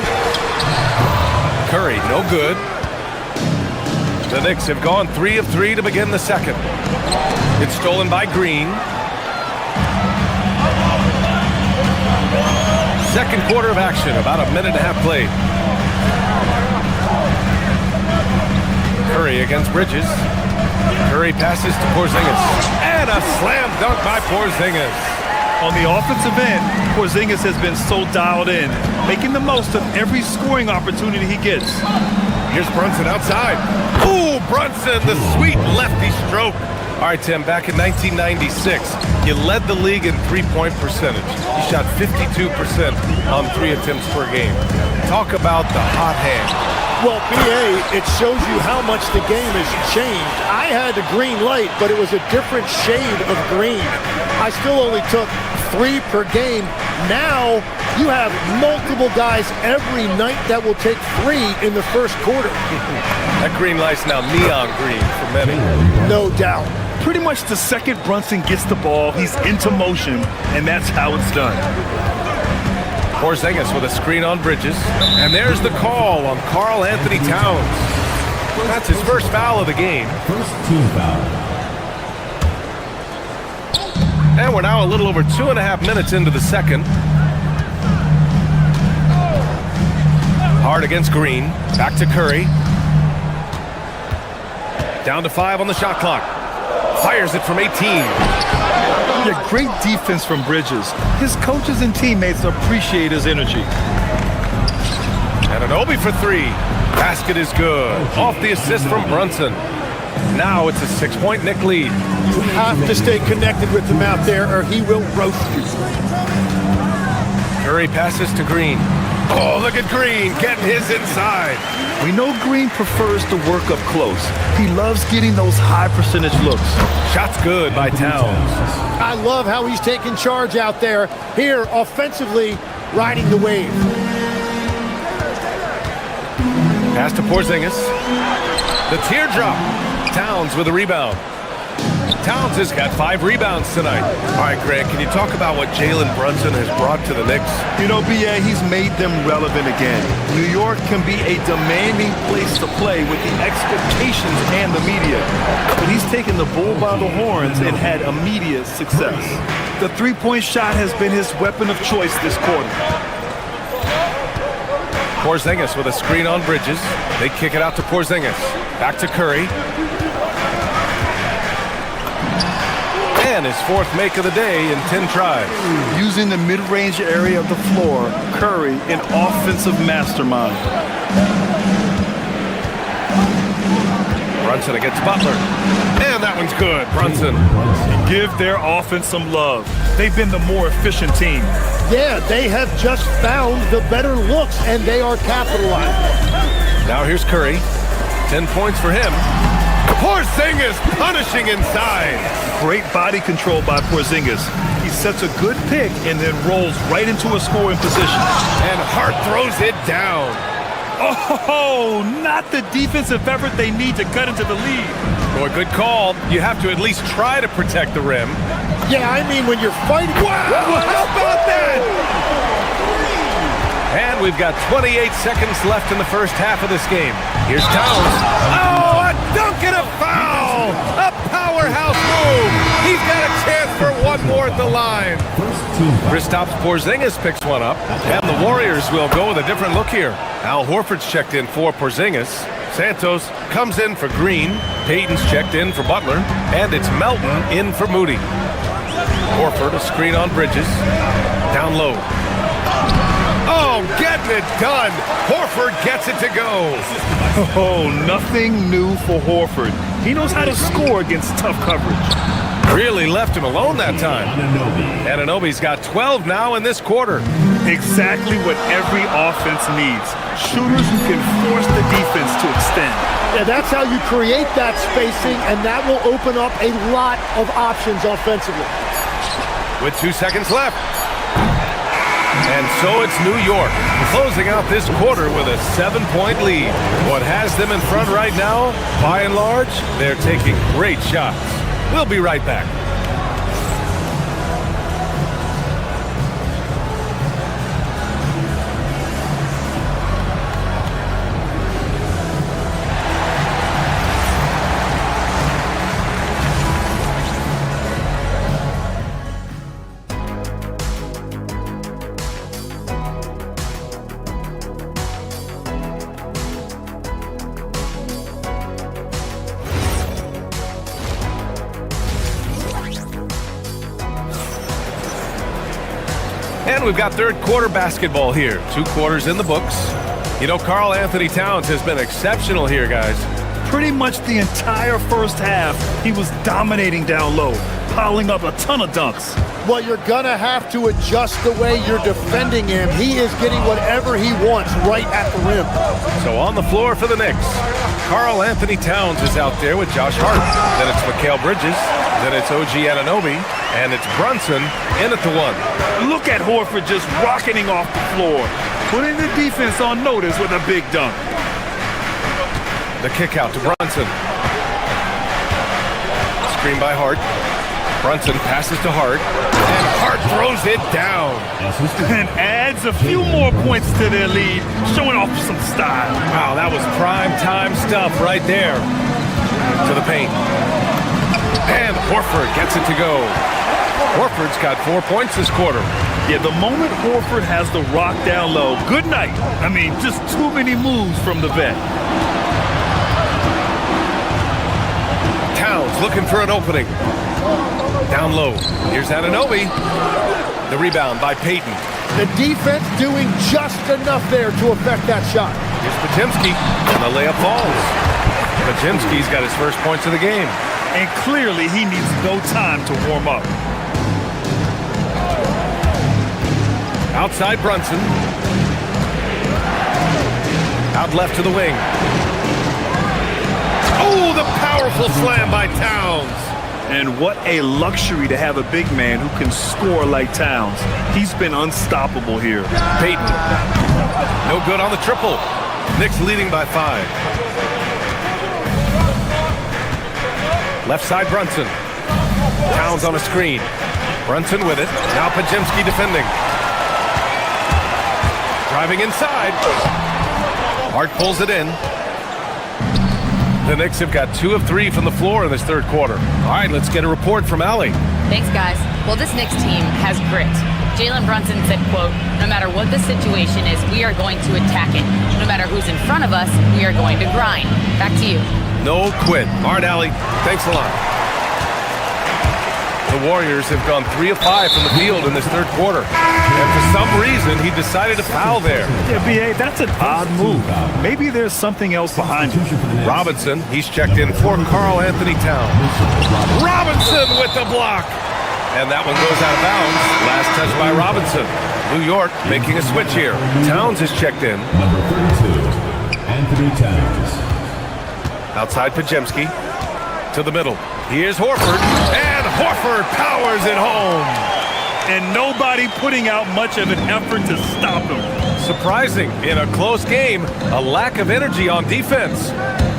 Curry, no good. The Knicks have gone 3 of 3 to begin the second. It's stolen by Green. Second quarter of action, about a minute and a half played. Curry against Bridges. Curry passes to Porzingis. And a slam dunk by Porzingis. On the offensive end, Porzingis has been so dialed in, making the most of every scoring opportunity he gets. Here's Brunson outside. Ooh, Brunson, the sweet lefty stroke. All right, Tim, back in 1996, you led the league in three-point percentage. You shot 52% on 3 attempts per game. Talk about the hot hand. Well, BA, it shows you how much the game has changed. I had the green light, but it was a different shade of green. I still only took 3 per game. Now, you have multiple guys every night that will take 3 in the first quarter. That green light's now neon green for many. No doubt. Pretty much the second Brunson gets the ball, he's into motion, and that's how it's done. Porzingis with a screen on Bridges. And there's the call on Karl Anthony Towns. That's his first foul of the game. First team foul. And we're now a little over 2.5 minutes into the second. Hard against Green. Back to Curry. Down to 5 on the shot clock. Fires it from 18. Yeah, great defense from Bridges. His coaches and teammates appreciate his energy. And an Obi for 3. Basket is good. Off the assist from Brunson. Now it's a 6-point Knick lead. You have to stay connected with him out there or he will roast you. Curry passes to Green. Oh, look at Green getting his inside. We know Green prefers to work up close. He loves getting those high percentage looks. Shot's good by Towns. I love how he's taking charge out there. Here, offensively, riding the wave. Pass to Porzingis. The teardrop. Towns with a rebound. Towns has got 5 rebounds tonight. All right, Greg, can you talk about what Jalen Brunson has brought to the Knicks? You know, B.A., he's made them relevant again. New York can be a demanding place to play with the expectations and the media. But he's taken the bull by the horns and had immediate success. The three-point shot has been his weapon of choice this quarter. Porzingis with a screen on Bridges. They kick it out to Porzingis. Back to Curry. And his 4th make of the day in 10 tries. Using the mid-range area of the floor, Curry, an offensive mastermind. Brunson against Butler. And that one's good. Brunson. Give their offense some love. They've been the more efficient team. Yeah, they have just found the better looks, and they are capitalizing. Now here's Curry. 10 points for him. Porzingis punishing inside. Great body control by Porzingis. He sets a good pick and then rolls right into a scoring position. And Hart throws it down. Oh, not the defensive effort they need to cut into the lead. Boy, good call. You have to at least try to protect the rim. Yeah, I mean, when you're fighting... Wow, how about that? And we've got 28 seconds left in the first half of this game. Here's Towns. Oh, a dunk and a foul! A powerhouse move! He's got a chance for one more at the line. Kristaps Porzingis picks one up, and the Warriors will go with a different look here. Al Horford's checked in for Porzingis. Santos comes in for Green. Payton's checked in for Butler. And it's Melton in for Moody. Horford, a screen on Bridges. Down low. Oh, getting it done. Horford gets it to go. Oh, nothing new for Horford. He knows how to score against tough coverage. Really left him alone that time. Anunoby's got 12 now in this quarter. Exactly what every offense needs. Shooters who can force the defense to extend. Yeah, that's how you create that spacing, and that will open up a lot of options offensively. With 2 seconds left. And so it's New York, closing out this quarter with a 7-point lead. What has them in front right now, by and large, they're taking great shots. We'll be right back. And we've got third quarter basketball here. 2 quarters in the books. You know, Karl Anthony Towns has been exceptional here, guys. Pretty much the entire first half, he was dominating down low, piling up a ton of dunks. Well, you're going to have to adjust the way you're defending him. He is getting whatever he wants right at the rim. So on the floor for the Knicks, Karl Anthony Towns is out there with Josh Hart. Then it's Mikal Bridges. Then it's OG Anunoby. And it's Brunson in at the 1. Look at Horford just rocketing off the floor, putting the defense on notice with a big dunk. The kick out to Brunson. Screen by Hart. Brunson passes to Hart. And Hart throws it down. And adds a few more points to their lead, showing off some style. Wow, that was prime time stuff right there. To the paint. And Horford gets it to go. Horford's got 4 points this quarter. Yeah, the moment Horford has the rock down low, good night. I mean, just too many moves from the vet. Towns looking for an opening. Down low. Here's Anunoby. The rebound by Payton. The defense doing just enough there to affect that shot. Here's Podziemski, and the layup falls. Podziemski's got his first points of the game. And clearly he needs no time to warm up. Outside Brunson. Out left to the wing. Oh, the powerful slam by Towns. And what a luxury to have a big man who can score like Towns. He's been unstoppable here. Payton. No good on the triple. Knicks leading by 5. Left side Brunson. Towns on a screen. Brunson with it. Now Podziemski defending. Driving inside. Hart pulls it in. The Knicks have got 2 of 3 from the floor in this third quarter. All right, let's get a report from Allie. Thanks, guys. Well, this Knicks team has grit. Jalen Brunson said, quote, "No matter what the situation is, we are going to attack it. No matter who's in front of us, we are going to grind." Back to you. No quit. All right, Allie. Thanks a lot. The Warriors have gone 3 of 5 from the field in this third quarter. And for some reason, he decided to foul there. Yeah, B.A., that's an odd move. Maybe there's something else behind it. Robinson, he's checked in for Karl Anthony Towns. Robinson with the block. And that one goes out of bounds. Last touch by Robinson. New York making a switch here. Towns is checked in. Number 32, Anthony Towns. Outside Podziemski. To the middle. Here's Horford. And Horford powers it home. And nobody putting out much of an effort to stop him. Surprising. In a close game, a lack of energy on defense.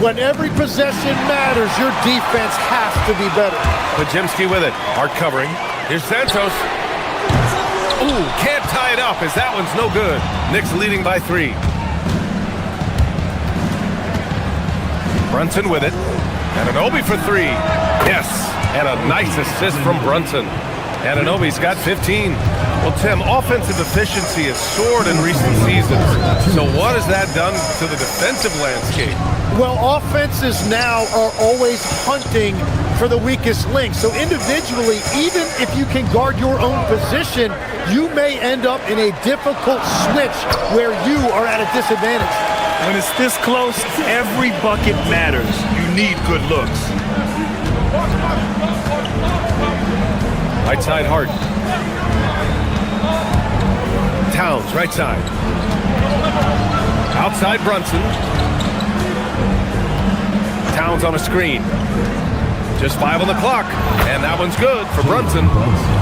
When every possession matters, your defense has to be better. Podziemski with it. Hart covering. Here's Santos. Ooh, can't tie it up as that one's no good. Knicks leading by 3. Brunson with it. Anunoby for 3. Yes, and a nice assist from Brunson. Anunoby's got 15. Well, Tim, offensive efficiency has soared in recent seasons. So what has that done to the defensive landscape? Well, offenses now are always hunting for the weakest link. So individually, even if you can guard your own position, you may end up in a difficult switch where you are at a disadvantage. When it's this close, every bucket matters. You need good looks. Right side Hart. Towns, right side. Outside Brunson. Towns on a screen. Just 5 on the clock. And that one's good for Brunson.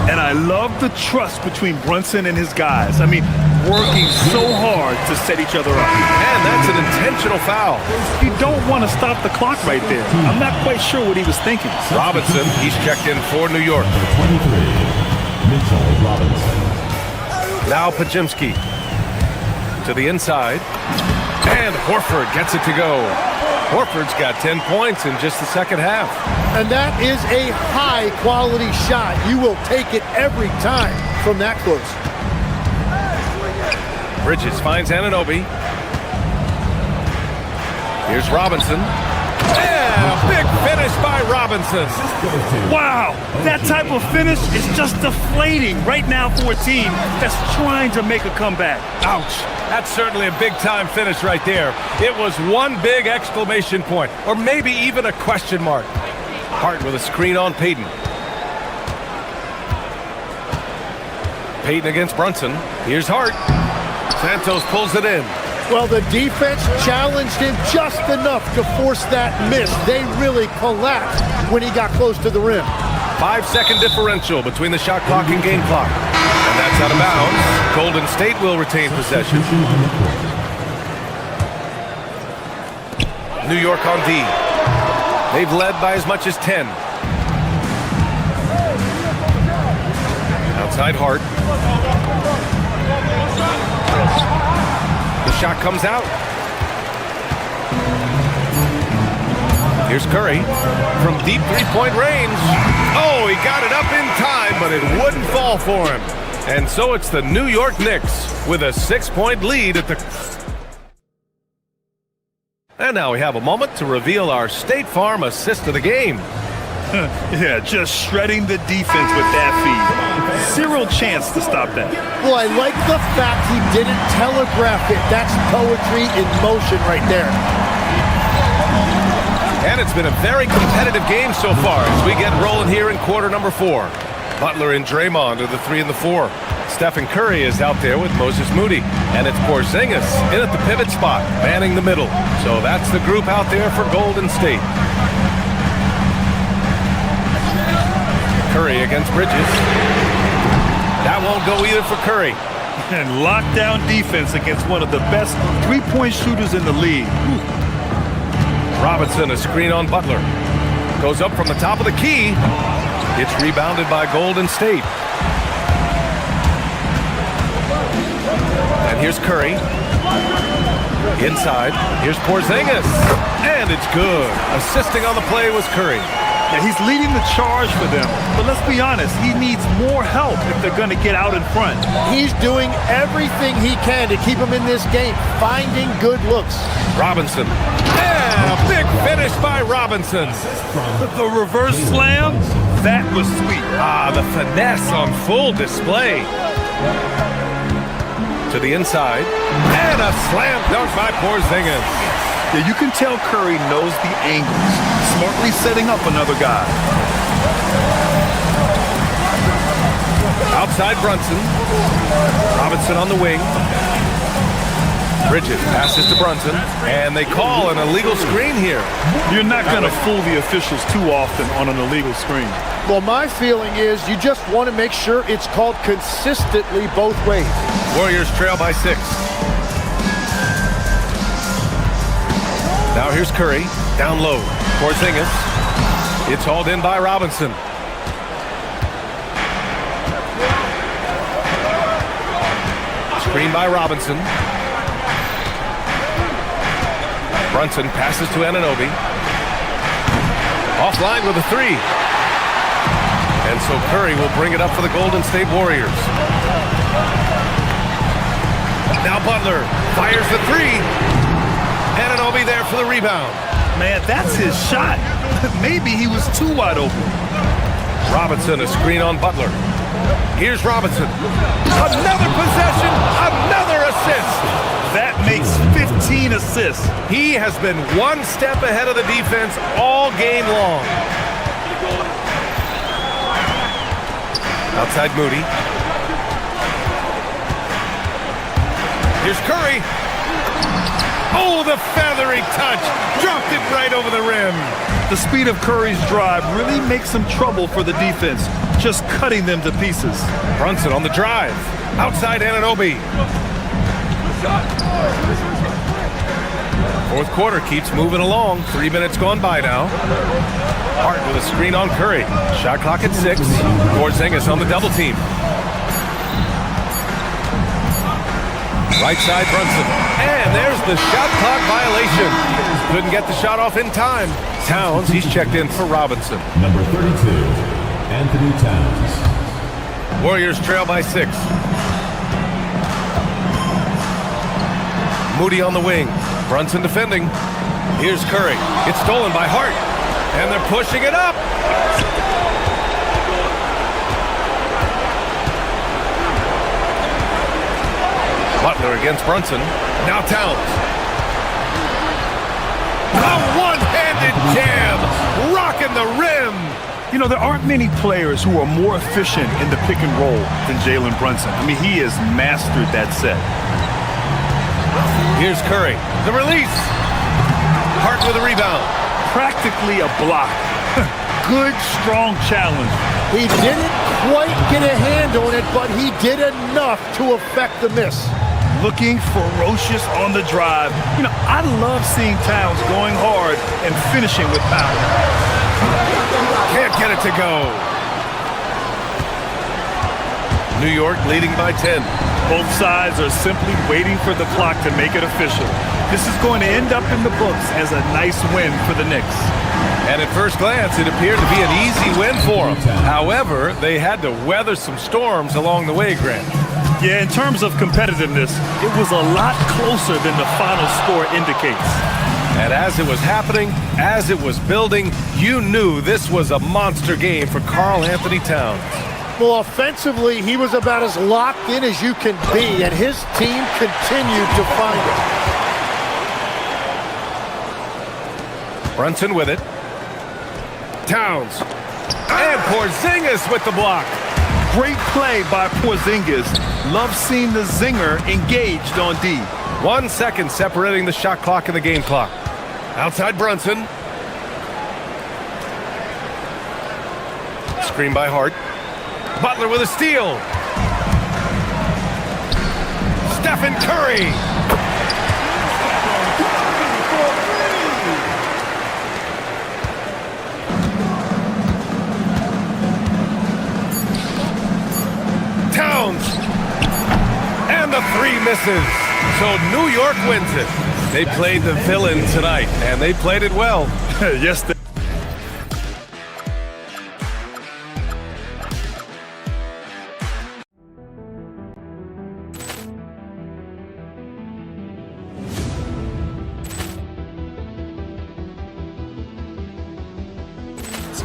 And I love the trust between Brunson and his guys. I mean, working so hard to set each other up. And that's an intentional foul. You don't want to stop the clock right there. I'm not quite sure what he was thinking. Robinson, he's checked in for New York. Number 23, Mitchell Robinson. Now Podziemski. To the inside. And Horford gets it to go. Horford's got 10 points in just the second half. And that is a high-quality shot. You will take it every time from that close. Bridges finds Anunoby. Here's Robinson. And a big finish by Robinson. Wow, that type of finish is just deflating right now for a team that's trying to make a comeback. Ouch. That's certainly a big-time finish right there. It was one big exclamation point, or maybe even a question mark. Hart with a screen on Payton. Payton against Brunson. Here's Hart. Santos pulls it in. Well, the defense challenged him just enough to force that miss. They really collapsed when he got close to the rim. 5-second differential between the shot clock and game clock. And that's out of bounds. Golden State will retain possession. New York on D. They've led by as much as 10. Outside Hart. The shot comes out. Here's Curry from deep three-point range. Oh, he got it up in time, but it wouldn't fall for him. And so it's the New York Knicks with a 6-point lead at the... And now we have a moment to reveal our State Farm assist of the game. Yeah, just shredding the defense with that feed. Zero chance to stop that. Well, I like the fact he didn't telegraph it. That's poetry in motion right there. And it's been a very competitive game so far as we get rolling here in quarter number 4. Butler and Draymond are the 3 and the 4. Stephen Curry is out there with Moses Moody. And it's Porzingis in at the pivot spot, manning the middle. So that's the group out there for Golden State. Curry against Bridges. That won't go either for Curry. And lockdown defense against one of the best three-point shooters in the league. Robinson, a screen on Butler. Goes up from the top of the key. It's rebounded by Golden State. And here's Curry. Inside. Here's Porzingis. And it's good. Assisting on the play was Curry. Yeah, he's leading the charge for them. But let's be honest, he needs more help if they're going to get out in front. He's doing everything he can to keep him in this game, finding good looks. Robinson. And a big finish by Robinson. The reverse slam, that was sweet. Ah, the finesse on full display. To the inside. And a slam dunk by Porzingis. Yeah, you can tell Curry knows the angles, smartly setting up another guy. Outside Brunson. Robinson on the wing. Bridges passes to Brunson, and they call an illegal screen here. You're not going to fool the officials too often on an illegal screen. Well, my feeling is you just want to make sure it's called consistently both ways. Warriors trail by 6. Now here's Curry, down low. Porzingis. It's hauled in by Robinson. Screen by Robinson. Brunson passes to Anunoby. Offline with a 3. And so Curry will bring it up for the Golden State Warriors. Now Butler fires the 3. Anunoby there for the rebound. Man, that's his shot. Maybe he was too wide open. Robinson, a screen on Butler. Here's Robinson. Another possession, another assist. That makes 15 assists. He has been one step ahead of the defense all game long. Outside Moody. Here's Curry. Oh, the feathery touch. Dropped it right over the rim. The speed of Curry's drive really makes some trouble for the defense, just cutting them to pieces. Brunson on the drive. Outside Anunoby. Fourth quarter keeps moving along. 3 minutes gone by now. Hart with a screen on Curry. Shot clock at 6. Porzingis on the double team. Right side Brunson. And there's the shot clock violation. Couldn't get the shot off in time. Towns, he's checked in for Robinson. Number 32, Anthony Towns. Warriors trail by 6. Moody on the wing. Brunson defending. Here's Curry. It's stolen by Hart. And they're pushing it up. Butler against Brunson. Now Towns. A one-handed jam. Rocking the rim. You know, there aren't many players who are more efficient in the pick and roll than Jalen Brunson. I mean, he has mastered that set. Here's Curry. The release. Hart with a rebound. Practically a block. Good, strong challenge. He didn't quite get a hand on it, but he did enough to affect the miss. Looking ferocious on the drive. You know, I love seeing Towns going hard and finishing with power. Can't get it to go. New York leading by 10. Both sides are simply waiting for the clock to make it official. This is going to end up in the books as a nice win for the Knicks. And at first glance, it appeared to be an easy win for them. However, they had to weather some storms along the way, Grant. Yeah, in terms of competitiveness, it was a lot closer than the final score indicates. And as it was happening, as it was building, you knew this was a monster game for Karl Anthony Towns. Well, offensively, he was about as locked in as you can be, and his team continued to find it. Brunson with it. Towns. And Porzingis with the block. Great play by Porzingis. Love seeing the zinger engaged on D. 1 second separating the shot clock and the game clock. Outside Brunson. Screen by Hart. Butler with a steal. Stephen Curry. Towns. And the three misses. So New York wins it. They played the villain tonight, and they played it well. Yes, they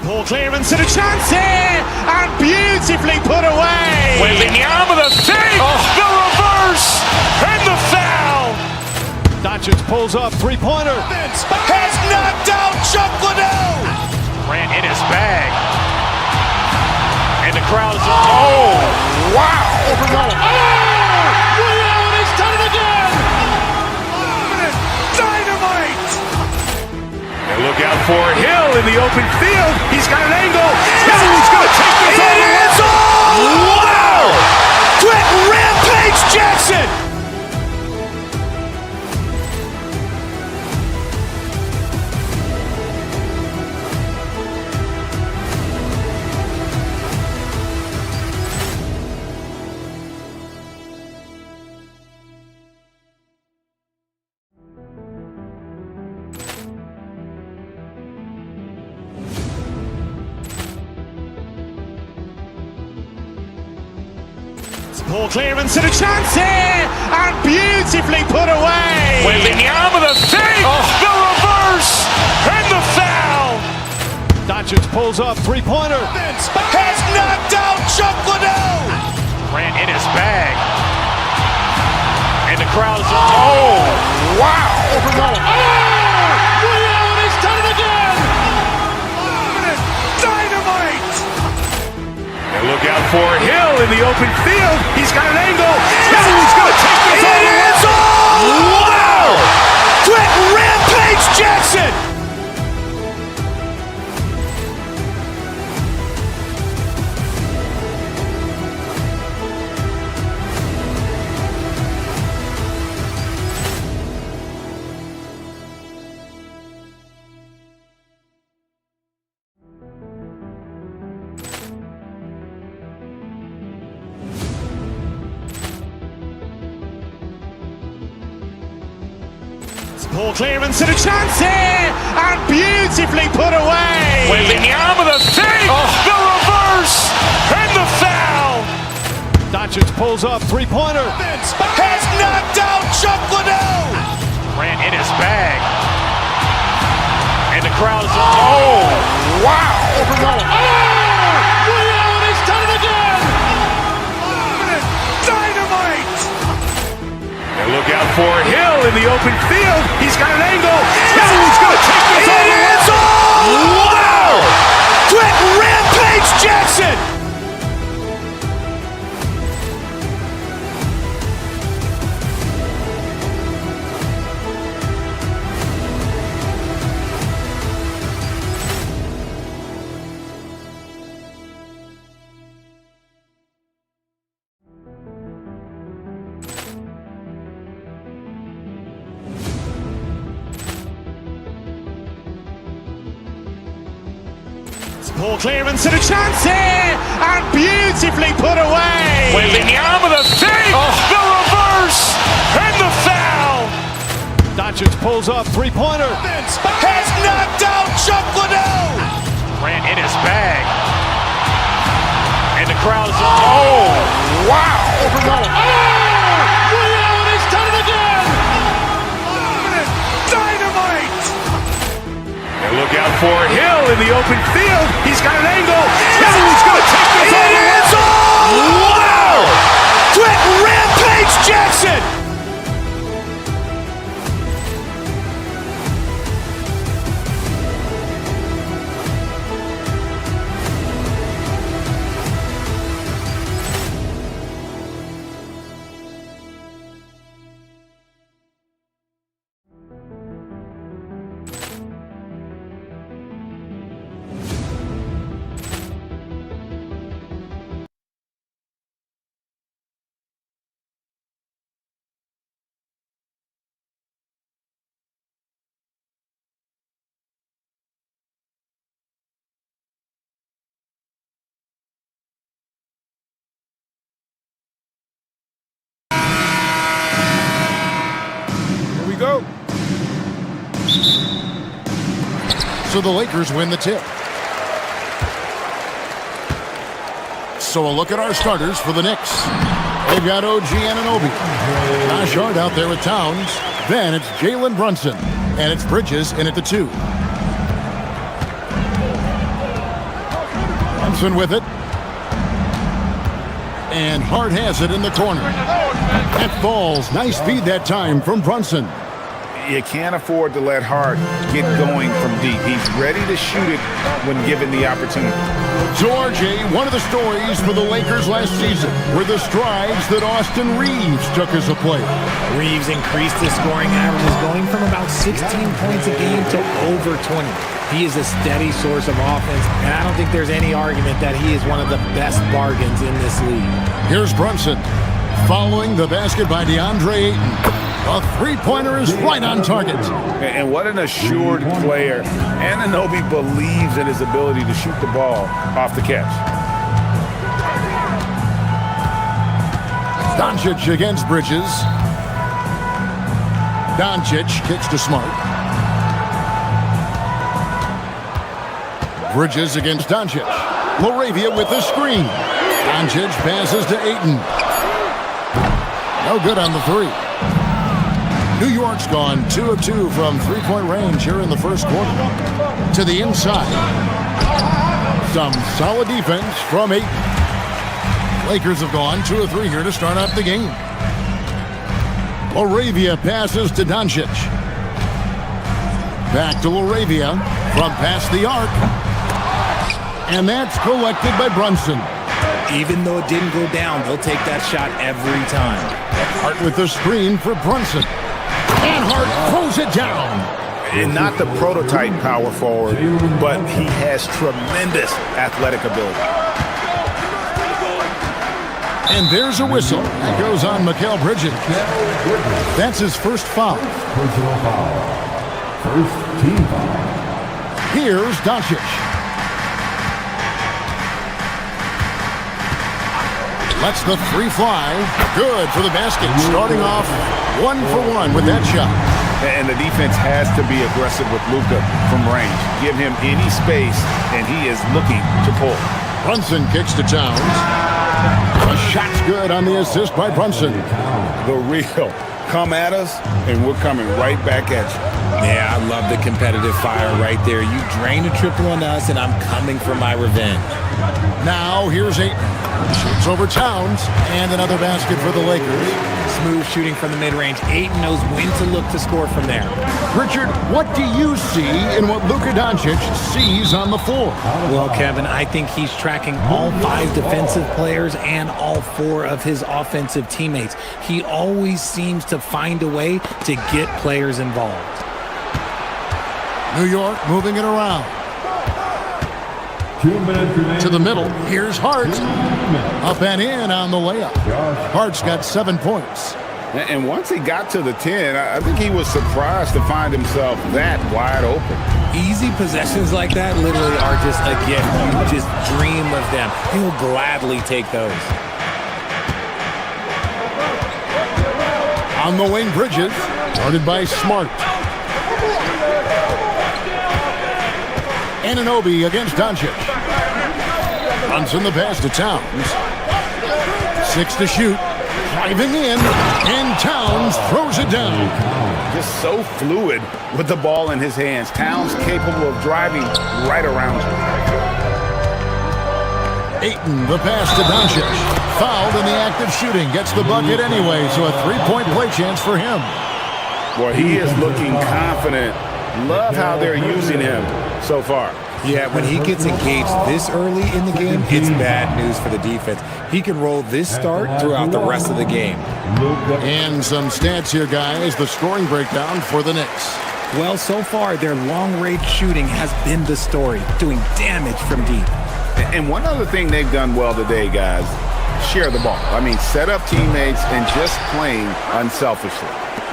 Ball clearance and a chance here, and beautifully put away. Wembanyama the fake, the reverse, and the foul. Doncic pulls up, three-pointer. Has knocked out Chuck Liddell. Grant in his bag. And the crowd is... Oh, wow. He's done it again. Dynamite. And look out for Hill in the open field. He's got an angle. He's going to take this all the way. Wow. Quick rampage Jackson. Ball clearance and a chance here, and beautifully put away. Wembanyama the fake, the reverse, and the foul. Doncic pulls up, three-pointer. Has knocked out Chuck Liddell. Grant in his bag. And the crowd is... Oh, wow. He's done it again. Dynamite. And look out for Hill in the open field. He's got an angle. He's going to take this all the way. Wow. Quick rampage Jackson. Ball clearance and a chance here, and beautifully put away. Wembanyama the fake, the reverse, and the foul. Doncic pulls up, three-pointer. Has knocked out Chuck Liddell. Grant in his bag. And the crowd is... Oh, wow. He's done it again. Dynamite. And look out for Hill in the open field. He's got an angle. He's going to take this all the way. Wow. Quick rampage Jackson. Ball clearance and a chance here, and beautifully put away. Wembanyama the fake, the reverse, and the foul. Doncic pulls up, three-pointer. Has knocked out Chuck Liddell. Grant in his bag. And the crowd is... Oh, wow. He's done it again. Dynamite. for Hill in the open field. He's got an angle. Hill's going to take this all the way. Wow! Quick rampage Jackson! Go. So the Lakers win the tip. So a look at our starters for the Knicks. They've got OG Anunoby. Josh Hart out there with Towns. Then it's Jalen Brunson. And it's Bridges in at the 2. Brunson with it. And Hart has it in the corner. That falls. Nice feed that time from Brunson. You can't afford to let Hart get going from deep. He's ready to shoot it when given the opportunity. So, RJ, one of the stories for the Lakers last season were the strides that Austin Reeves took as a player. Reeves increased his scoring averages, going from about 16 points a game to over 20. He is a steady source of offense, and I don't think there's any argument that he is one of the best bargains in this league. Here's Brunson, following the basket by DeAndre Ayton. A three-pointer is right on target. And what an assured player. Anunoby believes in his ability to shoot the ball off the catch. Doncic against Bridges. Doncic kicks to Smart. Bridges against Doncic. Laravia with the screen. Doncic passes to Ayton. No good on the 3. New York's gone 2 of 2 from three-point range here in the first quarter. To the inside. Some solid defense from Ayton. Lakers have gone 2 of 3 here to start out the game. Laravia passes to Doncic. Back to Laravia from past the arc. And that's collected by Brunson. Even though it didn't go down, they'll take that shot every time. Hart with the screen for Brunson. And Hart throws it down. And not the prototype power forward, but he has tremendous athletic ability. And there's a whistle. That goes on Mikal Bridges. That's his first foul. Personal foul. First team foul. Here's Doncic. Lets the 3 fly. Good for the basket. Starting off 1 for 1 with that shot. And the defense has to be aggressive with Luka from range. Give him any space, and he is looking to pull. Brunson kicks to Towns. A shot's good on the assist by Brunson. The real. Come at us, and we're coming right back at you. Yeah, I love the competitive fire right there. You drain a triple on us, and I'm coming for my revenge. Now here's Ayton. Shoots over Towns, and another basket for the Lakers. Smooth shooting from the mid-range. Ayton knows when to look to score from there. Richard, what do you see in what Luka Doncic sees on the floor? Well, Kevin, I think he's tracking all 5 defensive players and all 4 of his offensive teammates. He always seems to find a way to get players involved. New York moving it around. 2 minutes remaining. To the middle. Here's Hart. Up and in on the layup. Hart's got 7 points. And once he got to the 10, I think he was surprised to find himself that wide open. Easy possessions like that literally are just a gift. You just dream of them. He'll gladly take those. On the wing, Bridges. Guarded by Smart. Anunoby against Doncic. Runs in the pass to Towns. 6 to shoot. Driving in. And Towns throws it down. just so fluid with the ball in his hands. Towns capable of driving right around you. Ayton, the pass to Doncic. Fouled in the act of shooting. Gets the bucket anyway, so a three-point play chance for him. Boy, he is looking confident. Love how they're using him so far. Yeah, when he gets engaged this early in the game, it's bad news for the defense. He can roll this start throughout the rest of the game. And some stats here, guys. The scoring breakdown for the Knicks. Well, so far, their long-range shooting has been the story, doing damage from deep. And one other thing they've done well today, guys, share the ball. I mean, set up teammates and just playing unselfishly.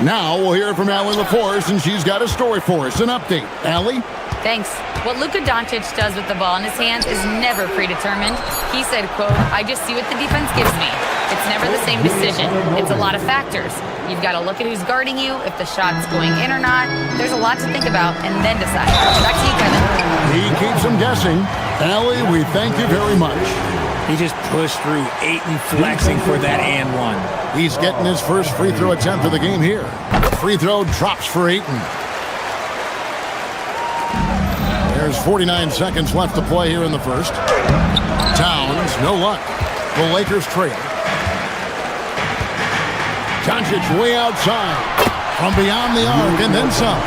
Now we'll hear from Allie LaForce, and she's got a story for us. An update. Allie? Thanks. What Luka Doncic does with the ball in his hands is never predetermined. He said, quote, "I just see what the defense gives me. It's never the same decision. It's a lot of factors. You've got to look at who's guarding you, if the shot's going in or not. There's a lot to think about, and then decide." Back to you, Kevin. He keeps them guessing. Allie, we thank you very much. He just pushed through Ayton, flexing for that and one. He's getting his first free throw attempt of the game here. Free throw drops for Ayton. There's 49 seconds left to play here in the first. Towns, no luck. The Lakers trail. Doncic way outside. From beyond the arc and then some.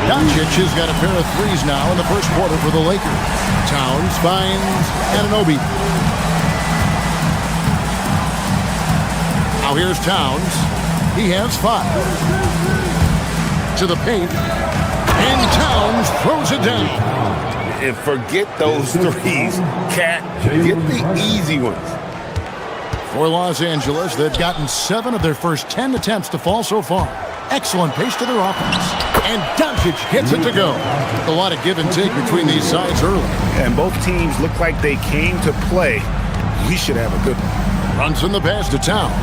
Doncic has got a pair of threes now in the first quarter for the Lakers. Towns finds Anunoby. Now here's Towns. He has 5. To the paint. And Towns throws it down. And forget those threes. Cat, get the easy ones. For Los Angeles, they've gotten 7 of their first 10 attempts to fall so far. Excellent pace to their offense. And Doncic gets it to go. A lot of give and take between these sides early. And both teams look like they came to play. We should have a good one. Brunson the pass to Towns.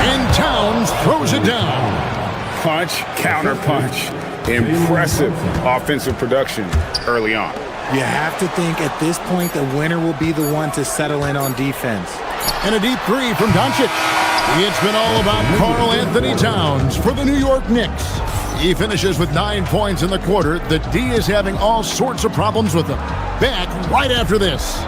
And Towns throws it down. Punch, counter punch. Impressive offensive production early on. You have to think at this point the winner will be the one to settle in on defense. And a deep three from Doncic. It's been all about Karl Anthony Towns for the New York Knicks. He finishes with 9 points in the quarter. The D is having all sorts of problems with him. Back right after this.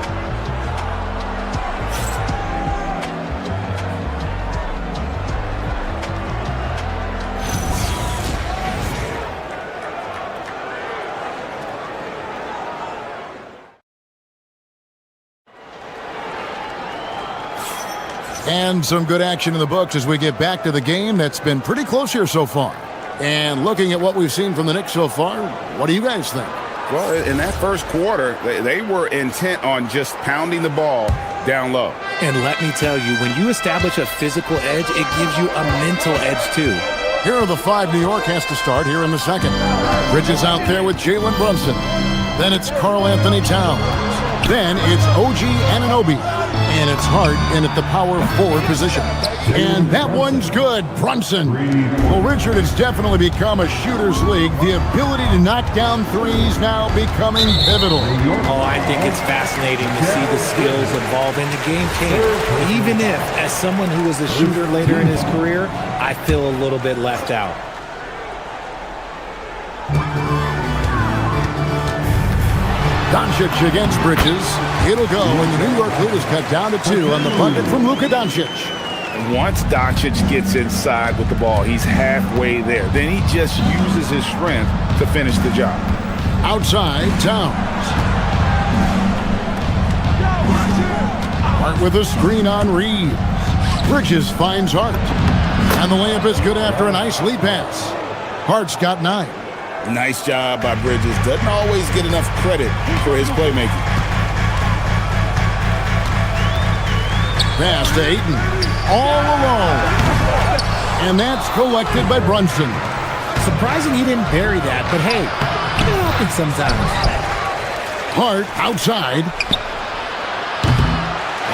And some good action in the books as we get back to the game that's been pretty close here so far. And looking at what we've seen from the Knicks so far, what do you guys think? Well, in that first quarter, they were intent on just pounding the ball down low. And let me tell you, when you establish a physical edge, it gives you a mental edge too. Here are the 5 New York has to start here in the second. Bridges out there with Jalen Brunson. Then it's Karl Anthony Towns. Then it's OG Anunoby. And it's Hart in at the power forward position. And that one's good, Brunson. Well, Richard, it's definitely become a shooter's league. The ability to knock down threes now becoming pivotal. Oh, I think it's fascinating to see the skills evolve in the game change. Even if, as someone who was a shooter later in his career, I feel a little bit left out. Doncic against Bridges. It'll go, and the New York lead is cut down to 2 on the bucket from Luka Doncic. Once Doncic gets inside with the ball, he's halfway there. Then he just uses his strength to finish the job. Outside, Towns. Hart with a screen on Reeves. Bridges finds Hart. And the layup is good after a nice lead pass. Hart's got 9. Nice job by Bridges. Doesn't always get enough credit for his playmaking. Pass to Ayton. All alone. And that's collected by Brunson. Surprising he didn't bury that, but hey, it happens sometimes. Hart outside.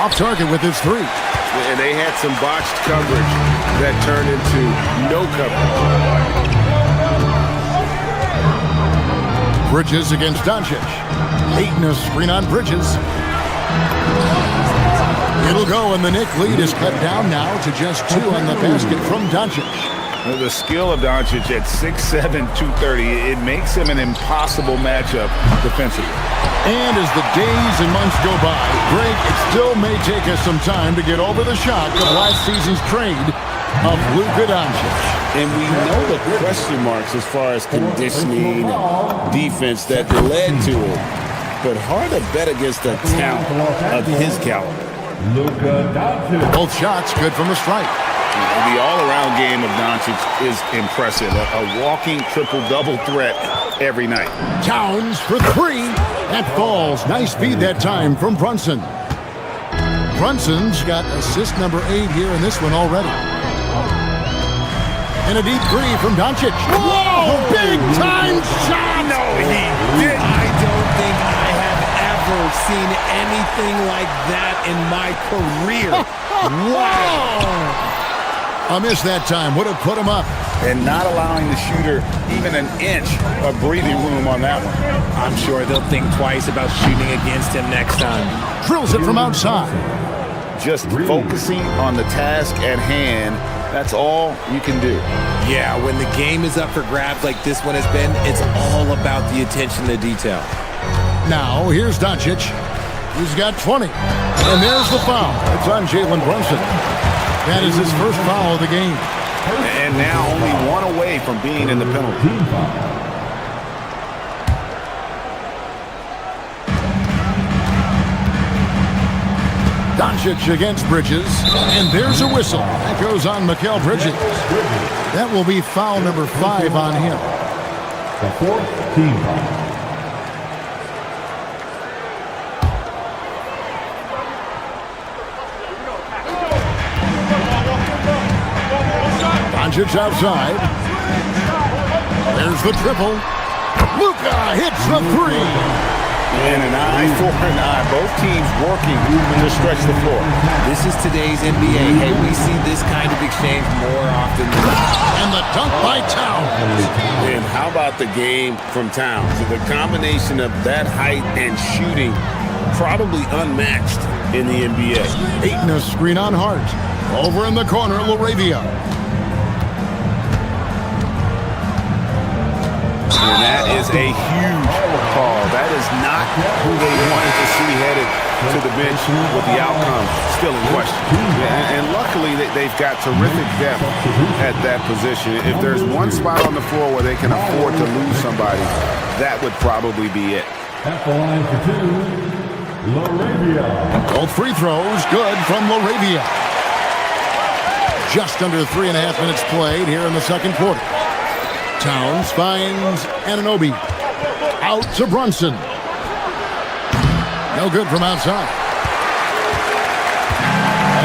Off target with his 3. And they had some botched coverage that turned into no coverage. Bridges against Doncic. Ayton a screen on Bridges. It'll go, and the Knicks lead is cut down now to just 2 on the basket from Doncic. The skill of Doncic at 6'7", 230, it makes him an impossible matchup defensively. And as the days and months go by, Greg, it still may take us some time to get over the shock of last season's trade of Luka Doncic. And we know the question marks as far as conditioning and defense that led to it. But hard to bet against the talent of his caliber. Luka Doncic. Both shots good from the stripe. The all-around game of Doncic is impressive. A walking triple-double threat every night. Towns for three. That falls. Nice feed that time from Brunson. Brunson's got assist number 8 here in this one already. And a deep three from Doncic. Whoa! Big-time shot! No, he didn't. I don't think I have ever seen anything like that in my career. Wow! A miss that time. Would have put him up. And not allowing the shooter even an inch of breathing room on that one. I'm sure they'll think twice about shooting against him next time. Drills it from outside. Just focusing on the task at hand, that's all you can do. Yeah, when the game is up for grabs like this one has been, it's all about the attention to detail. Now, here's Doncic. He's got 20. And there's the foul. It's on Jalen Brunson. That is his first foul of the game. And now only one away from being in the penalty. Doncic against Bridges. And there's a whistle. That goes on Mikal Bridges. That will be foul number 5 on him. The fourth team foul. Doncic outside. There's the triple. Luka hits the three. And an eye for an eye. Both teams working to stretch the floor. This is today's NBA. Hey, we see this kind of exchange more often than not. And the dunk by Towns. And how about the game from Towns? The combination of that height and shooting, probably unmatched in the NBA. Aiton a screen on Hart. Over in the corner, LaRavia. And that is a huge call. That is not who they wanted to see headed to the bench with the outcome still in question. And luckily, they've got terrific depth at that position. If there's one spot on the floor where they can afford to lose somebody, that would probably be it. At the line for 2, LaRavia. Both free throws good from LaRavia. Just under 3.5 minutes played here in the second quarter. Towns finds Anunoby. Out to Brunson. No good from outside.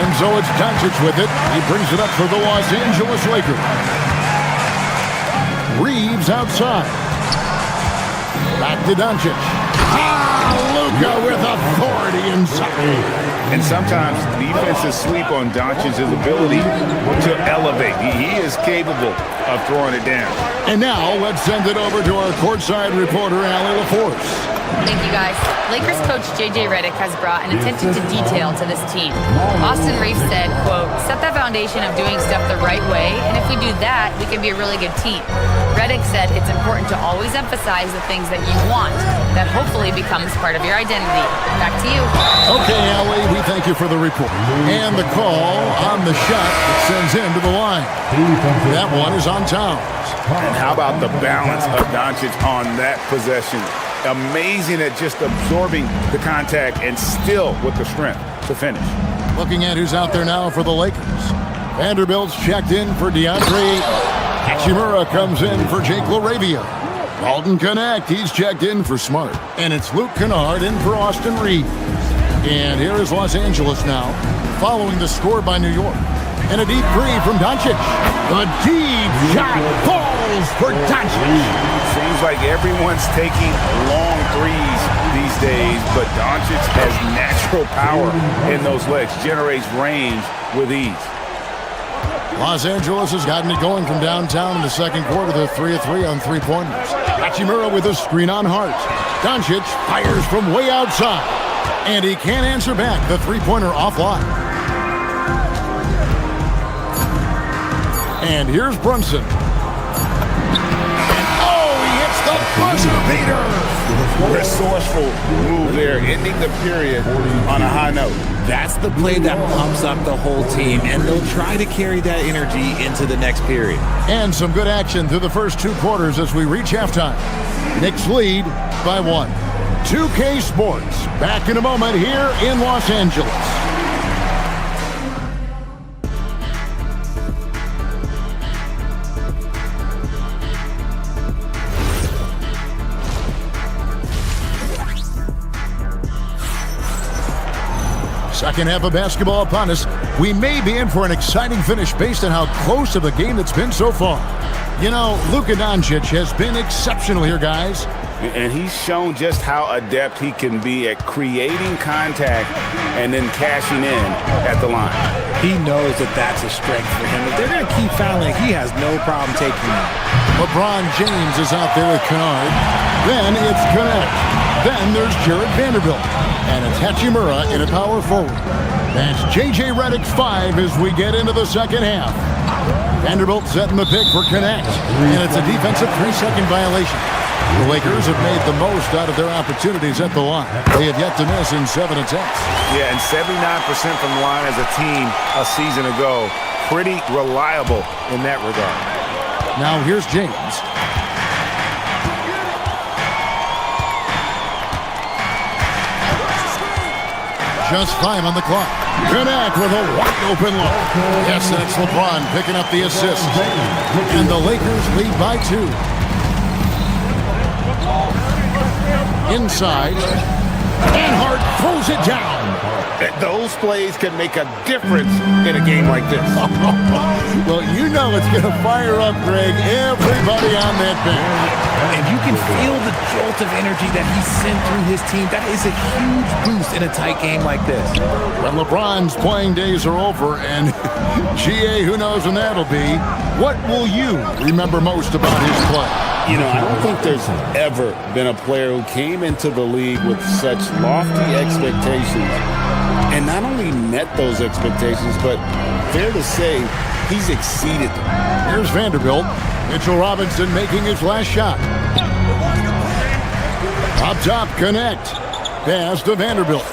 And so it's Doncic with it. He brings it up for the Los Angeles Lakers. Reeves outside. Back to Doncic. Luka with authority inside. And sometimes defenses sleep on Doncic's ability to elevate. He is capable of throwing it down. And now let's send it over to our courtside reporter, Allie LaForce. Thank you, guys. Lakers coach J.J. Redick has brought an attention to detail to this team. Austin Reeves said, quote, set that foundation of doing stuff the right way, and if we do that, we can be a really good team. Redick said it's important to always emphasize the things that you want. That hopefully becomes part of your identity. Back to you. Okay, Allie, we thank you for the report. And the call on the shot that sends him to the line. That one is on Towns. And how about the balance of Doncic on that possession? Amazing at just absorbing the contact and still with the strength to finish. Looking at who's out there now for the Lakers. Vanderbilt's checked in for DeAndre. Hachimura comes in for Jake LaRavia. Dalton Connect, he's checked in for Smart. And it's Luke Kennard in for Austin Reeves. And here is Los Angeles now, following the score by New York. And a deep three from Doncic. The deep shot falls for Doncic. Seems like everyone's taking long threes these days, but Doncic has natural power in those legs, generates range with ease. Los Angeles has gotten it going from downtown in the second quarter. They're 3 of 3 on three-pointers. Hachimura with a screen on Hart. Doncic fires from way outside, and he can't answer back. The three-pointer offline. And here's Brunson. Oh, he hits the buzzer beater. Resourceful move there, ending the period on a high note. That's the play that pumps up the whole team, and they'll try to carry that energy into the next period. And some good action through the first 2 quarters as we reach halftime. Knicks lead by 1. 2K Sports, back in a moment here in Los Angeles. Second half of basketball upon us. We may be in for an exciting finish based on how close of a game it's been so far. You know, Luka Doncic has been exceptional here, guys. And he's shown just how adept he can be at creating contact and then cashing in at the line. He knows that that's a strength for him. If they're going to keep fouling, he has no problem taking that. LeBron James is out there with Kennard. Then it's Connect. Then there's Jared Vanderbilt. And it's Hachimura in a power forward. That's J.J. Redick 5 as we get into the second half. Vanderbilt setting the pick for Connect. And it's a defensive 3-second violation. The Lakers have made the most out of their opportunities at the line. They have yet to miss in 7 attempts. Yeah, and 79% from the line as a team a season ago. Pretty reliable in that regard. Now here's James. Just 5 on the clock. Connect with a wide open look. Yes, that's LeBron picking up the assist. And the Lakers lead by 2. Inside. And Hart throws it down. Those plays can make a difference in a game like this. Well, you know it's going to fire up, Greg, everybody on that bench. And you can feel the jolt of energy that he sent through his team. That is a huge boost in a tight game like this. When LeBron's playing days are over, and GA, who knows when that'll be, what will you remember most about his play? You know, I don't think there's ever been a player who came into the league with such lofty expectations and not only met those expectations, but fair to say, he's exceeded them. Here's Vanderbilt. Mitchell Robinson making his last shot. Up top, Connect. Pass to Vanderbilt.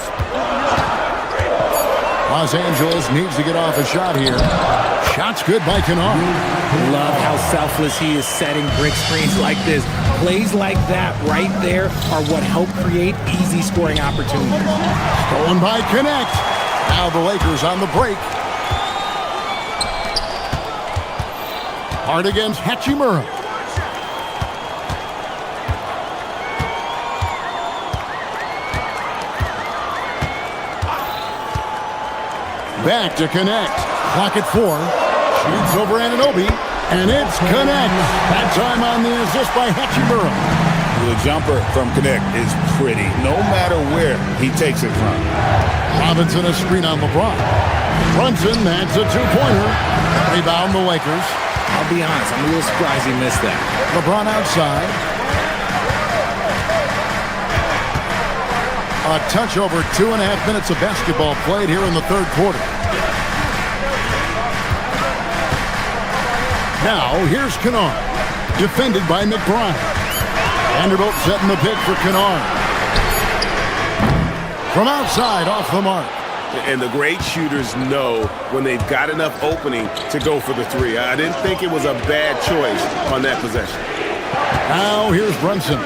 Los Angeles needs to get off a shot here. Shot's good by Kennard. Love how selfless he is setting brick screens like this. Plays like that right there are what help create easy scoring opportunities. Stolen by Connect. Now the Lakers on the break. Hard against Hachimura. Back to Connect. Clock at 4. Shoots over Anunoby. And it's Connect. That time on the assist by Hachimura. The jumper from Connect is pretty, no matter where he takes it from. Robinson a screen on LeBron. Brunson, that's a 2-pointer. Rebound the Lakers. I'll be honest, I'm a little surprised he missed that. LeBron outside. A touch over 2.5 minutes of basketball played here in the third quarter. Now, here's Kennard. Defended by McBride. Vanderbilt setting the pick for Kennard. From outside, off the mark. And the great shooters know when they've got enough opening to go for the 3. I didn't think it was a bad choice on that possession. Now here's Brunson.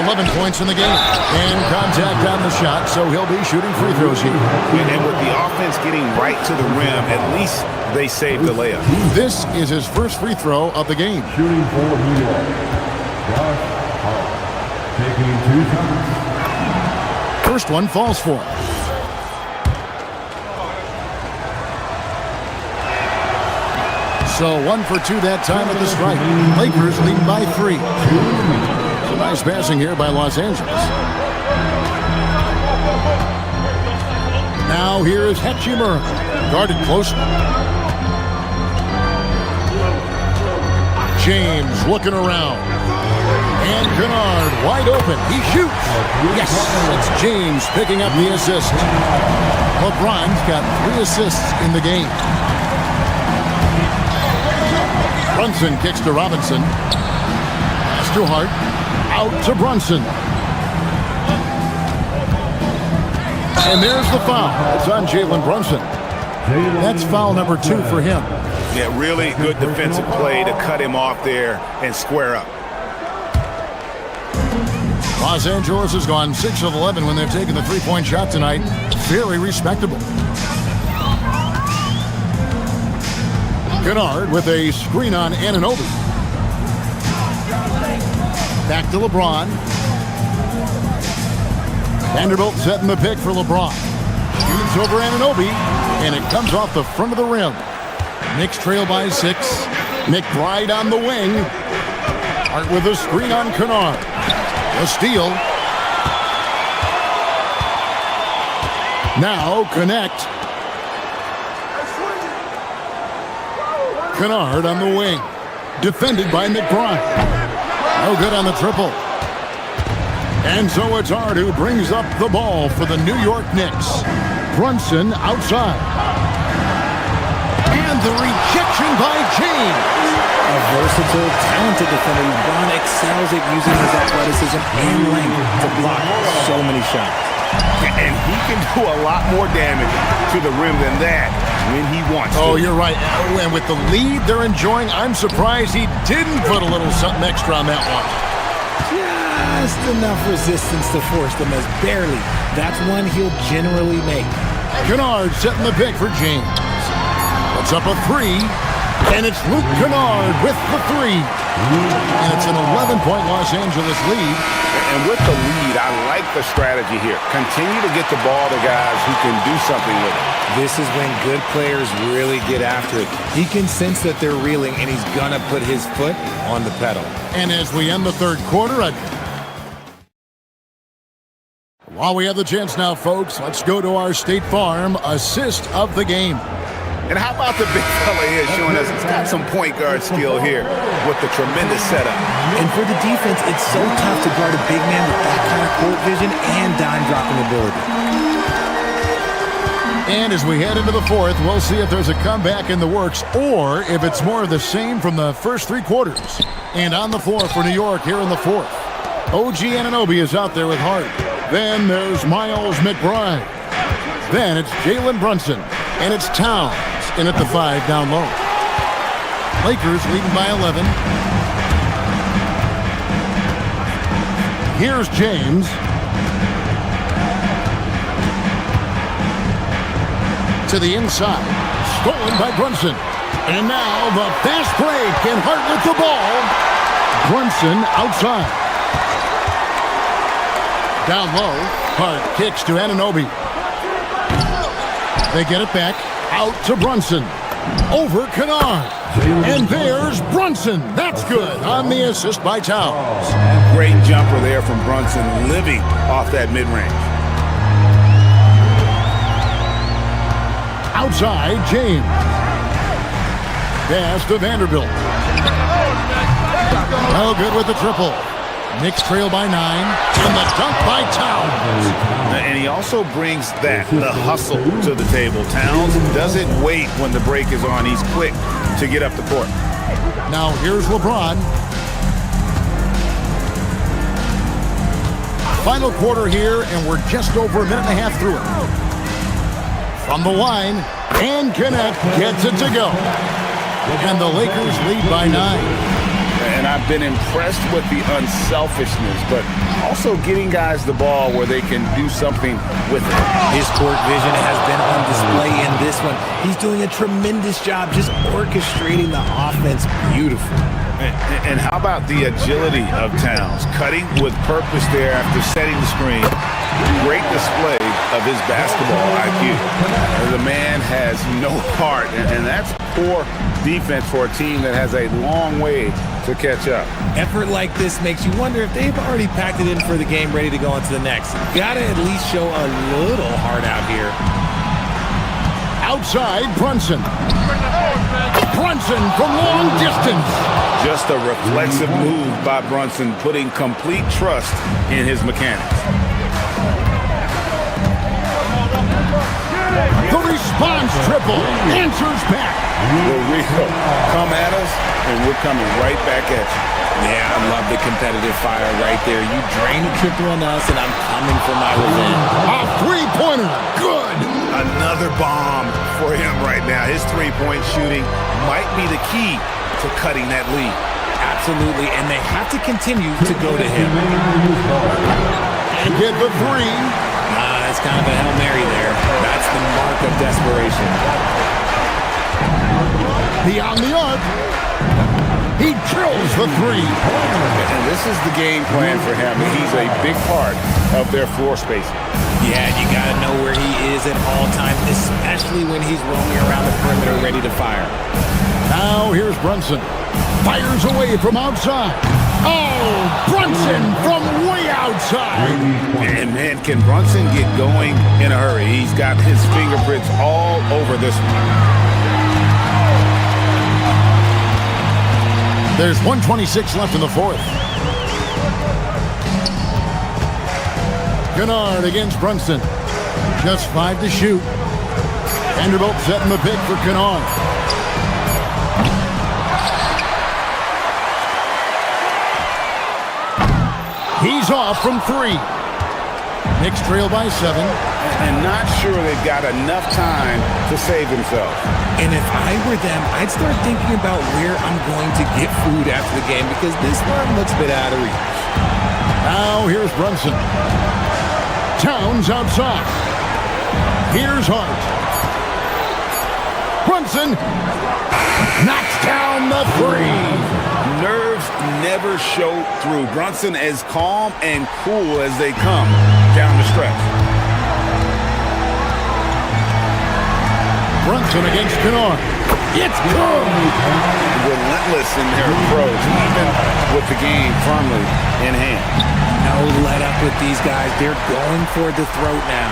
11 points in the game. And contact on the shot, so he'll be shooting free throws here. And with the offense getting right to the rim, at least they saved the layup. This is his first free throw of the game. Shooting for New York. Josh Hart. Taking 2 shots. First one falls for him. So 1 for 2 that time at the strike. Lakers leading by 3. So nice passing here by Los Angeles. Now here is Hachimura. Guarded close. James looking around. And Kennard wide open. He shoots. Yes, it's James picking up the assist. LeBron's got 3 assists in the game. Brunson kicks to Robinson. Pass to Hart. Out to Brunson. And there's the foul. It's on Jalen Brunson. That's foul number 2 for him. Yeah, really good defensive play to cut him off there and square up. Los Angeles has gone 6 of 11 when they've taken the three-point shot tonight. Very respectable. Kennard with a screen on Anunoby. Back to LeBron. Vanderbilt setting the pick for LeBron. Shoots over Anunoby, and it comes off the front of the rim. Knicks trail by 6. McBride on the wing. Hart with a screen on Kennard. A steal. Now connect. Kennard on the wing. Defended by McBride. No good on the triple. And so it's Hart who brings up the ball for the New York Knicks. Brunson outside. And the rejection by James. A versatile, talented defender. LeBron excels at using his athleticism and length to block so many shots. And he can do a lot more damage to the rim than that when he wants to. Oh, you're right. And with the lead they're enjoying, I'm surprised he didn't put a little something extra on that one. Just enough resistance to force them as barely. That's one he'll generally make. Kennard setting the pick for James. Puts up a 3, and it's Luke Kennard with the 3. And it's an 11-point Los Angeles lead. And with the lead, I like the strategy here. Continue to get the ball to guys who can do something with it. This is when good players really get after it. He can sense that they're reeling, and he's going to put his foot on the pedal. And as we end the third quarter, while we have the chance now, folks, let's go to our State Farm assist of the game. And how about the big fella here showing us he's got some point guard skill here with the tremendous setup. And for the defense, it's so tough to guard a big man with that kind of court vision and dime dropping ability. And as we head into the fourth, we'll see if there's a comeback in the works or if it's more of the same from the first 3 quarters. And on the floor for New York here in the fourth, OG Anunoby is out there with Hart. Then there's Miles McBride. Then it's Jalen Brunson. And it's Towns in at the 5 down low. Lakers leading by 11. Here's James. To the inside. Stolen by Brunson. And now the fast break, and Hart with the ball. Brunson outside. Down low. Hart kicks to Anunoby. They get it back. Out to Brunson. Over Kennard. And there's Brunson. That's good on the assist by Towns. Great jumper there from Brunson, living off that mid-range. Outside, James. Pass to Vanderbilt. No good with the triple. Knicks trail by 9. And the dunk by Towns. And he also brings the hustle to the table. Towns doesn't wait when the break is on. He's quick to get up the court. Now here's LeBron. Final quarter here, and we're just over a minute and a half through it. From the line, and Kenneth gets it to go. And the Lakers lead by 9. And I've been impressed with the unselfishness, but also getting guys the ball where they can do something with it. His court vision has been on display in this one. He's doing a tremendous job just orchestrating the offense beautifully. And how about the agility of Towns? Cutting with purpose there after setting the screen. Great display of his basketball IQ. The man has no heart, and that's poor defense for a team that has a long way to catch up. Effort like this makes you wonder if they've already packed it in for the game, ready to go on to the next. Gotta at least show a little heart out here. Outside, Brunson. Brunson from long distance. Just a reflexive move by Brunson, putting complete trust in his mechanics. The response triple answers back. We're real. Come at us, and we're coming right back at you. Yeah, I love the competitive fire right there. You drain a triple on us, and I'm coming for my revenge. A three-pointer. Good. Another bomb for him right now. His three-point shooting might be the key to cutting that lead. Absolutely, and they have to continue to go to him. And get the three. That's kind of a Hail Mary there. That's the mark of desperation. Beyond the arc. He drills the three. And this is the game plan for him. He's a big part of their floor spacing. Yeah, you got to know where he is at all times, especially when he's roaming around the perimeter ready to fire. Now here's Brunson. Fires away from outside. Oh, Brunson from way outside. And man, can Brunson get going in a hurry? He's got his fingerprints all over this one. There's 1:26 left in the fourth. Kennard against Brunson. Just 5 to shoot. Vanderbilt setting the pick for Kennard. He's off from 3. Knicks trail by 7. And not sure they've got enough time to save themselves. And if I were them, I'd start thinking about where I'm going to get food after the game because this one looks a bit out of reach. Now here's Brunson. Towns outside. Here's Hart. Brunson knocks down the 3. Nerves never show through. Brunson as calm and cool as they come down the stretch. Brunson against Kennard. It's good. Relentless in their approach, even with the game firmly in hand. No let up with these guys. They're going for the throat now.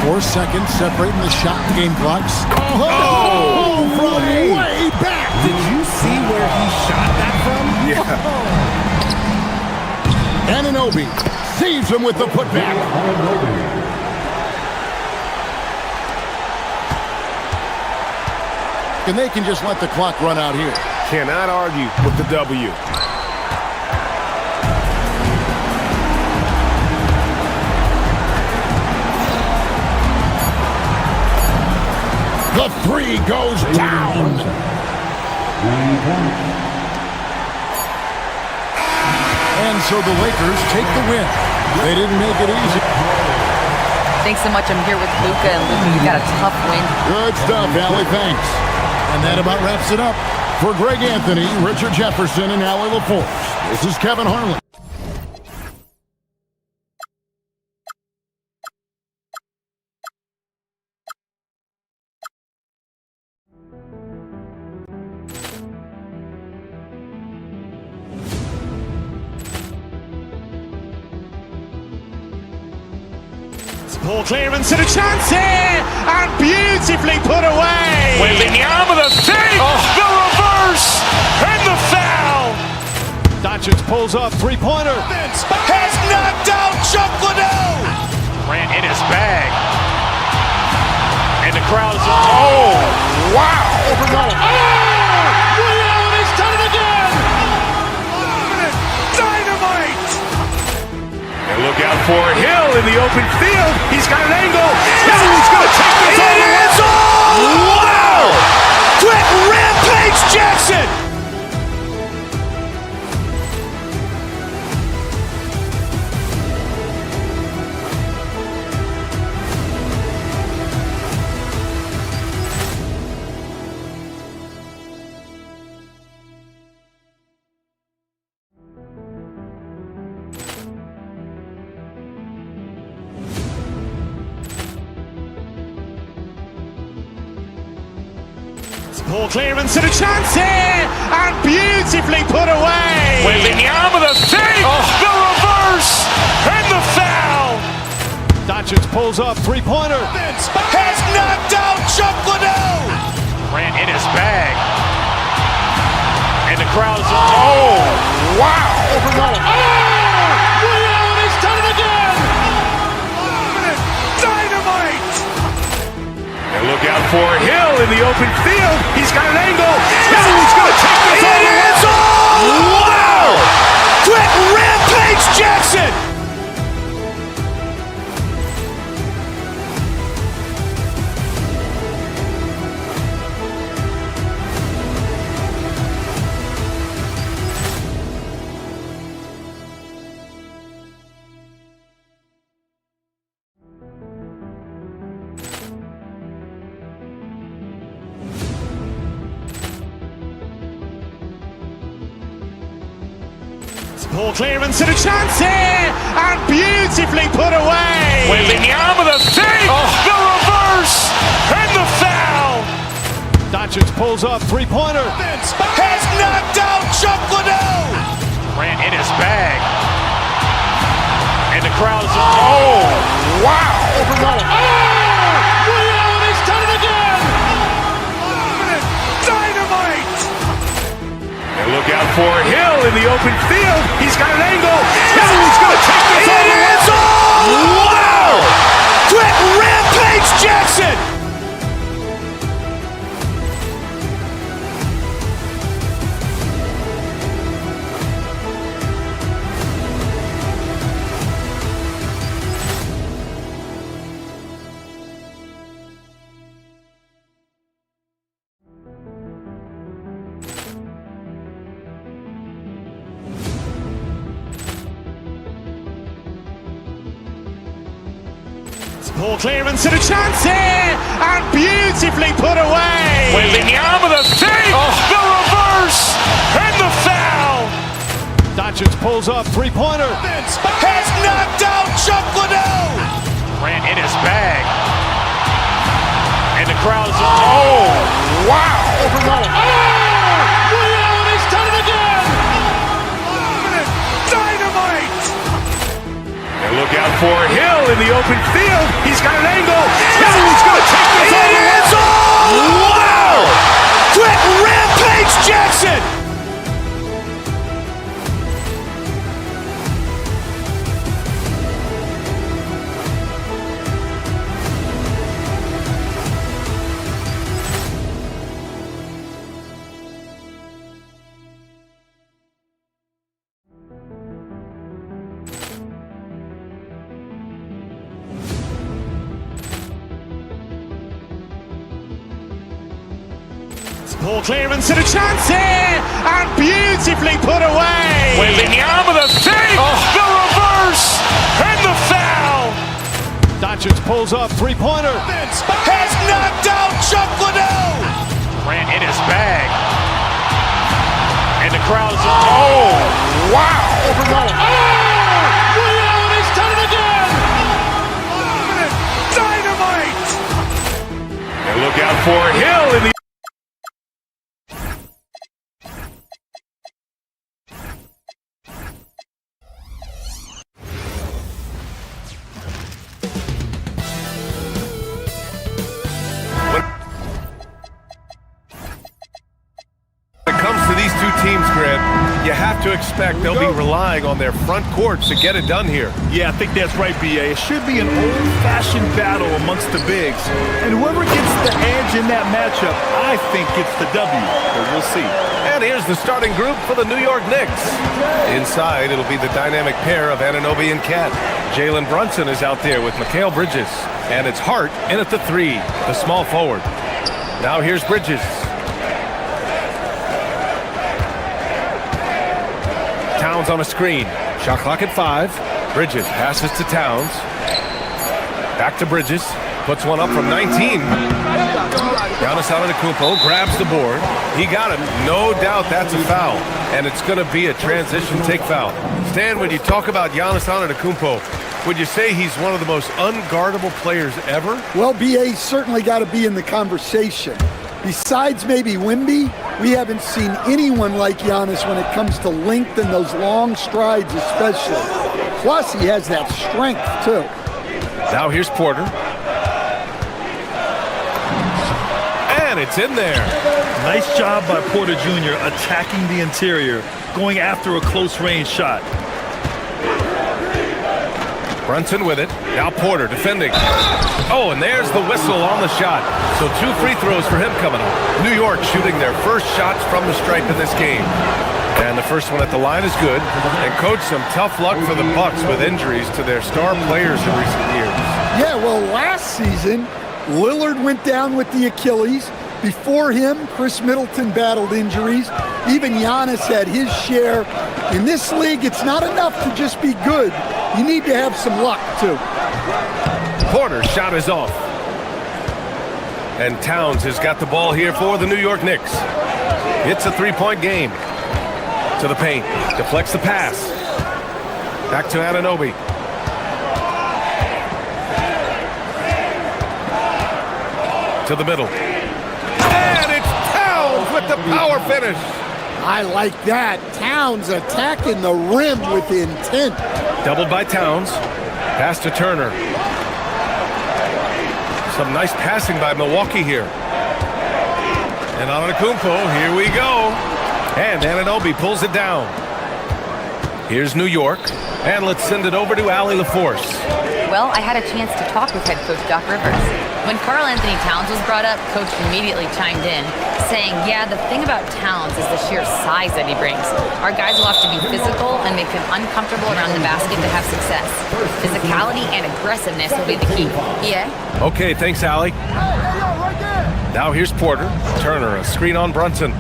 4 seconds separating the shot and game clocks. Oh, from way back. Did you see where he shot that from? Yeah. Anunoby saves him with the putback. And they can just let the clock run out here. Cannot argue with the W. The 3 goes down. And so the Lakers take the win. They didn't make it easy. Thanks so much. I'm here with Luka, and Luka, you got a tough win. Good stuff, Allie. Thanks. And that about wraps it up. For Greg Anthony, Richard Jefferson, and Allie LaForce, this is Kevin Harlan. Ball clearance and a chance here, and beautifully put away. Wembanyama the fake, the reverse, and the foul. Doncic pulls up, three-pointer. Has knocked out Chuck Liddell. Ran in his bag. And the crowd is... Oh, wow. He's done it again. Dynamite. And look out for Hill in the open field. He's got an angle. Hill's going to take this all the way. Wow! Quick rampage Jackson. Ball clearance and a chance here, and beautifully put away. Wembanyama the fake, the reverse, and the foul. Doncic pulls up, three-pointer. Has knocked out Chuck Liddell. Ran in his bag. And the crowd is... Oh, wow. He's done it again. Dynamite. open field. He's got an angle. He's going to take this all the way. Wow! Quick rampage Jackson! Poor clearance and a chance here, and beautifully put away. Wembanyama the save, the reverse, and the foul. Doncic pulls up, three-pointer. Has knocked out Chuck Liddell. Grant in his bag. And the crowd is, oh, wow. He's done it again. Dynamite. And look out for Hill in the open field. He's got an angle. Hill's going to take this all the way. Wow! Quick rampage Jackson. Poor clearance and a chance here, and beautifully put away. Wembanyama the save, the reverse, and the foul. Doncic pulls up, three-pointer. Has knocked out Chuck Liddell. Grant in his bag. And the crowd is, oh, wow. He's done it again. Dynamite. And look out for Hill in the open field. He's got an angle. Hill's going to take this all the way. Wow! Quick rampage Jackson. Poor clearance and a chance here, and beautifully put away. Wembanyama the save, the reverse, and the foul. Doncic pulls up, three-pointer. Has knocked out Chuck Liddell. Grant in his bag. And the crowd is, oh, wow. He's done it again. Dynamite. And look out for Hill in the you have to expect they'll be relying on their front courts to get it done here. Yeah, I think that's right, B.A. It should be an old-fashioned battle amongst the bigs. And whoever gets the edge in that matchup, I think gets the W. But we'll see. And here's the starting group for the New York Knicks. Inside, it'll be the dynamic pair of Anunoby and Cat. Jalen Brunson is out there with Mikal Bridges. And it's Hart in at the 3, the small forward. Now here's Bridges. Towns on a screen. Shot clock at 5. Bridges passes to Towns. Back to Bridges. Puts one up from 19. Giannis Antetokounmpo grabs the board. He got him. No doubt that's a foul. And it's going to be a transition take foul. Stan, when you talk about Giannis Antetokounmpo, would you say he's one of the most unguardable players ever? Well, BA's certainly got to be in the conversation. Besides maybe Wemby, we haven't seen anyone like Giannis when it comes to length and those long strides especially. Plus, he has that strength, too. Now here's Porter. And it's in there. Nice job by Porter Jr. attacking the interior, going after a close-range shot. Brunson with it. Now Porter defending. Oh, and there's the whistle on the shot. So 2 free throws for him coming up. New York shooting their first shots from the stripe in this game. And the first one at the line is good. And coach, some tough luck for the Bucks with injuries to their star players in recent years. Yeah, well, last season, Lillard went down with the Achilles. Before him, Chris Middleton battled injuries. Even Giannis had his share. In this league, it's not enough to just be good. You need to have some luck, too. Porter's shot is off. And Towns has got the ball here for the New York Knicks. It's a 3-point game. To the paint. Deflects the pass. Back to Anunoby. To the middle. And it's Towns with the power finish. I like that. Towns attacking the rim with intent. Doubled by Towns. Pass to Turner. Some nice passing by Milwaukee here. And Antetokounmpo, here we go. And Anunoby pulls it down. Here's New York. And let's send it over to Allie LaForce. Well, I had a chance to talk with head coach Doc Rivers. When Karl Anthony Towns was brought up, coach immediately chimed in, saying, yeah, the thing about Towns is the sheer size that he brings. Our guys will have to be physical and make him uncomfortable around the basket to have success. Physicality and aggressiveness will be the key. Yeah? Okay, thanks, Allie. Now here's Porter. Turner, a screen on Brunson.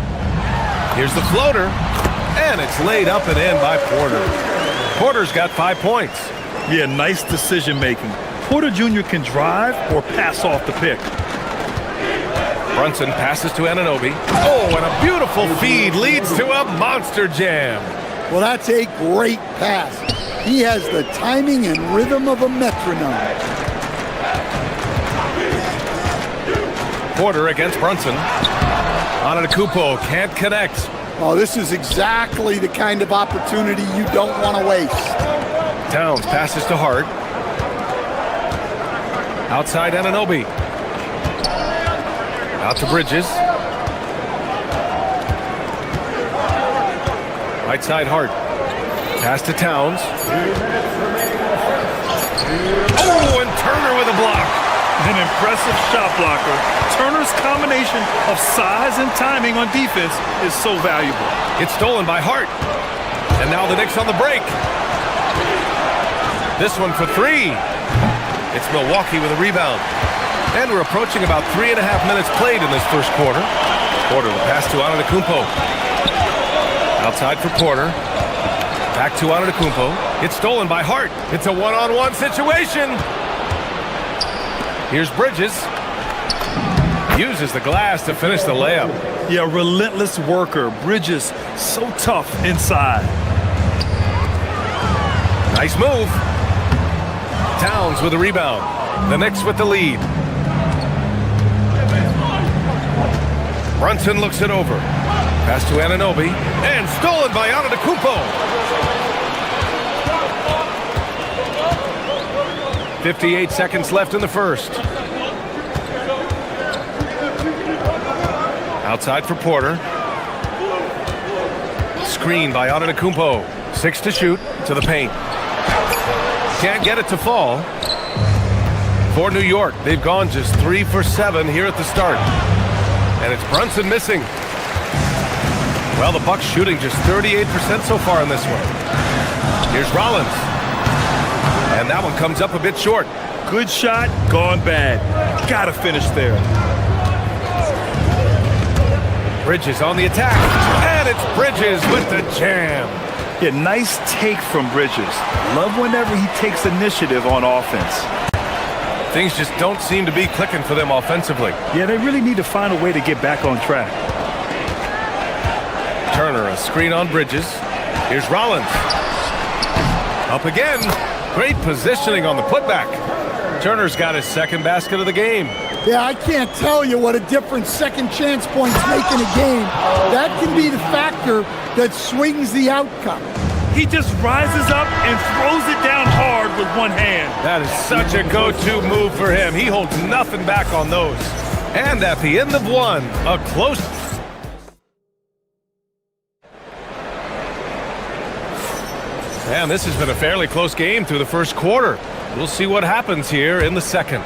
Here's the floater. And it's laid up and in by Porter. Porter's got 5 points. Yeah, nice decision making. Porter Jr. can drive or pass off the pick. Brunson passes to Anunoby. Oh, and a beautiful feed leads to a monster jam. Well, that's a great pass. He has the timing and rhythm of a metronome. Porter against Brunson. Antetokounmpo can't connect. Oh, this is exactly the kind of opportunity you don't want to waste. Towns passes to Hart. Outside Anunoby. Out to Bridges. Right side Hart. Pass to Towns. Oh, and Turner with a block. An impressive shot blocker. Turner's combination of size and timing on defense is so valuable. It's stolen by Hart. And now the Knicks on the break. This one for 3. It's Milwaukee with a rebound. And we're approaching about 3.5 minutes played in this first quarter. Porter, the pass to Antetokounmpo. Outside for Porter. Back to Antetokounmpo. It's stolen by Hart. It's a one-on-one situation. Here's Bridges. Uses the glass to finish the layup. Yeah, relentless worker. Bridges, so tough inside. Nice move. Towns with a rebound. The Knicks with the lead. Brunson looks it over. Pass to Anunoby. And stolen by Antetokounmpo. 58 seconds left in the first. Outside for Porter. Screen by Antetokounmpo. 6 to shoot. To the paint. Can't get it to fall. For New York, they've gone just 3 for 7 here at the start. And it's Brunson missing. Well, the Bucks shooting just 38% so far in this one. Here's Rollins. And that one comes up a bit short. Good shot, gone bad. Gotta finish there. Bridges on the attack. And it's Bridges with the jam. Yeah, nice take from Bridges. Love whenever he takes initiative on offense. Things just don't seem to be clicking for them offensively. Yeah, they really need to find a way to get back on track. Turner, a screen on Bridges. Here's Rollins. Up again. Great positioning on the putback. Turner's got his second basket of the game. Yeah, I can't tell you what a difference second chance points make in a game. That can be the factor that swings the outcome. He just rises up and throws it down hard with one hand. That is such a go-to move for him. He holds nothing back on those. And at the end of one, a close... And this has been a fairly close game through the first quarter. We'll see what happens here in the second.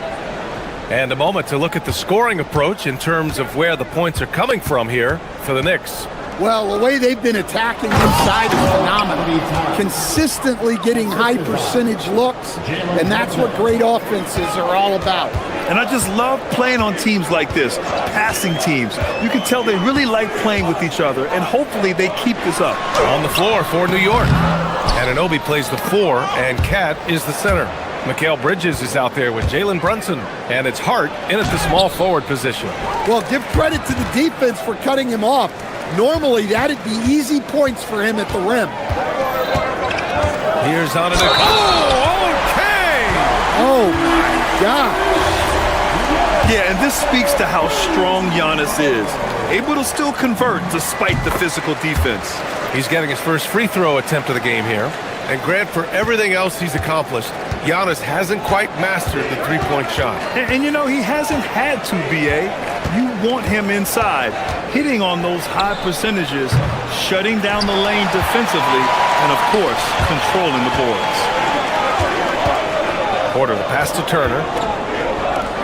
And a moment to look at the scoring approach in terms of where the points are coming from here for the Knicks. Well, the way they've been attacking inside is phenomenal. Consistently getting high percentage looks, and that's what great offenses are all about. And I just love playing on teams like this, passing teams. You can tell they really like playing with each other, and hopefully they keep this up. On the floor for New York. Anunoby plays the 4, and Cat is the center. Mikal Bridges is out there with Jalen Brunson, and it's Hart in at the small forward position. Well, give credit to the defense for cutting him off. Normally, that'd be easy points for him at the rim. Here's Anunoby. Oh, okay! Oh, my God. Yeah, and this speaks to how strong Giannis is. Able to still convert despite the physical defense. He's getting his first free throw attempt of the game here. And Grant, for everything else he's accomplished, Giannis hasn't quite mastered the three-point shot. And you know, he hasn't had to, B.A. You want him inside, hitting on those high percentages, shutting down the lane defensively, and, of course, controlling the boards. Porter, the pass to Turner.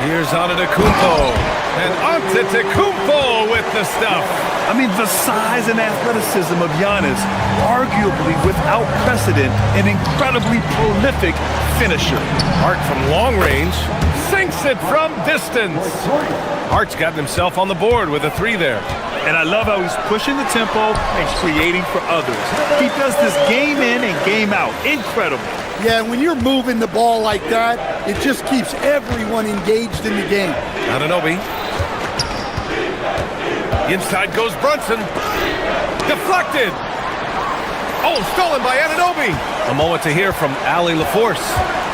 Here's Antetokounmpo. And Antetokounmpo with the stuff. I mean, the size and athleticism of Giannis, arguably without precedent, an incredibly prolific finisher. Hart from long range sinks it from distance. Hart's gotten himself on the board with a 3 there. And I love how he's pushing the tempo and creating for others. He does this game in and game out. Incredible. Yeah, when you're moving the ball like that, it just keeps everyone engaged in the game. Anunoby. Inside goes Brunson. Deflected. Oh, stolen by Anunoby. A moment to hear from Allie LaForce.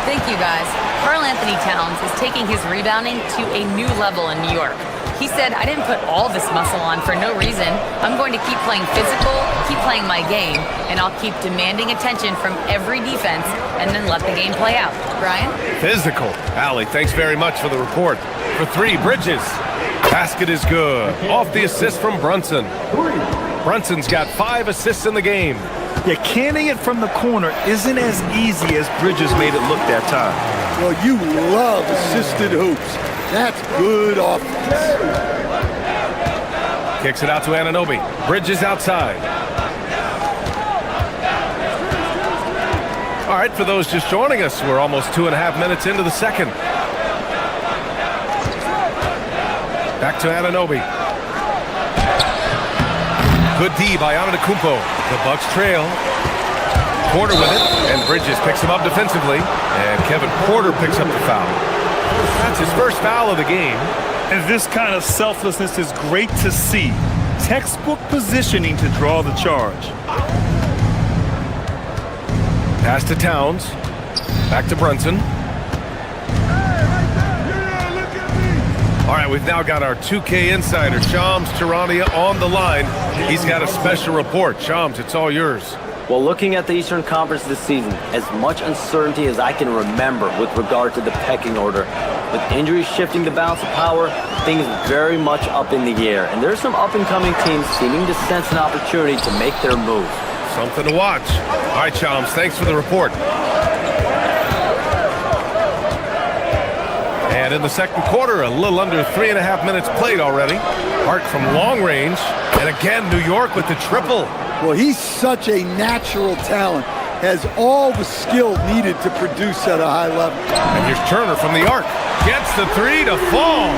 Thank you, guys. Karl Anthony Towns is taking his rebounding to a new level in New York. He said, I didn't put all this muscle on for no reason. I'm going to keep playing physical, keep playing my game, and I'll keep demanding attention from every defense and then let the game play out. Brian? Physical. Allie, thanks very much for the report. For 3, Bridges. Basket is good. Off the assist from Brunson. Brunson's got 5 assists in the game. Yeah, canning it from the corner isn't as easy as Bridges made it look that time. Well, you love assisted hoops. That's good offense. Kicks it out to Anunoby. Bridges outside. All right, for those just joining us, we're almost 2.5 minutes into the second. Back to Anunoby. Good D by Antetokounmpo. The Bucks trail. Porter with it, and Bridges picks him up defensively, and Kevin Porter picks up the foul. That's his first foul of the game. And this kind of selflessness is great to see. Textbook positioning to draw the charge. Pass to Towns. Back to Brunson. All right, we've now got our 2K insider, Shams Charania, on the line. He's got a special report. Shams, it's all yours. Well, looking at the Eastern Conference this season, as much uncertainty as I can remember with regard to the pecking order, with injuries shifting the balance of power, things very much up in the air. And there's some up-and-coming teams seeming to sense an opportunity to make their move. Something to watch. All right, Shams, thanks for the report. And in the second quarter, a little under 3.5 minutes played already. Hart from long range. And again, New York with the triple. Well, he's such a natural talent. Has all the skill needed to produce at a high level. And here's Turner from the arc. Gets the 3 to fall.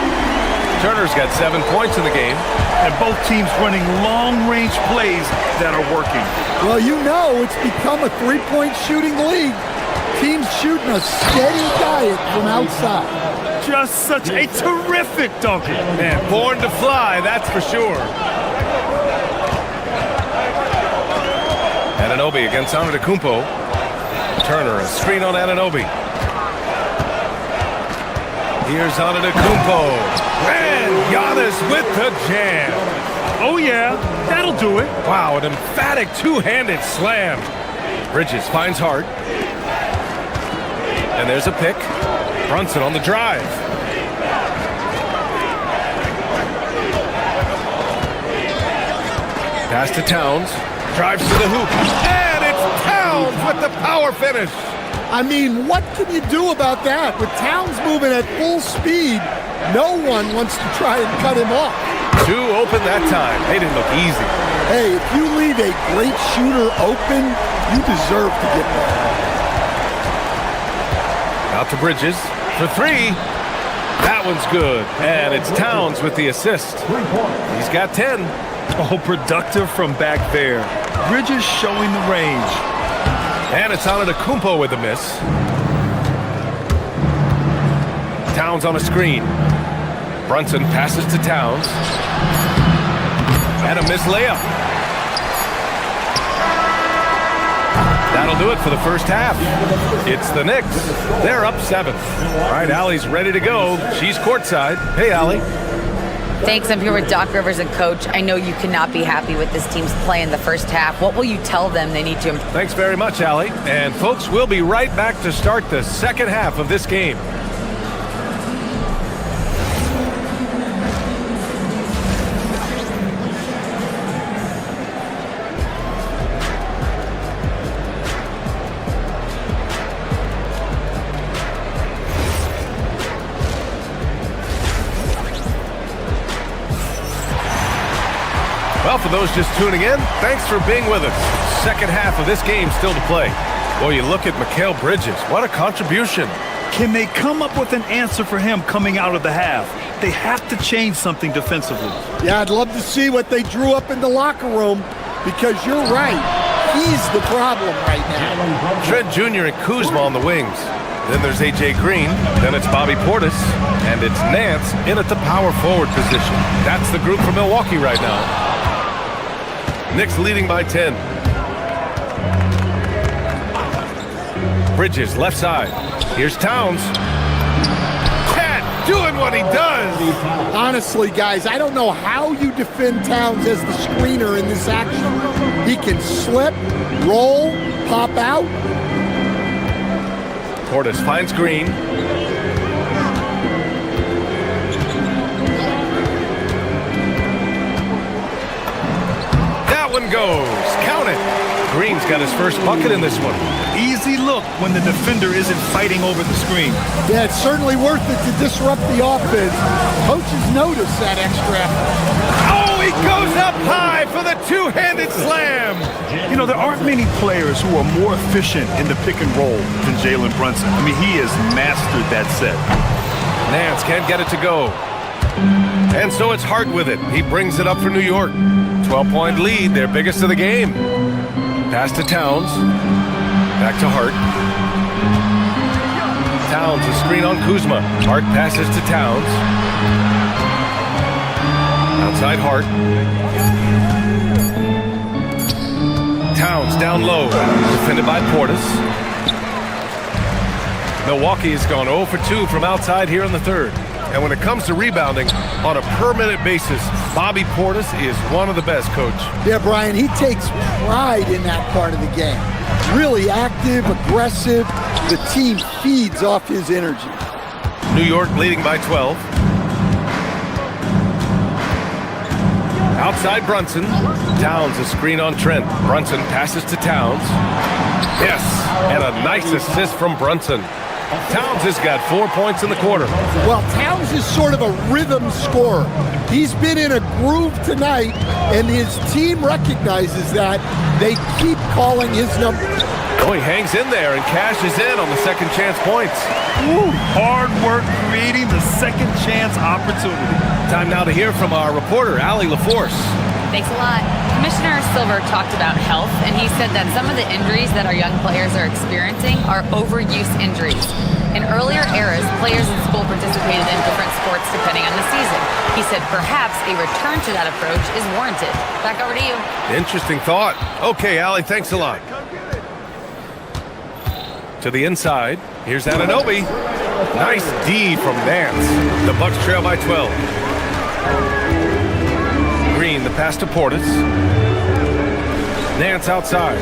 Turner's got 7 points in the game. And both teams running long-range plays that are working. Well, you know, it's become a three-point shooting league. Teams shooting a steady diet from outside. Just such a terrific dunker. Man, born to fly, that's for sure. Anunoby against Antetokounmpo. Turner, a screen on Anunoby. Here's Antetokounmpo. And Giannis with the jam. Oh, yeah, that'll do it. Wow, an emphatic two-handed slam. Bridges finds Hart. And there's a pick. Brunson on the drive. Pass to Towns. Drives to the hoop. And it's Towns Towns with the power finish. I mean, what can you do about that? With Towns moving at full speed, no one wants to try and cut him off. Two open that time. They didn't look easy. Hey, if you leave a great shooter open, you deserve to get that. Out to Bridges for three. That one's good. And it's Towns with the assist. He's got 10. Oh, productive from back there. Bridges showing the range. And it's Antetokounmpo with a miss. Towns on a screen. Brunson passes to Towns. And a missed layup. That'll do it for the first half. It's the Knicks. They're up 7. All right, Allie's ready to go. She's courtside. Hey, Allie. Thanks. I'm here with Doc Rivers and Coach. I know you cannot be happy with this team's play in the first half. What will you tell them they need to improve? Thanks very much, Allie. And folks, we'll be right back to start the second half of this game. Well, for those just tuning in, thanks for being with us. Second half of this game still to play. Boy, you look at Mikal Bridges. What a contribution. Can they come up with an answer for him coming out of the half? They have to change something defensively. Yeah, I'd love to see what they drew up in the locker room, because you're right. He's the problem right now. Trent Jr. and Kuzma on the wings. Then there's A.J. Green. Then it's Bobby Portis. And it's Nance in at the power forward position. That's the group for Milwaukee right now. Knicks leading by 10. Bridges, left side. Here's Towns. Cat doing what he does. Honestly, guys, I don't know how you defend Towns as the screener in this action. He can slip, roll, pop out. Portis finds Green. One goes. Count it. Green's got his first bucket in this one. Easy look when the defender isn't fighting over the screen. Yeah, it's certainly worth it to disrupt the offense. Coaches notice that extra effort. Oh, he goes up high for the two-handed slam. You know, there aren't many players who are more efficient in the pick and roll than Jalen Brunson. I mean, he has mastered that set. Nance can't get it to go. And so it's Hart with it. He brings it up for New York. 12-point lead, their biggest of the game. Pass to Towns. Back to Hart. Towns, a screen on Kuzma. Hart passes to Towns. Outside Hart. Towns down low. Defended by Portis. Milwaukee has gone 0 for 2 from outside here in the third. And when it comes to rebounding on a per-minute basis, Bobby Portis is one of the best, Coach. Yeah, Brian, he takes pride in that part of the game. Really active, aggressive. The team feeds off his energy. New York leading by 12. Outside Brunson. Towns a screen on Trent. Brunson passes to Towns. Yes, and a nice assist from Brunson. Towns has got 4 points in the quarter. Well, Towns is sort of a rhythm scorer. He's been in a groove tonight, and his team recognizes that. They keep calling his number. Oh, he hangs in there and cashes in on the second chance points. Woo, hard work creating the second chance opportunity. Time now to hear from our reporter, Allie LaForce. Thanks a lot. Commissioner Silver talked about health, and he said that some of the injuries that our young players are experiencing are overuse injuries. In earlier eras, players in school participated in different sports depending on the season. He said perhaps a return to that approach is warranted. Back over to you. Interesting thought. Okay, Allie, thanks a lot. To the inside. Here's Anunoby. Nice D from Nance. The Bucks trail by 12. Green, the pass to Portis. Nance outside.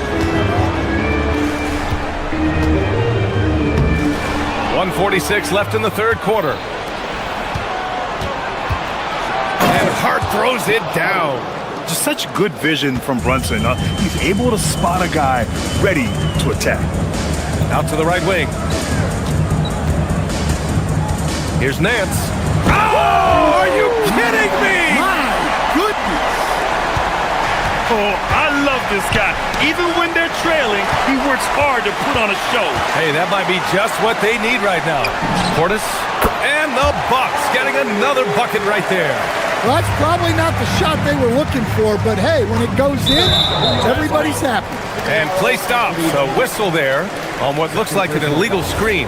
1:46 left in the third quarter. And Hart throws it down. Just such good vision from Brunson. He's able to spot a guy ready to attack. Out to the right wing. Here's Nance. Oh, are you kidding me? My goodness. Oh, I love this guy. Even when they're trailing, he works hard to put on a show. Hey, that might be just what they need right now. Portis and the Bucks getting another bucket right there. Well, that's probably not the shot they were looking for, but hey, when it goes in, everybody's happy. And play stops. A whistle there on what looks like an illegal screen.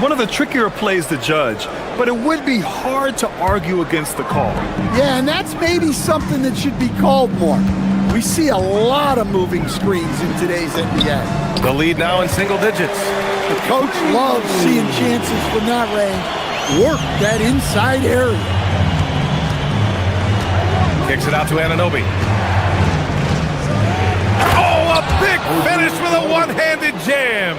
One of the trickier plays to judge, but it would be hard to argue against the call. Yeah, and that's maybe something that should be called more. We see a lot of moving screens in today's NBA. The lead now in single digits. The coach loves seeing chances from that range. Work that inside area. Kicks it out to Anunoby. Oh, a big finish with a one-handed jam.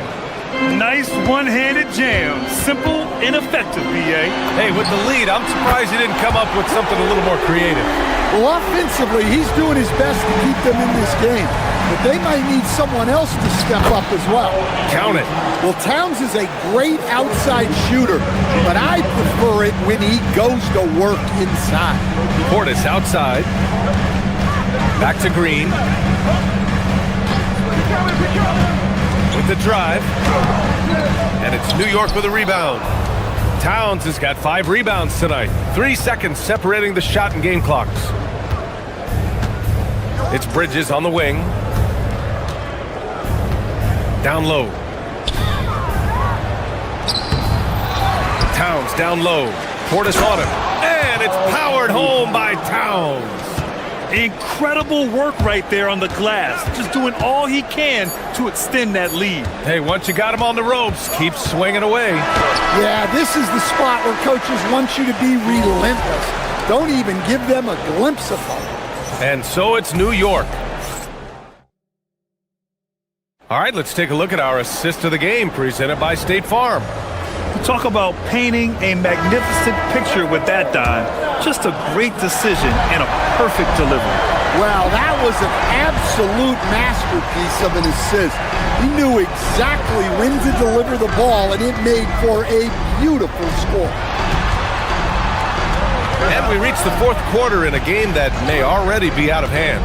Nice one-handed jam. Simple and effective, B.A. Hey, with the lead, I'm surprised he didn't come up with something a little more creative. Well, offensively, he's doing his best to keep them in this game. But they might need someone else to step up as well. Count it. Well, Towns is a great outside shooter, but I prefer it when he goes to work inside. Portis outside. Back to Green. With the drive. And it's New York with a rebound. Towns has got 5 rebounds tonight. 3 seconds separating the shot and game clocks. It's Bridges on the wing. Down low. Towns down low. Portis on him. And it's powered home by Towns. Incredible work right there on the glass. Just doing all he can to extend that lead. Hey, once you got him on the ropes, keep swinging away. Yeah, this is the spot where coaches want you to be relentless. Don't even give them a glimpse of hope. And so it's New York. All right, let's take a look at our assist of the game presented by State Farm. Talk about painting a magnificent picture with that dime. Just a great decision and a perfect delivery. Well, that was an absolute masterpiece of an assist. He knew exactly when to deliver the ball, and it made for a beautiful score. And we reach the fourth quarter in a game that may already be out of hand.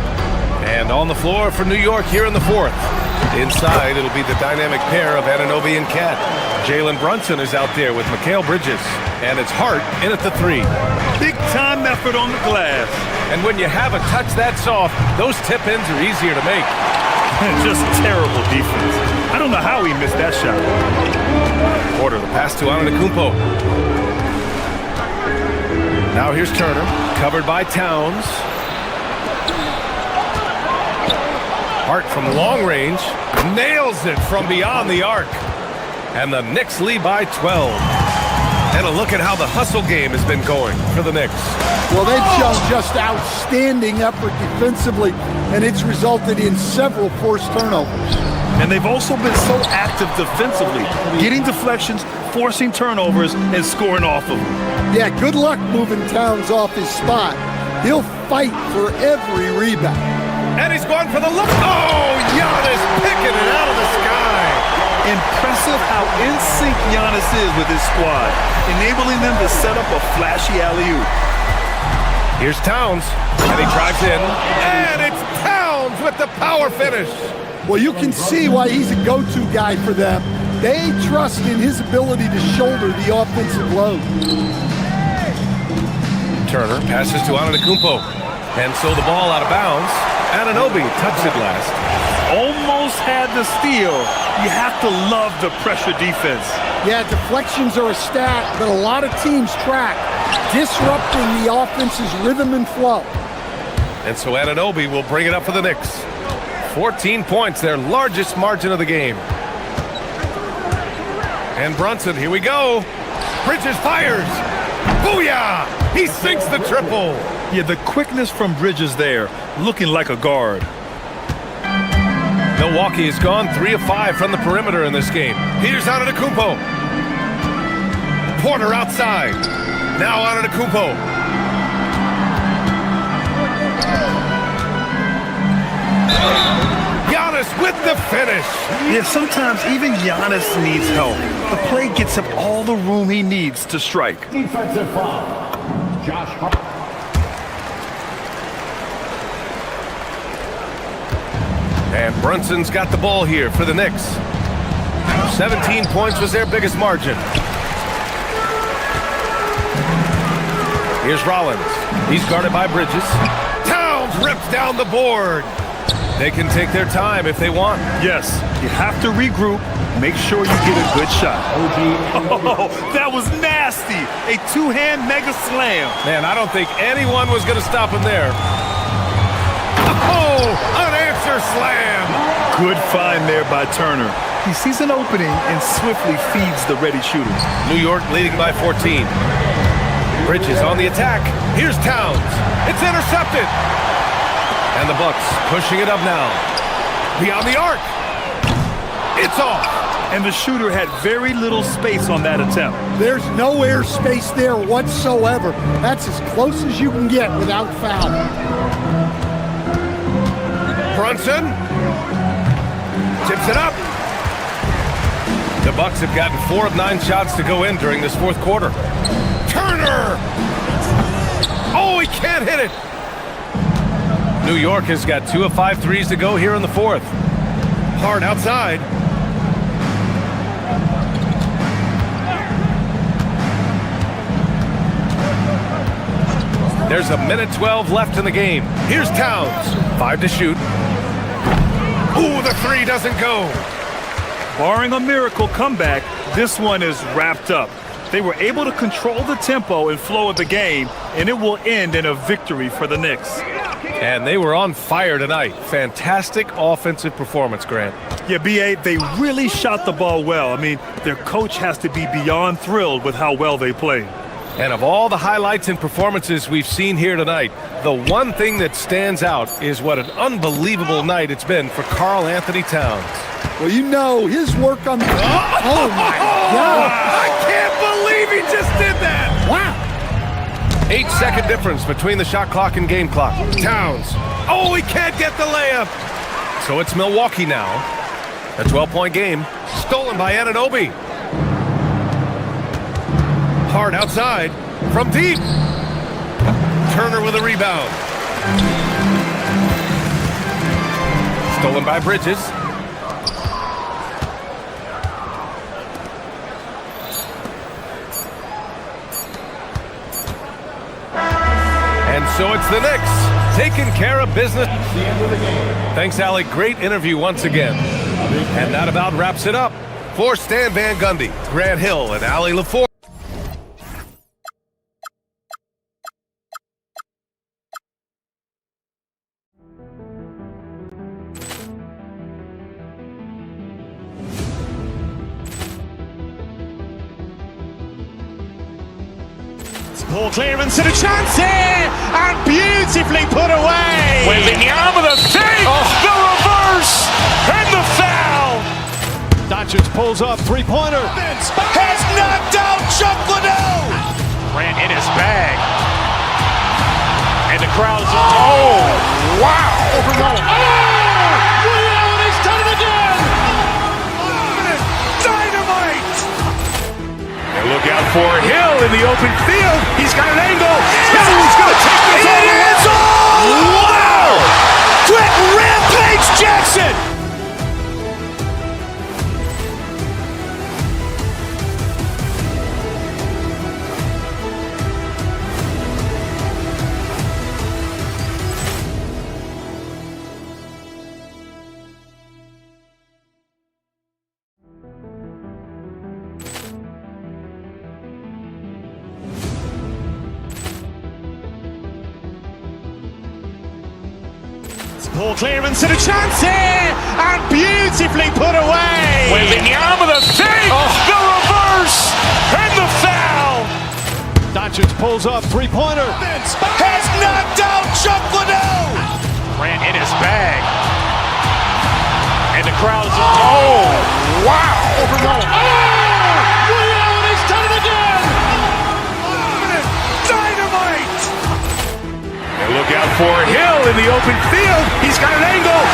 And on the floor for New York here in the fourth. Inside, it'll be the dynamic pair of Anunoby and Cat. Jalen Brunson is out there with Mikal Bridges. And it's Hart in at the 3. Big-time effort on the glass. And when you have a touch that soft, those tip-ins are easier to make. Just terrible defense. I don't know how he missed that shot. Porter, the pass to Antetokounmpo. Now here's Turner, covered by Towns. Hart from long range, nails it from beyond the arc. And the Knicks lead by 12. And a look at how the hustle game has been going for the Knicks. Well, they've shown just outstanding effort defensively, and it's resulted in several forced turnovers. And they've also been so active defensively, getting deflections, forcing turnovers, and scoring off of them. Yeah, good luck moving Towns off his spot. He'll fight for every rebound. And he's going for the look. Oh, Giannis picking it out of the sky. Impressive how in sync Giannis is with his squad, enabling them to set up a flashy alley-oop. Here's Towns, and he drives in. And it's Towns with the power finish. Well, you can see why he's a go-to guy for them. They trust in his ability to shoulder the offensive load. Turner passes to Antetokounmpo. And so the ball out of bounds. Anunoby touched it last. Almost had the steal. You have to love the pressure defense. Yeah, deflections are a stat that a lot of teams track, disrupting the offense's rhythm and flow. And so Anunoby will bring it up for the Knicks. 14 points, their largest margin of the game. And Brunson, here we go. Bridges fires. Booyah! He sinks the triple. Yeah, the quickness from Bridges there, looking like a guard. Milwaukee has gone 3 of 5 from the perimeter in this game. Here's Antetokounmpo. Porter outside. Now Antetokounmpo. Giannis with the finish. Yeah, sometimes even Giannis needs help. The play gets him all the room he needs to strike. Defensive foul. Josh Hart. And Brunson's got the ball here for the Knicks. 17 points was their biggest margin. Here's Rollins. He's guarded by Bridges. Towns rips down the board. They can take their time if they want. Yes, you have to regroup. Make sure you get a good shot. Oh, that was nasty. A two-hand mega slam. Man, I don't think anyone was going to stop him there. Oh, unanswered slam. Good find there by Turner. He sees an opening and swiftly feeds the ready shooter. New York leading by 14. Bridges on the attack. Here's Towns. It's intercepted. And the Bucks pushing it up now. Beyond the arc. It's off. And the shooter had very little space on that attempt. There's no air space there whatsoever. That's as close as you can get without foul. Brunson tips it up. The Bucks have gotten 4 of 9 shots to go in during this fourth quarter. Turner! Oh, he can't hit it! New York has got 2 of 5 threes to go here in the fourth. Hard outside. There's a minute 12 left in the game. Here's Towns. 5 to shoot. Ooh, the 3 doesn't go. Barring a miracle comeback, this one is wrapped up. They were able to control the tempo and flow of the game, and it will end in a victory for the Knicks. And they were on fire tonight. Fantastic offensive performance, Grant. Yeah, B.A., they really shot the ball well. I mean, their coach has to be beyond thrilled with how well they played. And of all the highlights and performances we've seen here tonight, the one thing that stands out is what an unbelievable night it's been for Karl Anthony Towns. Well, you know, his work on the... Oh, my God. I can't believe he just did that. Wow. 8-second difference between the shot clock and game clock. Towns. Oh, he can't get the layup. So it's Milwaukee now. A 12-point game. Stolen by Anunoby. Hard outside. From deep. Turner with a rebound. Stolen by Bridges. And so it's the Knicks taking care of business. Thanks, Allie. Great interview once again. And that about wraps it up. For Stan Van Gundy, Grant Hill, and Allie LaForge. Ball clearance and a chance here, and beautifully put away. Wembanyama the fake, the reverse, and the foul. Doncic pulls up, three-pointer. Has knocked out Chuck Liddell. Grant in his bag. And the crowd's... Oh, wow. He's done it again. Dynamite. And look out for Hill in the open field. He's got an angle. He's going to take this all the way. Wow. Quick rampage Jackson. Ball clearance and a chance here, and beautifully put away. Wembanyama the fake, the reverse, and the foul. Doncic pulls up, three-pointer. Has knocked out Chuck Liddell. Grant in his bag. And the crowd's... Oh, wow. He's done it again. Dynamite. And look out for Hill in the open field. He's got an angle.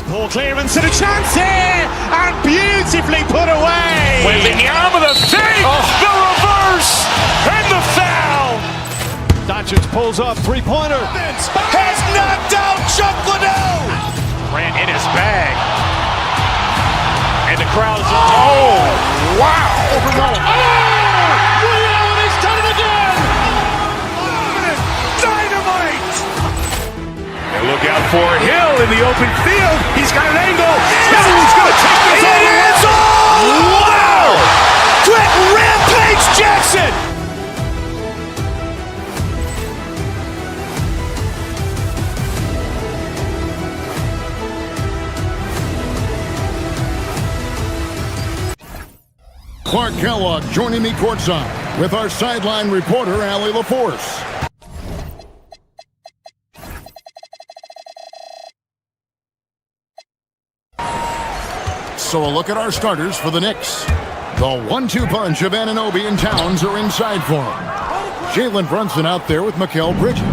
Ball clearance and a chance here, and beautifully put away. Waving the arm of the fake, the reverse, and the foul. Doncic pulls up, three-pointer. Has knocked out Chuck Liddell. Ran in his bag. And the crowd is, oh, wow. Overall. Leon has done it again. Dynamite. And look out for Hill in the open field. He's got an angle. Hill's going to take this all the way. Wow. Quick rampage Jackson. Clark Kellogg joining me courtside with our sideline reporter, Allie LaForce. So a look at our starters for the Knicks. The 1-2 punch of Anunoby and Towns are inside for him. Jalen Brunson out there with Mikal Bridges.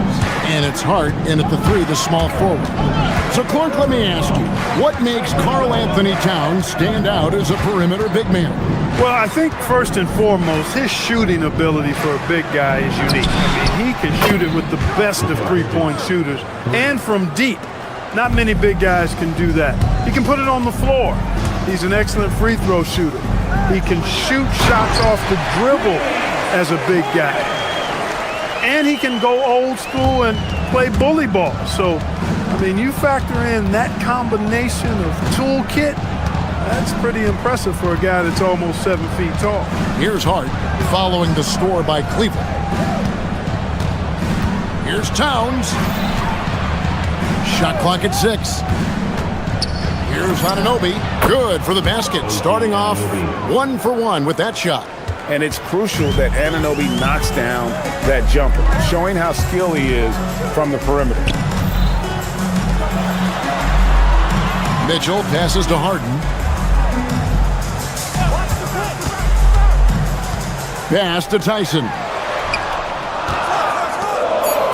And it's Hart in at the 3, the small forward. So Clark, let me ask you, what makes Karl Anthony Towns stand out as a perimeter big man? Well, I think first and foremost, his shooting ability for a big guy is unique. I mean, he can shoot it with the best of three-point shooters and from deep. Not many big guys can do that. He can put it on the floor. He's an excellent free throw shooter. He can shoot shots off the dribble as a big guy. And he can go old school and play bully ball. So, I mean, you factor in that combination of toolkit, that's pretty impressive for a guy that's almost 7 feet tall. Here's Hart following the score by Cleveland. Here's Towns. Shot clock at 6. Here's Anunoby. Good for the basket. Starting off 1 for 1 with that shot. And it's crucial that Anunoby knocks down that jumper, showing how skilled he is from the perimeter. Mitchell passes to Harden. Pass to Tyson.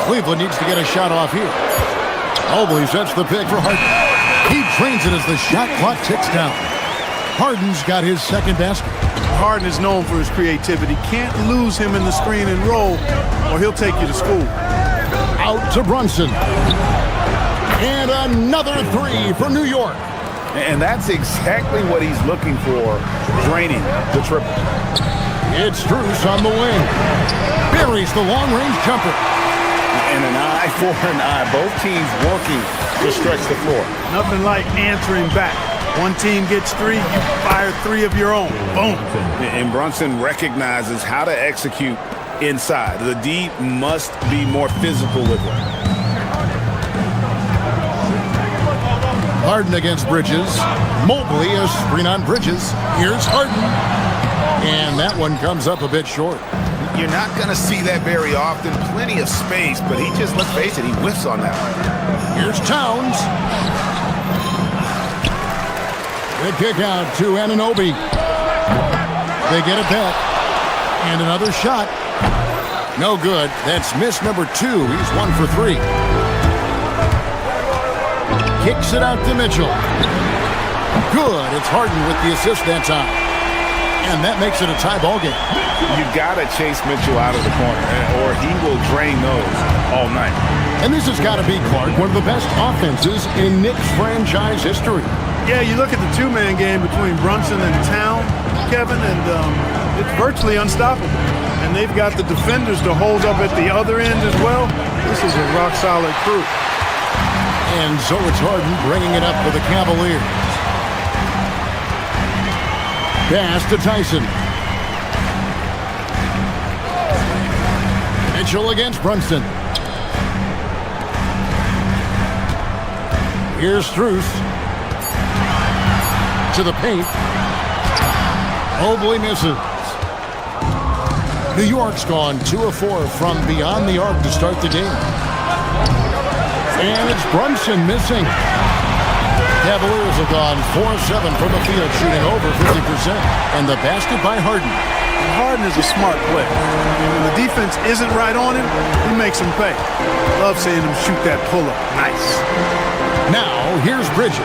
Cleveland needs to get a shot off here. Mobley sets the pick for Harden. He drains it as the shot clock ticks down. Harden's got his second basket. Harden is known for his creativity. Can't lose him in the screen and roll, or he'll take you to school. Out to Brunson. And another 3 for New York. And that's exactly what he's looking for, draining the triple. It's Strus on the wing. Buries the long-range jumper. And an eye for an eye. Both teams working to stretch the floor. Nothing like answering back. One team gets 3, you fire 3 of your own. Boom. And Brunson recognizes how to execute inside. The D must be more physical with it. Harden against Bridges. Mobley is screen on Bridges. Here's Harden. And that one comes up a bit short. You're not going to see that very often. Plenty of space, but he just, let's face it, he whiffs on that one. Here's Towns. Good kick out to Anunoby. They get it back. And another shot. No good. That's miss number 2. He's 1 for 3. Kicks it out to Mitchell. Good. It's Harden with the assist that time. And that makes it a tie ball game. You got to chase Mitchell out of the corner, or he will drain those all night. And this has got to be, Clark, one of the best offenses in Knicks franchise history. Yeah, you look at the two-man game between Brunson and Town, Kevin, and it's virtually unstoppable. And they've got the defenders to hold up at the other end as well. This is a rock-solid crew. And so it's Harden bringing it up for the Cavaliers. Pass to Tyson. Mitchell against Brunson. Here's Strus. To the paint. Mobley misses. New York's gone 2 of 4 from beyond the arc to start the game. And it's Brunson missing. Cavaliers have gone 4 of 7 from the field, shooting over 50%. And the basket by Harden. Harden is a smart player. When the defense isn't right on him, he makes them pay. Love seeing him shoot that pull-up. Nice. Now, here's Bridges.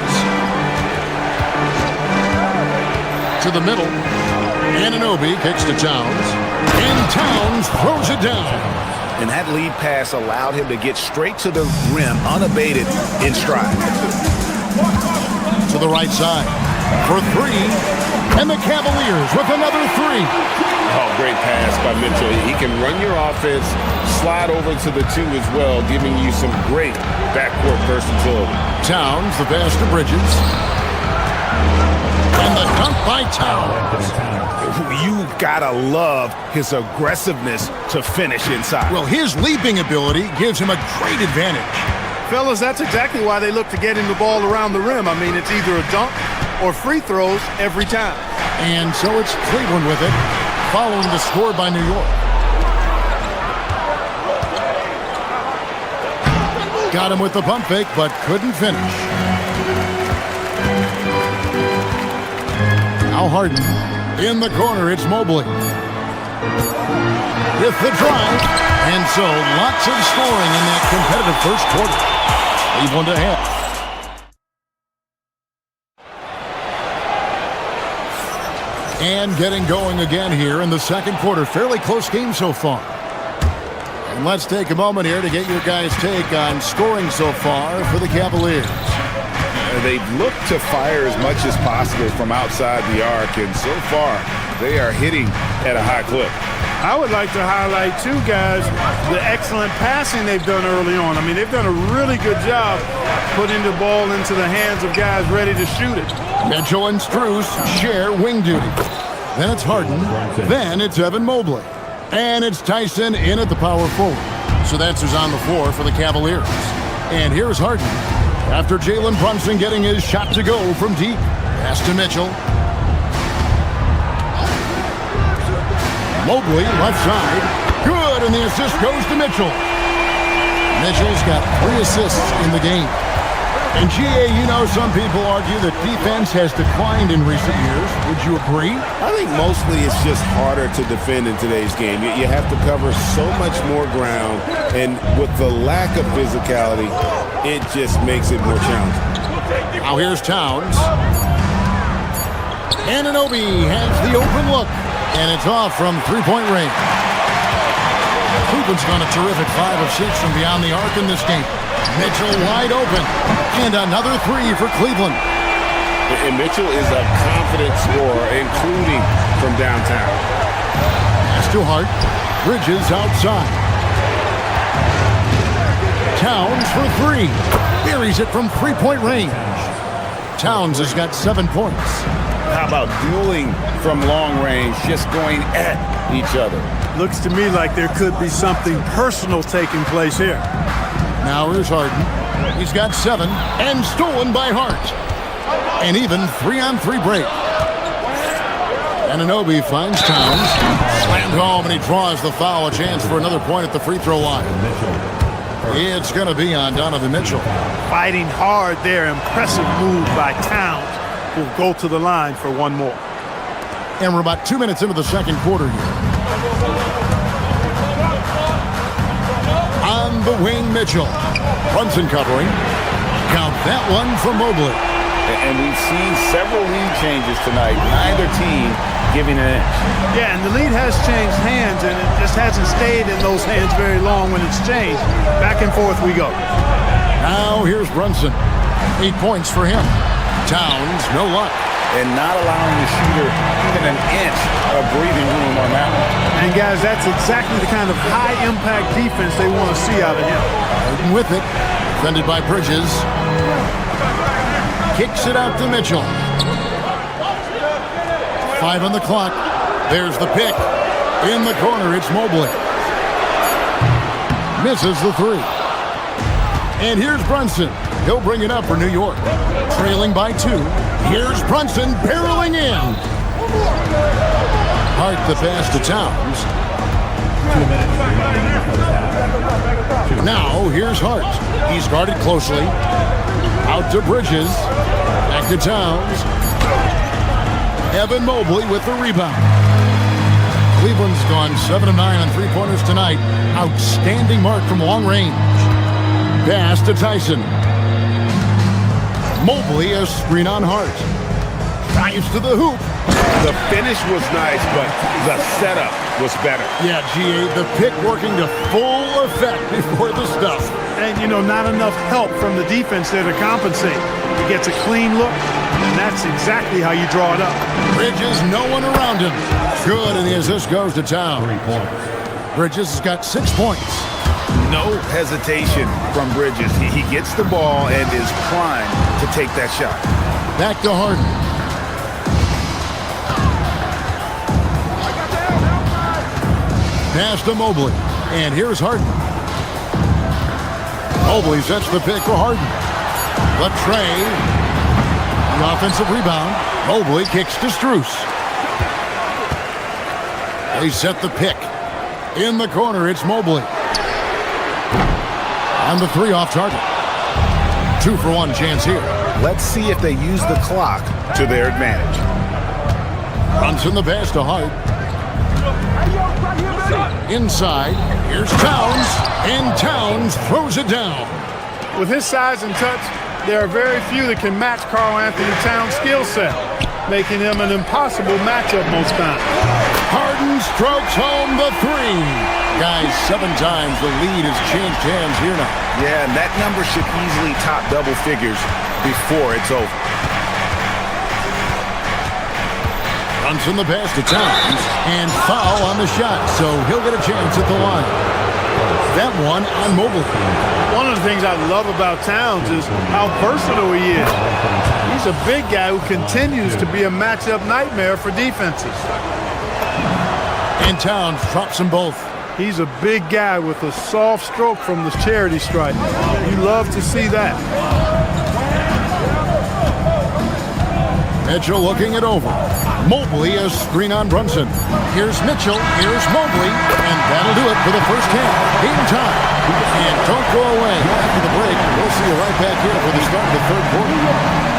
to the middle. Anunoby kicks to Towns. And Towns throws it down. And that lead pass allowed him to get straight to the rim unabated in stride. To the right side for three. And the Cavaliers with another three. Oh, great pass by Mitchell. He can run your offense, slide over to the two as well, giving you some great backcourt versatility. Towns, the pass to Bridges. And the dunk by Towns. You gotta love his aggressiveness to finish inside. Well, his leaping ability gives him a great advantage. Fellas, that's exactly why they look to get him the ball around the rim. I mean, it's either a dunk or free throws every time. And so it's Cleveland with it, following the score by New York. Got him with the pump fake, but couldn't finish. Now Harden. In the corner, it's Mobley. With the drive. And so lots of scoring in that competitive first quarter. Cleveland ahead. And getting going again here in the second quarter. Fairly close game so far. And let's take a moment here to get your guys' take on scoring so far for the Cavaliers. They've looked to fire as much as possible from outside the arc, and so far they are hitting at a high clip. I would like to highlight, too, guys, the excellent passing they've done early on. I mean, they've done a really good job putting the ball into the hands of guys ready to shoot it. Mitchell and Strus share wing duty. Then it's Harden. Then it's Evan Mobley. And it's Tyson in at the power forward. So that's who's on the floor for the Cavaliers. And here's Harden. After Jalen Brunson getting his shot to go from deep. Pass to Mitchell. Mobley, left side. Good, and the assist goes to Mitchell. Mitchell's got 3 assists in the game. And GA, you know, some people argue that defense has declined in recent years. Would you agree? I think mostly it's just harder to defend in today's game. You have to cover so much more ground, and with the lack of physicality, it just makes it more challenging. Now here's Towns. Anunoby has the open look, and it's off from three-point range. Cleveland's done a terrific 5 of 6 from beyond the arc in this game. Mitchell wide open, and another 3 for Cleveland. And Mitchell is a confident scorer, including from downtown. Pass to Hart. Bridges outside. Towns for 3. Buries it from three-point range. Towns has got 7 points. How about dueling from long range, just going at each other? Looks to me like there could be something personal taking place here. Now here's Harden. He's got 7 and stolen by Hart. An even 3-on-3 break. Anunoby finds Towns. Slammed home, and he draws the foul. A chance for another point at the free throw line. It's going to be on Donovan Mitchell. Fighting hard there. Impressive move by Towns. Will go to the line for one more. And we're about 2 minutes into the second quarter here. On the wing, Mitchell. Brunson covering. Count that one for Mobley. And we've seen several lead changes tonight. Neither team giving an inch. Yeah, and the lead has changed hands, and it just hasn't stayed in those hands very long when it's changed. Back and forth we go. Now here's Brunson. 8 points for him. Towns, no luck. And not allowing the shooter even an inch of breathing room on that one. And guys, that's exactly the kind of high-impact defense they want to see out of him. Harden with it. Defended by Bridges. Kicks it out to Mitchell. 5 on the clock. There's the pick. In the corner, it's Mobley. Misses the 3. And here's Brunson. He'll bring it up for New York. Trailing by 2. Here's Brunson barreling in. Hart the pass to Towns. 2 minutes. Now here's Hart. He's guarded closely. Out to Bridges. Back to Towns. Evan Mobley with the rebound. Cleveland's gone 7 of 9 on three-pointers tonight. Outstanding mark from long range. Pass to Tyson. Mobley a screen on Hart. Drives to the hoop. The finish was nice, but the setup was better. Yeah, GA, the pick working to full effect before the stuff. And, not enough help from the defense there to compensate. He gets a clean look, and that's exactly how you draw it up. Bridges, no one around him. Good, and the assist goes to Town. 3 points. Bridges has got 6 points. No hesitation from Bridges. He gets the ball and is primed to take that shot. Back to Harden. Pass to Mobley. And here's Harden. Mobley sets the pick for Harden. The tray. The offensive rebound. Mobley kicks to Strus. They set the pick. In the corner, it's Mobley. On the 3 off target. 2 for 1 chance here. Let's see if they use the clock to their advantage. Brunson the pass to Hart. Inside, here's Towns, and Towns throws it down. With his size and touch, there are very few that can match Karl Anthony Towns' skill set, making him an impossible matchup most times. Harden strokes home the 3. Guys, 7 times the lead has changed hands here now. Yeah, and that number should easily top double figures before it's over. Brunson the pass to Towns, and foul on the shot, so he'll get a chance at the line. That one on Mobley. One of the things I love about Towns is how versatile he is. He's a big guy who continues to be a matchup nightmare for defenses. And Towns drops them both. He's a big guy with a soft stroke from the charity stripe. You love to see that. Mitchell looking it over. Mobley a screen on Brunson. Here's Mitchell, here's Mobley, and that'll do it for the first half. Game time. And don't go away. After the break, we'll see you right back here for the start of the 3rd quarter.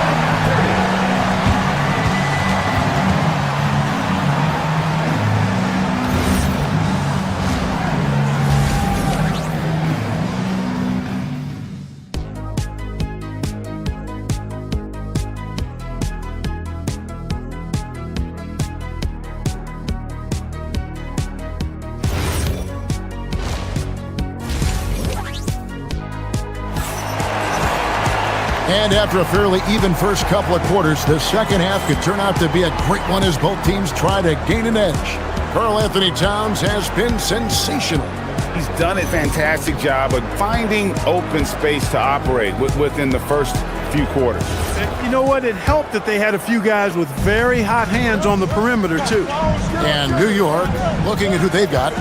And after a fairly even first couple of quarters, the second half could turn out to be a great one as both teams try to gain an edge. Karl Anthony Towns has been sensational. He's done a fantastic job of finding open space to operate within the first few quarters. And you know what? It helped that they had a few guys with very hot hands on the perimeter, too. And New York, looking at who they've got.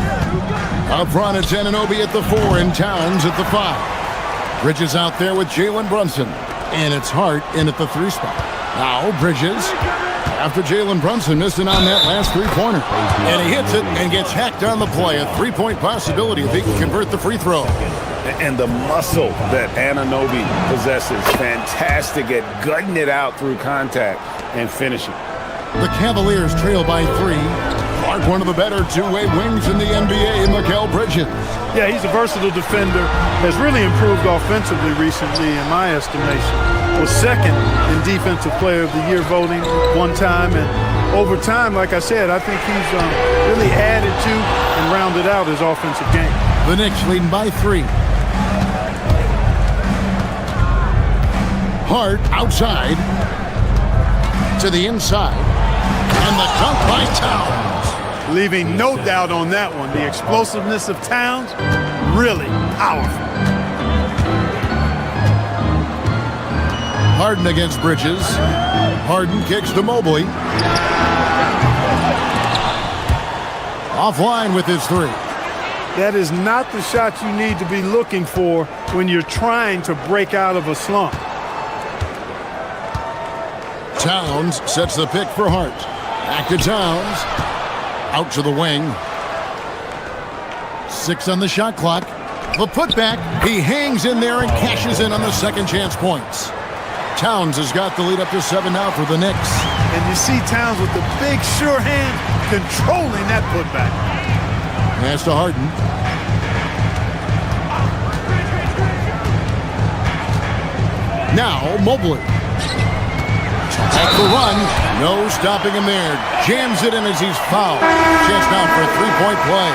Up front, it's Anunoby at the 4 and Towns at the 5. Bridges out there with Jalen Brunson. And it's Hart in at the 3 spot. Now Bridges, after Jalen Brunson missing on that last 3-pointer. And he hits it and gets hacked on the play. A 3-point possibility if he can convert the free throw. And the muscle that Anunoby possesses, fantastic at gutting it out through contact and finishing. The Cavaliers trail by 3. Clark, one of the better two-way wings in the NBA, Mikal Bridges. Yeah, he's a versatile defender, has really improved offensively recently in my estimation. Was second in Defensive Player of the Year voting one time, and over time, like I said, I think he's really added to and rounded out his offensive game. The Knicks leading by 3. Hart outside to the inside, and the dunk by Towns. Leaving no doubt on that one. The explosiveness of Towns, really powerful. Harden against Bridges. Harden kicks to Mobley. Offline with his 3. That is not the shot you need to be looking for when you're trying to break out of a slump. Towns sets the pick for Hart. Back to Towns. Out to the wing. 6 on the shot clock. The putback. He hangs in there and cashes in on the second chance points. Towns has got the lead up to 7 now for the Knicks. And you see Towns with the big sure hand controlling that putback. Pass to Harden. Now Mobley. Back the run. No stopping him there. Jams it in as he's fouled. Chance now for a three-point play.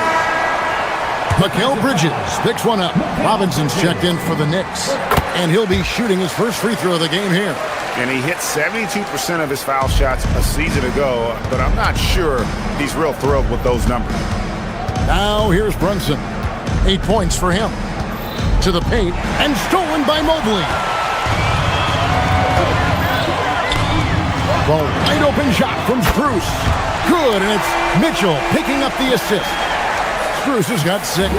Mikal Bridges picks one up. Robinson's checked in for the Knicks. And he'll be shooting his first free throw of the game here. And he hit 72% of his foul shots a season ago, but I'm not sure he's real thrilled with those numbers. Now here's Brunson. 8 points for him. To the paint, and stolen by Mobley. The wide open shot from Strus. Good, and it's Mitchell picking up the assist. Strus has got 6.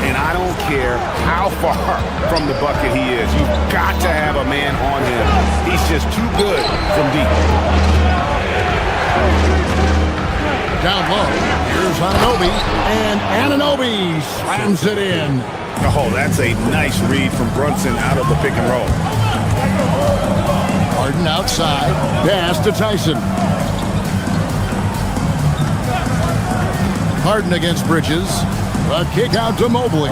And I don't care how far from the bucket he is. You've got to have a man on him. He's just too good from deep. Down low. Here's Anunoby. And Anunoby slams it in. Oh, that's a nice read from Brunson out of the pick and roll. Harden outside. Pass to Tyson. Harden against Bridges. A kick out to Mobley.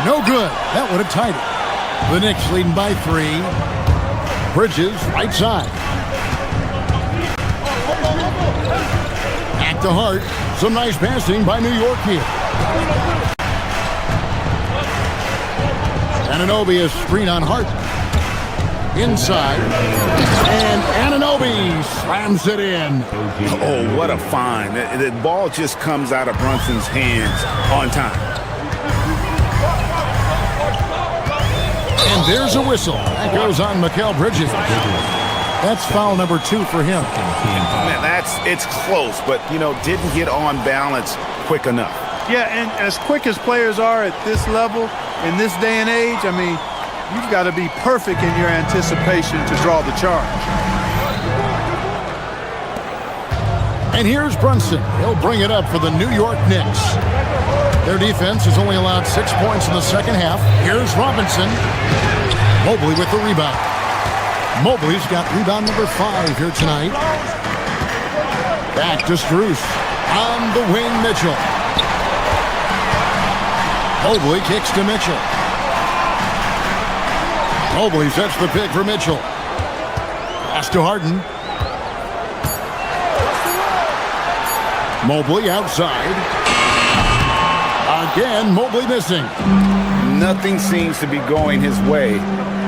No good. That would have tied it. The Knicks leading by 3. Bridges right side. At the Hart. Some nice passing by New York here. Anunoby is screen on Hart. Inside. And Anunoby slams it in. Oh, what a find. The ball just comes out of Brunson's hands on time. And there's a whistle. That goes on Mikal Bridges. That's foul number 2 for him. Man, it's close, but, didn't get on balance quick enough. Yeah, and as quick as players are at this level, in this day and age, I mean, you've got to be perfect in your anticipation to draw the charge. And here's Brunson. He'll bring it up for the New York Knicks. Their defense has only allowed 6 points in the second half. Here's Robinson. Mobley with the rebound. Mobley's got rebound number 5 here tonight. Back to Strus. On the wing, Mitchell. Mobley kicks to Mitchell. Mobley sets the pick for Mitchell. Pass to Harden. Mobley outside. Again, Mobley missing. Nothing seems to be going his way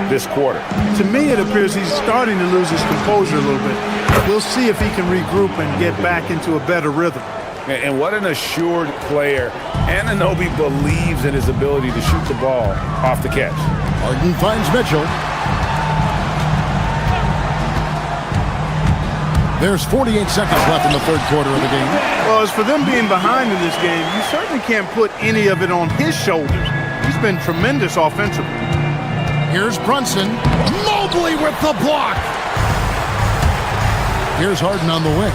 this quarter. To me, it appears he's starting to lose his composure a little bit. We'll see if he can regroup and get back into a better rhythm. And what an assured player. Anunoby believes in his ability to shoot the ball off the catch. Harden finds Mitchell. There's 48 seconds left in the third quarter of the game. Well, as for them being behind in this game, you certainly can't put any of it on his shoulders. He's been tremendous offensively. Here's Brunson. Mobley with the block. Here's Harden on the wing.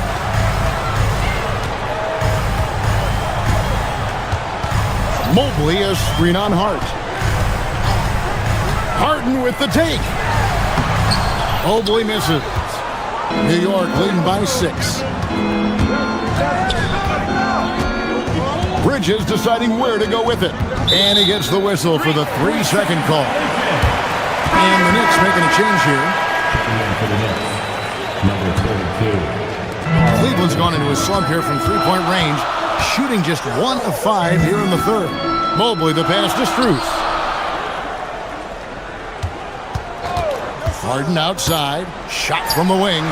Mobley a screen on Hart. Harden with the take. Mobley misses. New York leading by 6. Bridges deciding where to go with it. And he gets the whistle for the 3-second call. And the Knicks making a change here. Number 32. Cleveland's gone into a slump here from three-point range, shooting just 1 of 5 here in the third. Mobley the pass to Strus. Harden outside, shot from the wing.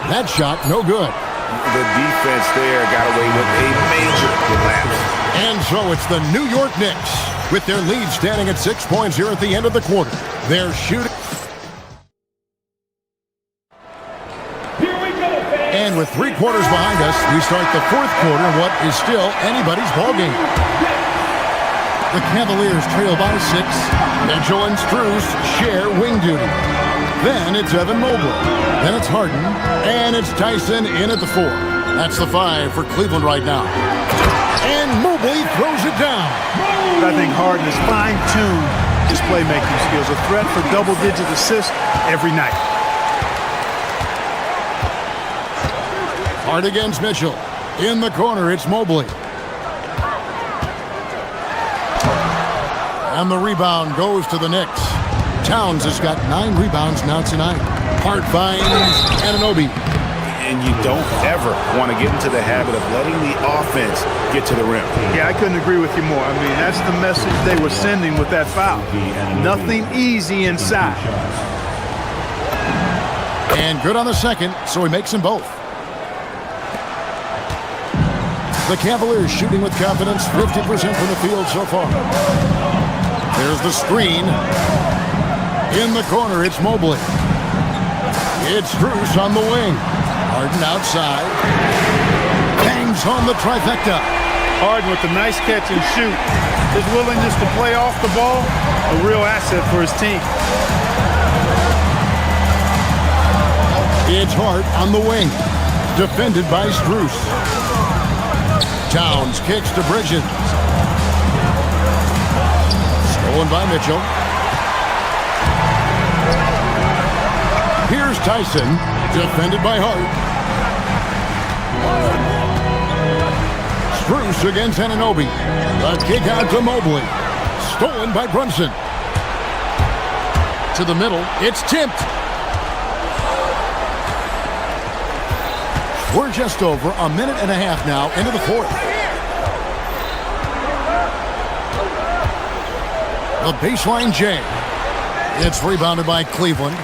That shot, no good. The defense there got away with a major collapse. And so it's the New York Knicks with their lead standing at 6 points here at the end of the quarter. They're shooting. And with 3 quarters behind us, we start the fourth quarter in what is still anybody's ballgame. The Cavaliers trail by 6. Mitchell and Strus share wing duty. Then it's Evan Mobley. Then it's Harden. And it's Tyson in at the 4. That's the 5 for Cleveland right now. And Mobley throws it down. I think Harden has fine-tuned his playmaking skills. A threat for double-digit assists every night. Hart against Mitchell. In the corner, it's Mobley. And the rebound goes to the Knicks. Towns has got 9 rebounds now tonight. Hart finds Anunoby. And you don't ever want to get into the habit of letting the offense get to the rim. Yeah, I couldn't agree with you more. I mean, that's the message they were sending with that foul. Nothing easy inside. And good on the second, so he makes them both. The Cavaliers shooting with confidence, 50% from the field so far. There's the screen. In the corner, it's Mobley. It's Strus on the wing. Harden outside. Bangs on the trifecta. Harden with a nice catch and shoot. His willingness to play off the ball, a real asset for his team. It's Hart on the wing. Defended by Strus. Towns kicks to Bridges. Stolen by Mitchell. Here's Tyson. Defended by Hart. Strus against Anunoby. A kick out to Mobley. Stolen by Brunson. To the middle. It's tipped. We're just over a minute and a half now into the fourth. The baseline J. It's rebounded by Cleveland.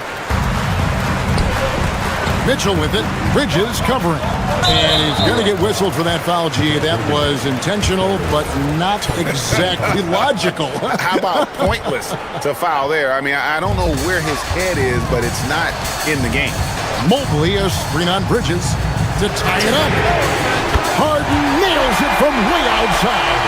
Mitchell with it. Bridges covering. And he's going to get whistled for that foul, G. That was intentional, but not exactly logical. How about pointless to foul there? I mean, I don't know where his head is, but it's not in the game. Mobley, a screen on Bridges to tie it up. Harden nails it from way outside.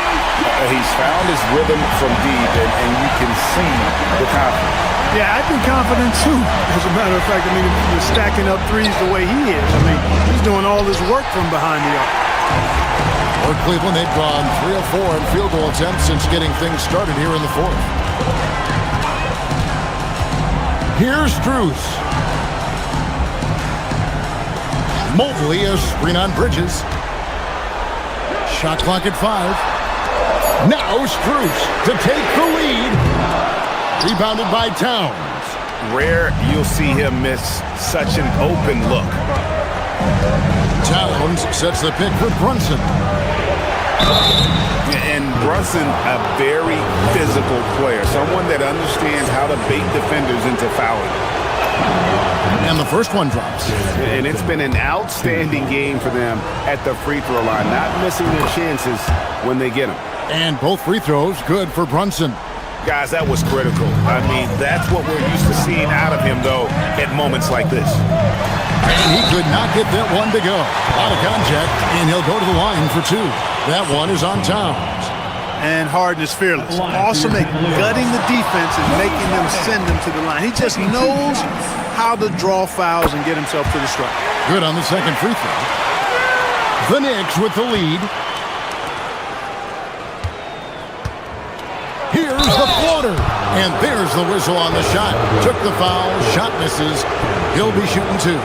He's found his rhythm from deep, and you can see the confidence. Yeah, I'd be confident too. As a matter of fact, I mean, if you're stacking up threes the way he is, I mean, he's doing all this work from behind the arc. For Cleveland, they've gone 3 of 4 in field goal attempts since getting things started here in the fourth. Here's Strus. Mobley, a screen on Bridges. Shot clock at 5. Now Strus to take the lead. Rebounded by Towns. Rare you'll see him miss such an open look. Towns sets the pick for Brunson. And Brunson, a very physical player. Someone that understands how to bait defenders into fouling. And the first one drops. And it's been an outstanding game for them at the free throw line. Not missing their chances when they get them. And both free throws good for Brunson. Guys, that was critical. I mean, that's what we're used to seeing out of him, though, at moments like this. And he could not get that one to go. Out of contact, and he'll go to the line for 2. That one is on Towns. And Harden is fearless. Awesome at gutting the defense and making them send them to the line. He just knows how to draw fouls and get himself to the strike. Good on the second free throw. The Knicks with the lead. Here's the floater. And there's the whistle on the shot. Took the foul. Shot misses. He'll be shooting 2.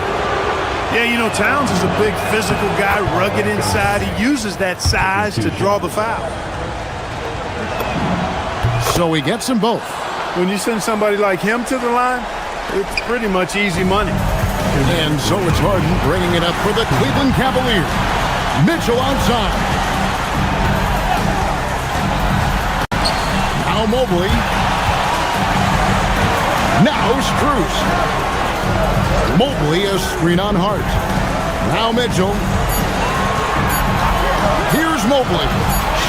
Yeah, you know, Towns is a big physical guy, rugged inside. He uses that size to draw the foul. So he gets them both. When you send somebody like him to the line, it's pretty much easy money. And so it's Harden bringing it up for the Cleveland Cavaliers. Mitchell outside. Now Mobley. Now Strus. Mobley, a screen on Hart. Now Mitchell. Here's Mobley.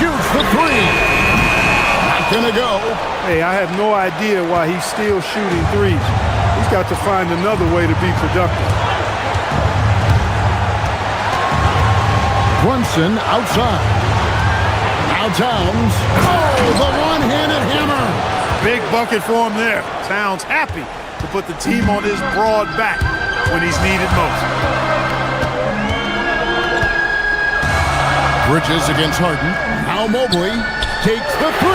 Shoots for 3. Not gonna go. Hey, I have no idea why he's still shooting threes. He's got to find another way to be productive. Brunson outside. Now Towns. Oh, the one-handed hammer. Big bucket for him there. Towns happy to put the team on his broad back when he's needed most. Bridges against Harden. Now Mobley takes the 3.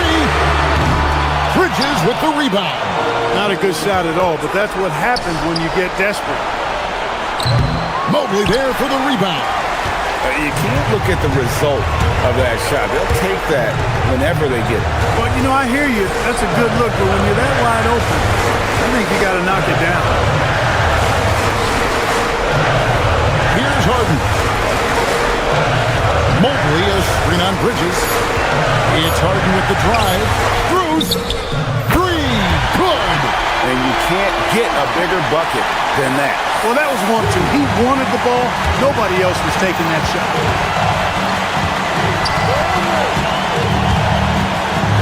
Bridges with the rebound. Not a good shot at all, but that's what happens when you get desperate. Mobley there for the rebound. You can't look at the result of that shot. They'll take that whenever they get it. Well, you know, I hear you. That's a good look, but when you're that wide open, I think you got to knock it down. Bridges. It's Harden with the drive. Throws. Three. Good. And you can't get a bigger bucket than that. Well, that was 1-2. He wanted the ball. Nobody else was taking that shot.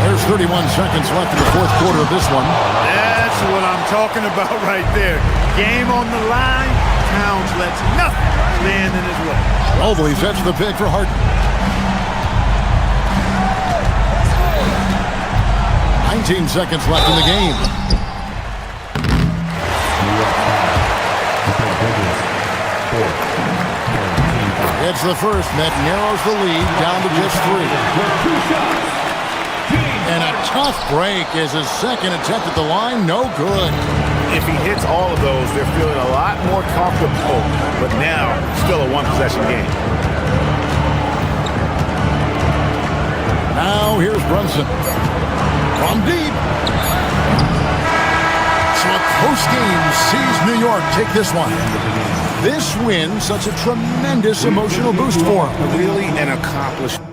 There's 31 seconds left in the fourth quarter of this one. That's what I'm talking about right there. Game on the line. Towns lets nothing stand in his way. Mobley sets the pick for Harden. 19 seconds left in the game. It's the first that narrows the lead down to just 3. And a tough break is his second attempt at the line. No good. If he hits all of those, they're feeling a lot more comfortable. But now, still a one-possession game. Now here's Brunson. From deep. So a close game sees New York take this one. This win, such a tremendous emotional boost for him. Really an accomplishment.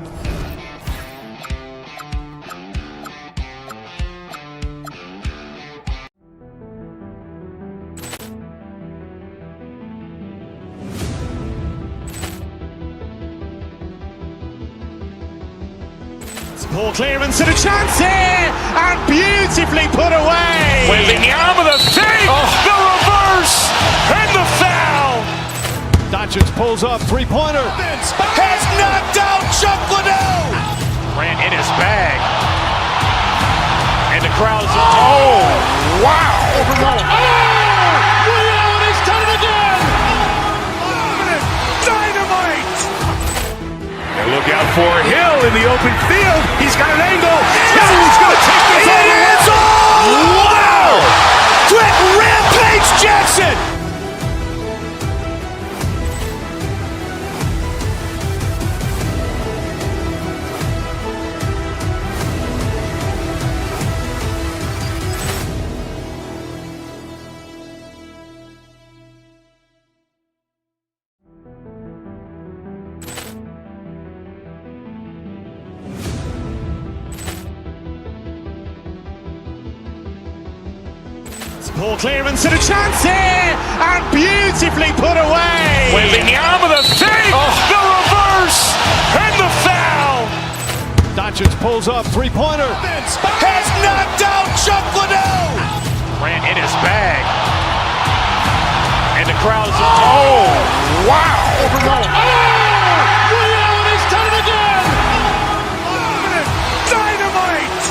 Poor clearance and a chance here, and beautifully put away. Wembanyama the fake, the reverse, and the foul. Doncic pulls up, three-pointer. Has knocked out Chuck Liddell. Ran in his bag. And the crowd's, oh, wow. Overall. He's done it again. Dynamite. And look out for Hill in the open field. He's got an angle. He's going to take this all the way. Wow. Quick rampage Jackson. Poor clearance and a chance here, and beautifully put away. Wembanyama the fake, the reverse, and the foul. Doncic pulls up, three-pointer. Has knocked out Chuck Liddell. Ran in his bag. And the crowd's, oh, wow. Overall. He's done it again. Dynamite.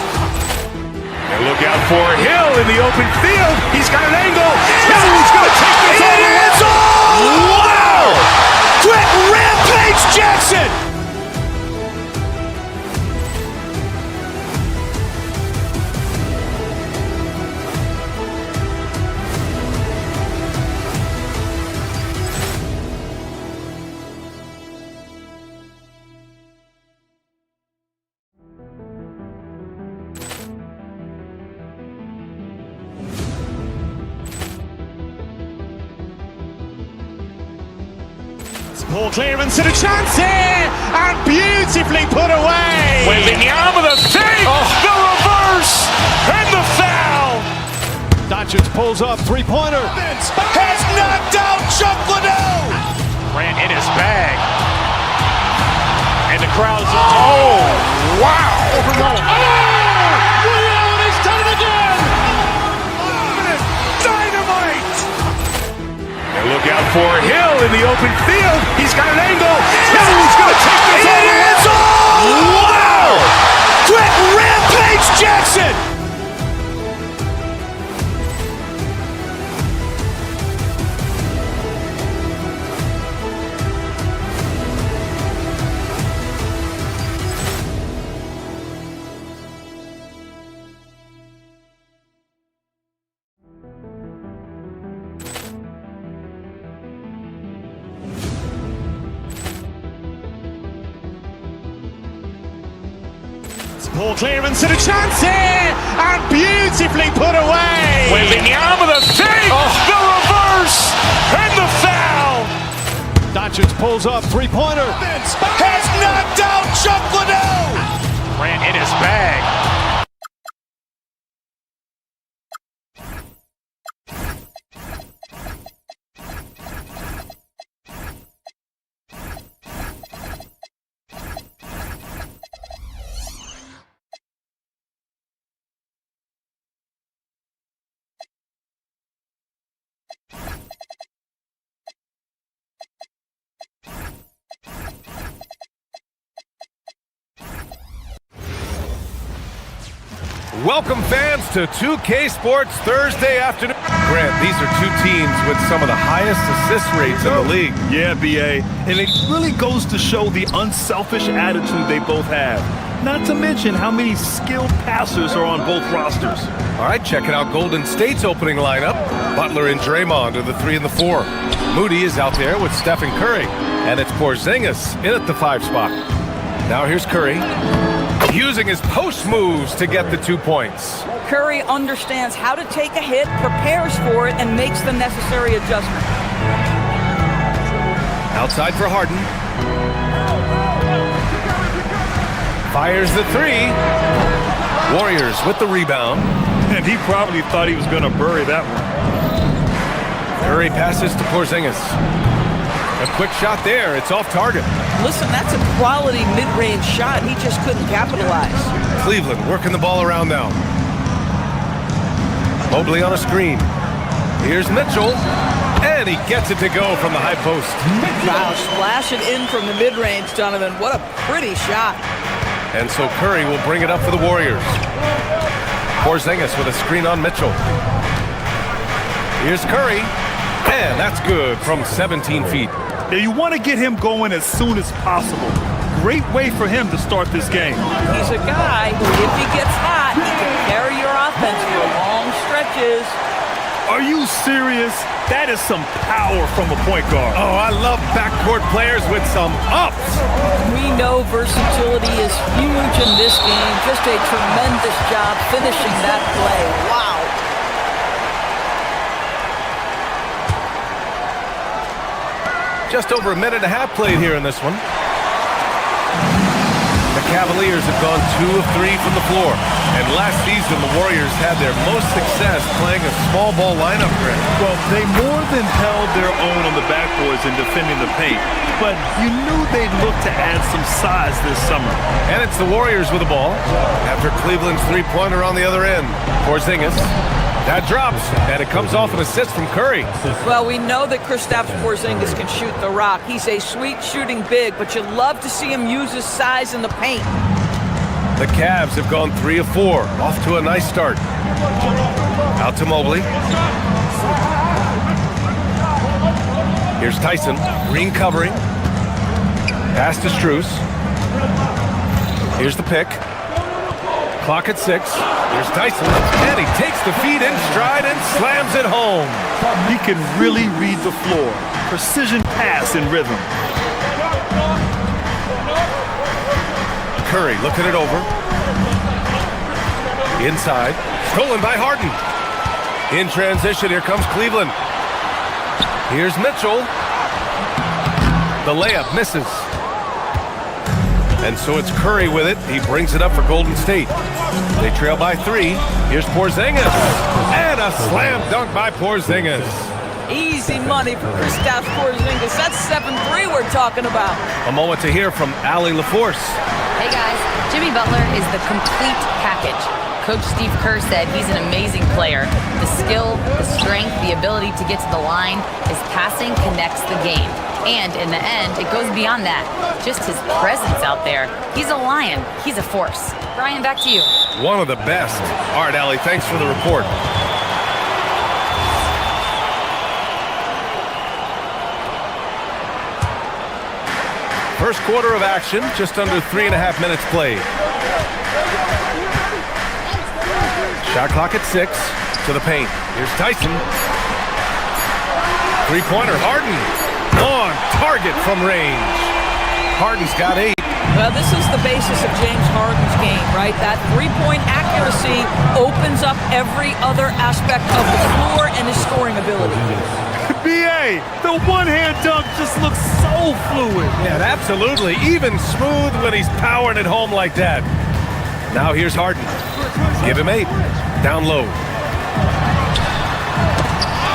And look out for Hill in the open field. He's got an angle. He's going to take this all the way. Wow. Quick rampage Jackson. Poor clearance and a chance here, and beautifully put away. Wembanyama the fake, the reverse, and the foul. Doncic pulls up, three-pointer. Has knocked out Chuck Liddell. Ran in his bag. And the crowd's, oh, wow. Overall. He's done it again. Dynamite. And look out for Hill in the open field. He's got an angle. He's going to take this all the way. Wow. Quick rampage Jackson. Poor clearance and a chance here, and beautifully put away. Wembanyama the fake, the reverse, and the foul. Doncic pulls up, three-pointer. Has knocked out Chuck Liddell. Ran in his bag. Welcome fans to 2K Sports Thursday afternoon. Grant, these are two teams with some of the highest assist rates in the league. Yeah, BA. And it really goes to show the unselfish attitude they both have. Not to mention how many skilled passers are on both rosters. All right, checking out Golden State's opening lineup. Butler and Draymond are the 3 and the 4. Moody is out there with Stephen Curry. And it's Porzingis in at the 5 spot. Now here's Curry, using his post moves to get the 2 points. Curry understands how to take a hit, prepares for it, and makes the necessary adjustment. Outside for Harden. Fires the 3. Warriors with the rebound. And he probably thought he was going to bury that one. Curry passes to Porzingis. A quick shot there. It's off target. Listen, that's a quality mid-range shot. He just couldn't capitalize. Cleveland working the ball around now. Mobley on a screen. Here's Mitchell. And he gets it to go from the high post. Wow, splash it in from the mid-range, Donovan. What a pretty shot. And so Curry will bring it up for the Warriors. Porzingis with a screen on Mitchell. Here's Curry. And that's good from 17 feet. Yeah, you want to get him going as soon as possible. Great way for him to start this game. He's a guy who, if he gets hot, he can carry your offense for long stretches. Are you serious? That is some power from a point guard. Oh, I love backcourt players with some ups. We know versatility is huge in this game. Just a tremendous job finishing that play. Wow. Just over a minute and a half played here in this one. The Cavaliers have gone 2 of 3 from the floor. And last season, the Warriors had their most success playing a small ball lineup, Grant. Well, they more than held their own on the backboards in defending the paint. But you knew they'd look to add some size this summer. And it's the Warriors with the ball after Cleveland's three-pointer on the other end. Porzingis. That drops, and it comes off an assist from Curry. Well, we know that Kristaps Porzingis can shoot the rock. He's a sweet shooting big, but you love to see him use his size in the paint. The Cavs have gone 3 of 4, off to a nice start. Out to Mobley. Here's Tyson, Green covering. Pass to Strus. Here's the pick. Clock at 6. Here's Tyson, and he takes the feed in stride and slams it home. He can really read the floor. Precision pass in rhythm. Curry looking it over. Inside. Stolen by Harden. In transition, here comes Cleveland. Here's Mitchell. The layup misses. And so it's Curry with it. He brings it up for Golden State. They trail by 3. Here's Porzingis. And a slam dunk by Porzingis. Easy money for Kristaps Porzingis. That's 7-3 we're talking about. A moment to hear from Allie LaForce. Hey guys, Jimmy Butler is the complete package. Coach Steve Kerr said he's an amazing player. The skill, the strength, the ability to get to the line, his passing connects the game. And in the end, it goes beyond that. Just his presence out there. He's a lion. He's a force. Brian, back to you. One of the best. All right, Allie, thanks for the report. First quarter of action, just under 3.5 minutes played. Shot clock at 6, to the paint. Here's Tyson. Three-pointer, Harden. On target from range. Harden's got 8. Well, this is the basis of James Harden's game, right? That three-point accuracy opens up every other aspect of the floor and his scoring ability. BA, the one-hand dunk just looks so so fluid. Yeah, absolutely. Even smooth when he's powering it home like that. Now here's Harden. Give him 8. Down low.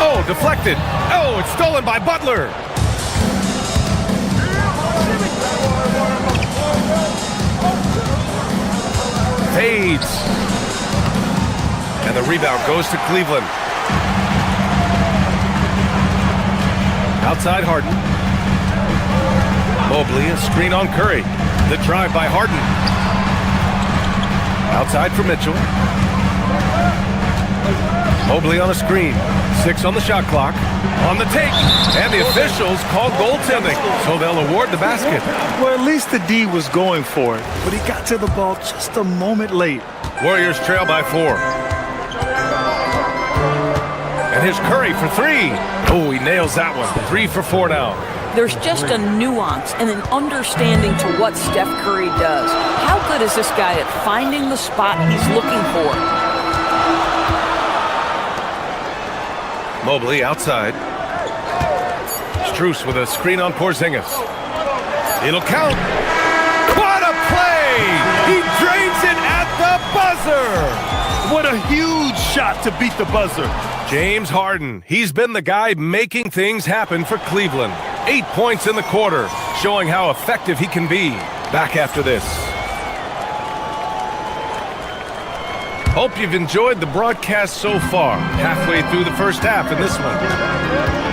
Oh, deflected. Oh, it's stolen by Butler. Fades. And the rebound goes to Cleveland. Outside Harden. Mobley, a screen on Curry. The drive by Harden. Outside for Mitchell. Mobley on a screen. 6 on the shot clock. On the take. And the officials called goaltending, so they'll award the basket. Well, at least the D was going for it, but he got to the ball just a moment late. Warriors trail by 4. And here's Curry for 3. Oh, he nails that one. 3 for 4 now. There's just a nuance and an understanding to what Steph Curry does. How good is this guy at finding the spot he's looking for? Mobley outside. Strus with a screen on Porzingis. It'll count. What a play! He drains it at the buzzer! What a huge shot to beat the buzzer. James Harden, he's been the guy making things happen for Cleveland. 8 points in the quarter, showing how effective he can be. Back after this. Hope you've enjoyed the broadcast so far. Halfway through the first half in this one.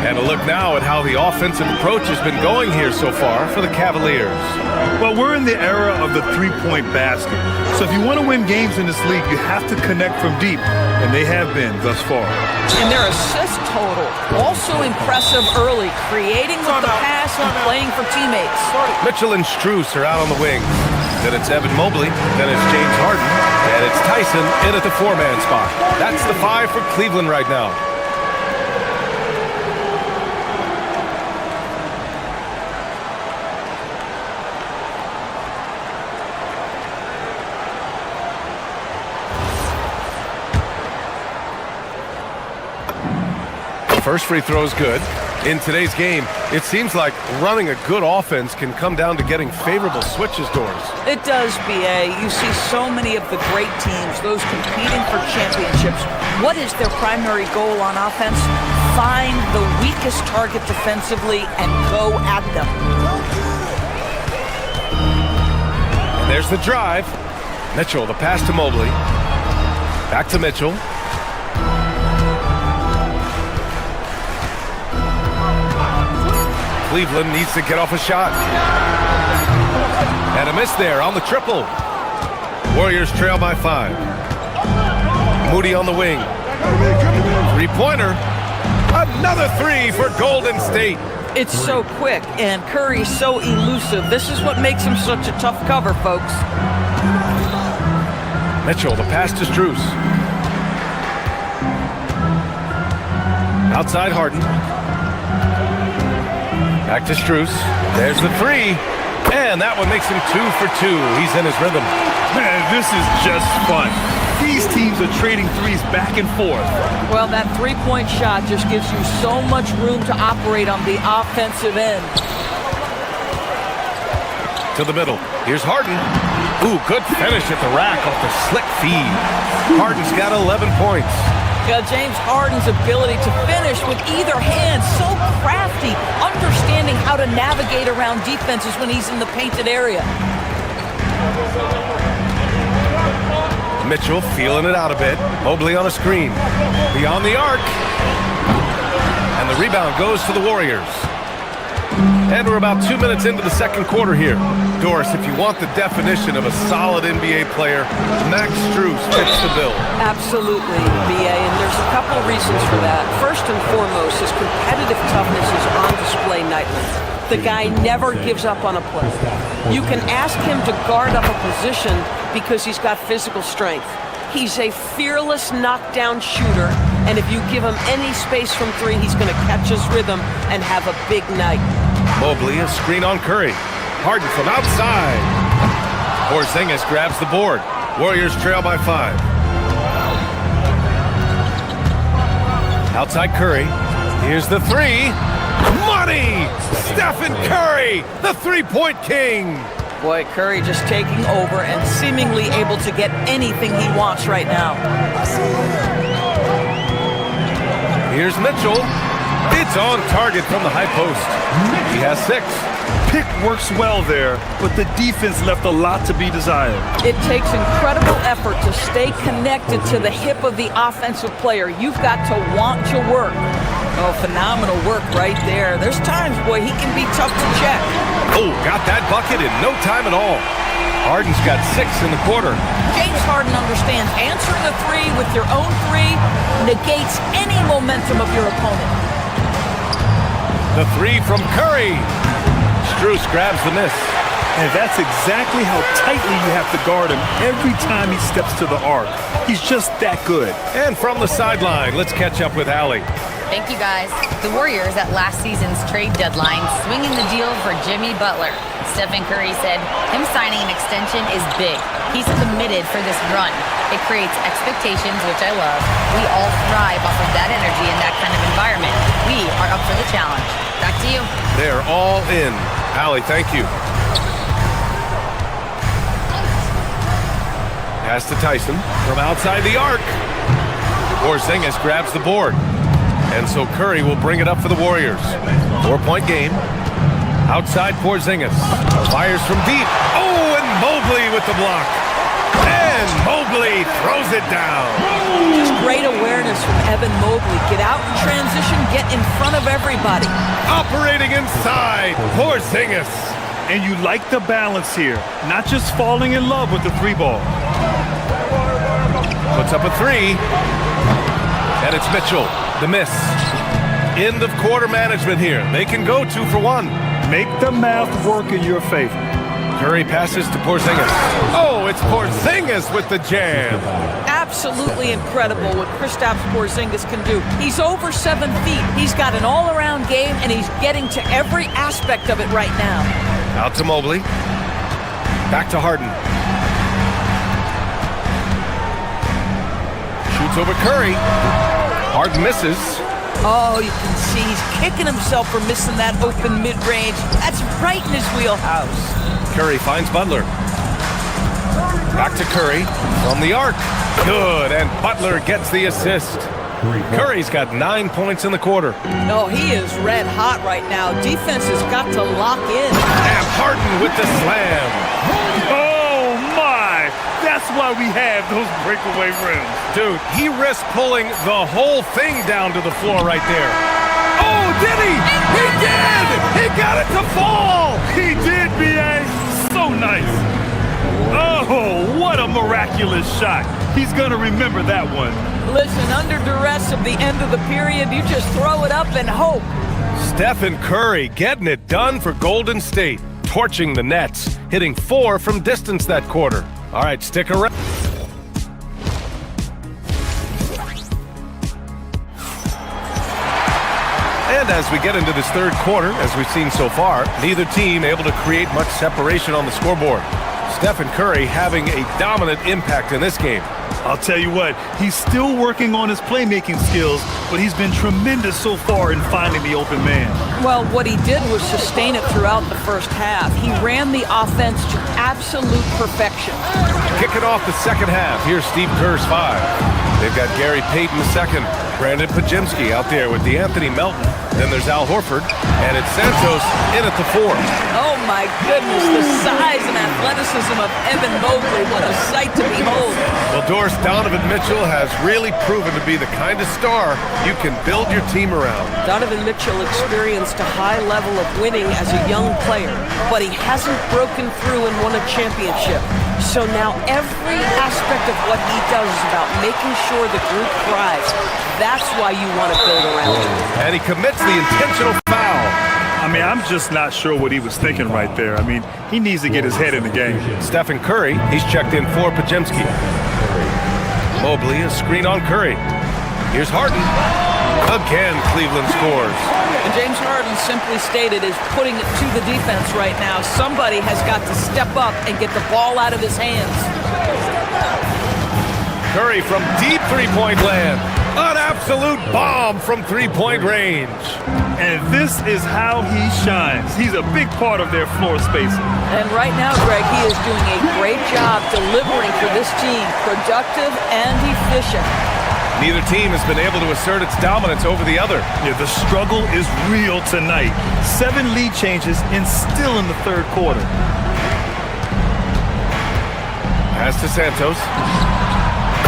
And a look now at how the offensive approach has been going here so far for the Cavaliers. Well, we're in the era of the three-point basket. So if you want to win games in this league, you have to connect from deep. And they have been thus far. And their assist total, also impressive early, creating with the pass and playing for teammates. Mitchell and Strus are out on the wing. Then it's Evan Mobley, then it's James Harden, and it's Tyson in at the 4-man spot. That's the 5 for Cleveland right now. First free throw is good. In today's game, it seems like running a good offense can come down to getting favorable switches doors. It does, BA. You see so many of the great teams, those competing for championships. What is their primary goal on offense? Find the weakest target defensively and go at them. And there's the drive. Mitchell, the pass to Mobley. Back to Mitchell. Cleveland needs to get off a shot. And a miss there on the triple. Warriors trail by 5. Moody on the wing. Three-pointer. Another 3 for Golden State. It's so quick, and Curry's so elusive. This is what makes him such a tough cover, folks. Mitchell, the pass to Strus. Outside Harden. Back to Strus. There's the 3. And that one makes him 2 for 2. He's in his rhythm. Man, this is just fun. These teams are trading threes back and forth. Well, that three-point shot just gives you so much room to operate on the offensive end. To the middle. Here's Harden. Ooh, good finish at the rack off the slick feed. Harden's got 11 points. James Harden's ability to finish with either hand, so crafty, understanding how to navigate around defenses when he's in the painted area. Mitchell feeling it out a bit. Mobley on a screen. Beyond the arc. And the rebound goes to the Warriors. And we're about 2 minutes into the second quarter here. Doris, if you want the definition of a solid NBA player, Max Strus fits the bill. Absolutely, BA, and there's a couple of reasons for that. First and foremost, his competitive toughness is on display nightly. The guy never gives up on a play. You can ask him to guard up a position because he's got physical strength. He's a fearless knockdown shooter, and if you give him any space from 3, he's going to catch his rhythm and have a big night. Mobley, a screen on Curry. Harden from outside. Porzingis grabs the board. Warriors trail by 5. Outside Curry. Here's the 3. Money! Stephen Curry, the three-point king. Boy, Curry just taking over and seemingly able to get anything he wants right now. Here's Mitchell. It's on target from the high post. He has 6. Pick works well there, but the defense left a lot to be desired. It takes incredible effort to stay connected to the hip of the offensive player. You've got to want to work. Oh, phenomenal work right there. There's times, boy, he can be tough to check. Oh, got that bucket in no time at all. Harden's got 6 in the quarter. James Harden understands answering a 3 with your own 3 negates any momentum of your opponent. The 3 from Curry. Strus grabs the miss. And that's exactly how tightly you have to guard him every time he steps to the arc. He's just that good. And from the sideline, let's catch up with Allie. Thank you, guys. The Warriors at last season's trade deadline swinging the deal for Jimmy Butler. Stephen Curry said him signing an extension is big. He's committed for this run. It creates expectations, which I love. We all thrive off of that energy in that kind of environment. We are up for the challenge. Back to you. They're all in. Allie, thank you. Pass to Tyson from outside the arc. Porzingis grabs the board. And so Curry will bring it up for the Warriors. 4-point game. Outside Porzingis. Fires from deep. Oh, and Mobley with the block. And Mobley throws it down. Just great awareness from Evan Mobley. Get out in transition, get in front of everybody. Operating inside, Porzingis. And you like the balance here. Not just falling in love with the 3-ball. Puts up a 3. And it's Mitchell. The miss. End of quarter management here. They can go 2 for 1. Make the math work in your favor. Curry passes to Porzingis. Oh, it's Porzingis with the jam. Absolutely incredible what Kristaps Porzingis can do. He's over 7 feet. He's got an all-around game, and he's getting to every aspect of it right now. Out to Mobley. Back to Harden. Shoots over Curry. Harden misses. Oh, you can see he's kicking himself for missing that open mid-range. That's right in his wheelhouse. Curry finds Butler. Back to Curry from the arc. Good, and Butler gets the assist. Curry's got 9 points in the quarter. No, he is red hot right now. Defense has got to lock in. And Harden with the slam. Oh, my! That's why we have those breakaway rims. Dude, he risked pulling the whole thing down to the floor right there. Oh, did he? He did! He got it to fall! He did, B.A. So nice. Oh, what a miraculous shot. He's going to remember that one. Listen, under duress of the end of the period, you just throw it up and hope. Stephen Curry getting it done for Golden State, torching the Nets, hitting 4 from distance that quarter. All right, stick around. And as we get into this third quarter, as we've seen so far, neither team able to create much separation on the scoreboard. Stephen Curry having a dominant impact in this game. I'll tell you what, he's still working on his playmaking skills, but he's been tremendous so far in finding the open man. Well, what he did was sustain it throughout the first half. He ran the offense to absolute perfection. Kicking off the second half, here's Steve Kerr's 5. They've got Gary Payton II, Brandon Pajemski out there with DeAnthony Melton. Then there's Al Horford, and it's Santos in at the 4. Oh my goodness, the size and athleticism of Evan Mobley, what a sight to behold. Well, Doris, Donovan Mitchell has really proven to be the kind of star you can build your team around. Donovan Mitchell experienced a high level of winning as a young player, but he hasn't broken through and won a championship. So now every aspect of what he does is about making sure the group thrives. That's why you want to build around him. And he commits the intentional foul. I mean, I'm just not sure what he was thinking right there. I mean, he needs to get his head in the game. Stephen Curry, he's checked in for Pajemski. Mobley, a screen on Curry. Here's Harden. Again, Cleveland scores. And James Harden simply stated is putting it to the defense right now. Somebody has got to step up and get the ball out of his hands. Curry from deep three-point land. An absolute bomb from three-point range. And this is how he shines. He's a big part of their floor spacing. And right now, Greg, he is doing a great job delivering for this team. Productive and efficient. Neither team has been able to assert its dominance over the other. Yeah, the struggle is real tonight. 7 lead changes and still in the third quarter. Pass to Santos.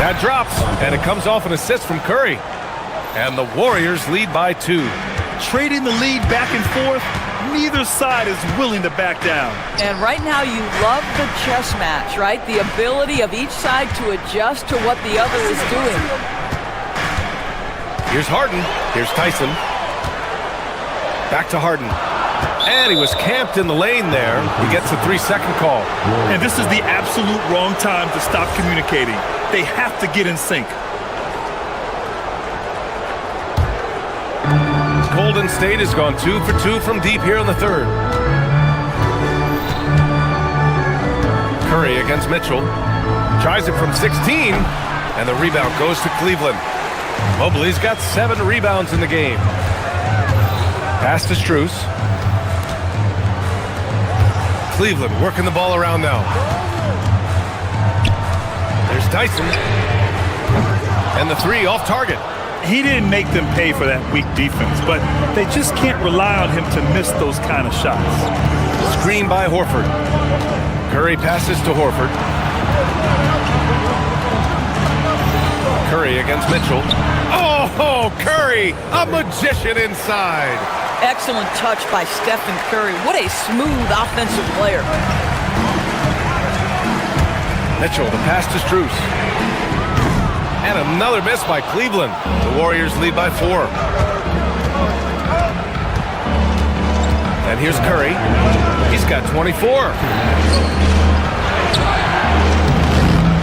That drops, and it comes off an assist from Curry. And the Warriors lead by 2. Trading the lead back and forth, neither side is willing to back down. And right now you love the chess match, right? The ability of each side to adjust to what the other is doing. Here's Harden. Here's Tyson. Back to Harden. And he was camped in the lane there. He gets a 3-second call. And this is the absolute wrong time to stop communicating. They have to get in sync. Golden State has gone 2 for 2 from deep here in the third. Curry against Mitchell. Tries it from 16, and the rebound goes to Cleveland. Mobley's got 7 rebounds in the game. Pass to Strus. Cleveland working the ball around now. There's Tyson. And the 3 off target. He didn't make them pay for that weak defense, but they just can't rely on him to miss those kind of shots. Screen by Horford. Curry passes to Horford. Curry against Mitchell. Oh, Curry, a magician inside. Excellent touch by Stephen Curry. What a smooth offensive player. Mitchell, the pass to Strus. And another miss by Cleveland. The Warriors lead by 4. And here's Curry. He's got 24.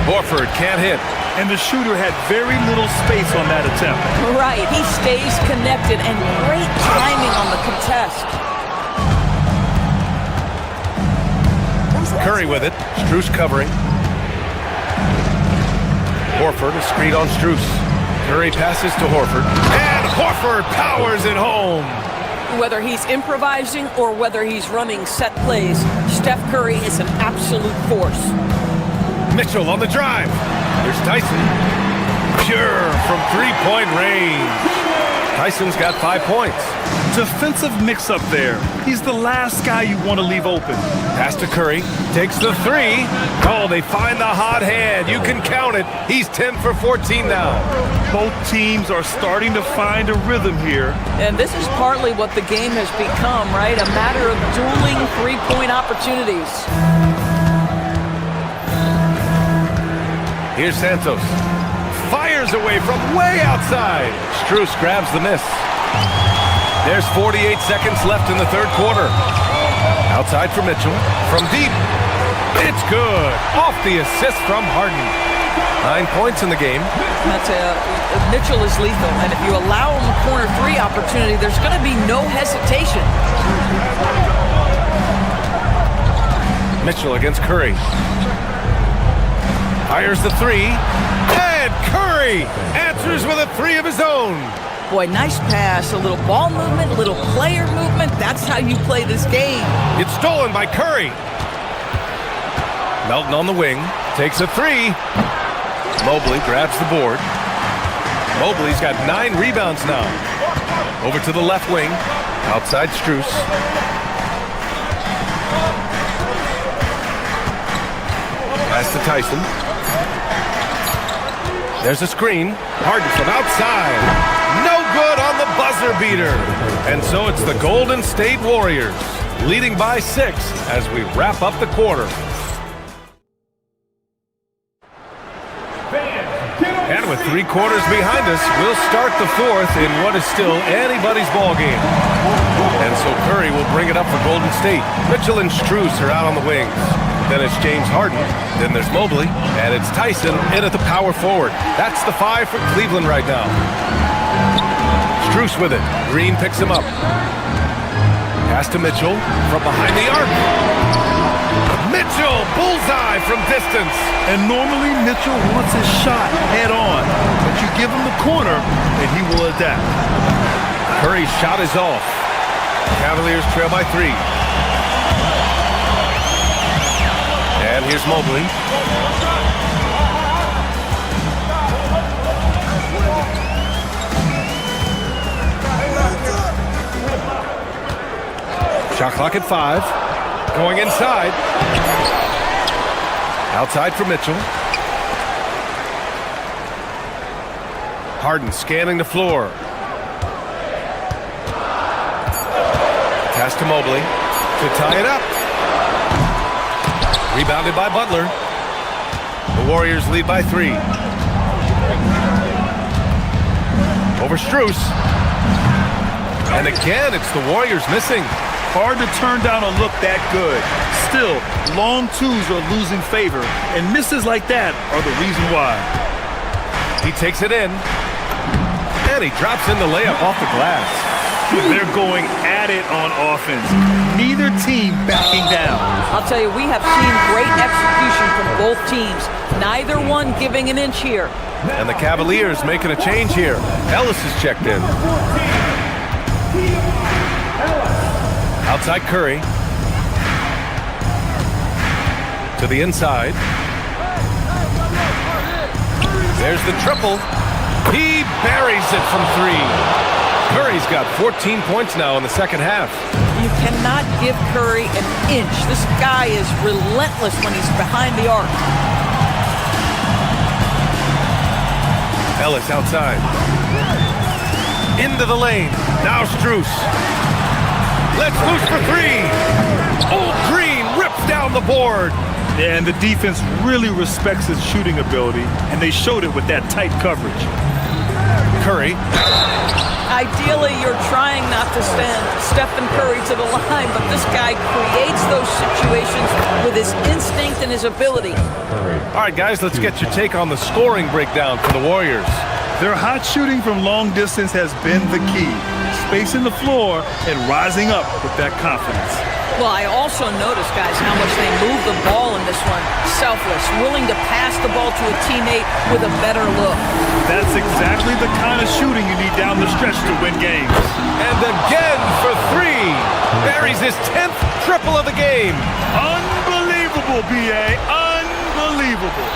Horford can't hit. And the shooter had very little space on that attempt. Right, he stays connected and great timing on the contest. Curry with it. Strus covering. Horford, a screen on Strus. Curry passes to Horford. And Horford powers it home. Whether he's improvising or whether he's running set plays, Steph Curry is an absolute force. Mitchell on the drive. Here's Tyson. Pure from three-point range. Tyson's got 5 points. Defensive mix-up there. He's the last guy you want to leave open. Pass to Curry. Takes the 3. Oh, they find the hot hand. You can count it. He's 10 for 14 now. Both teams are starting to find a rhythm here. And this is partly what the game has become, right? A matter of dueling three-point opportunities. Here's Santos. Fires away from way outside. Strus grabs the miss. There's 48 seconds left in the third quarter. Outside for Mitchell. From deep. It's good. Off the assist from Harden. 9 points in the game. Mitchell is lethal, and if you allow him a corner 3 opportunity, there's going to be no hesitation. Mitchell against Curry. Fires the 3. And Curry answers with a 3 of his own. Boy, nice pass. A little ball movement, a little player movement. That's how you play this game. It's stolen by Curry. Melton on the wing. Takes a 3. Mobley grabs the board. Mobley's got 9 rebounds now. Over to the left wing. Outside Strus. Pass to Tyson. There's a screen. Harden from outside. No good on the buzzer beater. And so it's the Golden State Warriors leading by 6 as we wrap up the quarter. And with 3 quarters behind us, we'll start the 4th in what is still anybody's ball game. And so Curry will bring it up for Golden State. Mitchell and Strus are out on the wings. Then it's James Harden. Then there's Mobley. And it's Tyson in at the power forward. That's the 5 for Cleveland right now. Strus with it. Green picks him up. Pass to Mitchell from behind the arc. Mitchell, bullseye from distance. And normally Mitchell wants his shot head on, but you give him the corner and he will adapt. Curry's shot is off. Cavaliers trail by 3. And here's Mobley. Shot clock at 5. Going inside. Outside for Mitchell. Harden scanning the floor. Pass to Mobley to tie it up. Rebounded by Butler. The Warriors lead by 3. Over Strus. And again, it's the Warriors missing. Hard to turn down a look that good. Still, long twos are losing favor, and misses like that are the reason why. He takes it in. And he drops in the layup off the glass. They're going at it on offense. Neither team backing down. I'll tell you, we have seen great execution from both teams. Neither one giving an inch here. And the Cavaliers making a change here. Ellis is checked in. Outside Curry. To the inside. There's the triple. He buries it from 3. Curry's got 14 points now in the second half. You cannot give Curry an inch. This guy is relentless when he's behind the arc. Ellis outside. Into the lane. Now Strus. Let's loose for 3. Old Green rips down the board. And the defense really respects his shooting ability, and they showed it with that tight coverage. Curry. Ideally, you're trying not to send Stephen Curry to the line, but this guy creates those situations with his instinct and his ability. All right, guys, let's get your take on the scoring breakdown for the Warriors. Their hot shooting from long distance has been the key. Spacing the floor and rising up with that confidence. Well, I also noticed, guys, how much they move the ball in this one. Selfless, willing to pass the ball to a teammate with a better look. That's exactly the kind of shooting you need down the stretch to win games. And again for 3. Buries his 10th triple of the game. Unbelievable, B.A. Unbelievable.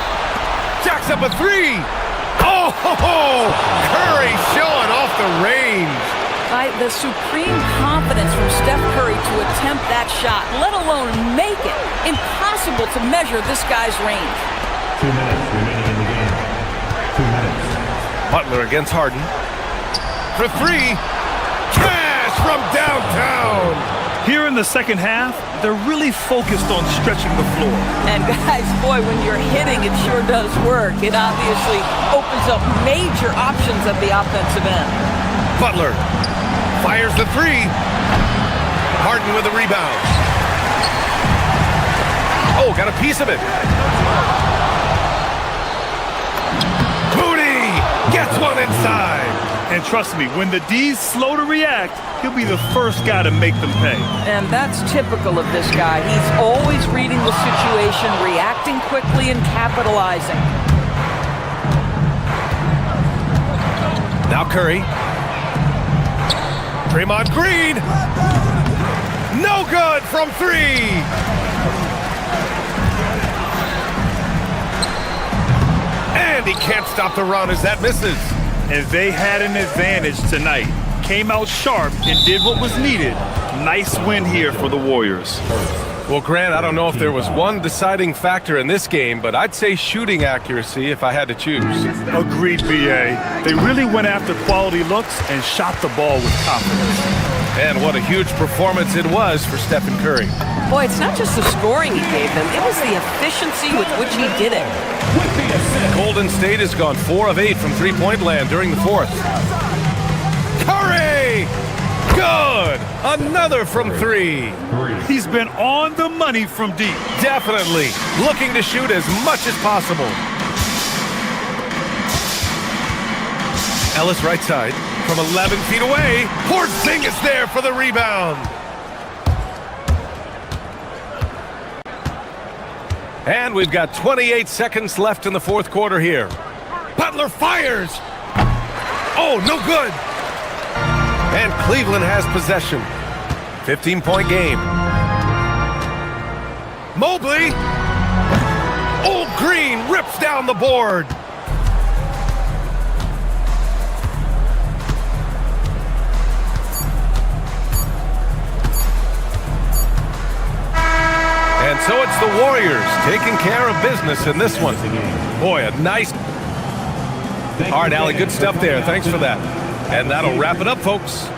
Jacks up a 3. Oh, Curry showing off the range. The supreme confidence from Steph Curry to attempt that shot, let alone make it. Impossible to measure this guy's range. 2 minutes remaining in the game. 2 minutes. Butler against Harden. For 3. Cash from downtown. Here in the second half, they're really focused on stretching the floor. And guys, boy, when you're hitting, it sure does work. It obviously opens up major options at the offensive end. Butler fires the 3. Harden with a rebound. Oh, got a piece of it. Moody gets one inside. And trust me, when the D's slow to react, he'll be the first guy to make them pay. And that's typical of this guy. He's always reading the situation, reacting quickly, and capitalizing. Now Curry. Draymond Green. No good from 3. And he can't stop the run as that misses. And they had an advantage tonight. Came out sharp and did what was needed. Nice win here for the Warriors. Well, Grant, I don't know if there was one deciding factor in this game, but I'd say shooting accuracy if I had to choose. Agreed, B.A. They really went after quality looks and shot the ball with confidence. And what a huge performance it was for Stephen Curry. Boy, it's not just the scoring he gave them, it was the efficiency with which he did it. Golden State has gone 4 of 8 from three-point land during the 4th. Curry! Good! Another from 3. He's been on the money from deep. Definitely. Looking to shoot as much as possible. Ellis right side from 11 feet away. Porzingis there for the rebound. And we've got 28 seconds left in the fourth quarter here. Butler fires. Oh, no good. And Cleveland has possession. 15-point game. Mobley. Old Green rips down the board. And so it's the Warriors taking care of business in this one. Boy, a nice... All right, Allie, good stuff there. Thanks for that. And that'll wrap it up, folks.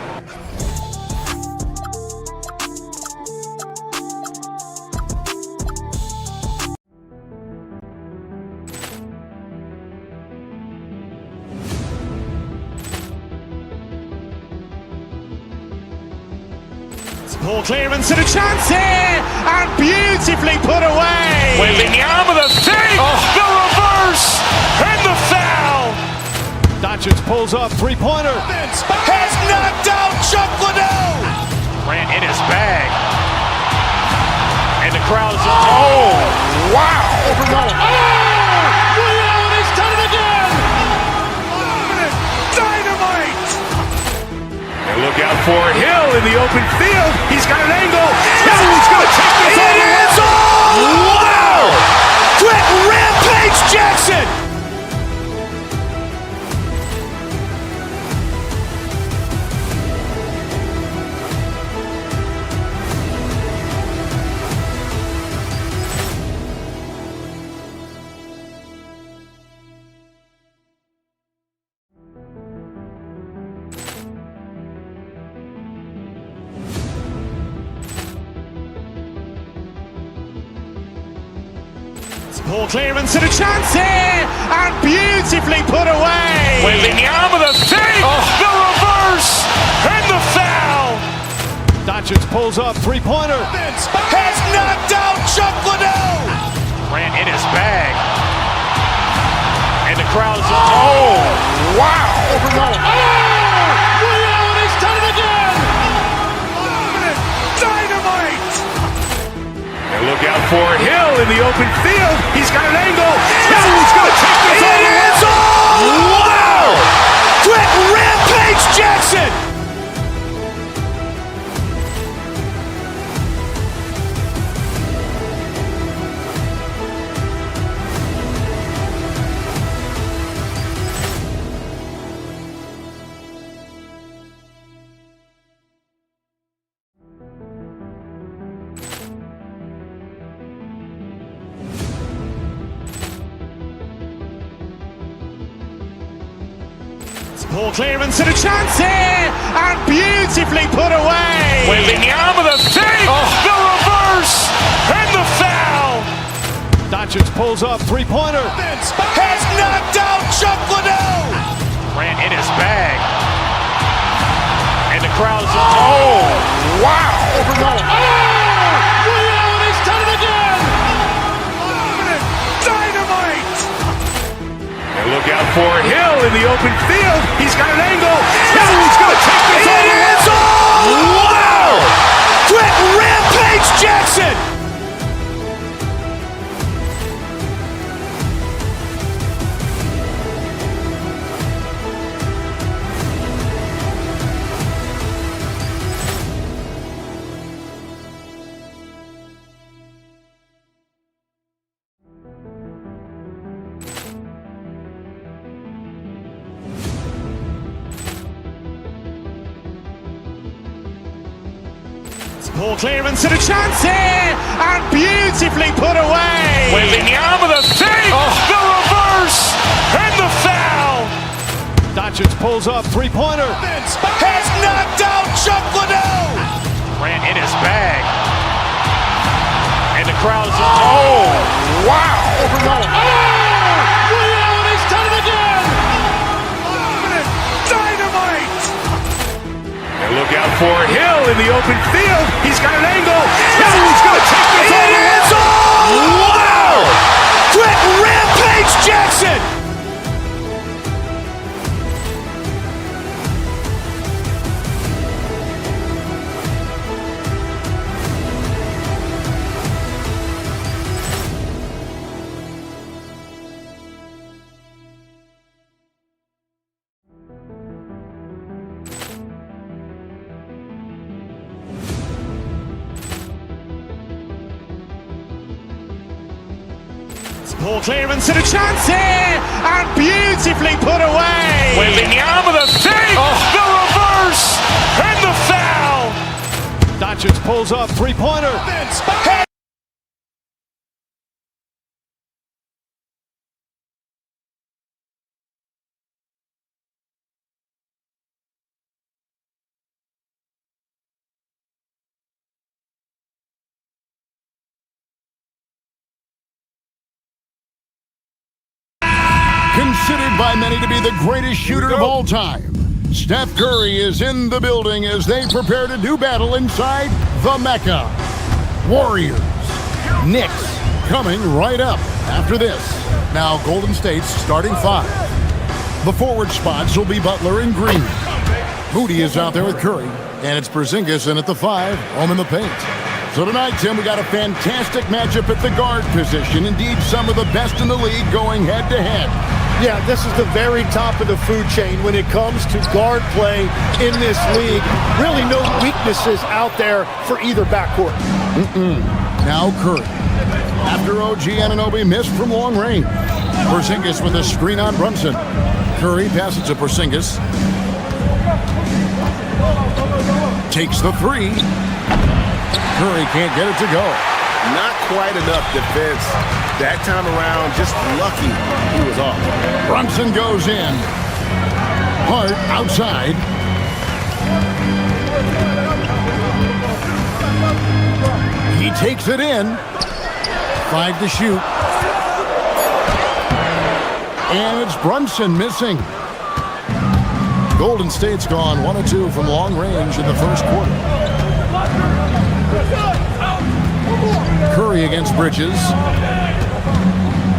Ball clearance and a chance here, and beautifully put away. Wembanyama with a save, the reverse, and the foul. Doncic pulls up, three-pointer. Has knocked out Chuck Liddell. Grant in his bag. And the crowd's... Oh, wow. Leon has done it again. Dynamite. And look out for Hill in the open field. He's got an angle. Hill's going to take this all the way. Wow. Quick rampage Jackson. Ball clearance and a chance here, and beautifully put away. Wembanyama with a save, the reverse, and the foul. Doncic pulls up, three-pointer. Has knocked out Chuck Liddell. Grant in his bag. And the crowd's... Oh, wow. Leon has done it again. Dynamite. And look out for Hill in the open field. He's got an angle. Hill's going to take this all the way. Wow. Quick rampage Jackson. Ball clearance and a chance here, and beautifully put away. Wembanyama with a save, the reverse, and the foul. Doncic pulls up, three-pointer. Has knocked out Chuck Liddell. Grant in his bag. And the crowd's... Oh, wow. Leon has done it again. Dynamite. And look out for Hill in the open field. He's got an angle. Hill's going to take this all the way. Wow. Quick rampage Jackson. Ball clearance and a chance here, and beautifully put away. Wembanyama with a save, the reverse, and the foul. Doncic pulls up, three-pointer. Has knocked out Chuck Liddell. Grant in his bag. And the crowd's... Oh, wow. Leon has done it again. Dynamite. And look out for Hill in the open field. He's got an angle. Hill's going to take this all the way. Wow. Quick rampage Jackson. Poor clearance and a chance here, and beautifully put away. Wembanyama the save, the reverse, and the foul. Doncic pulls up, three-pointer. Considered by many to be the greatest shooter of all time, Steph Curry is in the building as they prepare to do battle inside the Mecca. Warriors, Knicks coming right up after this. Now Golden State's starting five. The forward spots will be Butler and Green. Moody is out there with Curry, and it's Porzingis in at the five, home in the paint. So tonight, Tim, we got a fantastic matchup at the guard position. Indeed, some of the best in the league going head-to-head. Yeah, this is the very top of the food chain when it comes to guard play in this league. Really no weaknesses out there for either backcourt. Now Curry. After OG Anunoby missed from long range. Porzingis with a screen on Brunson. Curry passes to Porzingis. Takes the three. Curry can't get it to go. Not quite enough defense. That time around, just lucky he was off. Brunson goes in. Hart outside. He takes it in. 5 to shoot. And it's Brunson missing. Golden State's gone 1 of 2 from long range in the first quarter. Curry against Bridges.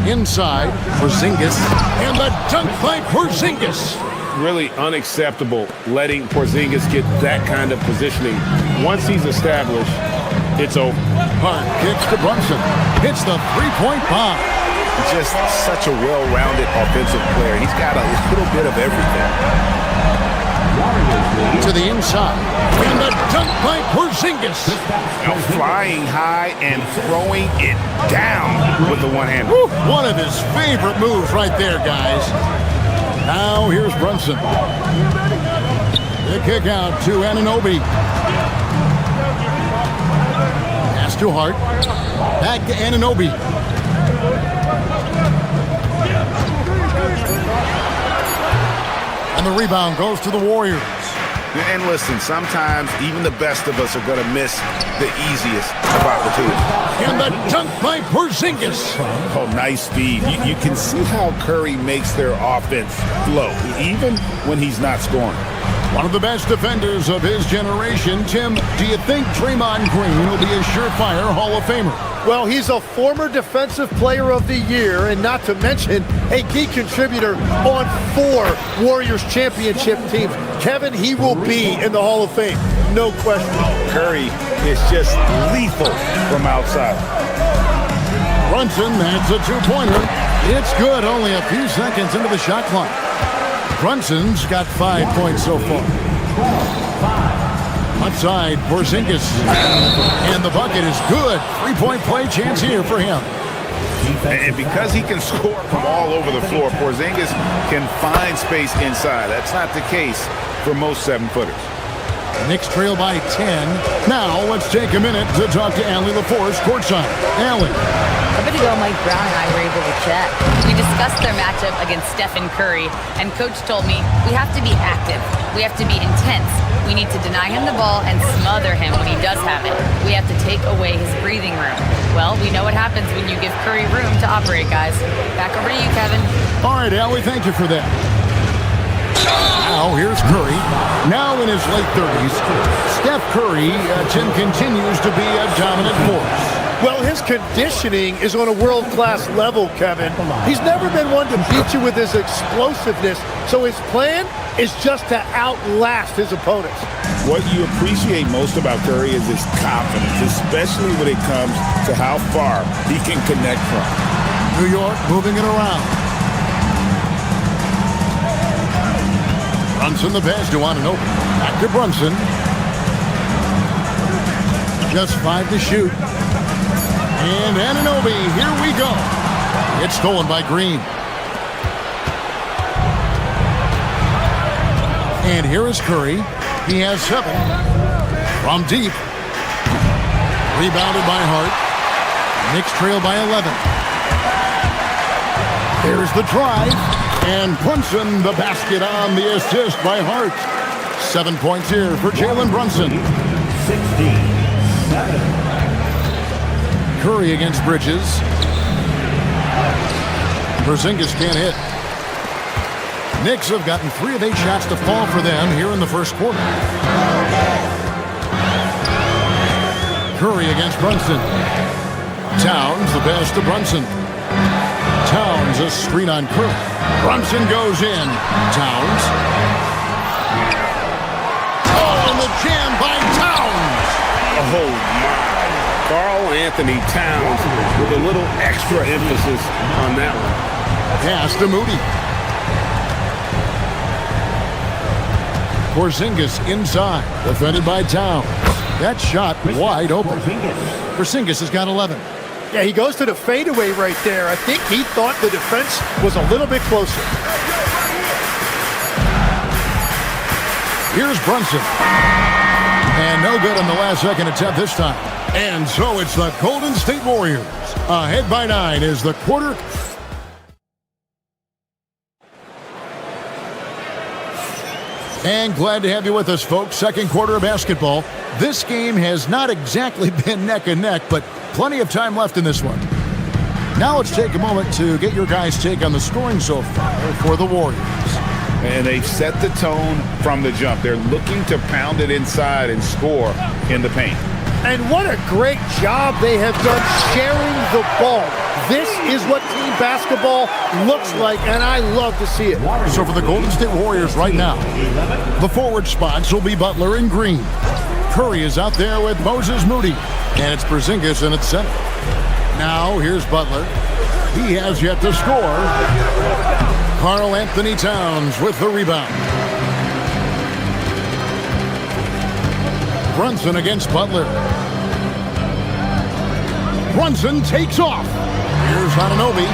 Inside, Porzingis. And the dunk by Porzingis. Really unacceptable letting Porzingis get that kind of positioning. Once he's established, it's over. Hart kicks to Brunson. Hits the three-point bomb. Just such a well-rounded offensive player. He's got a little bit of everything. To the inside. And the dunk by Porzingis. Now flying high and throwing it down with the one hand. One of his favorite moves right there, guys. Now here's Brunson. The kick out to Anunoby. Pass to Hart. Back to Anunoby. And the rebound goes to the Warriors. And listen, sometimes even the best of us are going to miss the easiest of opportunities. And the dunk by Porzingis. Oh, nice speed. You can see how Curry makes their offense flow, even when he's not scoring. One of the best defenders of his generation. Tim, do you think Draymond Green will be a surefire Hall of Famer? Well, he's a former Defensive Player of the Year, and not to mention a key contributor on 4 Warriors championship teams. Kevin, he will be in the Hall of Fame, no question. Curry is just lethal from outside. Brunson, that's a two-pointer. It's good, only a few seconds into the shot clock. Brunson's got 5 points so far. Outside, Porzingis. And the bucket is good. 3-point play chance here for him. And because he can score from all over the floor, Porzingis can find space inside. That's not the case for most 7-footers. Knicks trail by 10. Now let's take a minute to talk to Allie LaForce courtside. Allie. A bit ago, Mike Brown and I were able to chat. We discussed their matchup against Stephen Curry, and Coach told me we have to be active. We have to be intense. We need to deny him the ball and smother him when he does have it. We have to take away his breathing room. Well, we know what happens when you give Curry room to operate, guys. Back over to you, Kevin. All right, Allie, thank you for that. Now, here's Curry. Now in his late 30s, Steph Curry, Tim, continues to be a dominant force. Well, his conditioning is on a world-class level, Kevin. He's never been one to beat you with his explosiveness, so his plan is just to outlast his opponents. What you appreciate most about Curry is his confidence, especially when it comes to how far he can connect from. New York moving it around. Brunson the pass to Anunoby. Back to Brunson. Just 5 to shoot. And Anunoby, here we go. It's stolen by Green. And here is Curry. He has 7. From deep. Rebounded by Hart. Knicks trail by 11. There's the drive. And Brunson, the basket on the assist by Hart. 7 points here for Jalen Brunson. 16-7. Curry against Bridges. Porzingis can't hit. Knicks have gotten 3 of 8 shots to fall for them here in the first quarter. Curry against Brunson. Towns the pass to Brunson. Towns a screen on Curry. Brunson goes in. Towns. Oh, and the jam by Towns. Oh, my. Karl Anthony Towns with a little extra emphasis on that one. Pass to Moody. Porzingis inside, defended by Towns. That shot wide open. Porzingis has got 11. Yeah, he goes to the fadeaway right there. I think he thought the defense was a little bit closer. Here's Brunson. And no good on the last second attempt this time. And so it's the Golden State Warriors. Ahead by 9 is the quarter. And glad to have you with us, folks. Second quarter of basketball. This game has not exactly been neck and neck, but plenty of time left in this one. Now let's take a moment to get your guys' take on the scoring so far for the Warriors. And they've set the tone from the jump. They're looking to pound it inside and score in the paint. And what a great job they have done sharing the ball. This is what team basketball looks like, and I love to see it. So for the Golden State Warriors right now, the forward spots will be Butler and Green. Curry is out there with Moses Moody, and it's Porzingis in its center. Now here's Butler. He has yet to score. Karl Anthony Towns with the rebound. Brunson against Butler. Brunson takes off. Here's Anunoby.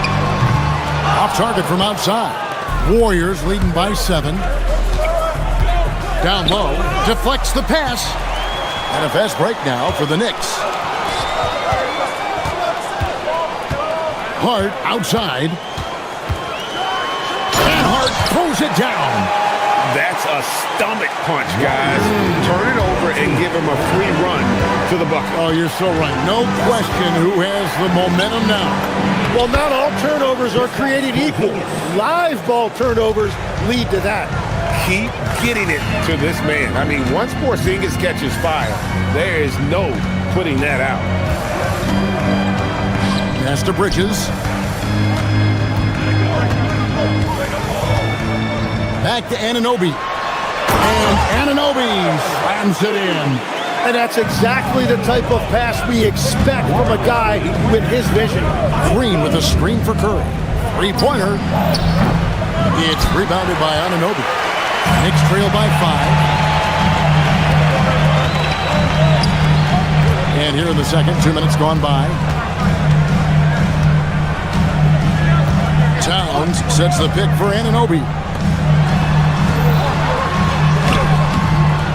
Off target from outside. Warriors leading by 7. Down low. Deflects the pass. And a fast break now for the Knicks. Hart outside. And Hart throws it down. That's a stomach punch, guys. Turn it over and give him a free run to the bucket. Oh, you're so right. No question who has the momentum now. Well, not all turnovers are created equal. Live ball turnovers lead to that. Keep getting it to this man. I mean, once Porzingis catches fire, there is no putting that out. Pass to Bridges. Back to Anunoby. And Anunoby slams it in. And that's exactly the type of pass we expect from a guy with his vision. Green with a screen for Curry. Three-pointer. It's rebounded by Anunoby. Knicks trail by 5. And here in the second, 2 minutes gone by. Towns sets the pick for Anunoby.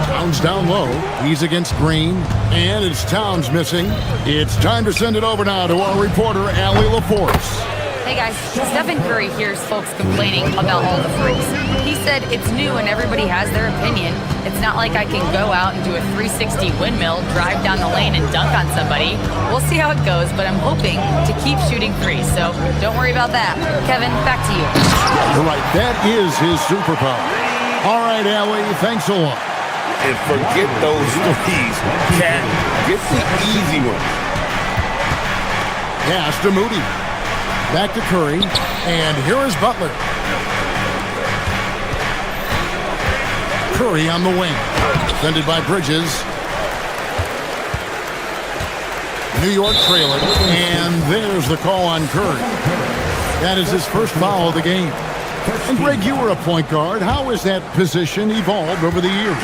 Towns down low. He's against Green. And it's Towns missing. It's time to send it over now to our reporter, Allie LaForce. Hey guys, Stephen Curry hears folks complaining about all the threes. He said it's new and everybody has their opinion. It's not like I can go out and do a 360 windmill, drive down the lane and dunk on somebody. We'll see how it goes, but I'm hoping to keep shooting threes, so don't worry about that. Kevin, back to you. You're right, that is his superpower. All right, Allie, thanks a lot. And forget those threes, Cat. Get the easy one. Pass to Moody. Back to Curry. And here is Butler. Curry on the wing. Defended by Bridges. New York trailing. And there's the call on Curry. That is his first foul of the game. And Greg, you were a point guard. How has that position evolved over the years?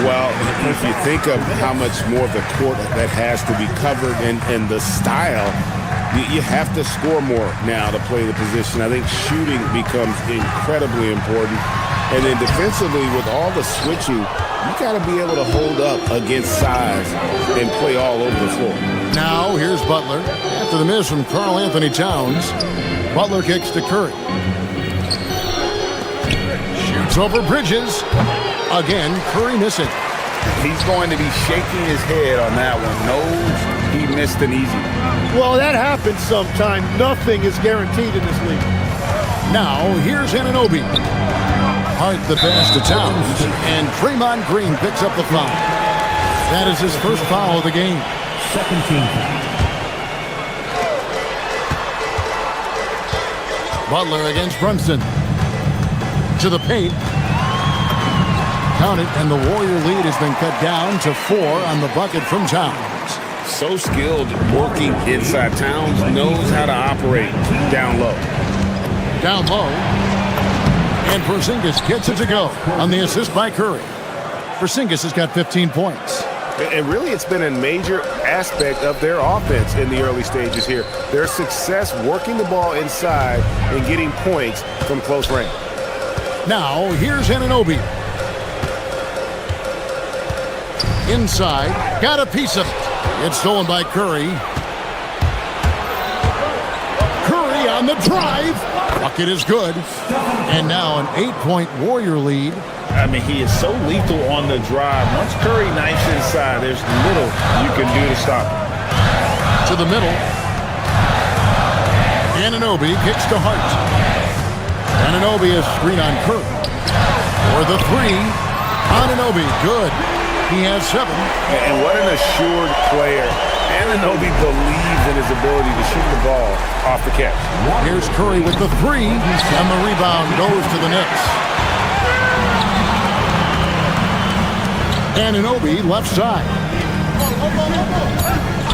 Well, if you think of how much more of the court that has to be covered and the style, You have to score more now to play the position. I think shooting becomes incredibly important. And then defensively, with all the switching, you got to be able to hold up against size and play all over the floor. Now, here's Butler. After the miss from Karl Anthony Towns, Butler kicks to Curry. Shoots over Bridges. Again, Curry missing. He's going to be shaking his head on that one. Knows he missed an easy. Well, that happens sometime. Nothing is guaranteed in this league. Now, here's Anunoby. Hart the pass to Towns, and Draymond Green picks up the foul. That is his first foul of the game. Second team foul. Butler against Brunson. To the paint. Count it, and the Warrior lead has been cut down to 4 on the bucket from Towns. So skilled working inside. Towns knows how to operate down low. Down low. And Porzingis gets it to go on the assist by Curry. Porzingis has got 15 points. And really, it's been a major aspect of their offense in the early stages here. Their success working the ball inside and getting points from close range. Now, here's Anunoby. Inside, got a piece of it. It's stolen by Curry. Curry on the drive. Bucket is good. And now an 8-point Warrior lead. I mean, he is so lethal on the drive. Once Curry knifes inside, there's little you can do to stop him. To the middle. Anunoby kicks to Hart. Anunoby is screen on Curry. For the 3. Anunoby, good. He has 7. And what an assured player. Anunoby believes in his ability to shoot the ball off the catch. Here's Curry with the 3, and the rebound goes to the Knicks. Anunoby left side.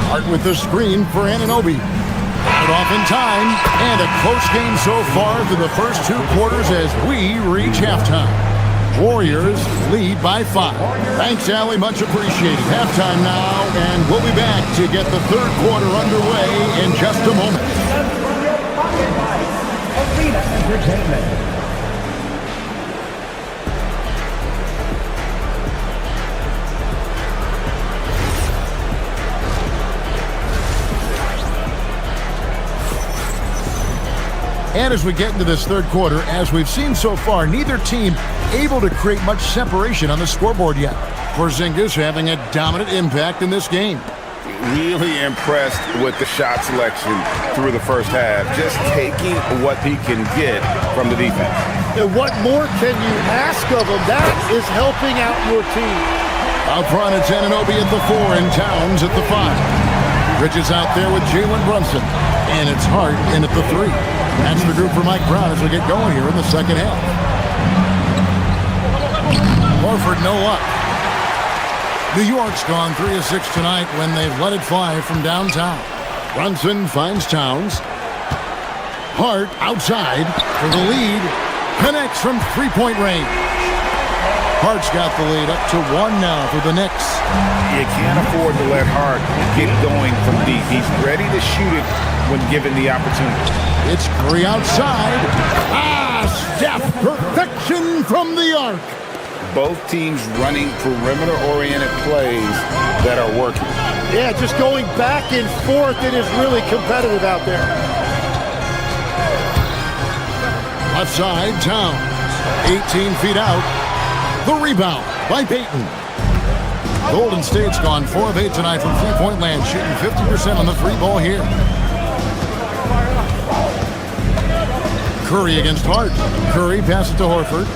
Hart with the screen for Anunoby. It off in time, and a close game so far through the first 2 quarters as we reach halftime. Warriors lead by 5. Thanks, Allie. Much appreciated. Halftime now, and we'll be back to get the third quarter underway in just a moment. Arena Entertainment. And as we get into this third quarter, as we've seen so far, neither team able to create much separation on the scoreboard yet. Porzingis having a dominant impact in this game. Really impressed with the shot selection through the first half. Just taking what he can get from the defense. And what more can you ask of him? That is helping out your team. Out front, it's Anunoby at the 4 and Towns at the 5. Bridges out there with Jalen Brunson. And it's Hart in at the 3. That's the group for Mike Brown as we get going here in the second half. Horford, no luck. New York's gone 3 of 6 tonight when they've let it fly from downtown. Brunson finds Towns. Hart outside for the lead. Connects from 3-point range. Hart's got the lead up to 1 now for the Knicks. You can't afford to let Hart get going from deep. He's ready to shoot it when given the opportunity. It's Curry outside. Steph, perfection from the arc. Both teams running perimeter-oriented plays that are working. Yeah, just going back and forth. It is really competitive out there. Left side, Towns. 18 feet out. The rebound by Payton. Golden State's gone 4 of 8 tonight from three-point land, shooting 50% on the 3-ball here. Curry against Hart. Curry passes to Horford.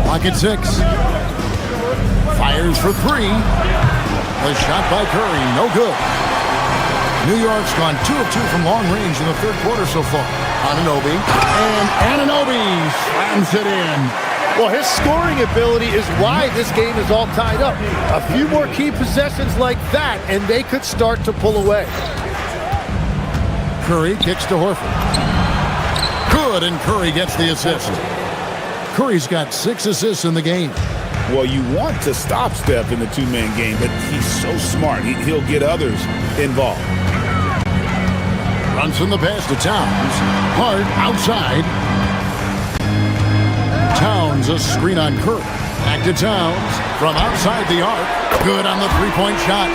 Pocket 6. Fires for 3. A shot by Curry, no good. New York's gone 2 of 2 from long range in the third quarter so far. Anunoby. And Anunoby slams it in. Well, his scoring ability is why this game is all tied up. A few more key possessions like that, and they could start to pull away. Curry kicks to Horford. Good, and Curry gets the assist. Curry's got 6 assists in the game. Well, you want to stop Steph in the two-man game, but he's so smart. He'll get others involved. Brunson the pass to Towns. Hart outside. Towns a screen on Kirk. Back to Towns from outside the arc. Good on the three-point shot.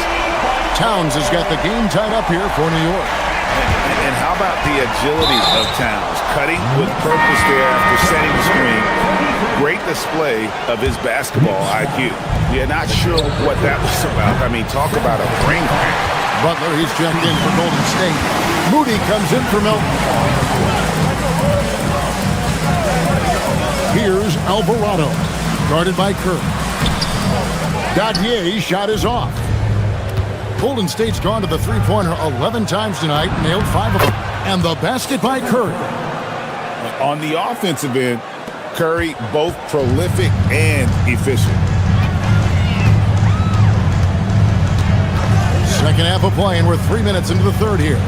Towns has got the game tied up here for New York. And how about the agility of Towns? Cutting with purpose there after setting the screen. Great display of his basketball IQ. You're not sure what that was about. I mean, talk about a brain cramp. Butler, he's checked in for Golden State. Moody comes in for Milton. Here's Alvarado, guarded by Kirk. Gadier's shot is off. Golden State's gone to the three-pointer 11 times tonight, nailed 5 of them. And the basket by Curry. On the offensive end, Curry both prolific and efficient. Second half of play, and we're 3 minutes into the third here.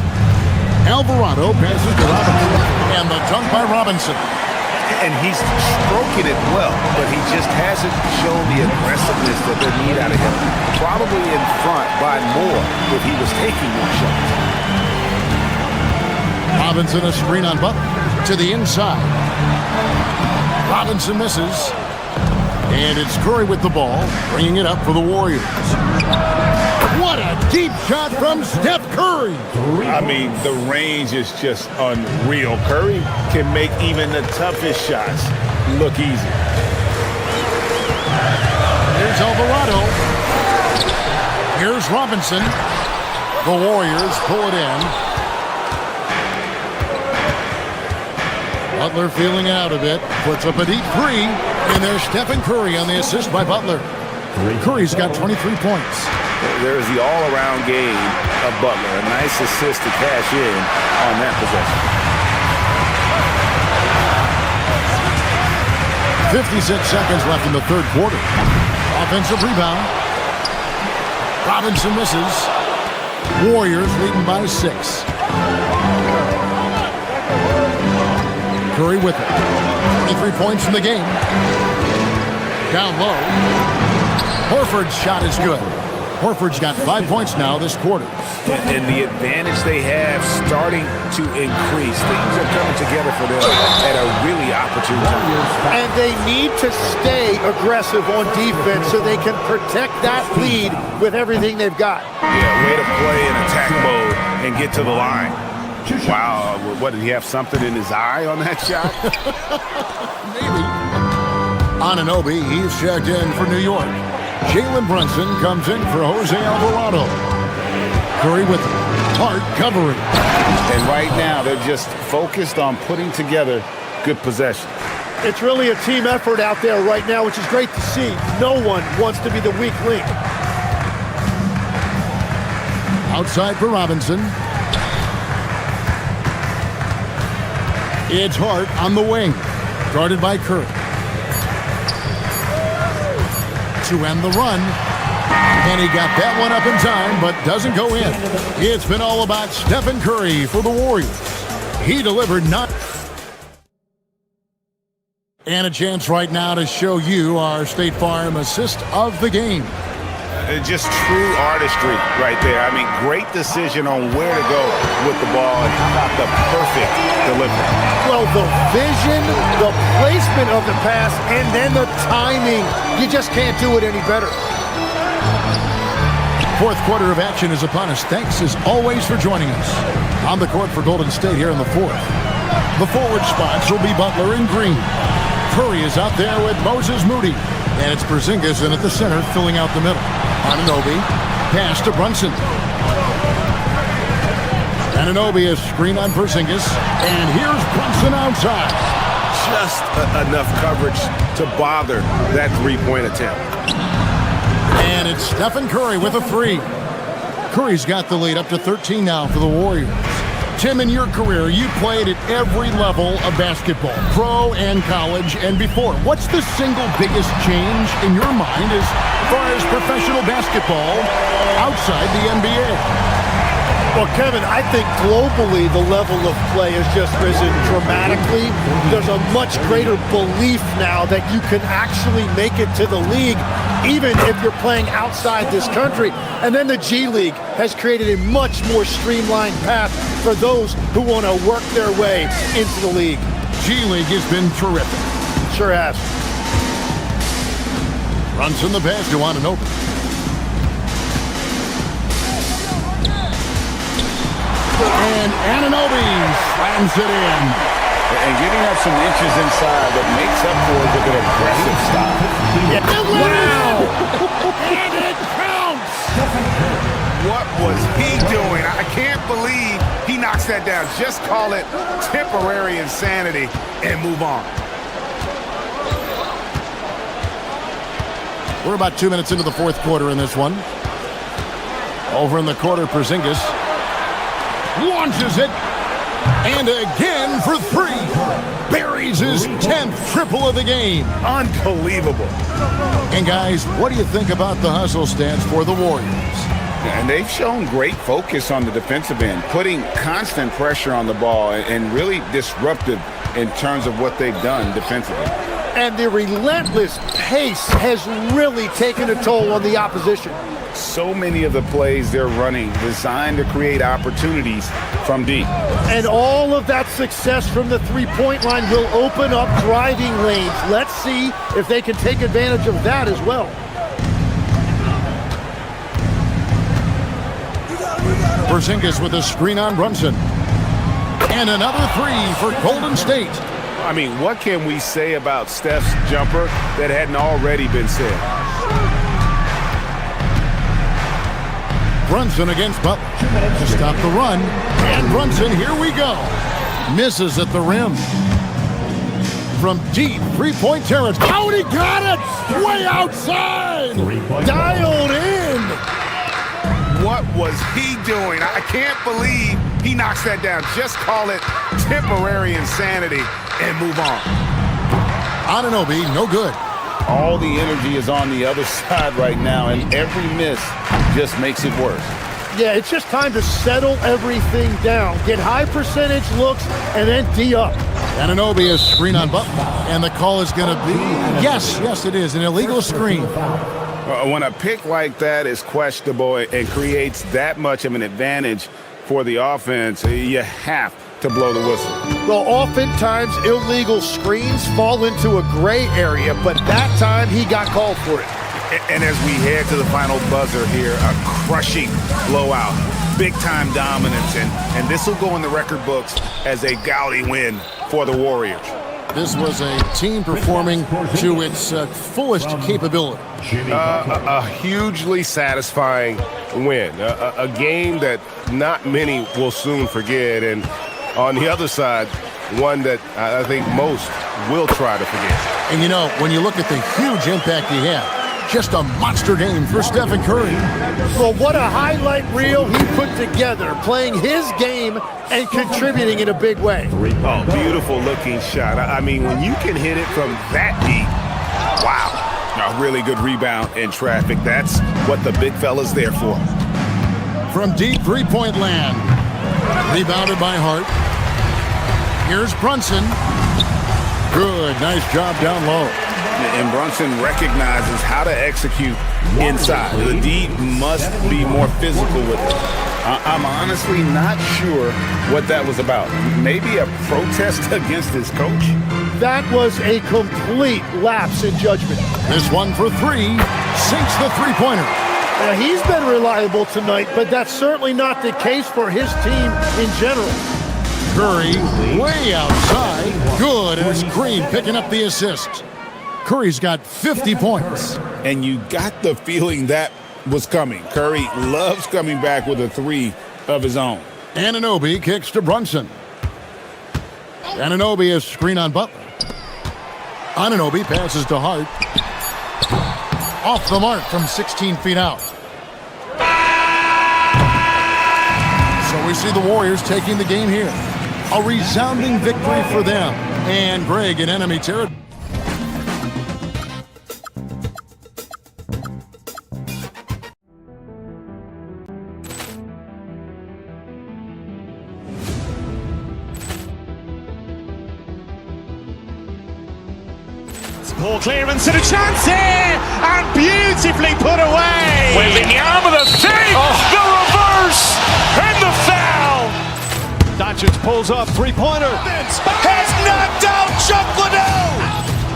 Alvarado passes to Robinson, and the dunk by Robinson. And he's stroking it well, but he just hasn't shown the aggressiveness that they need out of him. Probably in front by more if he was taking more shots. Robinson a screen on Butler to the inside. Robinson misses. And it's Curry with the ball, bringing it up for the Warriors. What a deep shot from Steph Curry. I mean, the range is just unreal. Curry can make even the toughest shots look easy. Here's Alvarado. Here's Robinson. The Warriors pull it in. Butler feeling out a bit. Puts up a deep three. And there's Stephen Curry on the assist by Butler. Curry's got 23 points. There's the all-around game of Butler. A nice assist to cash in on that possession. 56 seconds left in the third quarter. Offensive rebound. Robinson misses. Warriors leading by 6. Curry with it. 23 points in the game. Down low. Horford's shot is good. Horford's got 5 points now this quarter. And the advantage they have starting to increase. Things are coming together for them at a really opportune time. And they need to stay aggressive on defense so they can protect that lead with everything they've got. Yeah, way to play in attack mode and get to the line. Wow, what, did he have something in his eye on that shot? Maybe. Anunoby, he's checked in for New York. Jalen Brunson comes in for Jose Alvarado. Curry with him. Hart covering. And right now, they're just focused on putting together good possession. It's really a team effort out there right now, which is great to see. No one wants to be the weak link. Outside for Robinson. It's Hart on the wing. Guarded by Curry. To end the run. And he got that one up in time, but doesn't go in. It's been all about Stephen Curry for the Warriors. He delivered 9. And a chance right now to show you our State Farm assist of the game. Just true artistry right there. I mean, great decision on where to go with the ball, and how about the perfect delivery? Well, the vision, the placement of the pass, and then the timing. You just can't do it any better. Fourth quarter of action is upon us. Thanks, as always, for joining us. On the court for Golden State here in the fourth. The forward spots will be Butler and Green. Curry is out there with Moses Moody. And it's Porzingis in at the center, filling out the middle. Anunoby, pass to Brunson. Anunoby is screen on Porzingis. And here's Brunson outside. Just enough coverage to bother that three-point attempt. And it's Stephen Curry with a three. Curry's got the lead up to 13 now for the Warriors. Tim, in your career, you played at every level of basketball, pro and college and before. What's the single biggest change in your mind as far as professional basketball outside the NBA? Well, Kevin, I think globally the level of play has just risen dramatically. There's a much greater belief now that you can actually make it to the league, even if you're playing outside this country. And then the G League has created a much more streamlined path for those who want to work their way into the league. G League has been terrific. Sure has. Runs in the pass to Anunoby. And Anunoby slams it in. And giving up some inches inside that makes up for it with an aggressive stop. Wow! And it counts! What was he doing? I can't believe he knocks that down. Just call it temporary insanity and move on. We're about 2 minutes into the fourth quarter in this one. Over in the corner, Porzingis launches it, and again for three. Buries his 10th triple of the game. Unbelievable. And guys, what do you think about the hustle stance for the Warriors? And they've shown great focus on the defensive end, putting constant pressure on the ball and really disruptive in terms of what they've done defensively. And the relentless pace has really taken a toll on the opposition. So many of the plays they're running designed to create opportunities from deep. And all of that success from the three-point line will open up driving lanes. Let's see if they can take advantage of that as well. Porzingis with a screen on Brunson. And another three for Golden State. I mean, what can we say about Steph's jumper that hadn't already been said? Brunson against Butler to stop the run. And Brunson, here we go. Misses at the rim. From deep three-point territory. Oh, he got it! Way outside! Dialed in! What was he doing? I can't believe he knocks that down. Just call it temporary insanity and move on. Anunoby, no good. All the energy is on the other side right now, and every miss just makes it worse. Yeah, it's just time to settle everything down. Get high percentage looks and then D up. Anunoby is screen on Butler, and the call is going to be, yes, it is, an illegal screen. When a pick like that is questionable and creates that much of an advantage for the offense, you have to blow the whistle. Well, oftentimes illegal screens fall into a gray area, but that time he got called for it. And as we head to the final buzzer here, a crushing blowout, big-time dominance, and this will go in the record books as a gaudy win for the Warriors. This was a team performing to its fullest capability. A hugely satisfying win, a game that not many will soon forget, and on the other side, one that I think most will try to forget. And you know, when you look at the huge impact he had, just a monster game for Stephen Curry. Well, what a highlight reel he put together, playing his game and contributing in a big way. Oh, beautiful looking shot. I mean, when you can hit it from that deep, wow. A really good rebound in traffic. That's what the big fella's there for. From deep three-point land. Rebounded by Hart. Here's Brunson. Good, nice job down low. And Brunson recognizes how to execute inside. The D must be more physical with it. I'm honestly not sure what that was about. Maybe a protest against his coach? That was a complete lapse in judgment. This one for three. Sinks the three-pointer. Now, he's been reliable tonight, but that's certainly not the case for his team in general. Curry way outside. Good, and it's Green picking up the assist. Curry's got 50 points. And you got the feeling that was coming. Curry loves coming back with a three of his own. Anunoby kicks to Brunson. Anunoby is screen on Butler. Anunoby passes to Hart. Off the mark from 16 feet out. So we see the Warriors taking the game here. A resounding victory for them. And Greg in enemy territory. Poor clearance and a chance here, and beautifully put away. Wembanyama the fake, the reverse, and the foul. Doncic pulls up, three-pointer. Has knocked out Chuck Liddell.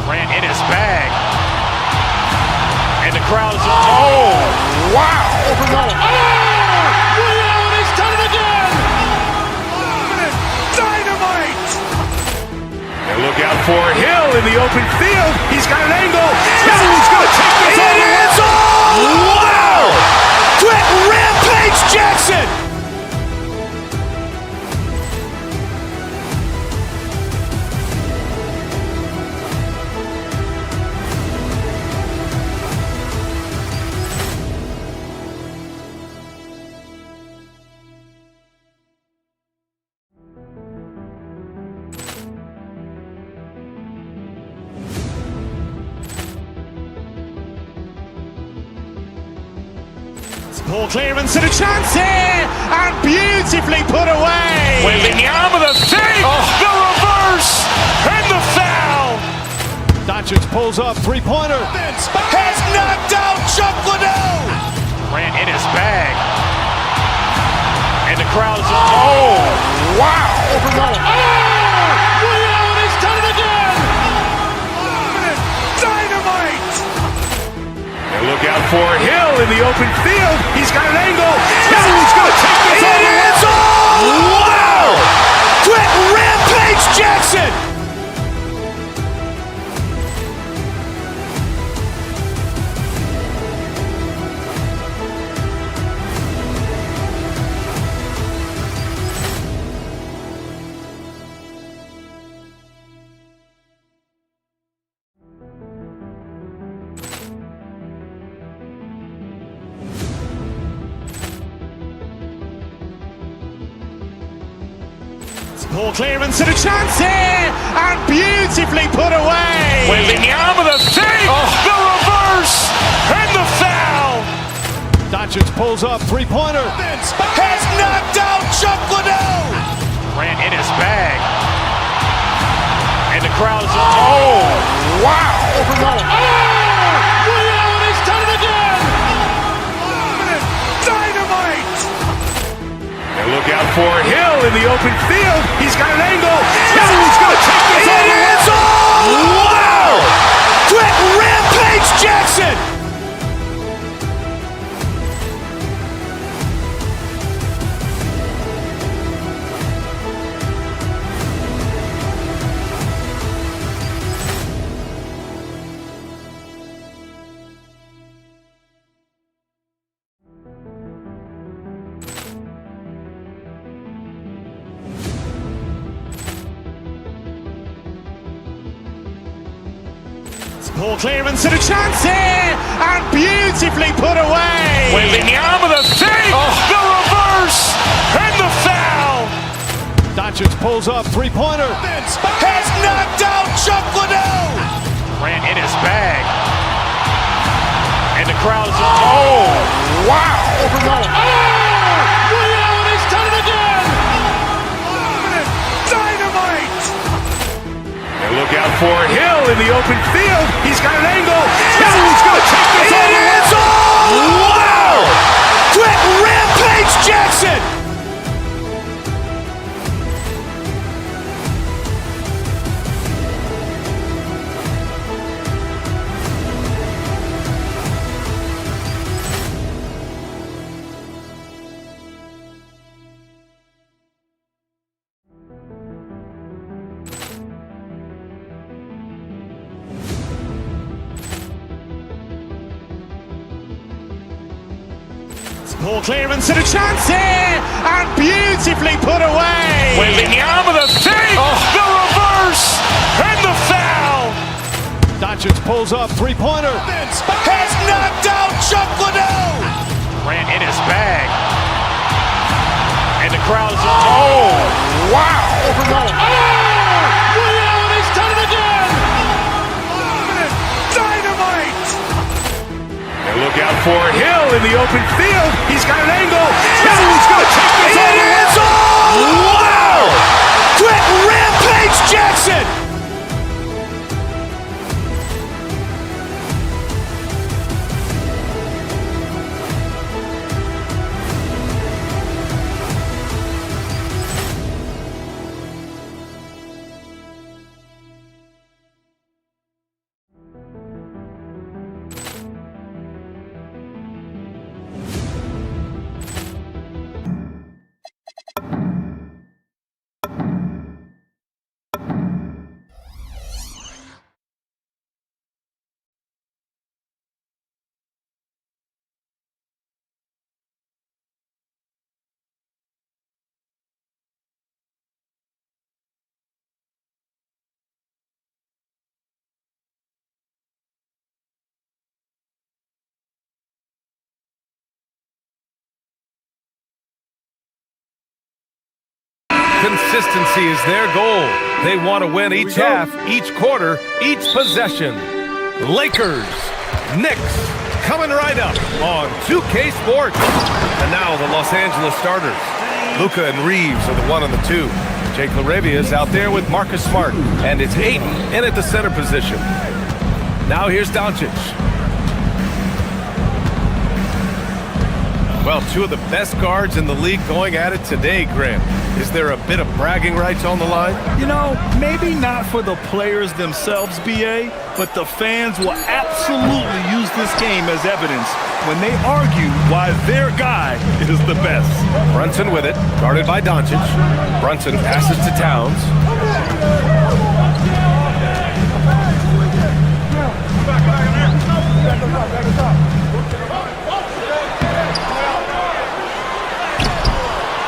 Grant in his bag. And the crowd is, oh, wow. Ray Allen has done it again. Dynamite. And look out for Hill in the open field. He's got an angle. Hill's going to take this all the way. Wow. Quick rampage Jackson. Poor clearance and a chance here, and beautifully put away. Wembanyama the fake, the reverse, and the foul. Doncic pulls up, three-pointer. Has knocked out Chuck Liddell. Grant in his bag. And the crowd is, oh, wow. Ray Allen has done it again. Dynamite. And look out for Hill in the open field. He's got an angle. Hill's going to take this all the way. Wow. Quick rampage Jackson. Poor clearance and a chance here, and beautifully put away. Wembanyama the fake, the reverse, and the foul. Doncic pulls up, three-pointer. Has knocked out Chuck Liddell. Grant in his bag. And the crowd is, oh, wow. Ray Allen has done it again. Dynamite. And look out for Hill in the open field. He's got an angle. Hill's going to take this all the way. Wow. Quick rampage Jackson. Poor clearance and a chance here, and beautifully put away. Wembanyama the fake, the reverse, and the foul. Doncic pulls up, three-pointer. Has knocked out Chuck Liddell. Grant in his bag. And the crowd is, oh, wow. Ray Allen has done it again. Dynamite. And look out for Hill in the open field. He's got an angle. Hill's going to take this all the way. Wow. Quick rampage Jackson. Poor clearance and a chance here, and beautifully put away. Wembanyama the fake, the reverse, and the foul. Doncic pulls up, three-pointer. Has knocked out Chuck Liddell. Grant in his bag. And the crowd is, oh, wow. Ray Allen has done it again. Dynamite. And look out for Hill in the open field. He's got an angle. Hill's going to take this all the way. Wow. Quick rampage Jackson. Consistency is their goal. They want to win each half, each quarter, each possession. Lakers, Knicks, coming right up on 2K Sports. And now the Los Angeles starters. Luka and Reeves are the 1 and the 2. Jake LaRavia is out there with Marcus Smart, and it's Ayton in at the center position. Now here's Doncic. Well, two of the best guards in the league going at it today, Graham. Is there a bit of bragging rights on the line? You know, maybe not for the players themselves, BA, but the fans will absolutely use this game as evidence when they argue why their guy is the best. Brunson with it, guarded by Doncic. Brunson passes to Towns.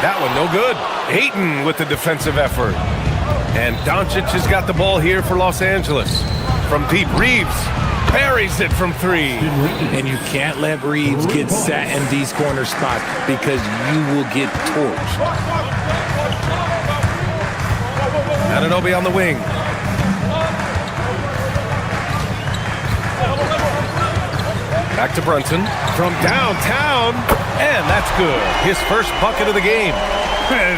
That one no good. Ayton with the defensive effort. And Doncic has got the ball here for Los Angeles. From deep, Reeves buries it from 3. And you can't let Reeves get set in these corner spots because you will get torched. Anunoby on the wing. Back to Brunson from downtown, and that's good. His first bucket of the game.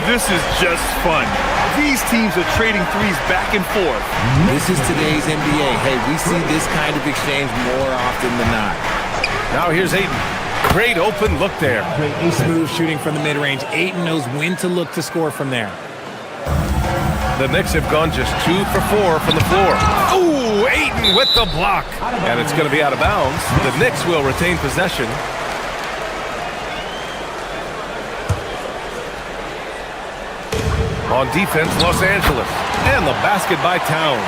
This is just fun. These teams are trading threes back and forth. This is today's NBA. Hey, we see this kind of exchange more often than not. Now here's Ayton. Great open look there. Smooth shooting from the mid-range. Ayton knows when to look to score from there. The Knicks have gone just 2 for 4 from the floor. Ooh, Ayton with the block. And it's going to be out of bounds. The Knicks will retain possession. On defense, Los Angeles. And the basket by Towns.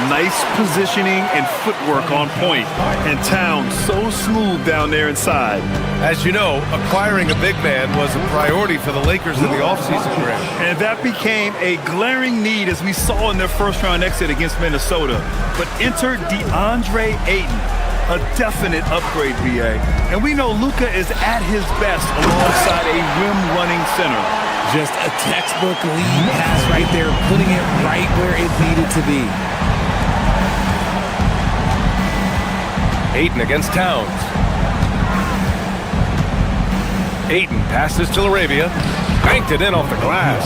Nice positioning and footwork on point. And Towns so smooth down there inside. As you know, acquiring a big man was a priority for the Lakers in the offseason, Graham. And that became a glaring need as we saw in their first-round exit against Minnesota. But enter DeAndre Ayton, a definite upgrade, BA. And we know Luka is at his best alongside a rim-running center. Just a textbook lead pass right there, putting it right where it needed to be. Ayton against Towns. Ayton passes to LaRavia. Banked it in off the glass.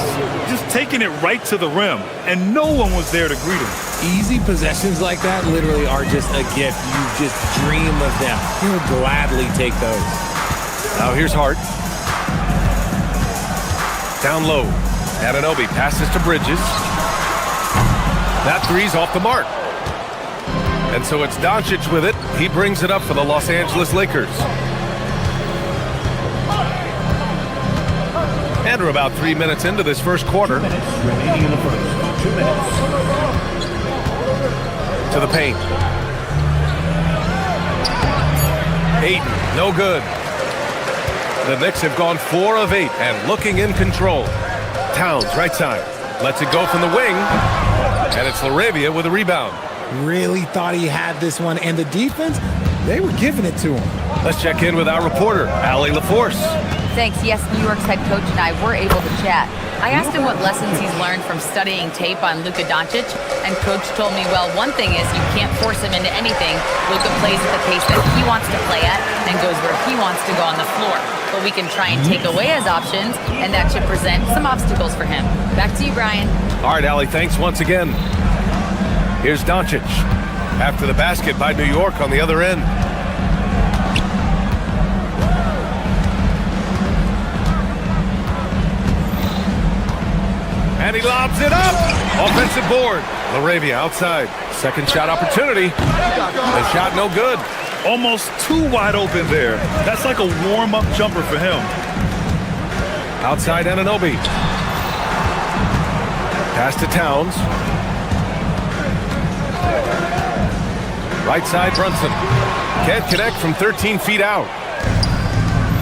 Just taking it right to the rim, and no one was there to greet him. Easy possessions like that literally are just a gift. You just dream of them. He'll gladly take those. Now here's Hart. Down low. Anunoby passes to Bridges. That three's off the mark. And so it's Doncic with it. He brings it up for the Los Angeles Lakers. And we're about 3 minutes into this first quarter. 2 minutes remaining in the first. 2 minutes. To the paint. Ayton, no good. The Knicks have gone 4 of 8 and looking in control. Towns, right side. Lets it go from the wing. And it's LaRavia with a rebound. Really thought he had this one. And the defense, they were giving it to him. Let's check in with our reporter, Allie LaForce. Thanks. Yes, New York's head coach and I were able to chat. I asked him what lessons he's learned from studying tape on Luka Doncic, and Coach told me, well, one thing is you can't force him into anything. Luka plays at the pace that he wants to play at and goes where he wants to go on the floor. But we can try and take away his options, and that should present some obstacles for him. Back to you, Brian. All right, Allie, thanks once again. Here's Doncic. After the basket by New York on the other end. And he lobs it up. Offensive board. LaRavia outside. Second shot opportunity. The shot no good. Almost too wide open there. That's like a warm-up jumper for him. Outside Anunoby. Pass to Towns. Right side Brunson. Can't connect from 13 feet out.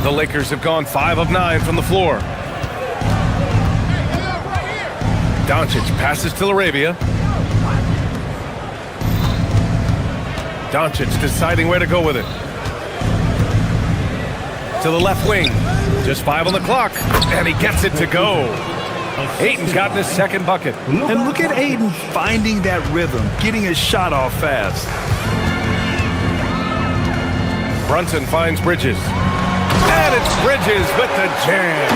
The Lakers have gone 5 of 9 from the floor. Doncic passes to LaRavia. Doncic deciding where to go with it. To the left wing. Just 5 on the clock. And he gets it to go. Ayton's gotten his second bucket. And look at Ayton finding that rhythm, getting his shot off fast. Brunson finds Bridges. And it's Bridges with the jam.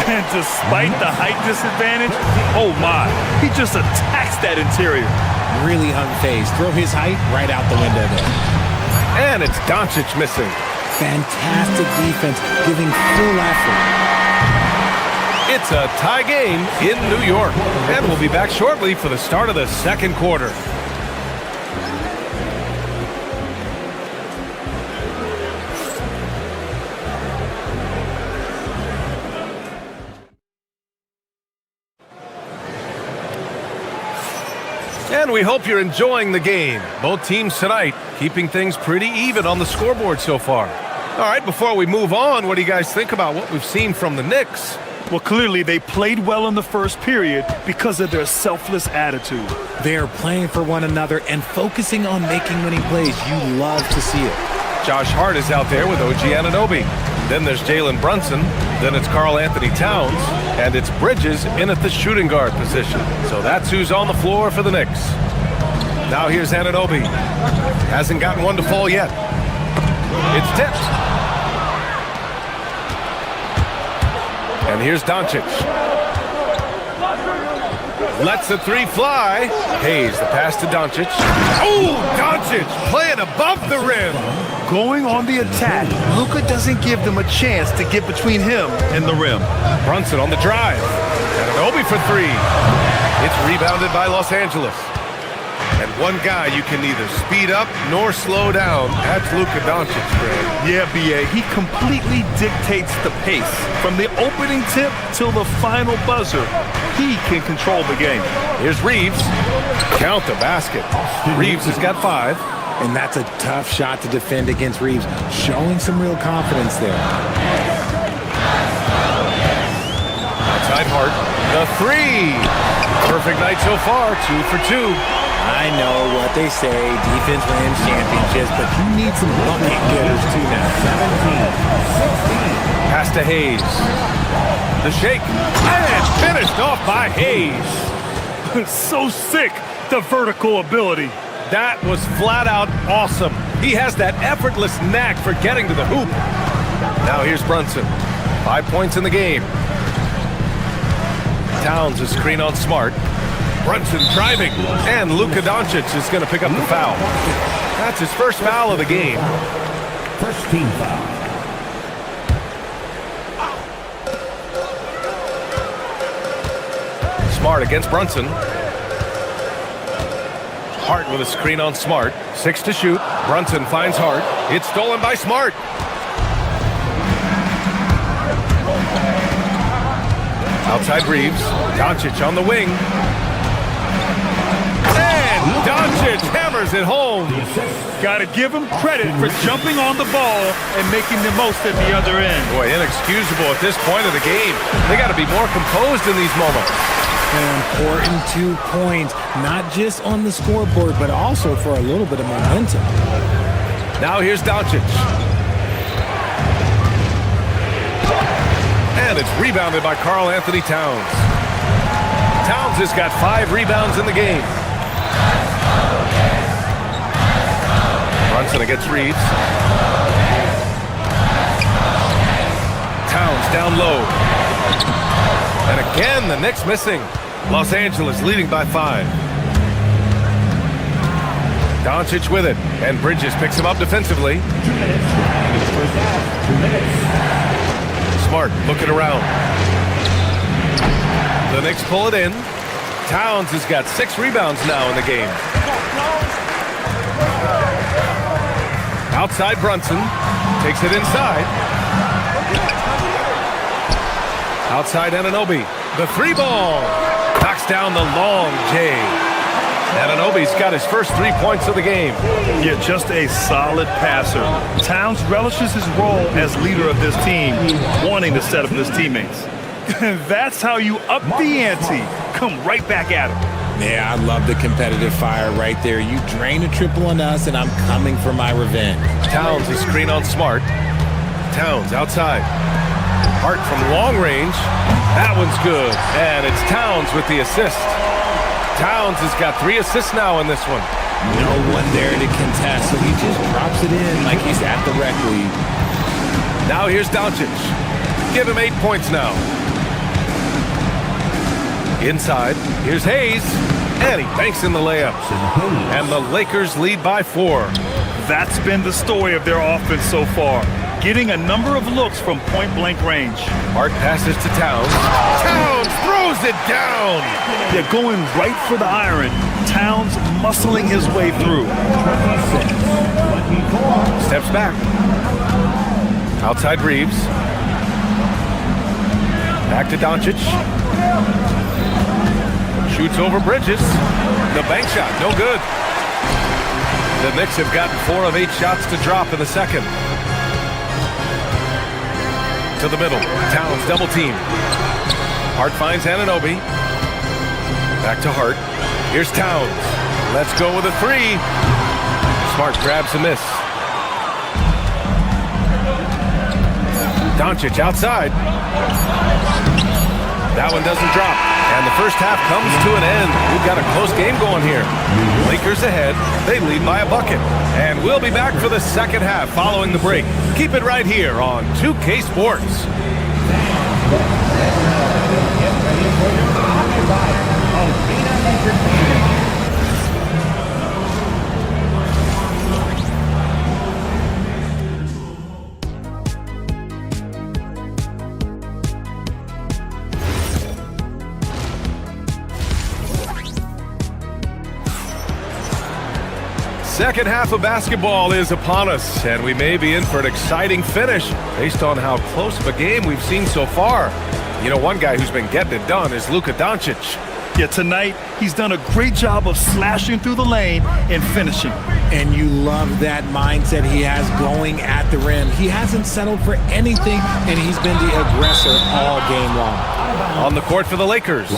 And despite the height disadvantage, oh my, he just attacks that interior. Really unfazed. Throw his height right out the window there. And it's Doncic missing. Fantastic defense, giving full effort. It's a tie game in New York. And we'll be back shortly for the start of the second quarter. And we hope you're enjoying the game. Both teams tonight keeping things pretty even on the scoreboard so far. All right, before we move on, what do you guys think about what we've seen from the Knicks? Well, clearly they played well in the first period because of their selfless attitude. They are playing for one another and focusing on making winning plays. You love to see it. Josh Hart is out there with OG Anunoby. Then there's Jalen Brunson. Then it's Karl Anthony Towns. And it's Bridges in at the shooting guard position. So that's who's on the floor for the Knicks. Now here's Anunoby. Hasn't gotten one to fall yet. It's tipped. And here's Doncic. Lets the three fly. Hayes, the pass to Doncic. Oh, Doncic playing above the rim. Going on the attack, Luka doesn't give them a chance to get between him and the rim. Brunson on the drive. Anunoby for three. It's rebounded by Los Angeles. And one guy you can neither speed up nor slow down. That's Luka Doncic, Greg. Yeah, B.A., he completely dictates the pace. From the opening tip till the final buzzer, he can control the game. Here's Reeves. Count the basket. Reeves has got 5. And that's a tough shot to defend against Reeves, showing some real confidence there. Outside Hart. The three. Perfect night so far. 2 for 2. I know what they say, defense wins championships, but you need some bucket getters too now. 17, 16. Pass to Hayes. The shake. And finished off by Hayes. So sick, the vertical ability. That was flat out awesome. He has that effortless knack for getting to the hoop. Now here's Brunson. 5 points in the game. Towns a screen on Smart. Brunson driving, and Luka Doncic is going to pick up the foul. That's his first foul of the game. First team foul. Smart against Brunson. Hart with a screen on Smart. 6 to shoot. Brunson finds Hart. It's stolen by Smart. Outside Reeves. Doncic on the wing. Doncic hammers it home. Gotta give him credit for jumping on the ball and making the most at the other end. Boy, inexcusable at this point of the game. They got to be more composed in these moments. An important 2 points, not just on the scoreboard, but also for a little bit of momentum. Now here's Doncic. And it's rebounded by Karl Anthony Towns. Towns has got 5 rebounds in the game. Brunson against Reeves. Towns down low. And again, the Knicks missing. Los Angeles leading by 5. Doncic with it. And Bridges picks him up defensively. 2 minutes. First half, 2 minutes. Smart looking around. The Knicks pull it in. Towns has got 6 rebounds now in the game. Outside Brunson. Takes it inside. Outside Anunoby. The 3 ball. Knocks down the long J. Anunoby's got his first 3 points of the game. Yeah, just a solid passer. Towns relishes his role as leader of this team, wanting to set up his teammates. That's how you up the ante. Come right back at him. Yeah, I love the competitive fire right there. You drain a triple on us, and I'm coming for my revenge. Towns a screen on Smart. Towns outside. Hart from long range. That one's good. And it's Towns with the assist. Towns has got 3 assists now in this one. No one there to contest, so he just drops it in like he's at the rec league. Now here's Doncic. Give him 8 points now. Inside, here's Hayes. And he banks in the layup. And the Lakers lead by 4. That's been the story of their offense so far. Getting a number of looks from point-blank range. Hart passes to Towns. Towns throws it down. They're going right for the iron. Towns muscling his way through. Steps back. Outside Reeves. Back to Doncic. Shoots over Bridges. The bank shot, no good. The Knicks have gotten 4 of 8 shots to drop in the second. To the middle. Towns double team. Hart finds Anunoby. Back to Hart. Here's Towns. Let's go with a 3. Smart grabs a miss. Doncic outside. That one doesn't drop. And the first half comes to an end. We've got a close game going here. Lakers ahead. They lead by a bucket. And we'll be back for the second half following the break. Keep it right here on 2K Sports. Second half of basketball is upon us, and we may be in for an exciting finish based on how close of a game we've seen so far. You know, one guy who's been getting it done is Luka Doncic. Yeah, tonight he's done a great job of slashing through the lane and finishing. And you love that mindset he has going at the rim. He hasn't settled for anything, and he's been the aggressor all game long. On the court for the Lakers,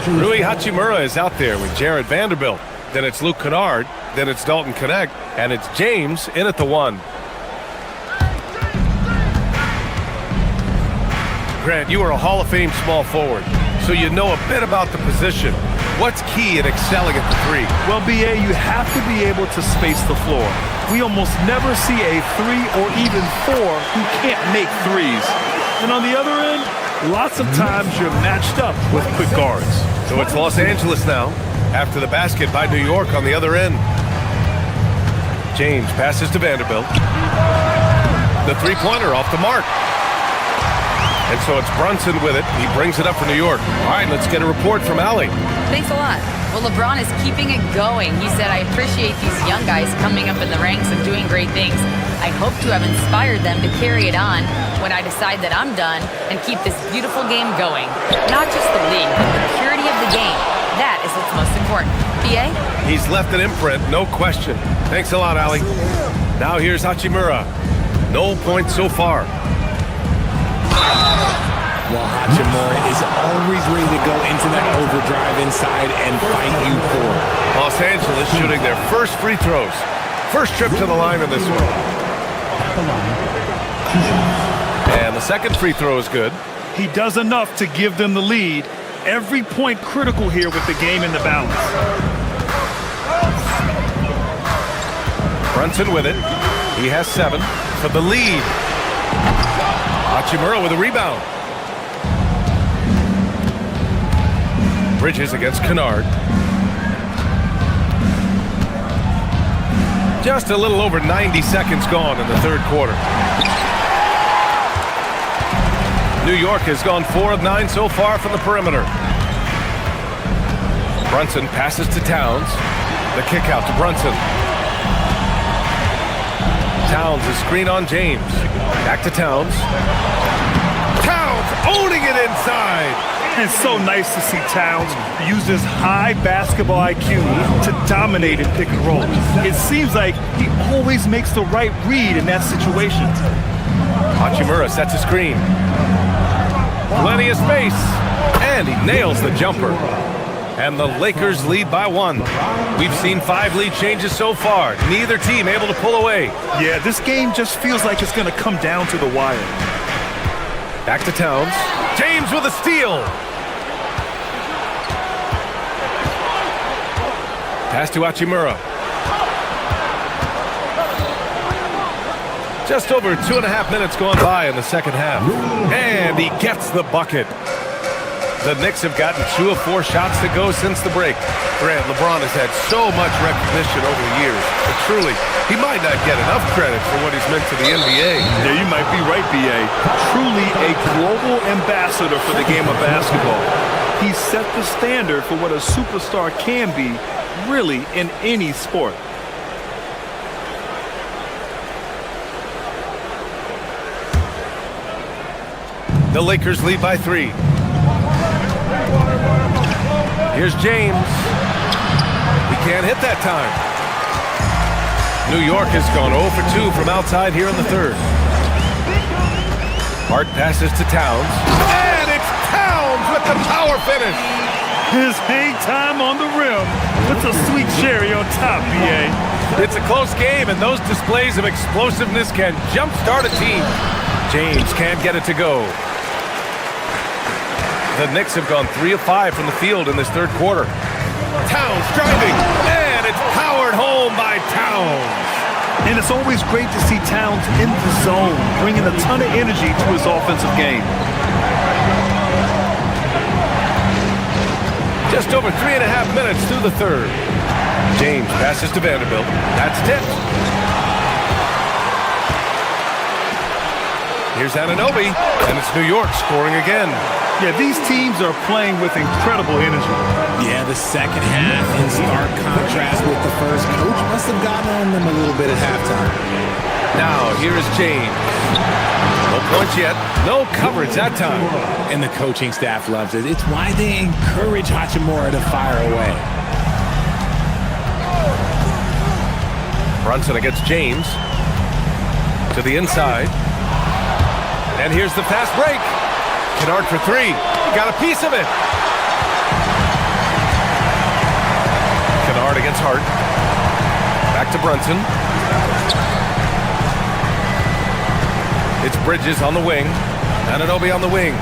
Rui Hachimura is out there with Jared Vanderbilt. Then it's Luke Kennard. Then it's Dalton Connect. And it's James in at the 1. Grant, you are a Hall of Fame small forward, so you know a bit about the position. What's key in excelling at the 3? Well, BA, you have to be able to space the floor. We almost never see a 3 or even 4 who can't make threes. And on the other end, lots of times you're matched up with quick guards. So it's Los Angeles now, after the basket by New York on the other end. James passes to Vanderbilt. The 3-pointer off the mark. And so it's Brunson with it. He brings it up for New York. All right, let's get a report from Allie. Thanks a lot. Well, LeBron is keeping it going. He said, I appreciate these young guys coming up in the ranks and doing great things. I hope to have inspired them to carry it on when I decide that I'm done and keep this beautiful game going. Not just the league, but the purity of the game. That is what's most important. BA? He's left an imprint, no question. Thanks a lot, Allie. Now here's Hachimura. No points so far. Well, Hachimura is always ready to go into that overdrive inside and fight you for. Los Angeles shooting their first free throws. First trip to the line in this one. And the second free throw is good. He does enough to give them the lead. Every point critical here with the game in the balance. Brunson with it. He has 7 for the lead. Hachimura with a rebound. Bridges against Kennard. Just a little over 90 seconds gone in the third quarter. New York has gone 4 of 9 so far from the perimeter. Brunson passes to Towns. The kick out to Brunson. Towns, a screen on James. Back to Towns. Towns owning it inside. It's so nice to see Towns use his high basketball IQ to dominate in pick and roll. It seems like he always makes the right read in that situation. Hachimura sets a screen. Plenty of space. And he nails the jumper. And the Lakers lead by 1. We've seen 5 lead changes so far. Neither team able to pull away. Yeah, this game just feels like it's going to come down to the wire. Back to Towns. James with a steal. Pass to Hachimura. Just over 2.5 minutes gone by in the second half. And he gets the bucket. The Knicks have gotten 2 of 4 shots to go since the break. Grant, LeBron has had so much recognition over the years. But truly, he might not get enough credit for what he's meant to the NBA. Yeah, you might be right, B.A. Truly a global ambassador for the game of basketball. He set the standard for what a superstar can be, really, in any sport. The Lakers lead by 3. Here's James. He can't hit that time. New York has gone 0 for 2 from outside here in the third. Hart passes to Towns. And it's Towns with the power finish. His hang time on the rim puts a sweet cherry on top, B.A. It's a close game, and those displays of explosiveness can jumpstart a team. James can't get it to go. The Knicks have gone 3 of 5 from the field in this third quarter. Towns driving, and it's powered home by Towns. And it's always great to see Towns in the zone, bringing a ton of energy to his offensive game. Just over 3.5 minutes through the third. James passes to Vanderbilt. That's tipped. Here's Anunoby, and it's New York scoring again. Yeah, these teams are playing with incredible energy. Yeah, the second half in stark contrast with the first. Coach must have gotten on them a little bit at halftime. Now, here is James. No points yet. No coverage that time. And the coaching staff loves it. It's why they encourage Hachimura to fire away. Brunson against James. To the inside. And here's the fast break. Kennard for 3. He got a piece of it. Kennard against Hart. Back to Brunson. It's Bridges on the wing. Anunoby on the wing.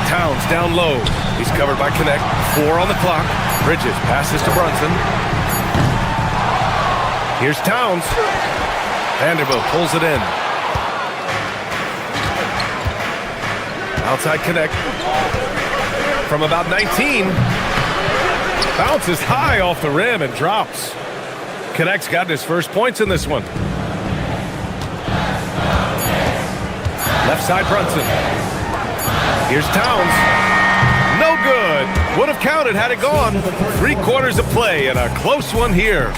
Towns down low. He's covered by Connect. 4 on the clock. Bridges passes to Brunson. Here's Towns. Vanderbilt pulls it in. Outside Connect. From about 19. Bounces high off the rim and drops. Connect's gotten his first points in this one. Left side Brunson. Here's Towns. No good. Would have counted had it gone. 3 quarters of play and a close one here.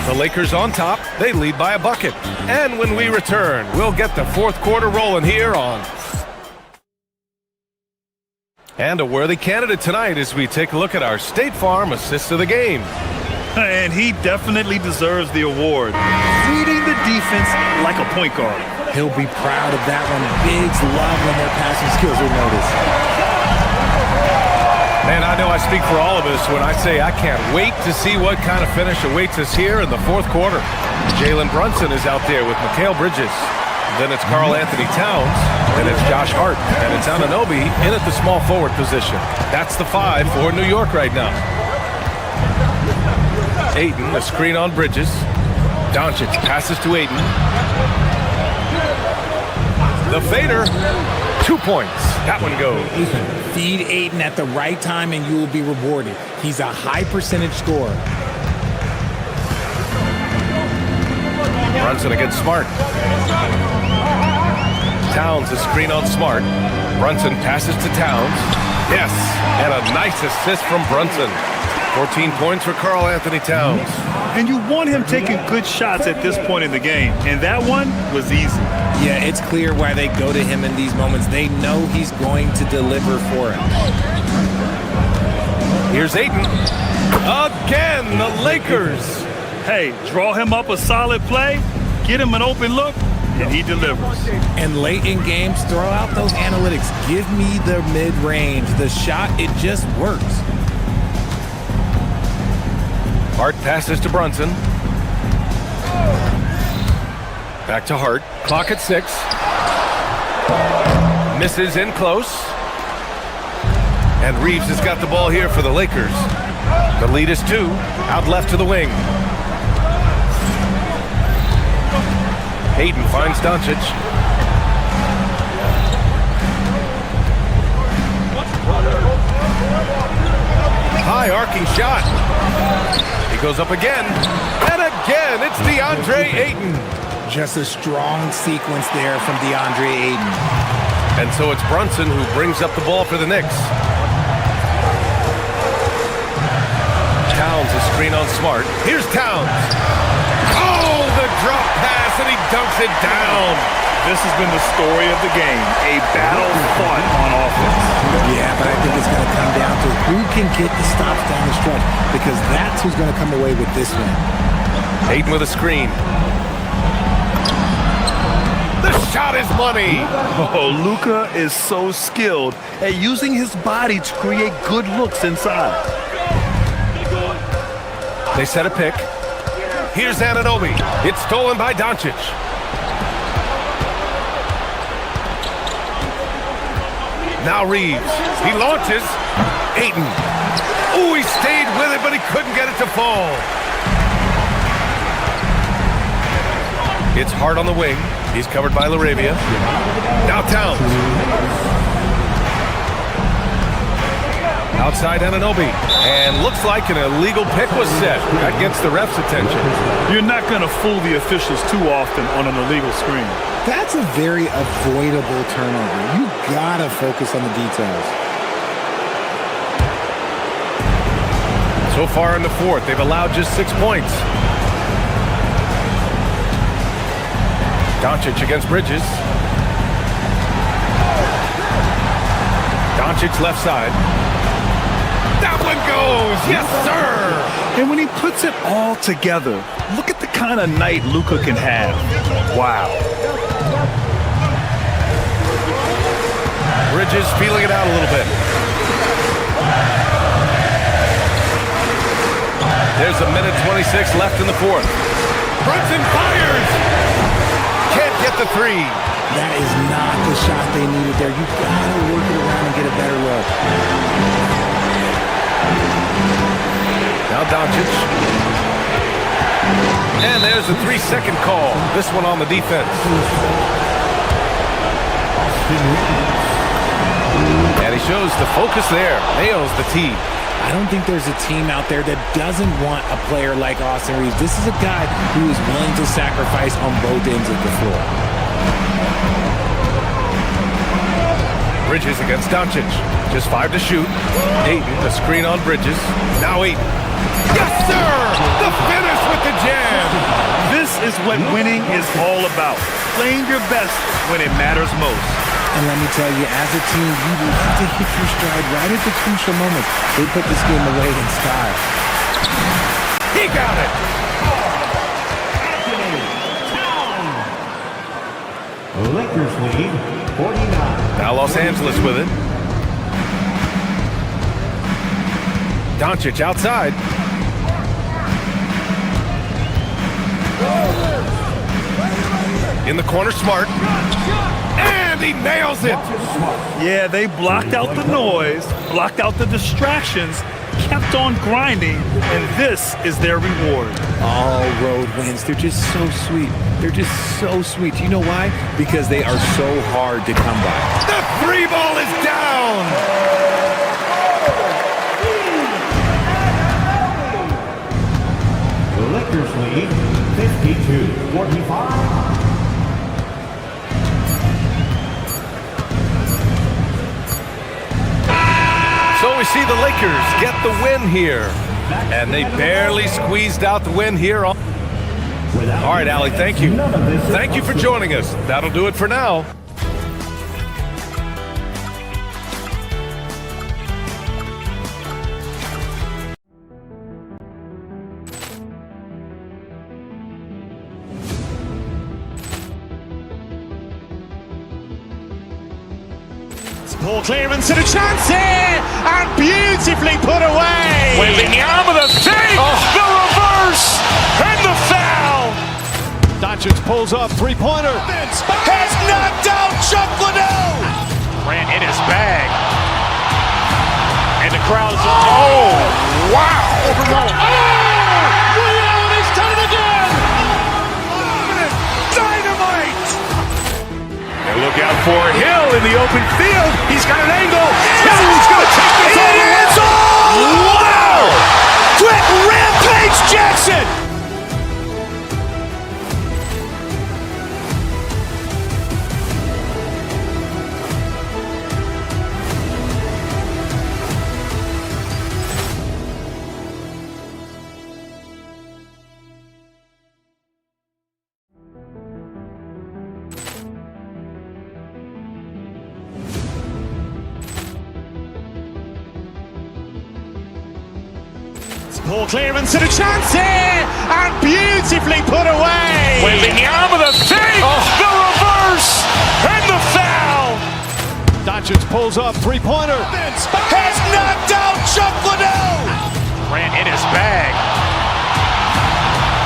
The Lakers on top. They lead by a bucket. And when we return, we'll get the fourth quarter rolling here on. And a worthy candidate tonight as we take a look at our State Farm assist of the game. And he definitely deserves the award. Reading the defense like a point guard. He'll be proud of that one. Bigs love when their passing skills are noticed. Man, I know I speak for all of us when I say I can't wait to see what kind of finish awaits us here in the fourth quarter. Jalen Brunson is out there with Mikal Bridges. Then it's Karl Anthony Towns. Then it's Josh Hart. And it's Anunoby in at the small forward position. That's the 5 for New York right now. Ayton, a screen on Bridges. Doncic passes to Ayton. The fader. 2 points. That one goes. Feed Ayton at the right time and you will be rewarded. He's a high percentage scorer. Brunson against Smart. Towns a screen on Smart. Brunson passes to Towns. Yes, and a nice assist from Brunson. 14 points for Karl Anthony Towns. And you want him taking good shots at this point in the game. And that one was easy. Yeah, it's clear why they go to him in these moments. They know he's going to deliver for him. Here's Ayton. Again, the Lakers. Hey, draw him up a solid play, get him an open look, and he delivers. And late in games, throw out those analytics. Give me the mid-range. The shot, it just works. Hart passes to Brunson. Back to Hart. Clock at 6. Misses in close. And Reeves has got the ball here for the Lakers. The lead is 2. Out left to the wing. Hayden finds Doncic. High arcing shot. He goes up again. And again, it's DeAndre Ayton. Just a strong sequence there from DeAndre Ayton. And so it's Brunson who brings up the ball for the Knicks. Towns is screen on Smart. Here's Towns. Oh, the drop pass, and he dunks it down. This has been the story of the game. A battle fought on offense. Yeah, but I think it's going to come down to who can get the stops down the stretch, because that's who's going to come away with this one. Ayton with a screen. The shot is money. Oh, Luka is so skilled at using his body to create good looks inside. They set a pick. Here's Anunoby. It's stolen by Doncic. Now Reeves. He launches. Ayton. Oh, he stayed with it, but he couldn't get it to fall. It's Hart on the wing. He's covered by LaRavia. Now Towns. Outside Anunoby. And looks like an illegal pick was set. That gets the ref's attention. You're not going to fool the officials too often on an illegal screen. That's a very avoidable turnover. You gotta focus on the details. So far in the fourth, they've allowed just 6 points. Doncic against Bridges. Doncic left side. That one goes! Yes, sir! And when he puts it all together, look at the kind of night Luka can have. Wow. Bridges feeling it out a little bit. There's a minute 26 left in the fourth. Brunson fires! Can't get the 3. That is not the shot they needed there. You gotta work it around and get a better look. Now Doncic. And there's a 3-second call. This one on the defense. And he shows the focus there. Nails the tee. I don't think there's a team out there that doesn't want a player like Austin Reeves. This is a guy who is willing to sacrifice on both ends of the floor. Bridges against Doncic. Just 5 to shoot. Ayton, the screen on Bridges. Now Ayton. Yes, sir! The finish with the jam! This is what winning is all about. Playing your best when it matters most. And let me tell you, as a team, you will have to hit your stride right at the crucial moments. They put this game away in style. He got it! Lakers lead 49. Now Los Angeles with it. Doncic outside. In the corner, Smart. And he nails it! Yeah, they blocked out the noise, blocked out the distractions, kept on grinding, and this is their reward. All road wins. They're just so sweet. They're just so sweet. You know why? Because they are so hard to come by. The 3 ball is down! The Lakers lead 52-45. So we see the Lakers get the win here. And they barely squeezed out the win here. All right, Allie, thank you. Thank you for joining us. That'll do it for now. Ball clearance and a chance here, and beautifully put away. Waving the arm of the fake, the reverse, and the foul. Doncic Doncic pulls up, three-pointer. Has knocked out Chuck Liddell. Ran in his bag. And the crowd is, oh, wow. Overrun. Ray Allen has done it again. Dynamite. And look out for Hill in the open field. He's got an angle. Hill's going to take this all the way. Wow. Quick rampage Jackson. Poor clearance and a chance here, and beautifully put away. Wembanyama the fake, the reverse, and the foul. Doncic pulls up, three-pointer. Has knocked out Chuck Liddell. Ran in his bag.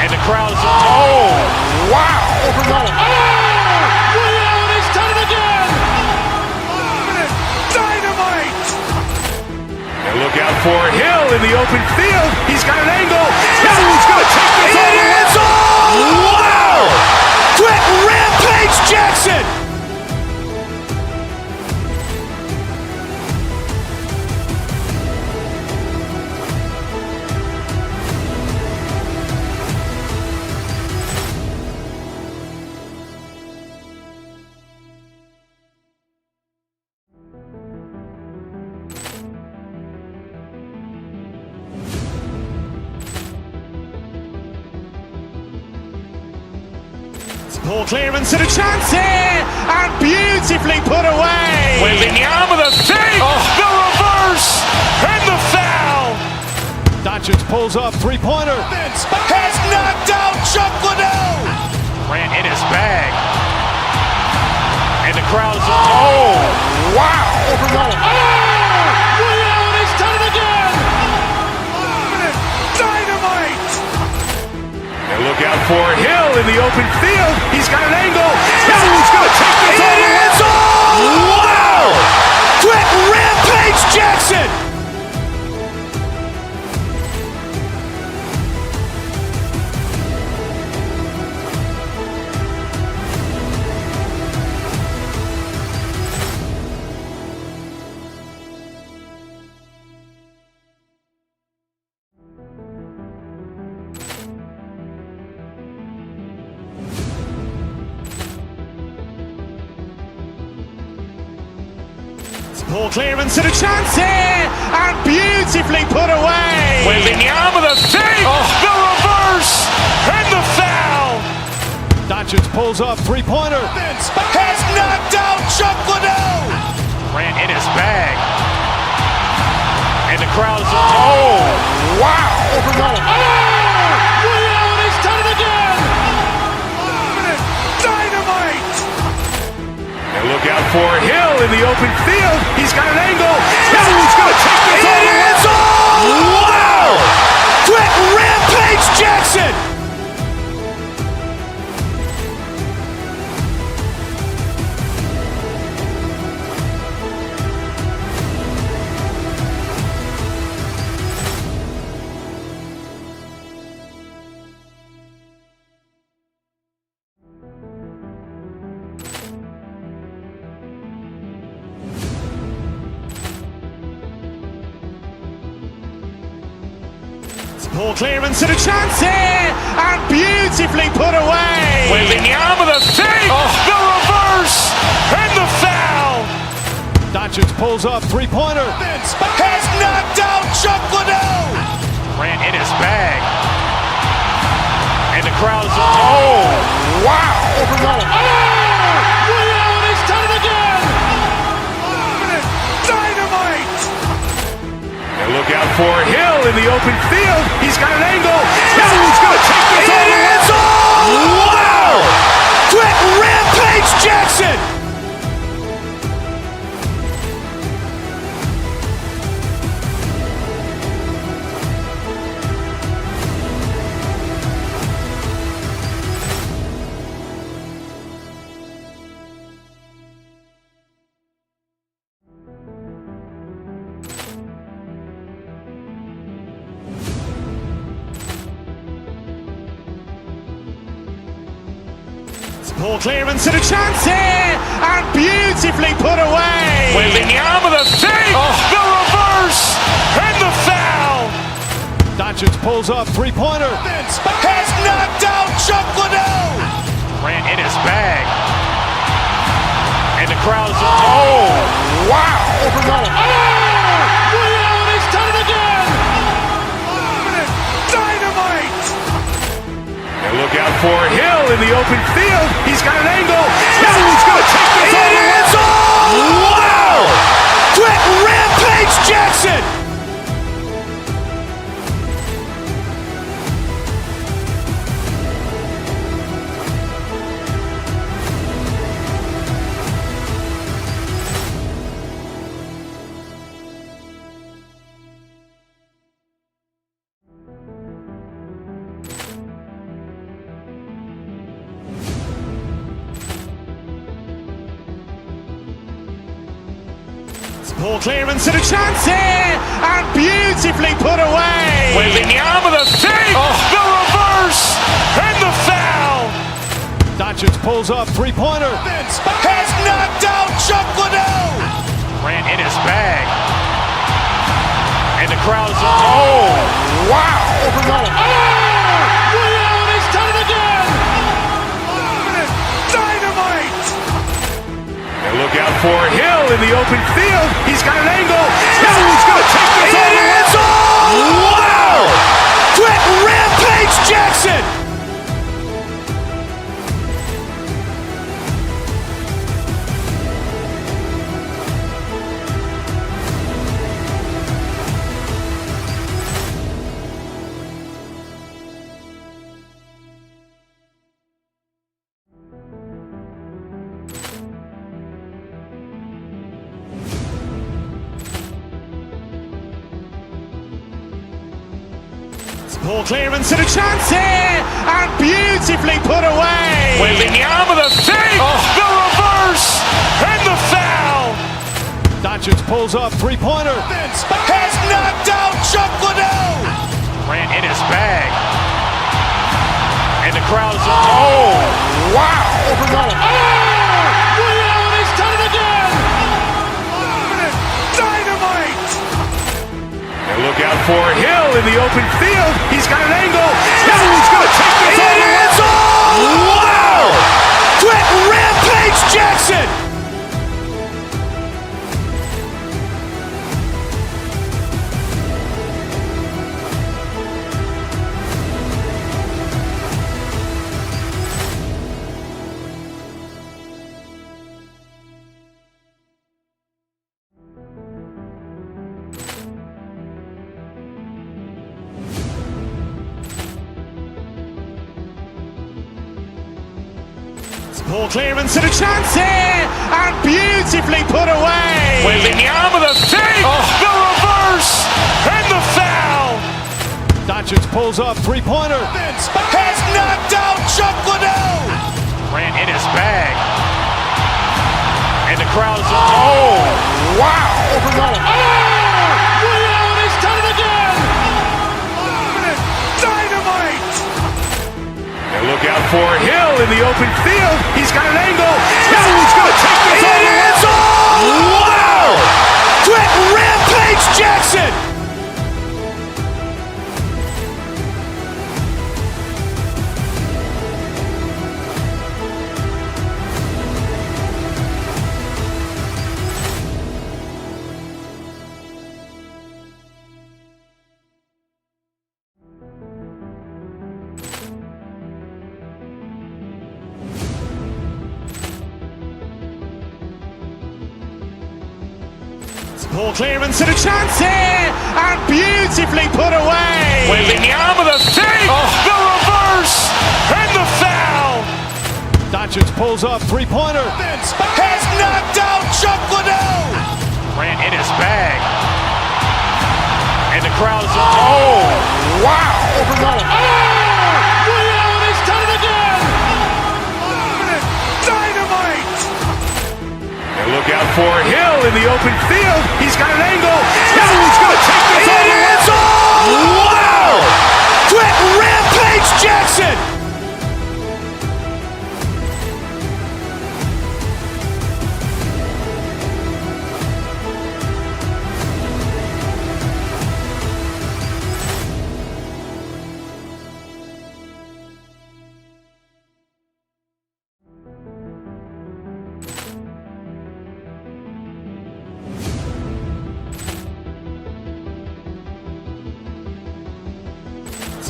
And the crowd is, oh, wow. Overrun. Ray Allen has done it again. Dynamite. And look out for Hill in the open field. He's got an angle. Hill's going to take this all the way. Wow. Quick rampage Jackson. Poor clearance and a chance here, and beautifully put away. Wembanyama the fake, the reverse, and the foul. Doncic pulls up, three-pointer. Has knocked out Chuck Liddell. Ran in his bag. And the crowd is, oh, wow. Overrun. Ray Allen has done it again. Dynamite. And look out for Hill in the open field. He's got an angle. Hill's going to take this all the way. Wow. Quick rampage Jackson. Poor clearance and a chance here, and beautifully put away. Wembanyama the fake, the reverse, and the foul. Doncic pulls up, three-pointer. Has knocked out Chuck Liddell. Ran in his bag. And the crowd is, oh, wow. Overrun. Ray Allen has done it again. Dynamite. And look out for Hill in the open field. He's got an angle. Hill's going to take this all the way. Wow. Quick rampage Jackson. Poor clearance and a chance here, and beautifully put away. Wembanyama the fake, the reverse, and the foul. Doncic pulls up, three-pointer. Has knocked out Chuck Liddell. Ran in his bag. And the crowd is, oh, wow. Overrun. Ray Allen has done it again. Dynamite. And look out for Hill in the open field. He's got an angle. Hill's going to take this all the way. Wow. Quick rampage Jackson. Ball clearance and a chance here, and beautifully put away. Wembanyama with a fake, the reverse, and the foul. Doncic pulls up, three-pointer. Has knocked out Chuck Liddell. Grant in his bag. And the crowd is, oh, wow. Ray Allen has done it again. Dynamite. And look out for Hill in the open field. He's got an angle. Hill's going to take this all the way. Wow. Quick rampage Jackson. Ball clearance and a chance here, and beautifully put away. Wembanyama with a fake, the reverse, and the foul. Doncic pulls up, three-pointer. Has knocked out Chuck Liddell. Grant in his bag. And the crowd is, oh, wow. Ray Allen has done it again. Dynamite. And look out for Hill in the open field. He's got an angle. Hill's going to take this all the way. Wow. Quick rampage Jackson. Ball clearance and a chance here, and beautifully put away. Wembanyama with a fake, the reverse, and the foul. Doncic pulls up, three-pointer. Has knocked out Chuck Liddell. Grant in his bag. And the crowd is, oh, wow. Ray Allen has done it again. Dynamite. And look out for Hill in the open field. He's got an angle. Hill's going to take this all the way. Wow. Quick rampage Jackson. Ball clearance and a chance here, and beautifully put away. Wembanyama with a fake, the reverse, and the foul. Doncic pulls up, three-pointer. Has knocked out Chuck Liddell. Grant in his bag. And the crowd is, oh, wow. Ray Allen has done it again. Dynamite. And look out for Hill in the open field. He's got an angle. Hill's going to take this all the way. Wow. Quick rampage Jackson. Ball clearance and a chance here, and beautifully put away. Wembanyama with a fake, the reverse, and the foul. Doncic pulls up, three-pointer. Has knocked out Chuck Liddell. Grant in his bag. And the crowd is, oh, wow. Ray Allen has done it again. Dynamite. And look out for Hill in the open field. He's got an angle. Hill's going to take this all the way. Wow. Quick rampage Jackson.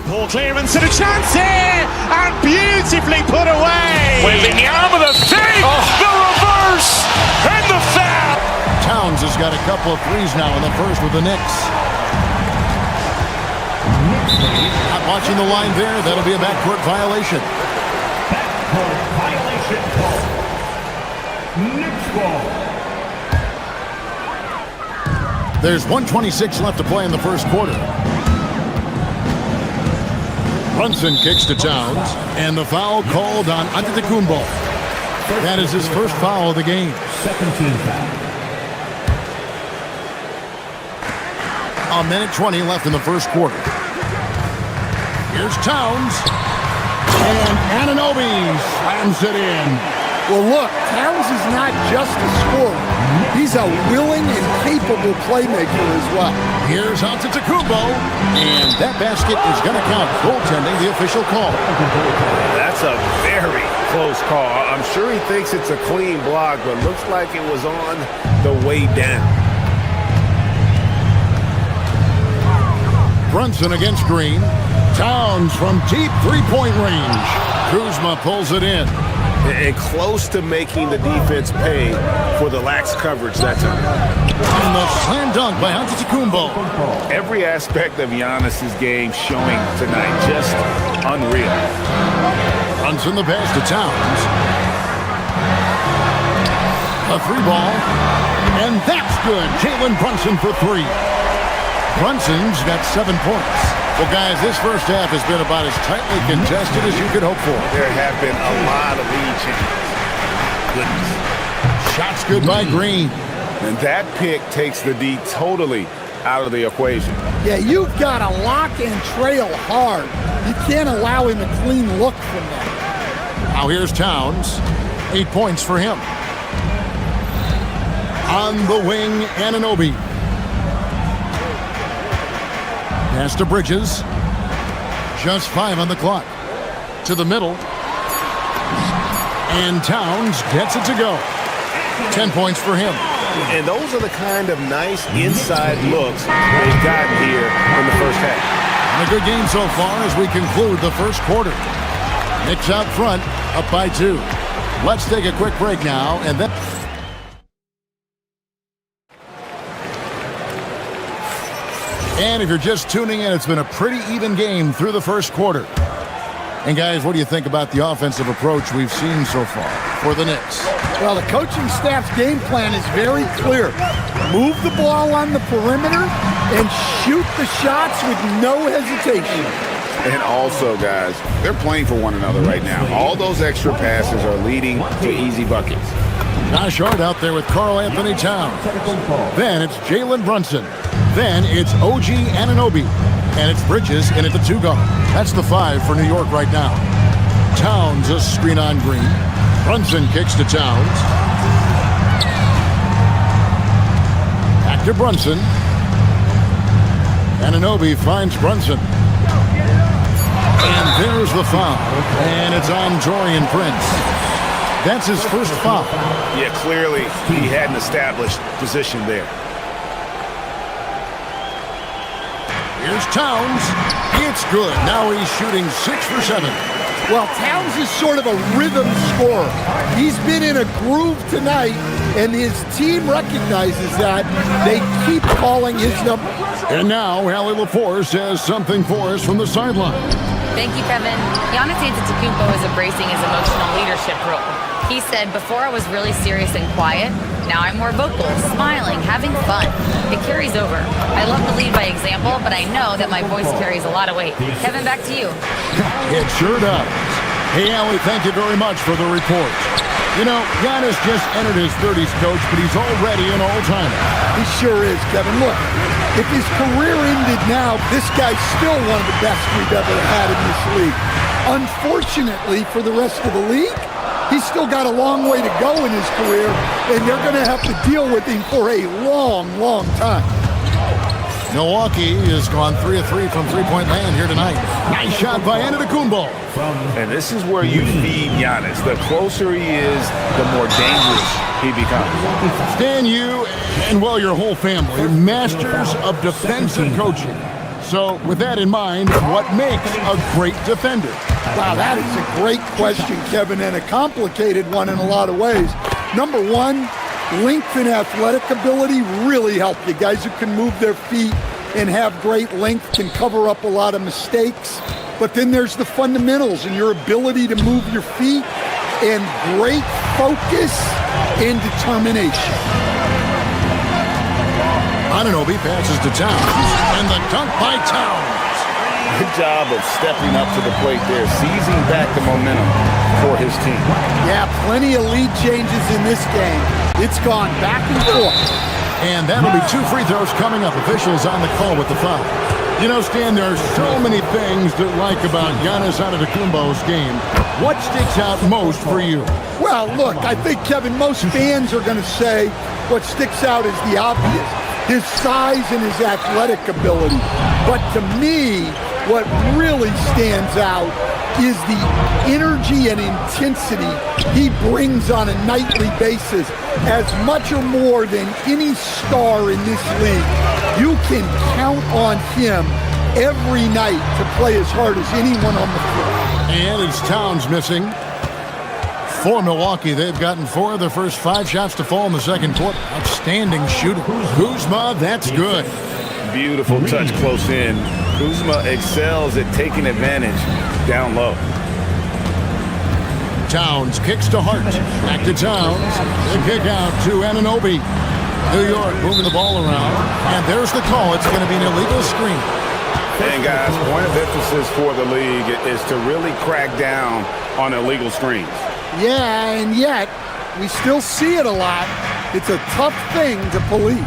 Ball clearance and a chance here, and beautifully put away. Wembanyama the fake, the reverse, and the foul. Towns has got a couple of threes now in the first with the Knicks. Not watching the line there. That'll be a backcourt violation. Backcourt violation call. Knicks ball. There's 1:26 left to play in the first quarter. Brunson kicks to Towns, and the foul called on Antetokounmpo. That is his first foul of the game. Second team foul. A minute 20 left in the first quarter. Here's Towns, and Anunoby slams it in. Well, look, Towns is not just a scorer. He's a willing and capable playmaker as well. Here's Antetokounmpo, and that basket is going to count. Goaltending, the official call. That's a very close call. I'm sure he thinks it's a clean block, but looks like it was on the way down. Brunson against Green. Towns from deep three-point range. Kuzma pulls it in. And close to making the defense pay for the lax coverage that time. And the slam dunk by Antetokounmpo. Every aspect of Giannis's game showing tonight, just unreal. Brunson the pass to Towns. A three ball. And that's good. Jalen Brunson for three. Brunson's got 7 points. Well, guys, this first half has been about as tightly contested as you could hope for. There have been a lot of lead changes. Goodness. Shots good by Green. And that pick takes the D totally out of the equation. Yeah, you've got to lock and trail hard. You can't allow him a clean look from that. Now here's Towns. 8 points for him. On the wing, Anunoby. Pass to Bridges. Just 5 on the clock. To the middle. And Towns gets it to go. 10 points for him. And those are the kind of nice inside looks they've gotten here in the first half. And a good game so far as we conclude the first quarter. Knicks out front, up by 2. Let's take a quick break now, and then... And if you're just tuning in, it's been a pretty even game through the first quarter. And guys, what do you think about the offensive approach we've seen so far for the Knicks? Well, the coaching staff's game plan is very clear. Move the ball on the perimeter and shoot the shots with no hesitation. And also, guys, they're playing for one another right now. All those extra passes are leading to easy buckets. Josh Hart out there with Karl Anthony Towns. Then it's Jalen Brunson. Then it's OG Anunoby. And it's Bridges in at the 2 guard. That's the 5 for New York right now. Towns a screen on Green. Brunson kicks to Towns. Back to Brunson. Anunoby finds Brunson. And there's the foul. And it's on Taurean Prince. That's his first foul. Yeah, clearly he had an established position there. Here's Towns. It's good. Now he's shooting 6 for 7. Well, Towns is sort of a rhythm scorer. He's been in a groove tonight, and his team recognizes that. They keep calling his number. And now, Allie LaForce has something for us from the sideline. Thank you, Kevin. Giannis Antetokounmpo is embracing his emotional leadership role. He said, before I was really serious and quiet, now I'm more vocal, smiling, having fun. It carries over. I love to lead by example, but I know that my voice carries a lot of weight. Kevin, back to you. It sure does. Hey, Allie, thank you very much for the report. You know, Giannis just entered his 30s, Coach, but he's already an all-timer. He sure is, Kevin. Look, if his career ended now, this guy's still one of the best we've ever had in this league. Unfortunately for the rest of the league, he's still got a long way to go in his career, and they're going to have to deal with him for a long, long time. Milwaukee has gone 3 of 3 from three-point land here tonight. Nice shot by Antetokounmpo. And this is where you feed Giannis. The closer he is, the more dangerous he becomes. Stan, you and, well, your whole family, masters of defensive coaching. So with that in mind, what makes a great defender? Wow, that is a great question, Kevin, and a complicated one in a lot of ways. Number one, length and athletic ability really help you. Guys who can move their feet and have great length can cover up a lot of mistakes. But then there's the fundamentals and your ability to move your feet and great focus and determination. Anunoby passes to Towns, and the dunk by Towns. Good job of stepping up to the plate there, seizing back the momentum for his team. Yeah, plenty of lead changes in this game. It's gone back and forth. And that'll be 2 free throws coming up. Officials on the call with the foul. You know, Stan, there are so many things to like about Giannis Antetokounmpo's game. What sticks out most for you? Well, look, I think, Kevin, most fans are going to say what sticks out is the obvious. His size and his athletic ability. But to me, what really stands out is the energy and intensity he brings on a nightly basis, as much or more than any star in this league. You can count on him every night to play as hard as anyone on the floor. And it's Towns missing. For Milwaukee, they've gotten 4 of their first 5 shots to fall in the second quarter. Outstanding shooting. Kuzma, that's good. Beautiful touch close in. Kuzma excels at taking advantage down low. Towns kicks to Hart. Back to Towns. The kick out to Anunoby. New York moving the ball around. And there's the call. It's going to be an illegal screen. And guys, point of emphasis for the league is to really crack down on illegal screens. Yeah, and yet, we still see it a lot. It's a tough thing to police.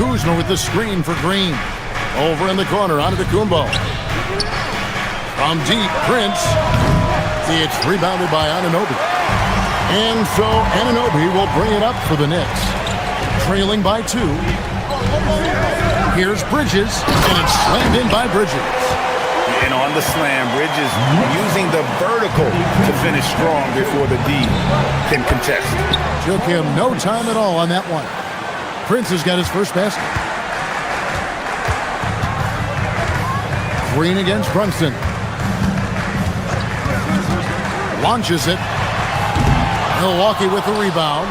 Kuzma with the screen for Green. Over in the corner, Antetokounmpo. From deep, Prince. It's rebounded by Anunoby. And so Anunoby will bring it up for the Knicks. Trailing by 2. Here's Bridges, and it's slammed in by Bridges. And on the slam, Bridges using the vertical to finish strong before the D can contest. Took him no time at all on that one. Prince has got his first basket. Green against Brunson. Launches it. Milwaukee with the rebound.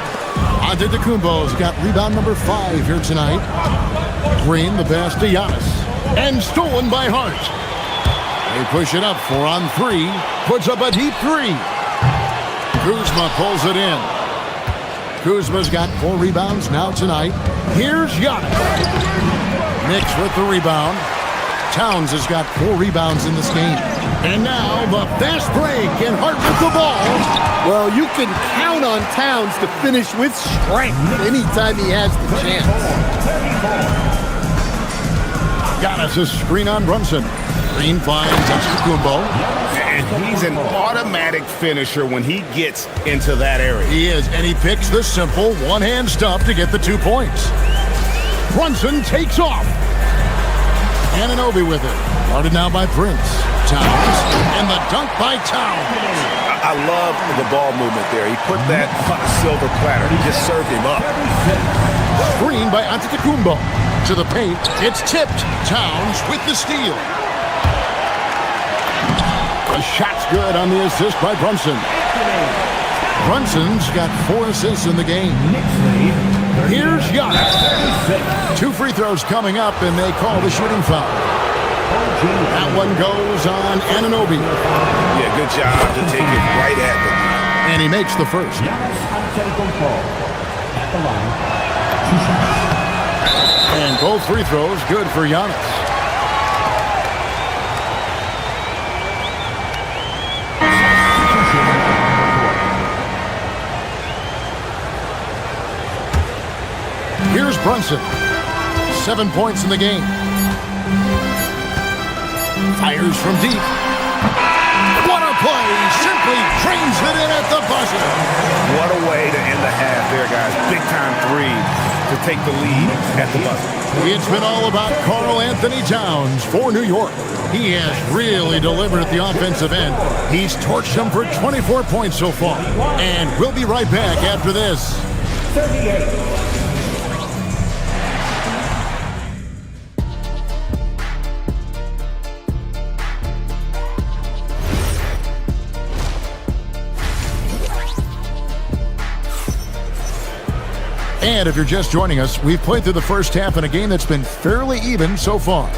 Antetokounmpo's got rebound number 5 here tonight. Green, the pass to Giannis. And stolen by Hart. They push it up 4 on 3. Puts up a deep 3. Kuzma pulls it in. Kuzma's got 4 rebounds now tonight. Here's Giannis. Knicks with the rebound. Towns has got 4 rebounds in this game. And now the fast break, and Hart with the ball. Well, you can count on Towns to finish with strength anytime he has the chance. Giannis a screen on Brunson. Green finds Antetokounmpo. And he's an automatic finisher when he gets into that area. He is, and he picks the simple one-hand stuff to get the 2 points. Brunson takes off. Anunoby with it. Guarded now by Prince. Towns, and the dunk by Towns. I love the ball movement there. He put that on a silver platter. He just served him up. Screen by Antetokounmpo. To the paint. It's tipped. Towns with the steal. The shot's good on the assist by Brunson. Brunson's got 4 assists in the game. Here's Giannis. 2 free throws coming up, and they call the shooting foul. That one goes on Anunoby. Yeah, good job to take it right at them. And he makes the first. And both free throws good for Giannis. Here's Brunson. 7 points in the game. Fires from deep. What a play! Simply drains it in at the buzzer. What a way to end the half there, guys. Big time 3 to take the lead at the buzzer. It's been all about Karl Anthony Towns for New York. He has really delivered at the offensive end. He's torched them for 24 points so far. And we'll be right back after this. 38. And if you're just joining us, we've played through the first half in a game that's been fairly even so far.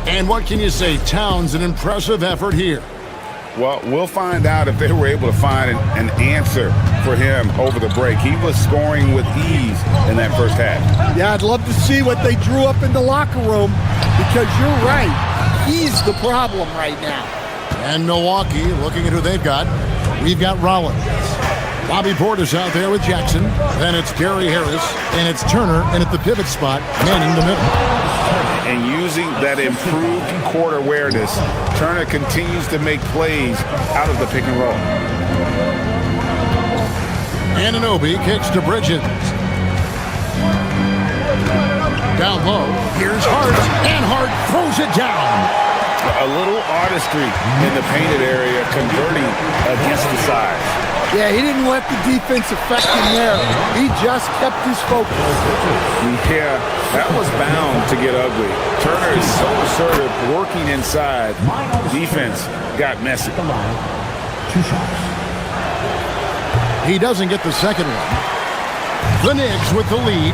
And what can you say? Towns, an impressive effort here. Well, we'll find out if they were able to find an answer for him over the break. He was scoring with ease in that first half. Yeah, I'd love to see what they drew up in the locker room, because you're right. He's the problem right now. And Milwaukee, looking at who they've got, we've got Rollins. Bobby Portis out there with Jackson. Then it's Gary Harris, and it's Turner, and at the pivot spot, manning the middle. And using that improved court awareness, Turner continues to make plays out of the pick and roll. Anunoby kicks to Bridges. Down low, here's Hart, and Hart throws it down. A little artistry in the painted area, converting against the size. Yeah, he didn't let the defense affect him there. He just kept his focus. Yeah, that was bound to get ugly. Turner is so assertive, working inside. Defense got messy. 2 shots. He doesn't get the second one. The Knicks with the lead.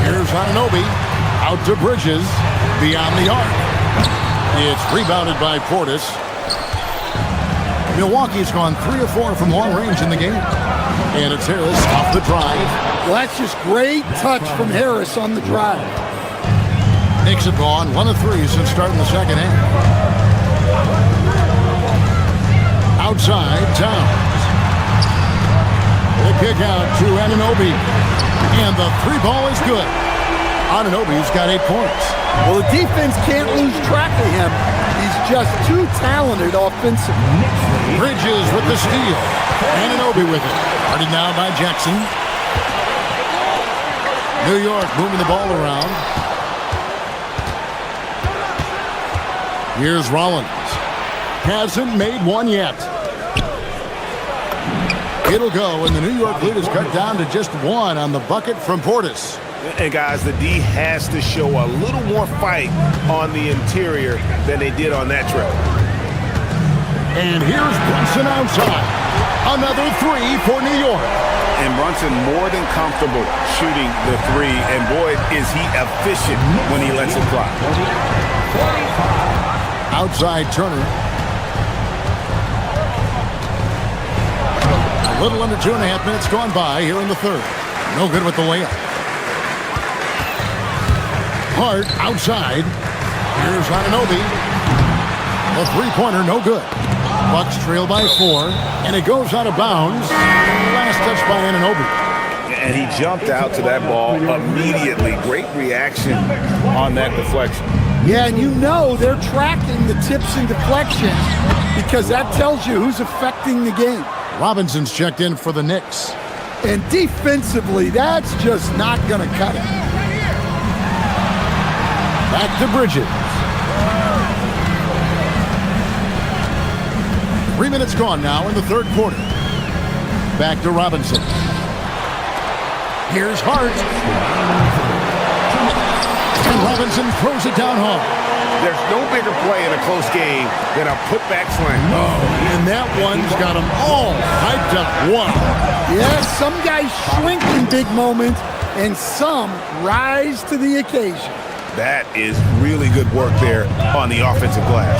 Here's Anunoby. Out to Bridges. Beyond the arc. It's rebounded by Portis. Milwaukee's gone 3 of 4 from long range in the game. And it's Harris off the drive. Well, that's just great touch from Harris on the drive. Knicks have gone 1 of 3 since starting the second half. Outside, Towns. They kick out to Anunoby. And the 3-ball is good. Anunoby's got 8 points. Well, the defense can't lose track of him. He's just too talented offensively. Bridges with the steal. Anunoby with it. Guarded now by Jackson. New York moving the ball around. Here's Rollins. Hasn't made one yet. It'll go, and the New York lead is cut down to just 1 on the bucket from Portis. And guys, the D has to show a little more fight on the interior than they did on that trip. And here's Brunson outside. Another 3 for New York. And Brunson more than comfortable shooting the 3. And boy, is he efficient when he lets it fly. Outside Turner. A little under 2.5 minutes gone by here in the third. No good with the layup. Hart outside. Here's Anunoby. The 3-pointer, no good. Bucks trail by 4, and it goes out of bounds. Last touch by Anunoby. And he jumped out to that ball immediately. Great reaction on that deflection. Yeah, and you know they're tracking the tips and deflections because that tells you who's affecting the game. Robinson's checked in for the Knicks. And defensively, that's just not going to cut it. Back to Bridges. 3 minutes gone now in the third quarter. Back to Robinson. Here's Hart. And Robinson throws it down hard. There's no bigger play in a close game than a putback slam. Oh, and that one's got them all hyped up. Wow. Yeah, some guys shrink in big moments, and some rise to the occasion. That is really good work there on the offensive glass.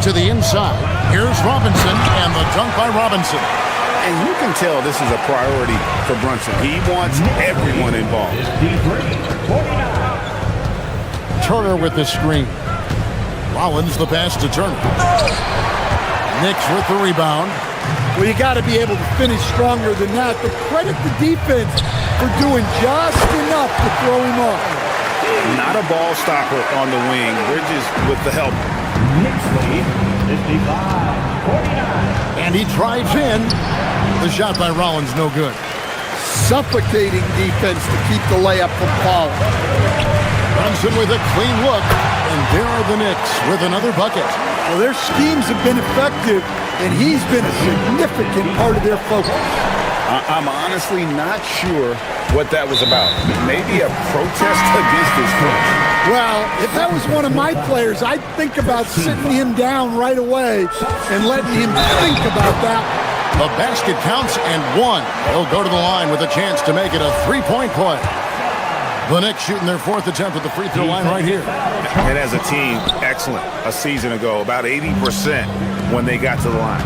To the inside. Here's Robinson, and the dunk by Robinson. And you can tell this is a priority for Brunson. He wants everyone involved. Turner with the screen. Rollins the pass to Turner. Knicks with the rebound. Well, you got to be able to finish stronger than that, but credit the defense for doing just enough to throw him off. Not a ball stopper on the wing. Bridges with the help. Knicks lead 55-49. And he drives in. The shot by Rollins, no good. Suffocating defense to keep the layup from falling. Brunson with a clean look. And there are the Knicks with another bucket. Well, their schemes have been effective, and he's been a significant part of their focus. I'm honestly not sure what that was about. Maybe a protest against his coach. Well, if that was one of my players, I'd think about sitting him down right away and letting him think about that. The basket counts and one. He'll go to the line with a chance to make it a three-point play. The Knicks shooting their fourth attempt at the free throw line right here. And as a team, excellent. A season ago, about 80% when they got to the line.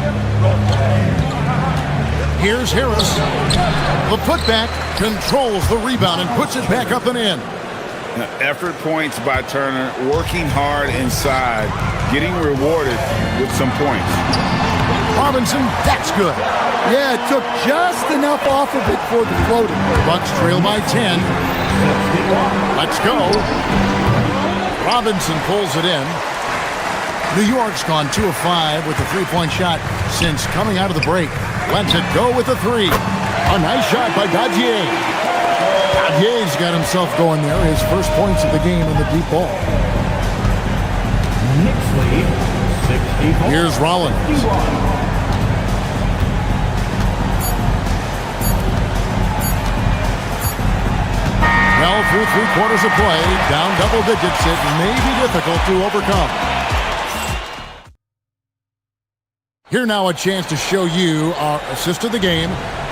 Here's Harris. The putback controls the rebound and puts it back up and in. Effort points by Turner, working hard inside, getting rewarded with some points. Robinson, that's good. Yeah, it took just enough off of it for the floater. Bucks trail by 10. Let's go. Robinson pulls it in. New York's gone 2 of 5 with the three-point shot since coming out of the break. Lets it go with the three. A nice shot by Dadier. Dadier's got himself going there. His first points of the game in the deep ball. Knicks lead, 64. Here's Rollins. Well, through 3/4 of play, down double digits, it may be difficult to overcome. Here now a chance to show you our assist of the game,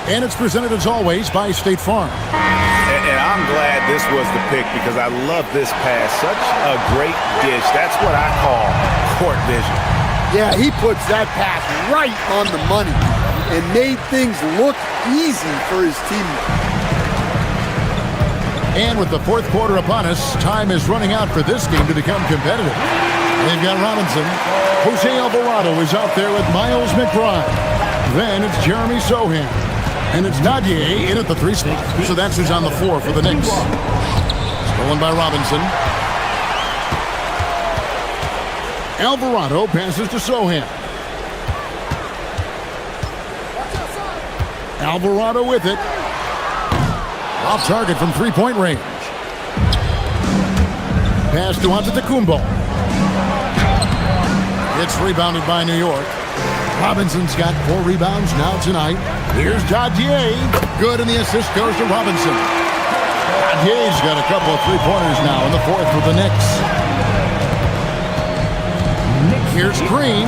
and it's presented as always by State Farm. And I'm glad this was the pick because I love this pass. Such a great dish. That's what I call court vision. Yeah, he puts that pass right on the money and made things look easy for his teammates. And with the fourth quarter upon us, time is running out for this game to become competitive. They've got Robinson. Jose Alvarado is out there with Miles McBride. Then it's Jeremy Sohan. And it's Dadier in at the 3 spot. So that's who's on the floor for the Knicks. Stolen by Robinson. Alvarado passes to Sohan. Alvarado with it. Off target from three-point range. Pass to Antetokounmpo. It's rebounded by New York. Robinson's got 4 rebounds now tonight. Here's Dadier. Good, and the assist goes to Robinson. Dadier's got a couple of three-pointers now in the fourth for the Knicks. Here's Green.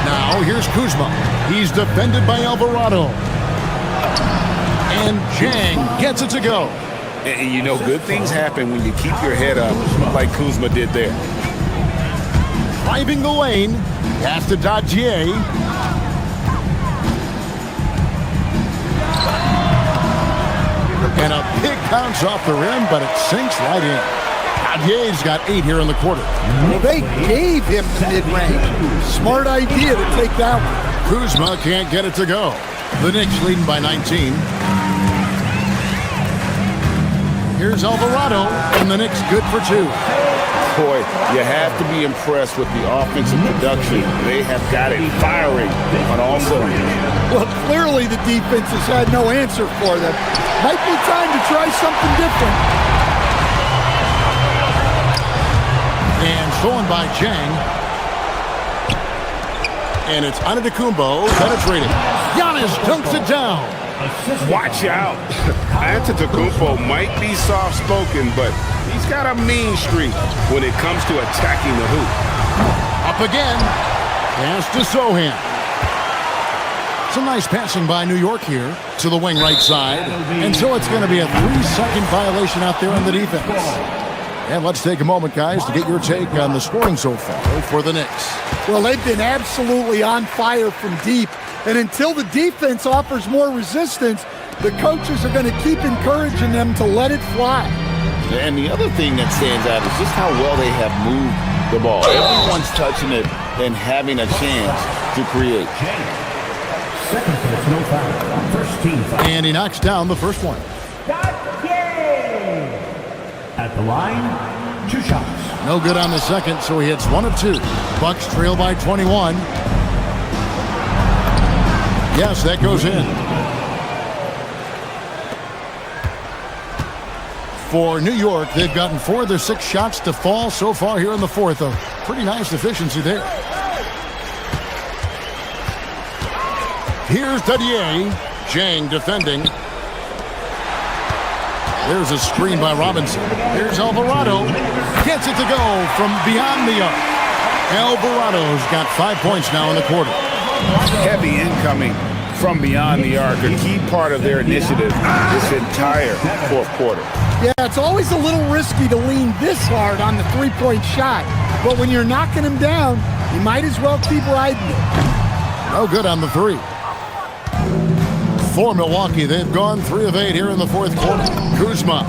Now here's Kuzma. He's defended by Alvarado. And Chang gets it to go. And you know, good things happen when you keep your head up like Kuzma did there. Driving the lane. Pass to Dadier. And a big bounce off the rim, but it sinks right in. Dadier's got 8 here in the quarter. Well, they gave him the mid-range. Smart idea to take that one. Kuzma can't get it to go. The Knicks leading by 19. Here's Alvarado, and the Knicks good for 2. Boy, you have to be impressed with the offensive production. They have got it firing on all cylinders. Well, clearly the defense has had no answer for them. Might be time to try something different. And stolen by Chang. And it's Antetokounmpo penetrating. Giannis dunks it down. Watch out. Antetokounmpo might be soft-spoken, but he's got a mean streak when it comes to attacking the hoop. Up again. Pass to Sohan. Some nice passing by New York here to the wing right side. And so it's going to be a 3-second violation out there on the defense. And let's take a moment, guys, to get your take on the scoring so far for the Knicks. Well, they've been absolutely on fire from deep. And until the defense offers more resistance, the coaches are going to keep encouraging them to let it fly. And the other thing that stands out is just how well they have moved the ball. Everyone's touching it and having a chance to create. Second personal foul. First team foul. And he knocks down the first one. At the line, 2 shots. No good on the second, so he hits 1 of 2. Bucks trail by 21. Yes, that goes in. For New York, they've gotten 4 of their 6 shots to fall so far here in the fourth. A pretty nice efficiency there. Here's Dadier. Chang defending. There's a screen by Robinson. Here's Alvarado. Gets it to go from beyond the arc. Alvarado's got 5 points now in the quarter. Heavy incoming from beyond the arc, a key part of their initiative this entire fourth quarter. Yeah, it's always a little risky to lean this hard on the three-point shot. But when you're knocking him down, you might as well keep riding it. No good on the three. For Milwaukee, they've gone 3 of 8 here in the fourth quarter. Kuzma.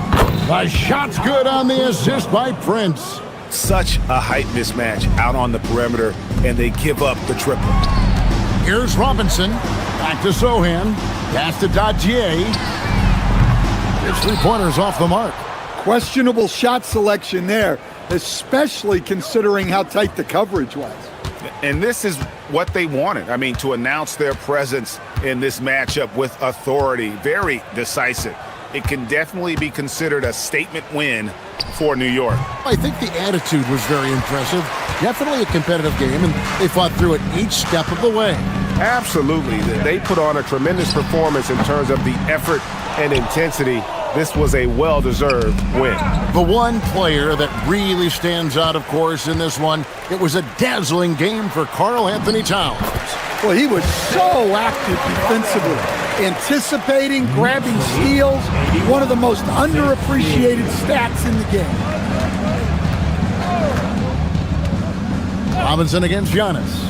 The shot's good on the assist by Prince. Such a height mismatch out on the perimeter, and they give up the triple. Here's Robinson. Back to Sohan. Pass to Dadier. His three-pointer's off the mark. Questionable shot selection there, especially considering how tight the coverage was. And this is what they wanted. I mean, to announce their presence in this matchup with authority, very decisive. It can definitely be considered a statement win for New York. I think the attitude was very impressive. Definitely a competitive game, and they fought through it each step of the way. Absolutely. They put on a tremendous performance in terms of the effort and intensity. This was a well-deserved win. The one player that really stands out, of course, in this one, it was a dazzling game for Karl Anthony Towns. Well, he was so active defensively, anticipating, grabbing steals, one of the most underappreciated stats in the game. Robinson against Giannis.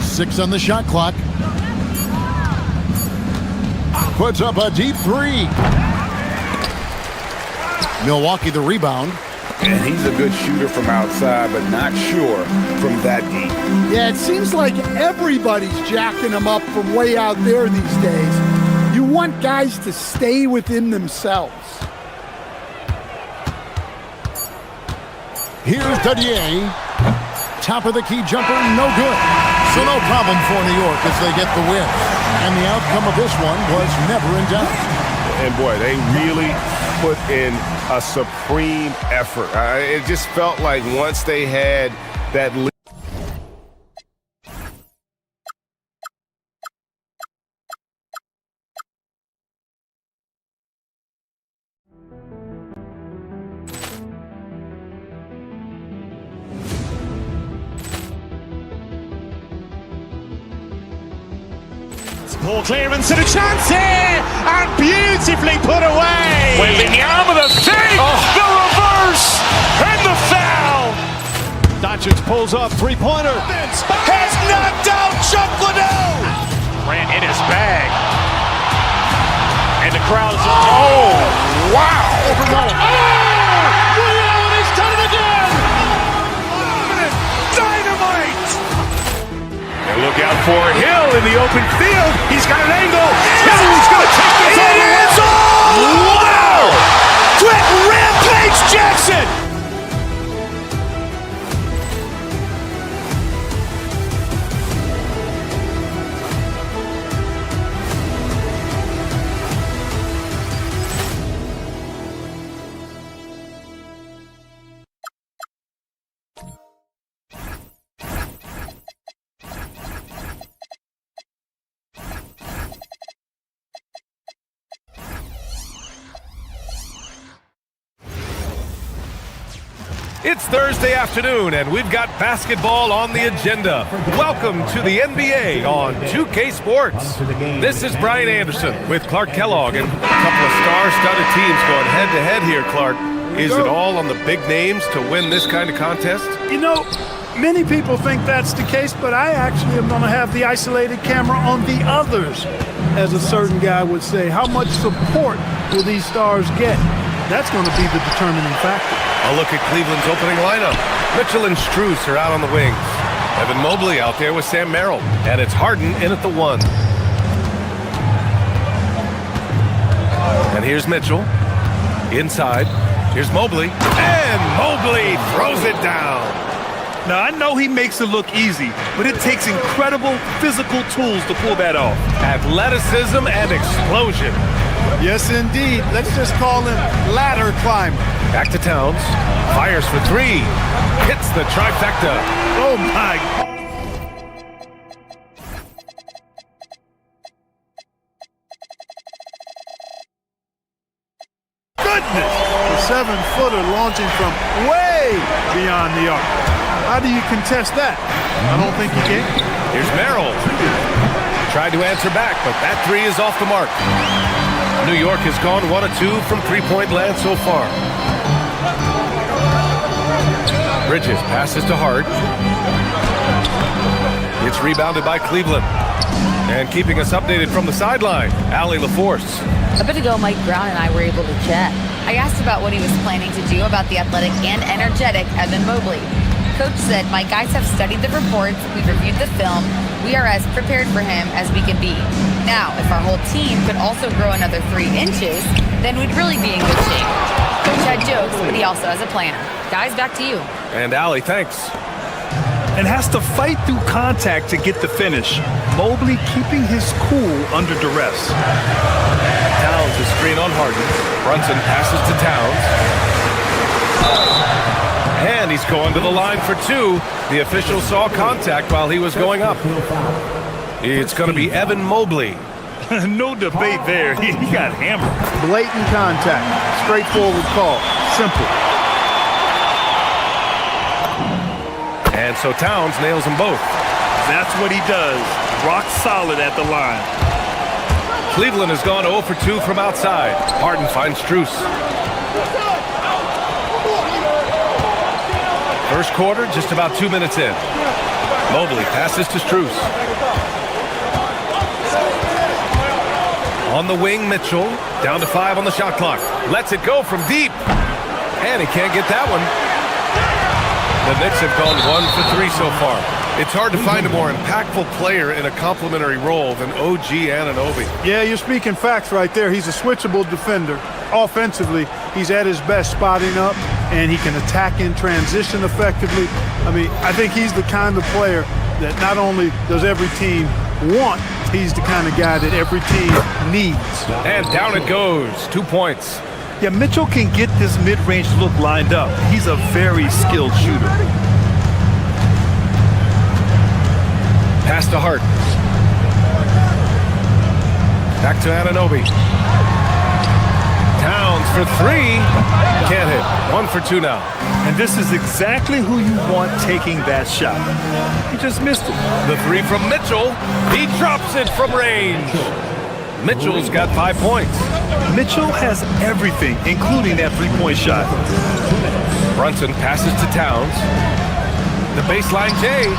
Six on the shot clock. Puts up a deep three. Milwaukee the rebound. And he's a good shooter from outside, but not sure from that deep. Yeah, it seems like everybody's jacking him up from way out there these days. You want guys to stay within themselves. Here's Dadier. Top of the key jumper, no good. So no problem for New York as they get the win. And the outcome of this one was never in doubt. And boy, they really put in a supreme effort. It just felt like once they had that lead. Ball clearance and a chance here, and beautifully put away. Wembanyama the save, the reverse, and the foul. Doncic pulls up, three-pointer. Has knocked out Chuck Liddell. Ran in his bag. And the crowd is... Oh, wow. He's done it again. Dynamite. And look out for Hill in the open field. He's got an angle. Hill's going to take this all the way. Wow! Quick rampage Jackson. It's Thursday afternoon, and we've got basketball on the agenda. Welcome to the NBA on 2K Sports. This is Brian Anderson with Clark Kellogg, and a couple of star-studded teams going head-to-head here, Clark. Is it all on the big names to win this kind of contest? You know, many people think that's the case, but I actually am going to have the isolated camera on the others. As a certain guy would say, how much support will these stars get? That's going to be the determining factor. A look at Cleveland's opening lineup. Mitchell and Strus are out on the wings. Evan Mobley out there with Sam Merrill. And it's Harden in at the 1. And here's Mitchell. Inside. Here's Mobley. And Mobley throws it down. Now, I know he makes it look easy, but it takes incredible physical tools to pull that off. Athleticism and explosion. Yes, indeed. Let's just call him ladder climber. Back to Towns. Fires for 3. Hits the trifecta. Oh, my 7-footer launching from way beyond the arc. How do you contest that? I don't think you can. Here's Merrill. Tried to answer back, but that three is off the mark. New York has gone 1 of 2 from three-point land so far. Bridges passes to Hart. It's rebounded by Cleveland. And keeping us updated from the sideline, Allie LaForce. A bit ago, Mike Brown and I were able to chat. I asked about what he was planning to do about the athletic and energetic Evan Mobley. Coach said, my guys have studied the reports, we've reviewed the film, we are as prepared for him as we can be. Now, if our whole team could also grow another 3 inches, then we'd really be in good shape. Coach had jokes, but he also has a plan. Guys, back to you. And Allie, thanks. And has to fight through contact to get the finish. Mobley keeping his cool under duress. Towns is screen on Harden. Brunson passes to Towns. And he's going to the line for 2. The official saw contact while he was going up. It's going to be Evan Mobley. No debate there. He got hammered. Blatant contact. Straightforward call. Simple. And so Towns nails them both. That's what he does. Rock solid at the line. Cleveland has gone 0 for 2 from outside. Harden finds Strus. First quarter, just about 2 minutes in. Mobley passes to Strus. On the wing, Mitchell. Down to 5 on the shot clock. Lets it go from deep. And he can't get that one. The Knicks have gone 1 for 3 so far. It's hard to find a more impactful player in a complementary role than OG Anunoby. Yeah, you're speaking facts right there. He's a switchable defender. Offensively, he's at his best spotting up, and he can attack in transition effectively. I mean, I think he's the kind of player that not only does every team want, he's the kind of guy that every team needs. And down it goes. 2 points. Yeah, Mitchell can get this mid-range look lined up. He's a very skilled shooter. Pass to Hart. Back to Anunoby. Towns for 3. Can't hit. 1 for 2 now. And this is exactly who you want taking that shot. He just missed it. The 3 from Mitchell. He drops it from range. Mitchell's got 5 points. Mitchell has everything, including that 3-point shot. Brunson passes to Towns. The baseline J.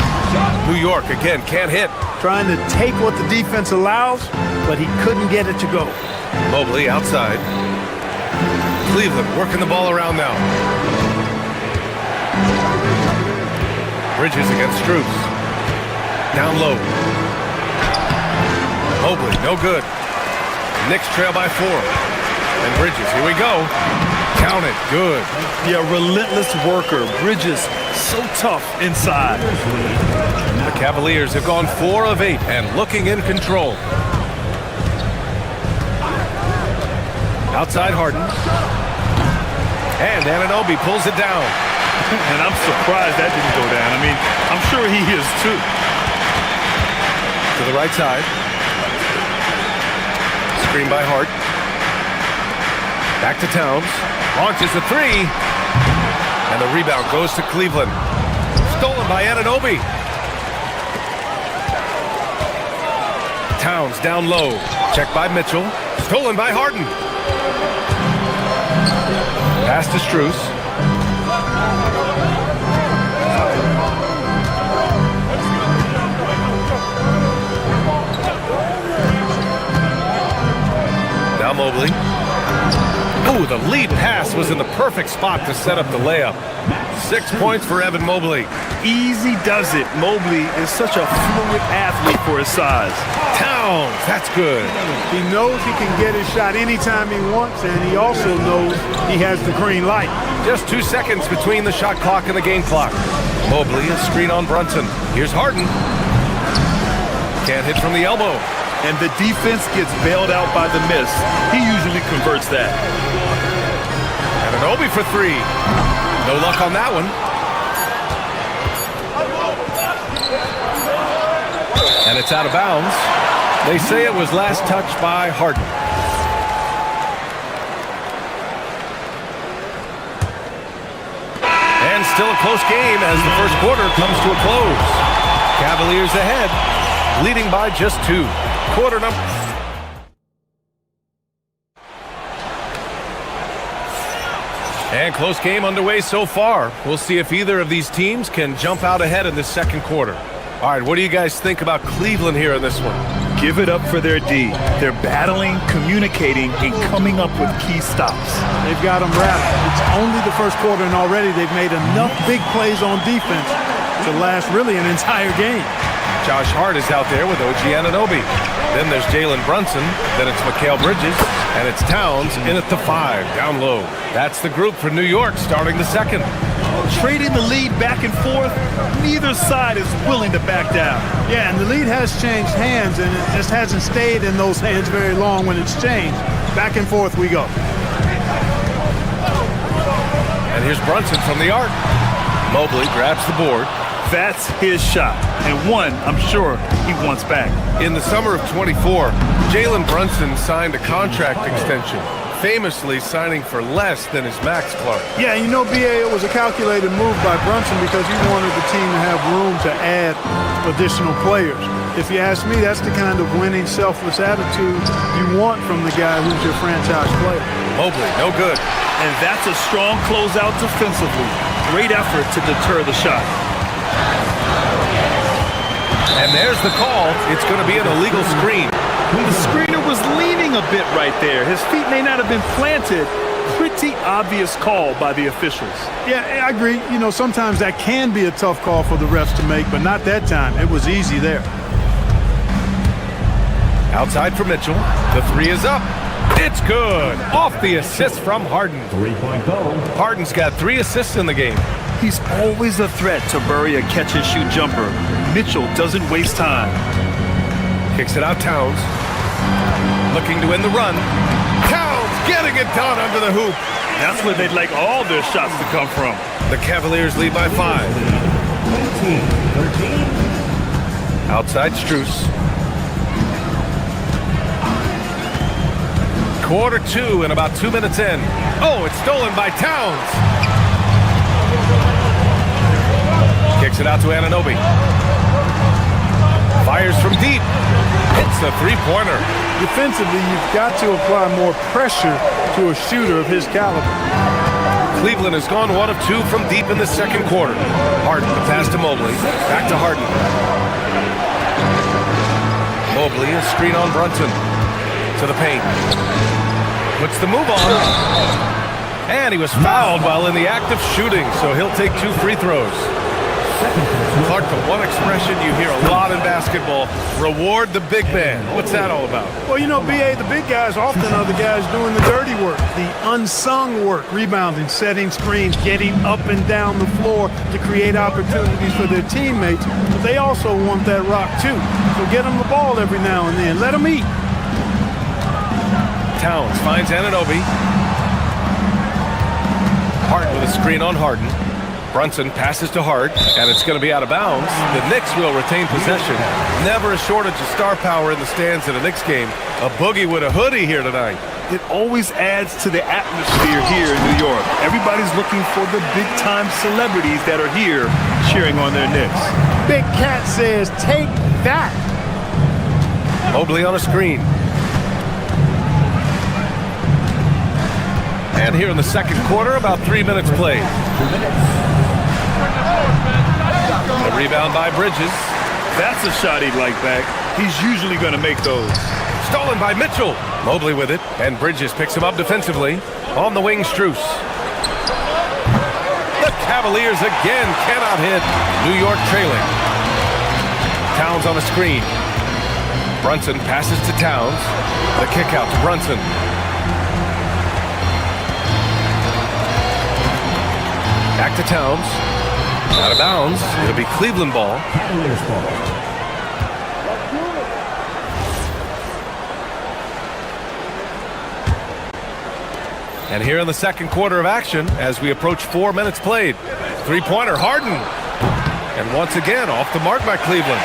New York again can't hit. Trying to take what the defense allows, but he couldn't get it to go. Mobley outside. Cleveland working the ball around now. Bridges against Strus. Down low. Mobley, no good. Knicks trail by 4. And Bridges, here we go. Count it, good. Yeah, relentless worker. Bridges, so tough inside. The Cavaliers have gone 4 of 8 and looking in control. Outside Harden. And Anunoby pulls it down. And I'm surprised that didn't go down. I mean, I'm sure he is too. To the right side. Screen by Hart. Back to Towns. Launches a 3. And the rebound goes to Cleveland. Stolen by Anunoby. Towns down low. Checked by Mitchell. Stolen by Harden. Pass to Strus. Now Mobley. Ooh, the lead pass was in the perfect spot to set up the layup. 6 points for Evan Mobley. Easy does it. Mobley is such a fluid athlete for his size. Towns, that's good. He knows he can get his shot anytime he wants, and he also knows he has the green light. Just 2 seconds between the shot clock and the game clock. Mobley, a screen on Brunson. Here's Harden. Can't hit from the elbow. And the defense gets bailed out by the miss. He usually converts that. Anunoby for 3. No luck on that one. And it's out of bounds. They say it was last touched by Harden. It's still a close game as the first quarter comes to a close. Cavaliers ahead, leading by just 2. Quarter number. And close game underway so far. We'll see if either of these teams can jump out ahead in this second quarter. All right, what do you guys think about Cleveland here in this one? Give it up for their D. They're battling, communicating, and coming up with key stops. They've got them wrapped. It's only the first quarter, and already they've made enough big plays on defense to last really an entire game. Josh Hart is out there with OG Anunoby. Then there's Jalen Brunson. Then it's Mikal Bridges. And it's Towns in at the 5, down low. That's the group for New York starting the second. Trading the lead back and forth, neither side is willing to back down. Yeah, and the lead has changed hands, and it just hasn't stayed in those hands very long when it's changed. Back and forth we go. And here's Brunson from the arc. Mobley grabs the board. That's his shot, and one I'm sure he wants back. In the summer of 24, Jalen Brunson signed a contract extension, famously signing for less than his max, Clark. Yeah, you know, BA, it was a calculated move by Brunson because he wanted the team to have room to add additional players. If you ask me, that's the kind of winning, selfless attitude you want from the guy who's your franchise player. Mobley, no good. And that's a strong closeout defensively. Great effort to deter the shot. And there's the call. It's going to be an illegal screen. The screener was leaning a bit right there. His feet may not have been planted. Pretty obvious call by the officials. Yeah, I agree. You know, sometimes that can be a tough call for the refs to make, but not that time. It was easy there. Outside for Mitchell. The 3 is up. It's good. Off the assist from Harden. 3-point goal. Harden's got 3 assists in the game. He's always a threat to bury a catch-and-shoot jumper. Mitchell doesn't waste time. Kicks it out, Towns. Looking to win the run. Towns getting it done under the hoop. That's where they'd like all their shots to come from. The Cavaliers lead by 5. 13. Outside Strus. Quarter 2 and about 2 minutes in. Oh, it's stolen by Towns. Kicks it out to Anunoby. Fires from deep. Hits a 3-pointer. Defensively, you've got to apply more pressure to a shooter of his caliber. Cleveland has gone 1 of 2 from deep in the second quarter. Harden, the pass to Mobley. Back to Harden. Mobley, a screen on Brunson. To the paint. Puts the move on. And he was fouled while in the act of shooting, so he'll take 2 free throws. Clark, the one expression you hear a lot in basketball, reward the big man. What's that all about? Well, you know, BA, the big guys often are the guys doing the dirty work, the unsung work, rebounding, setting screens, getting up and down the floor to create opportunities for their teammates. But they also want that rock, too. So get them the ball every now and then. Let them eat. Towns finds Anunoby. Hart with a screen on Harden. Brunson passes to Hart, and it's going to be out of bounds. The Knicks will retain possession. Never a shortage of star power in the stands in a Knicks game. A boogie with a hoodie here tonight. It always adds to the atmosphere here in New York. Everybody's looking for the big-time celebrities that are here cheering on their Knicks. Big Cat says, take that. Mobley on a screen. And here in the second quarter, about 3 minutes played. A rebound by Bridges. That's a shot he'd like back. He's usually going to make those. Stolen by Mitchell. Mobley with it, and Bridges picks him up defensively. On the wing, Strus. The Cavaliers again cannot hit. New York trailing. Towns on a screen. Brunson passes to Towns. The kick out to Brunson. Back to Towns. Out of bounds. It'll be Cleveland ball. Cavaliers ball. And here in the second quarter of action, as we approach 4 minutes played. 3-pointer, Harden. And once again, off the mark by Cleveland.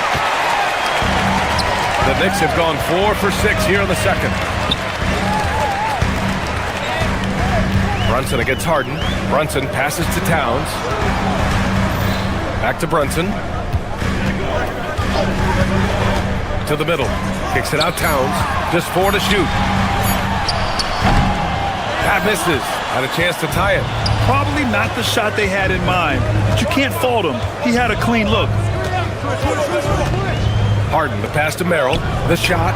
The Knicks have gone 4 for 6 here in the second. Brunson against Harden. Brunson passes to Towns. Back to Brunson. To the middle. Kicks it out Towns. Just 4 to shoot. That misses. Had a chance to tie it. Probably not the shot they had in mind, but you can't fault him. He had a clean look. Harden, the pass to Merrill. The shot.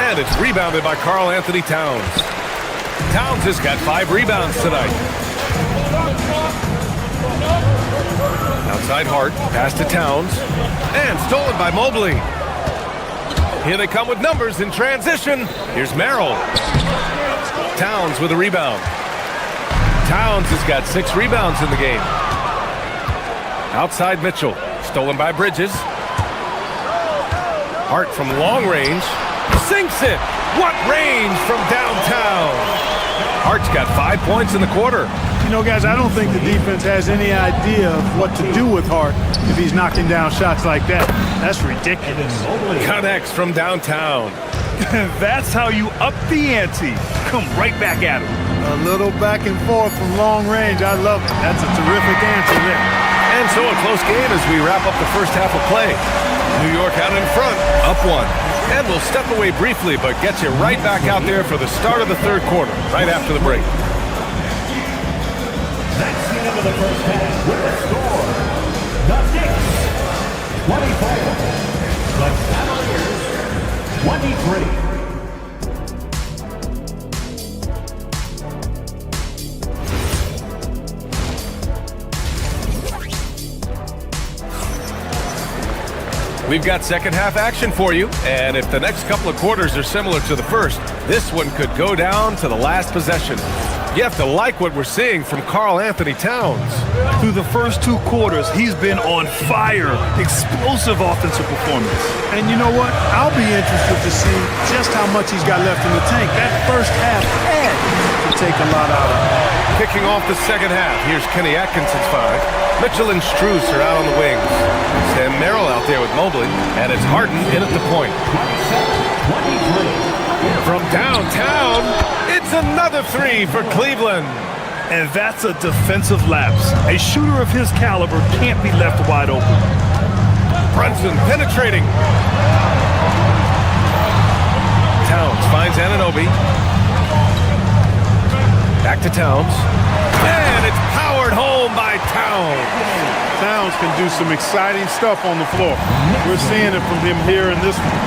And it's rebounded by Karl Anthony Towns. Towns has got 5 rebounds tonight. Outside Hart, pass to Towns. And stolen by Mobley. Here they come with numbers in transition. Here's Merrill. Towns with a rebound. Towns has got 6 rebounds in the game. Outside Mitchell, stolen by Bridges. Hart from long range, sinks it. What range from downtown. Hart's got 5 points in the quarter. You know, guys, I don't think the defense has any idea of what to do with Hart if he's knocking down shots like that. That's ridiculous. Connects from downtown. That's how you up the ante. Come right back at him. A little back and forth from long range. I love it. That's a terrific answer there. And so a close game as we wrap up the first half of play. New York out in front, up 1. And we'll step away briefly, but get you right back out there for the start of the third quarter, right after the break. That's the end of the first half with the score. The Knicks, 24. The Cavaliers, 23. We've got second half action for you, and if the next couple of quarters are similar to the first, this one could go down to the last possession. You have to like what we're seeing from Karl Anthony Towns. Through the first 2 quarters, he's been on fire. Explosive offensive performance. And you know what? I'll be interested to see just how much he's got left in the tank. That first half had to take a lot out of it. Kicking off the second half, here's Kenny Atkinson's 5. Mitchell and Strus are out on the wings. Sam Merrill out there with Mobley, and it's Harden in at the point. From downtown, it's another 3 for Cleveland. And that's a defensive lapse. A shooter of his caliber can't be left wide open. Brunson penetrating. Towns finds Anunoby. Back to Towns. And it's powered home by Towns. Towns can do some exciting stuff on the floor. We're seeing it from him here in this one.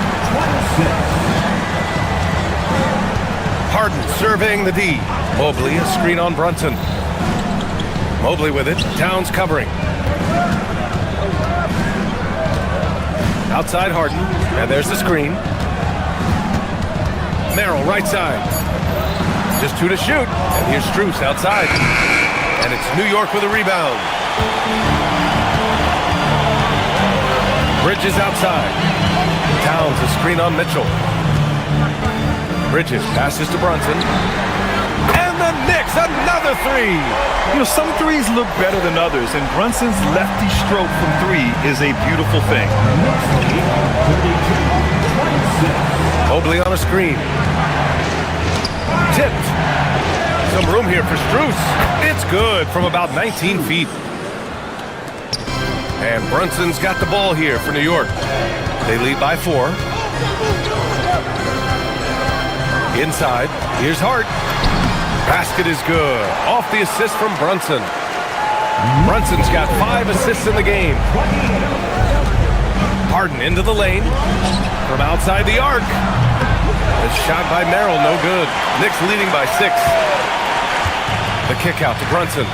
Harden surveying the D. Mobley, a screen on Brunson. Mobley with it. Towns covering. Outside Harden. And there's the screen. Merrill, right side. Just 2 to shoot. And here's Strus outside. And it's New York with a rebound. Bridges outside. Towns, a screen on Mitchell. Bridges passes to Brunson. And the Knicks, another 3. You know, some threes look better than others, and Brunson's lefty stroke from 3 is a beautiful thing. Mobley on a screen. Tipped. Some room here for Strus. It's good from about 19 feet. And Brunson's got the ball here for New York. They lead by 4. Inside, here's Hart. Basket is good. Off the assist from Brunson. Brunson's got 5 assists in the game. Harden into the lane. From outside the arc. A shot by Merrill, no good. Knicks leading by 6. The kick out to Brunson.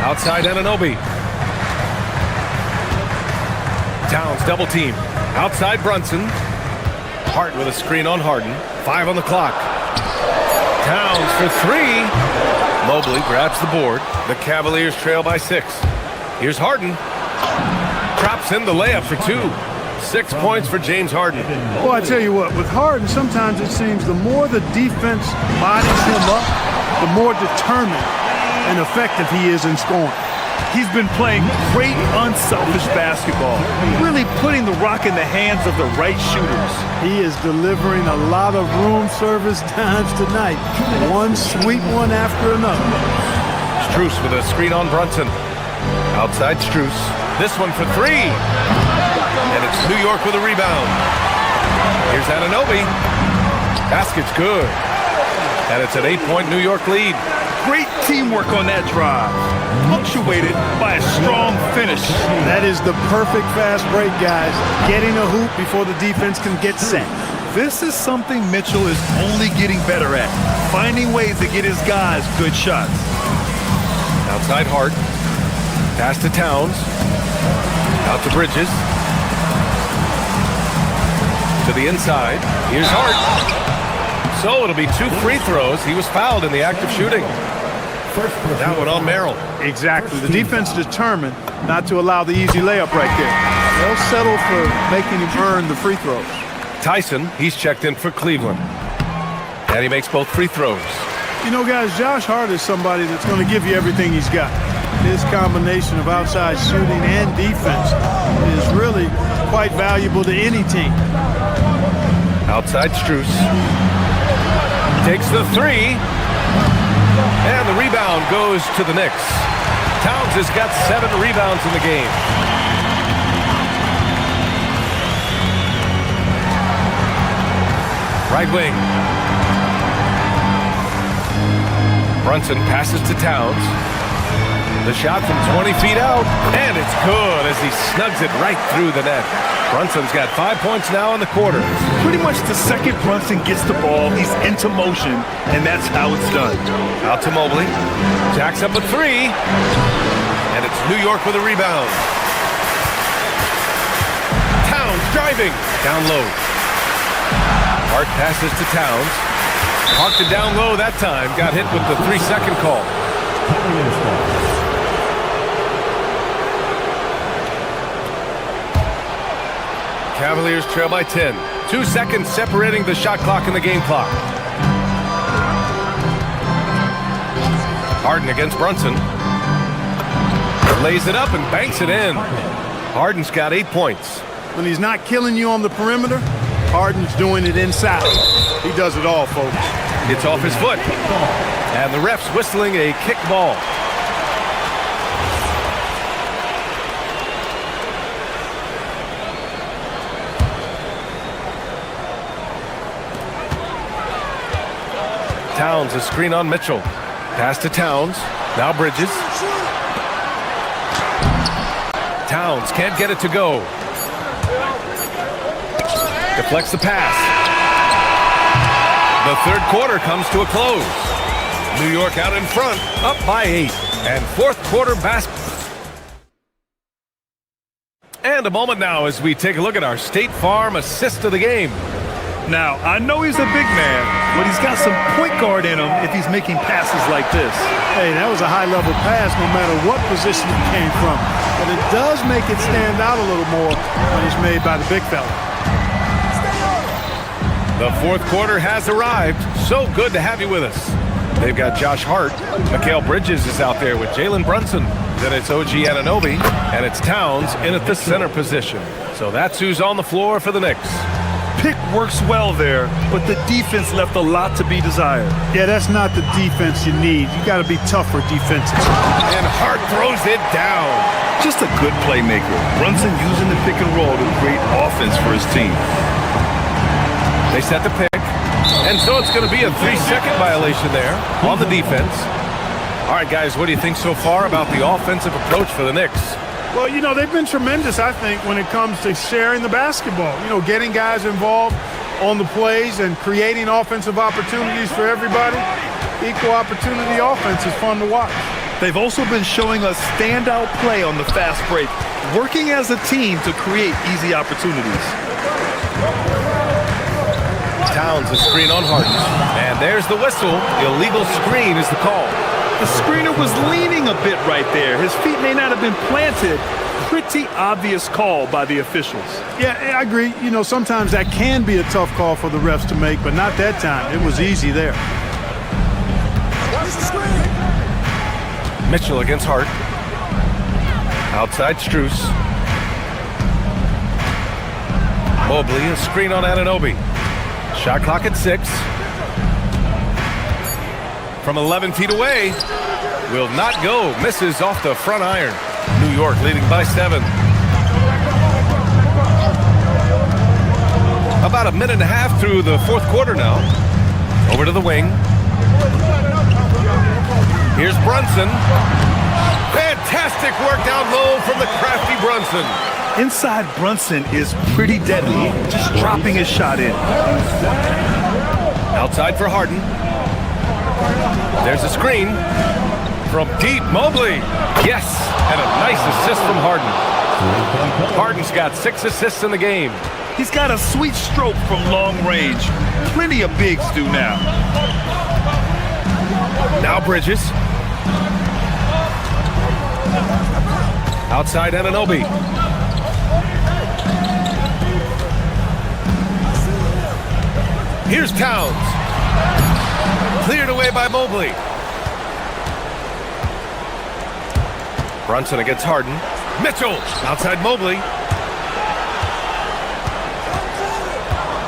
Outside Anunoby. Towns double team. Outside Brunson. Hart with a screen on Harden. 5 on the clock. Towns for 3. Mobley grabs the board. The Cavaliers trail by 6. Here's Harden. Drops in the layup for 2. 6 points for James Harden. Well, I tell you what, with Harden, sometimes it seems the more the defense bodies him up, the more determined and effective he is in scoring. He's been playing great, unselfish basketball, really putting the rock in the hands of the right shooters. He is delivering a lot of room service dimes tonight. One sweet one after another. Strus with a screen on Brunson. Outside Strus. This one for three. And it's New York with a rebound. Here's Anunoby. Basket's good. And it's an 8-point New York lead. Great teamwork on that drive, punctuated by a strong finish. That is the perfect fast break, guys. Getting a hoop before the defense can get set. This is something Mitchell is only getting better at, finding ways to get his guys good shots. Outside Hart. Pass to Towns. Out to Bridges. To the inside. Here's Hart. So it'll be 2 free throws. He was fouled in the act of shooting. That one on Merrill. Exactly. The defense determined not to allow the easy layup right there. They'll settle for making him earn the free throws. Tyson, he's checked in for Cleveland. And he makes both free throws. You know, guys, Josh Hart is somebody that's going to give you everything he's got. His combination of outside shooting and defense is really quite valuable to any team. Outside Strus. Takes the three. And the rebound goes to the Knicks. Towns has got 7 rebounds in the game. Right wing. Brunson passes to Towns. The shot from 20 feet out, and it's good as he snugs it right through the net. Brunson's got 5 points now in the quarter. Pretty much the second Brunson gets the ball, he's into motion, and that's how it's done. Out to Mobley. Jacks up a 3, and it's New York with a rebound. Towns driving. Down low. Hart passes to Towns. Hawked it down low that time. Got hit with the 3-second call. Cavaliers trail by 10. 2 seconds separating the shot clock and the game clock. Harden against Brunson. Lays it up and banks it in. Harden's got 8 points. When he's not killing you on the perimeter, Harden's doing it inside. He does it all, folks. It's off his foot. And the ref's whistling a kick ball. Towns, a screen on Mitchell. Pass to Towns. Now Bridges. Towns can't get it to go. Deflects the pass. The third quarter comes to a close. New York out in front, up by 8. And fourth quarter basketball. And a moment now as we take a look at our State Farm assist of the game. Now, I know he's a big man, but he's got some point guard in him if he's making passes like this. Hey, that was a high-level pass no matter what position it came from. But it does make it stand out a little more when it's made by the big fella. The fourth quarter has arrived. So good to have you with us. They've got Josh Hart. Mikal Bridges is out there with Jalen Brunson. Then it's OG Anunoby, and it's Towns in at the center position. So that's who's on the floor for the Knicks. Pick works well there, but the defense left a lot to be desired. Yeah, that's not the defense you need. You got to be tougher defenses. And Hart throws it down. Just a good playmaker. Brunson using the pick and roll to create offense for his team. They set the pick, and so it's going to be a 3-second violation there on the defense. All right, guys, what do you think so far about the offensive approach for the Knicks? Well, you know, they've been tremendous, I think, when it comes to sharing the basketball. You know, getting guys involved on the plays and creating offensive opportunities for everybody. Equal opportunity offense is fun to watch. They've also been showing us standout play on the fast break, working as a team to create easy opportunities. Towns, a screen on Harden. And there's the whistle. Illegal screen is the call. The screener was leaning a bit right there. His feet may not have been planted. Pretty obvious call by the officials. Yeah, I agree. You know, sometimes that can be a tough call for the refs to make, but not that time. It was easy there. Mitchell against Hart. Outside Strus. Mobley, a screen on Anunoby. Shot clock at 6. From 11 feet away. Will not go. Misses off the front iron. New York leading by 7. About a minute and a half through the fourth quarter now. Over to the wing. Here's Brunson. Fantastic work down low from the crafty Brunson. Inside Brunson is pretty deadly, just dropping his shot in. Outside for Harden. There's a screen from deep. Mobley. Yes, and a nice assist from Harden. Harden's got 6 assists in the game. He's got a sweet stroke from long range. Plenty of bigs do now. Now Bridges. Outside Anunoby. Here's Towns. Cleared away by Mobley. Brunson against Harden. Mitchell outside Mobley.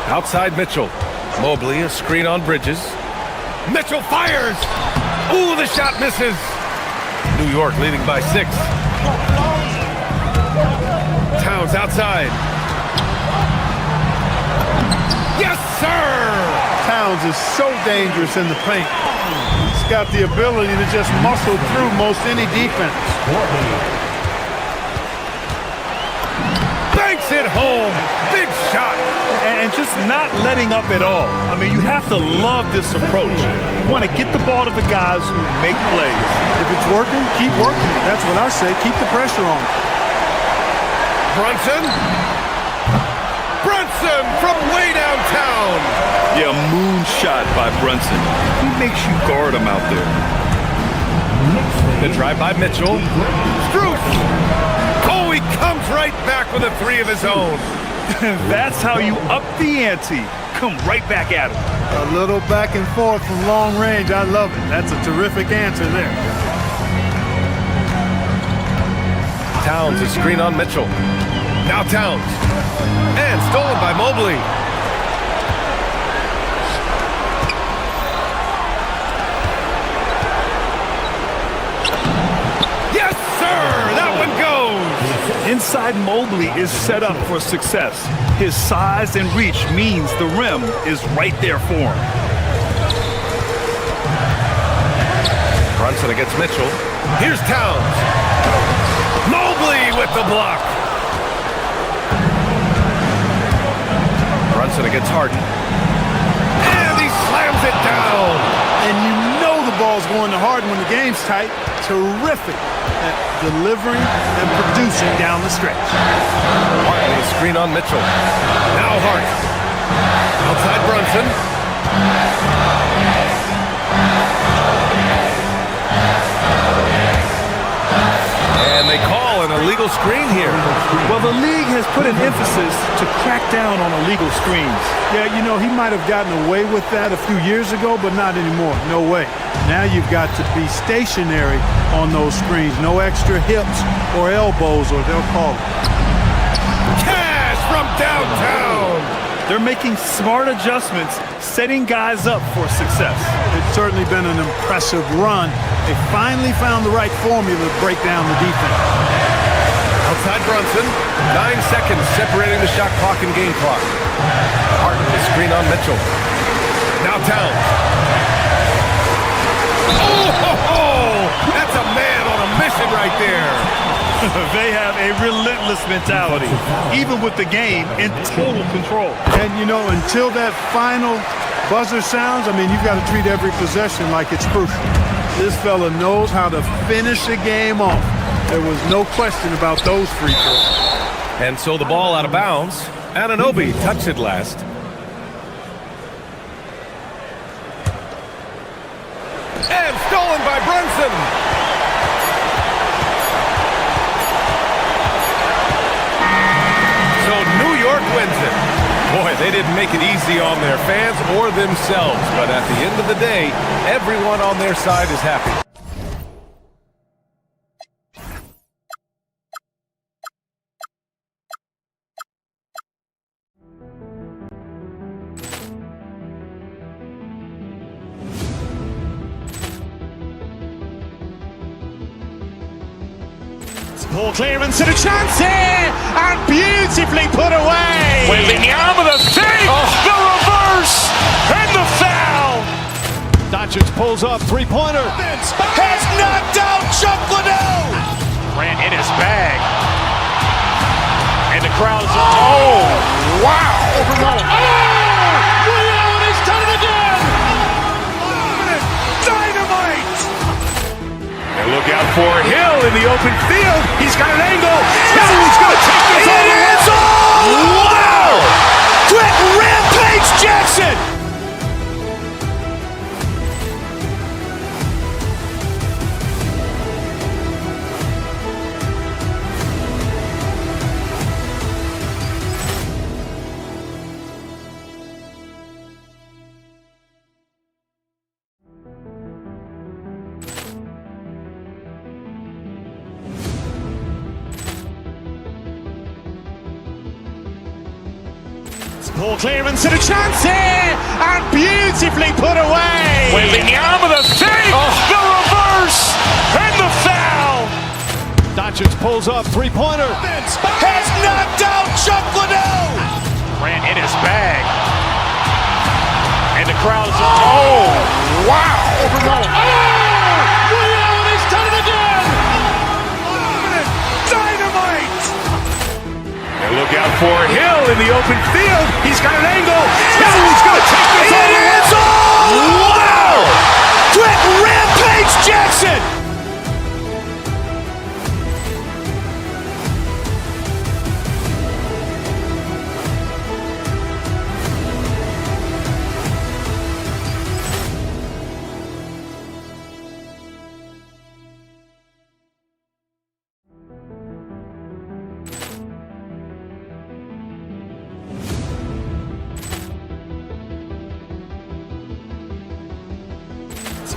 Outside Mitchell. Mobley, a screen on Bridges. Mitchell fires! Ooh, the shot misses. New York leading by 6. Towns outside. Yes, sir! Towns is so dangerous in the paint. He's got the ability to just muscle through most any defense. Banks it home. Big shot. And just not letting up at all. I mean, you have to love this approach. You want to get the ball to the guys who make plays. If it's working, keep working. That's what I say. Keep the pressure on. Brunson. Brunson from way downtown. Yeah, moonshot by Brunson. He makes you guard him out there. The drive by Mitchell. Strus. Oh, he comes right back with a 3 of his own. That's how you up the ante. Come right back at him. A little back and forth from long range. I love it. That's a terrific answer there. Towns, a screen on Mitchell. Now Towns. And stolen by Mobley. Yes, sir! That one goes! Inside Mobley is set up for success. His size and reach means the rim is right there for him. Brunson against Mitchell. Here's Towns. Mobley with the block. Brunson against Harden. And he slams it down. And you know the ball's going to Harden when the game's tight. Terrific at delivering and producing down the stretch. Harden with a screen on Mitchell. Now Harden. Outside Brunson. And they call an illegal screen here. Well, the league has put an emphasis to crack down on illegal screens. Yeah, you know, he might have gotten away with that a few years ago, but not anymore. No way. Now you've got to be stationary on those screens. No extra hips or elbows, or they'll call it. Cash from downtown. They're making smart adjustments, setting guys up for success. It's certainly been an impressive run. They finally found the right formula to break down the defense. Outside Brunson, 9 seconds separating the shot clock and game clock. Harden, the screen on Mitchell. Now Towns. Oh, that's a man on a mission right there. They have a relentless mentality, even with the game in total control. And, you know, until that final buzzer sounds, I mean, you've got to treat every possession like it's crucial. This fella knows how to finish a game off. There was no question about those free throws. And so the ball out of bounds. Anunoby touched it last. And stolen by Brunson. So New York wins it. Boy, they didn't make it easy on their fans or themselves. But at the end of the day, everyone on their side is happy. Poor clearance and a chance here, and beautifully put away. Wembanyama the fake, the reverse, and the foul. Doncic pulls up, three-pointer. Has knocked out Chuck Liddell. Grant in his bag. And the crowd is, oh, wow. Allen has done it again. Dynamite. And look out for Hill in the open field. He's got an angle. Hill's going to take this all the way. Wow! Quick rampage Jackson. Poor clearance and a chance here, and beautifully put away. Wembanyama the fake, the reverse, and the foul. Doncic pulls up, three-pointer. Has knocked out Chuck Liddell. Grant in his bag. And the crowd is, oh, wow. Allen has done it again. Dynamite. And look out for Hill in the open field. He's got an angle. Hill's going to take this all the way. Wow! Quick rampage Jackson.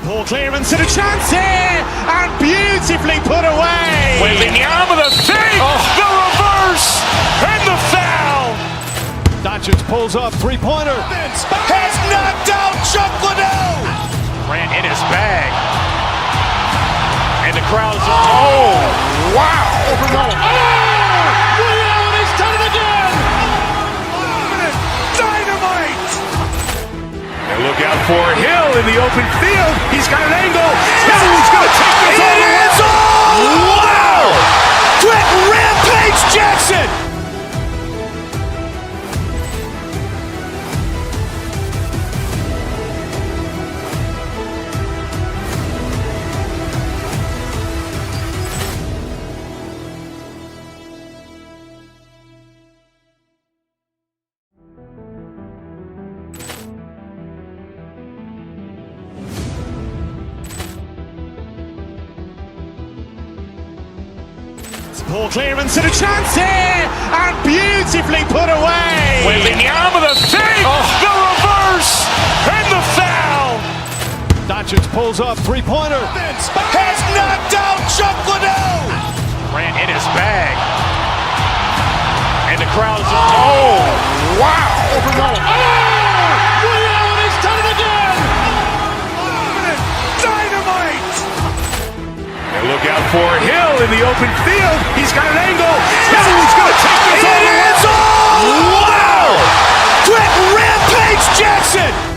Poor clearance and a chance here, and beautifully put away. Wembanyama the fake, the reverse, and the foul. Doncic pulls up, three-pointer. Has knocked out Chuck Liddell. Grant in his bag. And the crowd is, oh, wow. Allen has done it again. Dynamite. And look out for Hill in the open field. He's got an angle. Hill's going to take this all the way. Wow! Quick rampage Jackson. Poor clearance and a chance here, and beautifully put away. Wembanyama the fake, the reverse, and the foul. Doncic pulls up, three-pointer. Has knocked out Chuck Liddell. Grant in his bag. And the crowd is, oh, wow. Allen has done it again. Dynamite. And look out for Hill in the open field. He's got an angle. Hill's going to take this all the way. Wow! Quick rampage Jackson.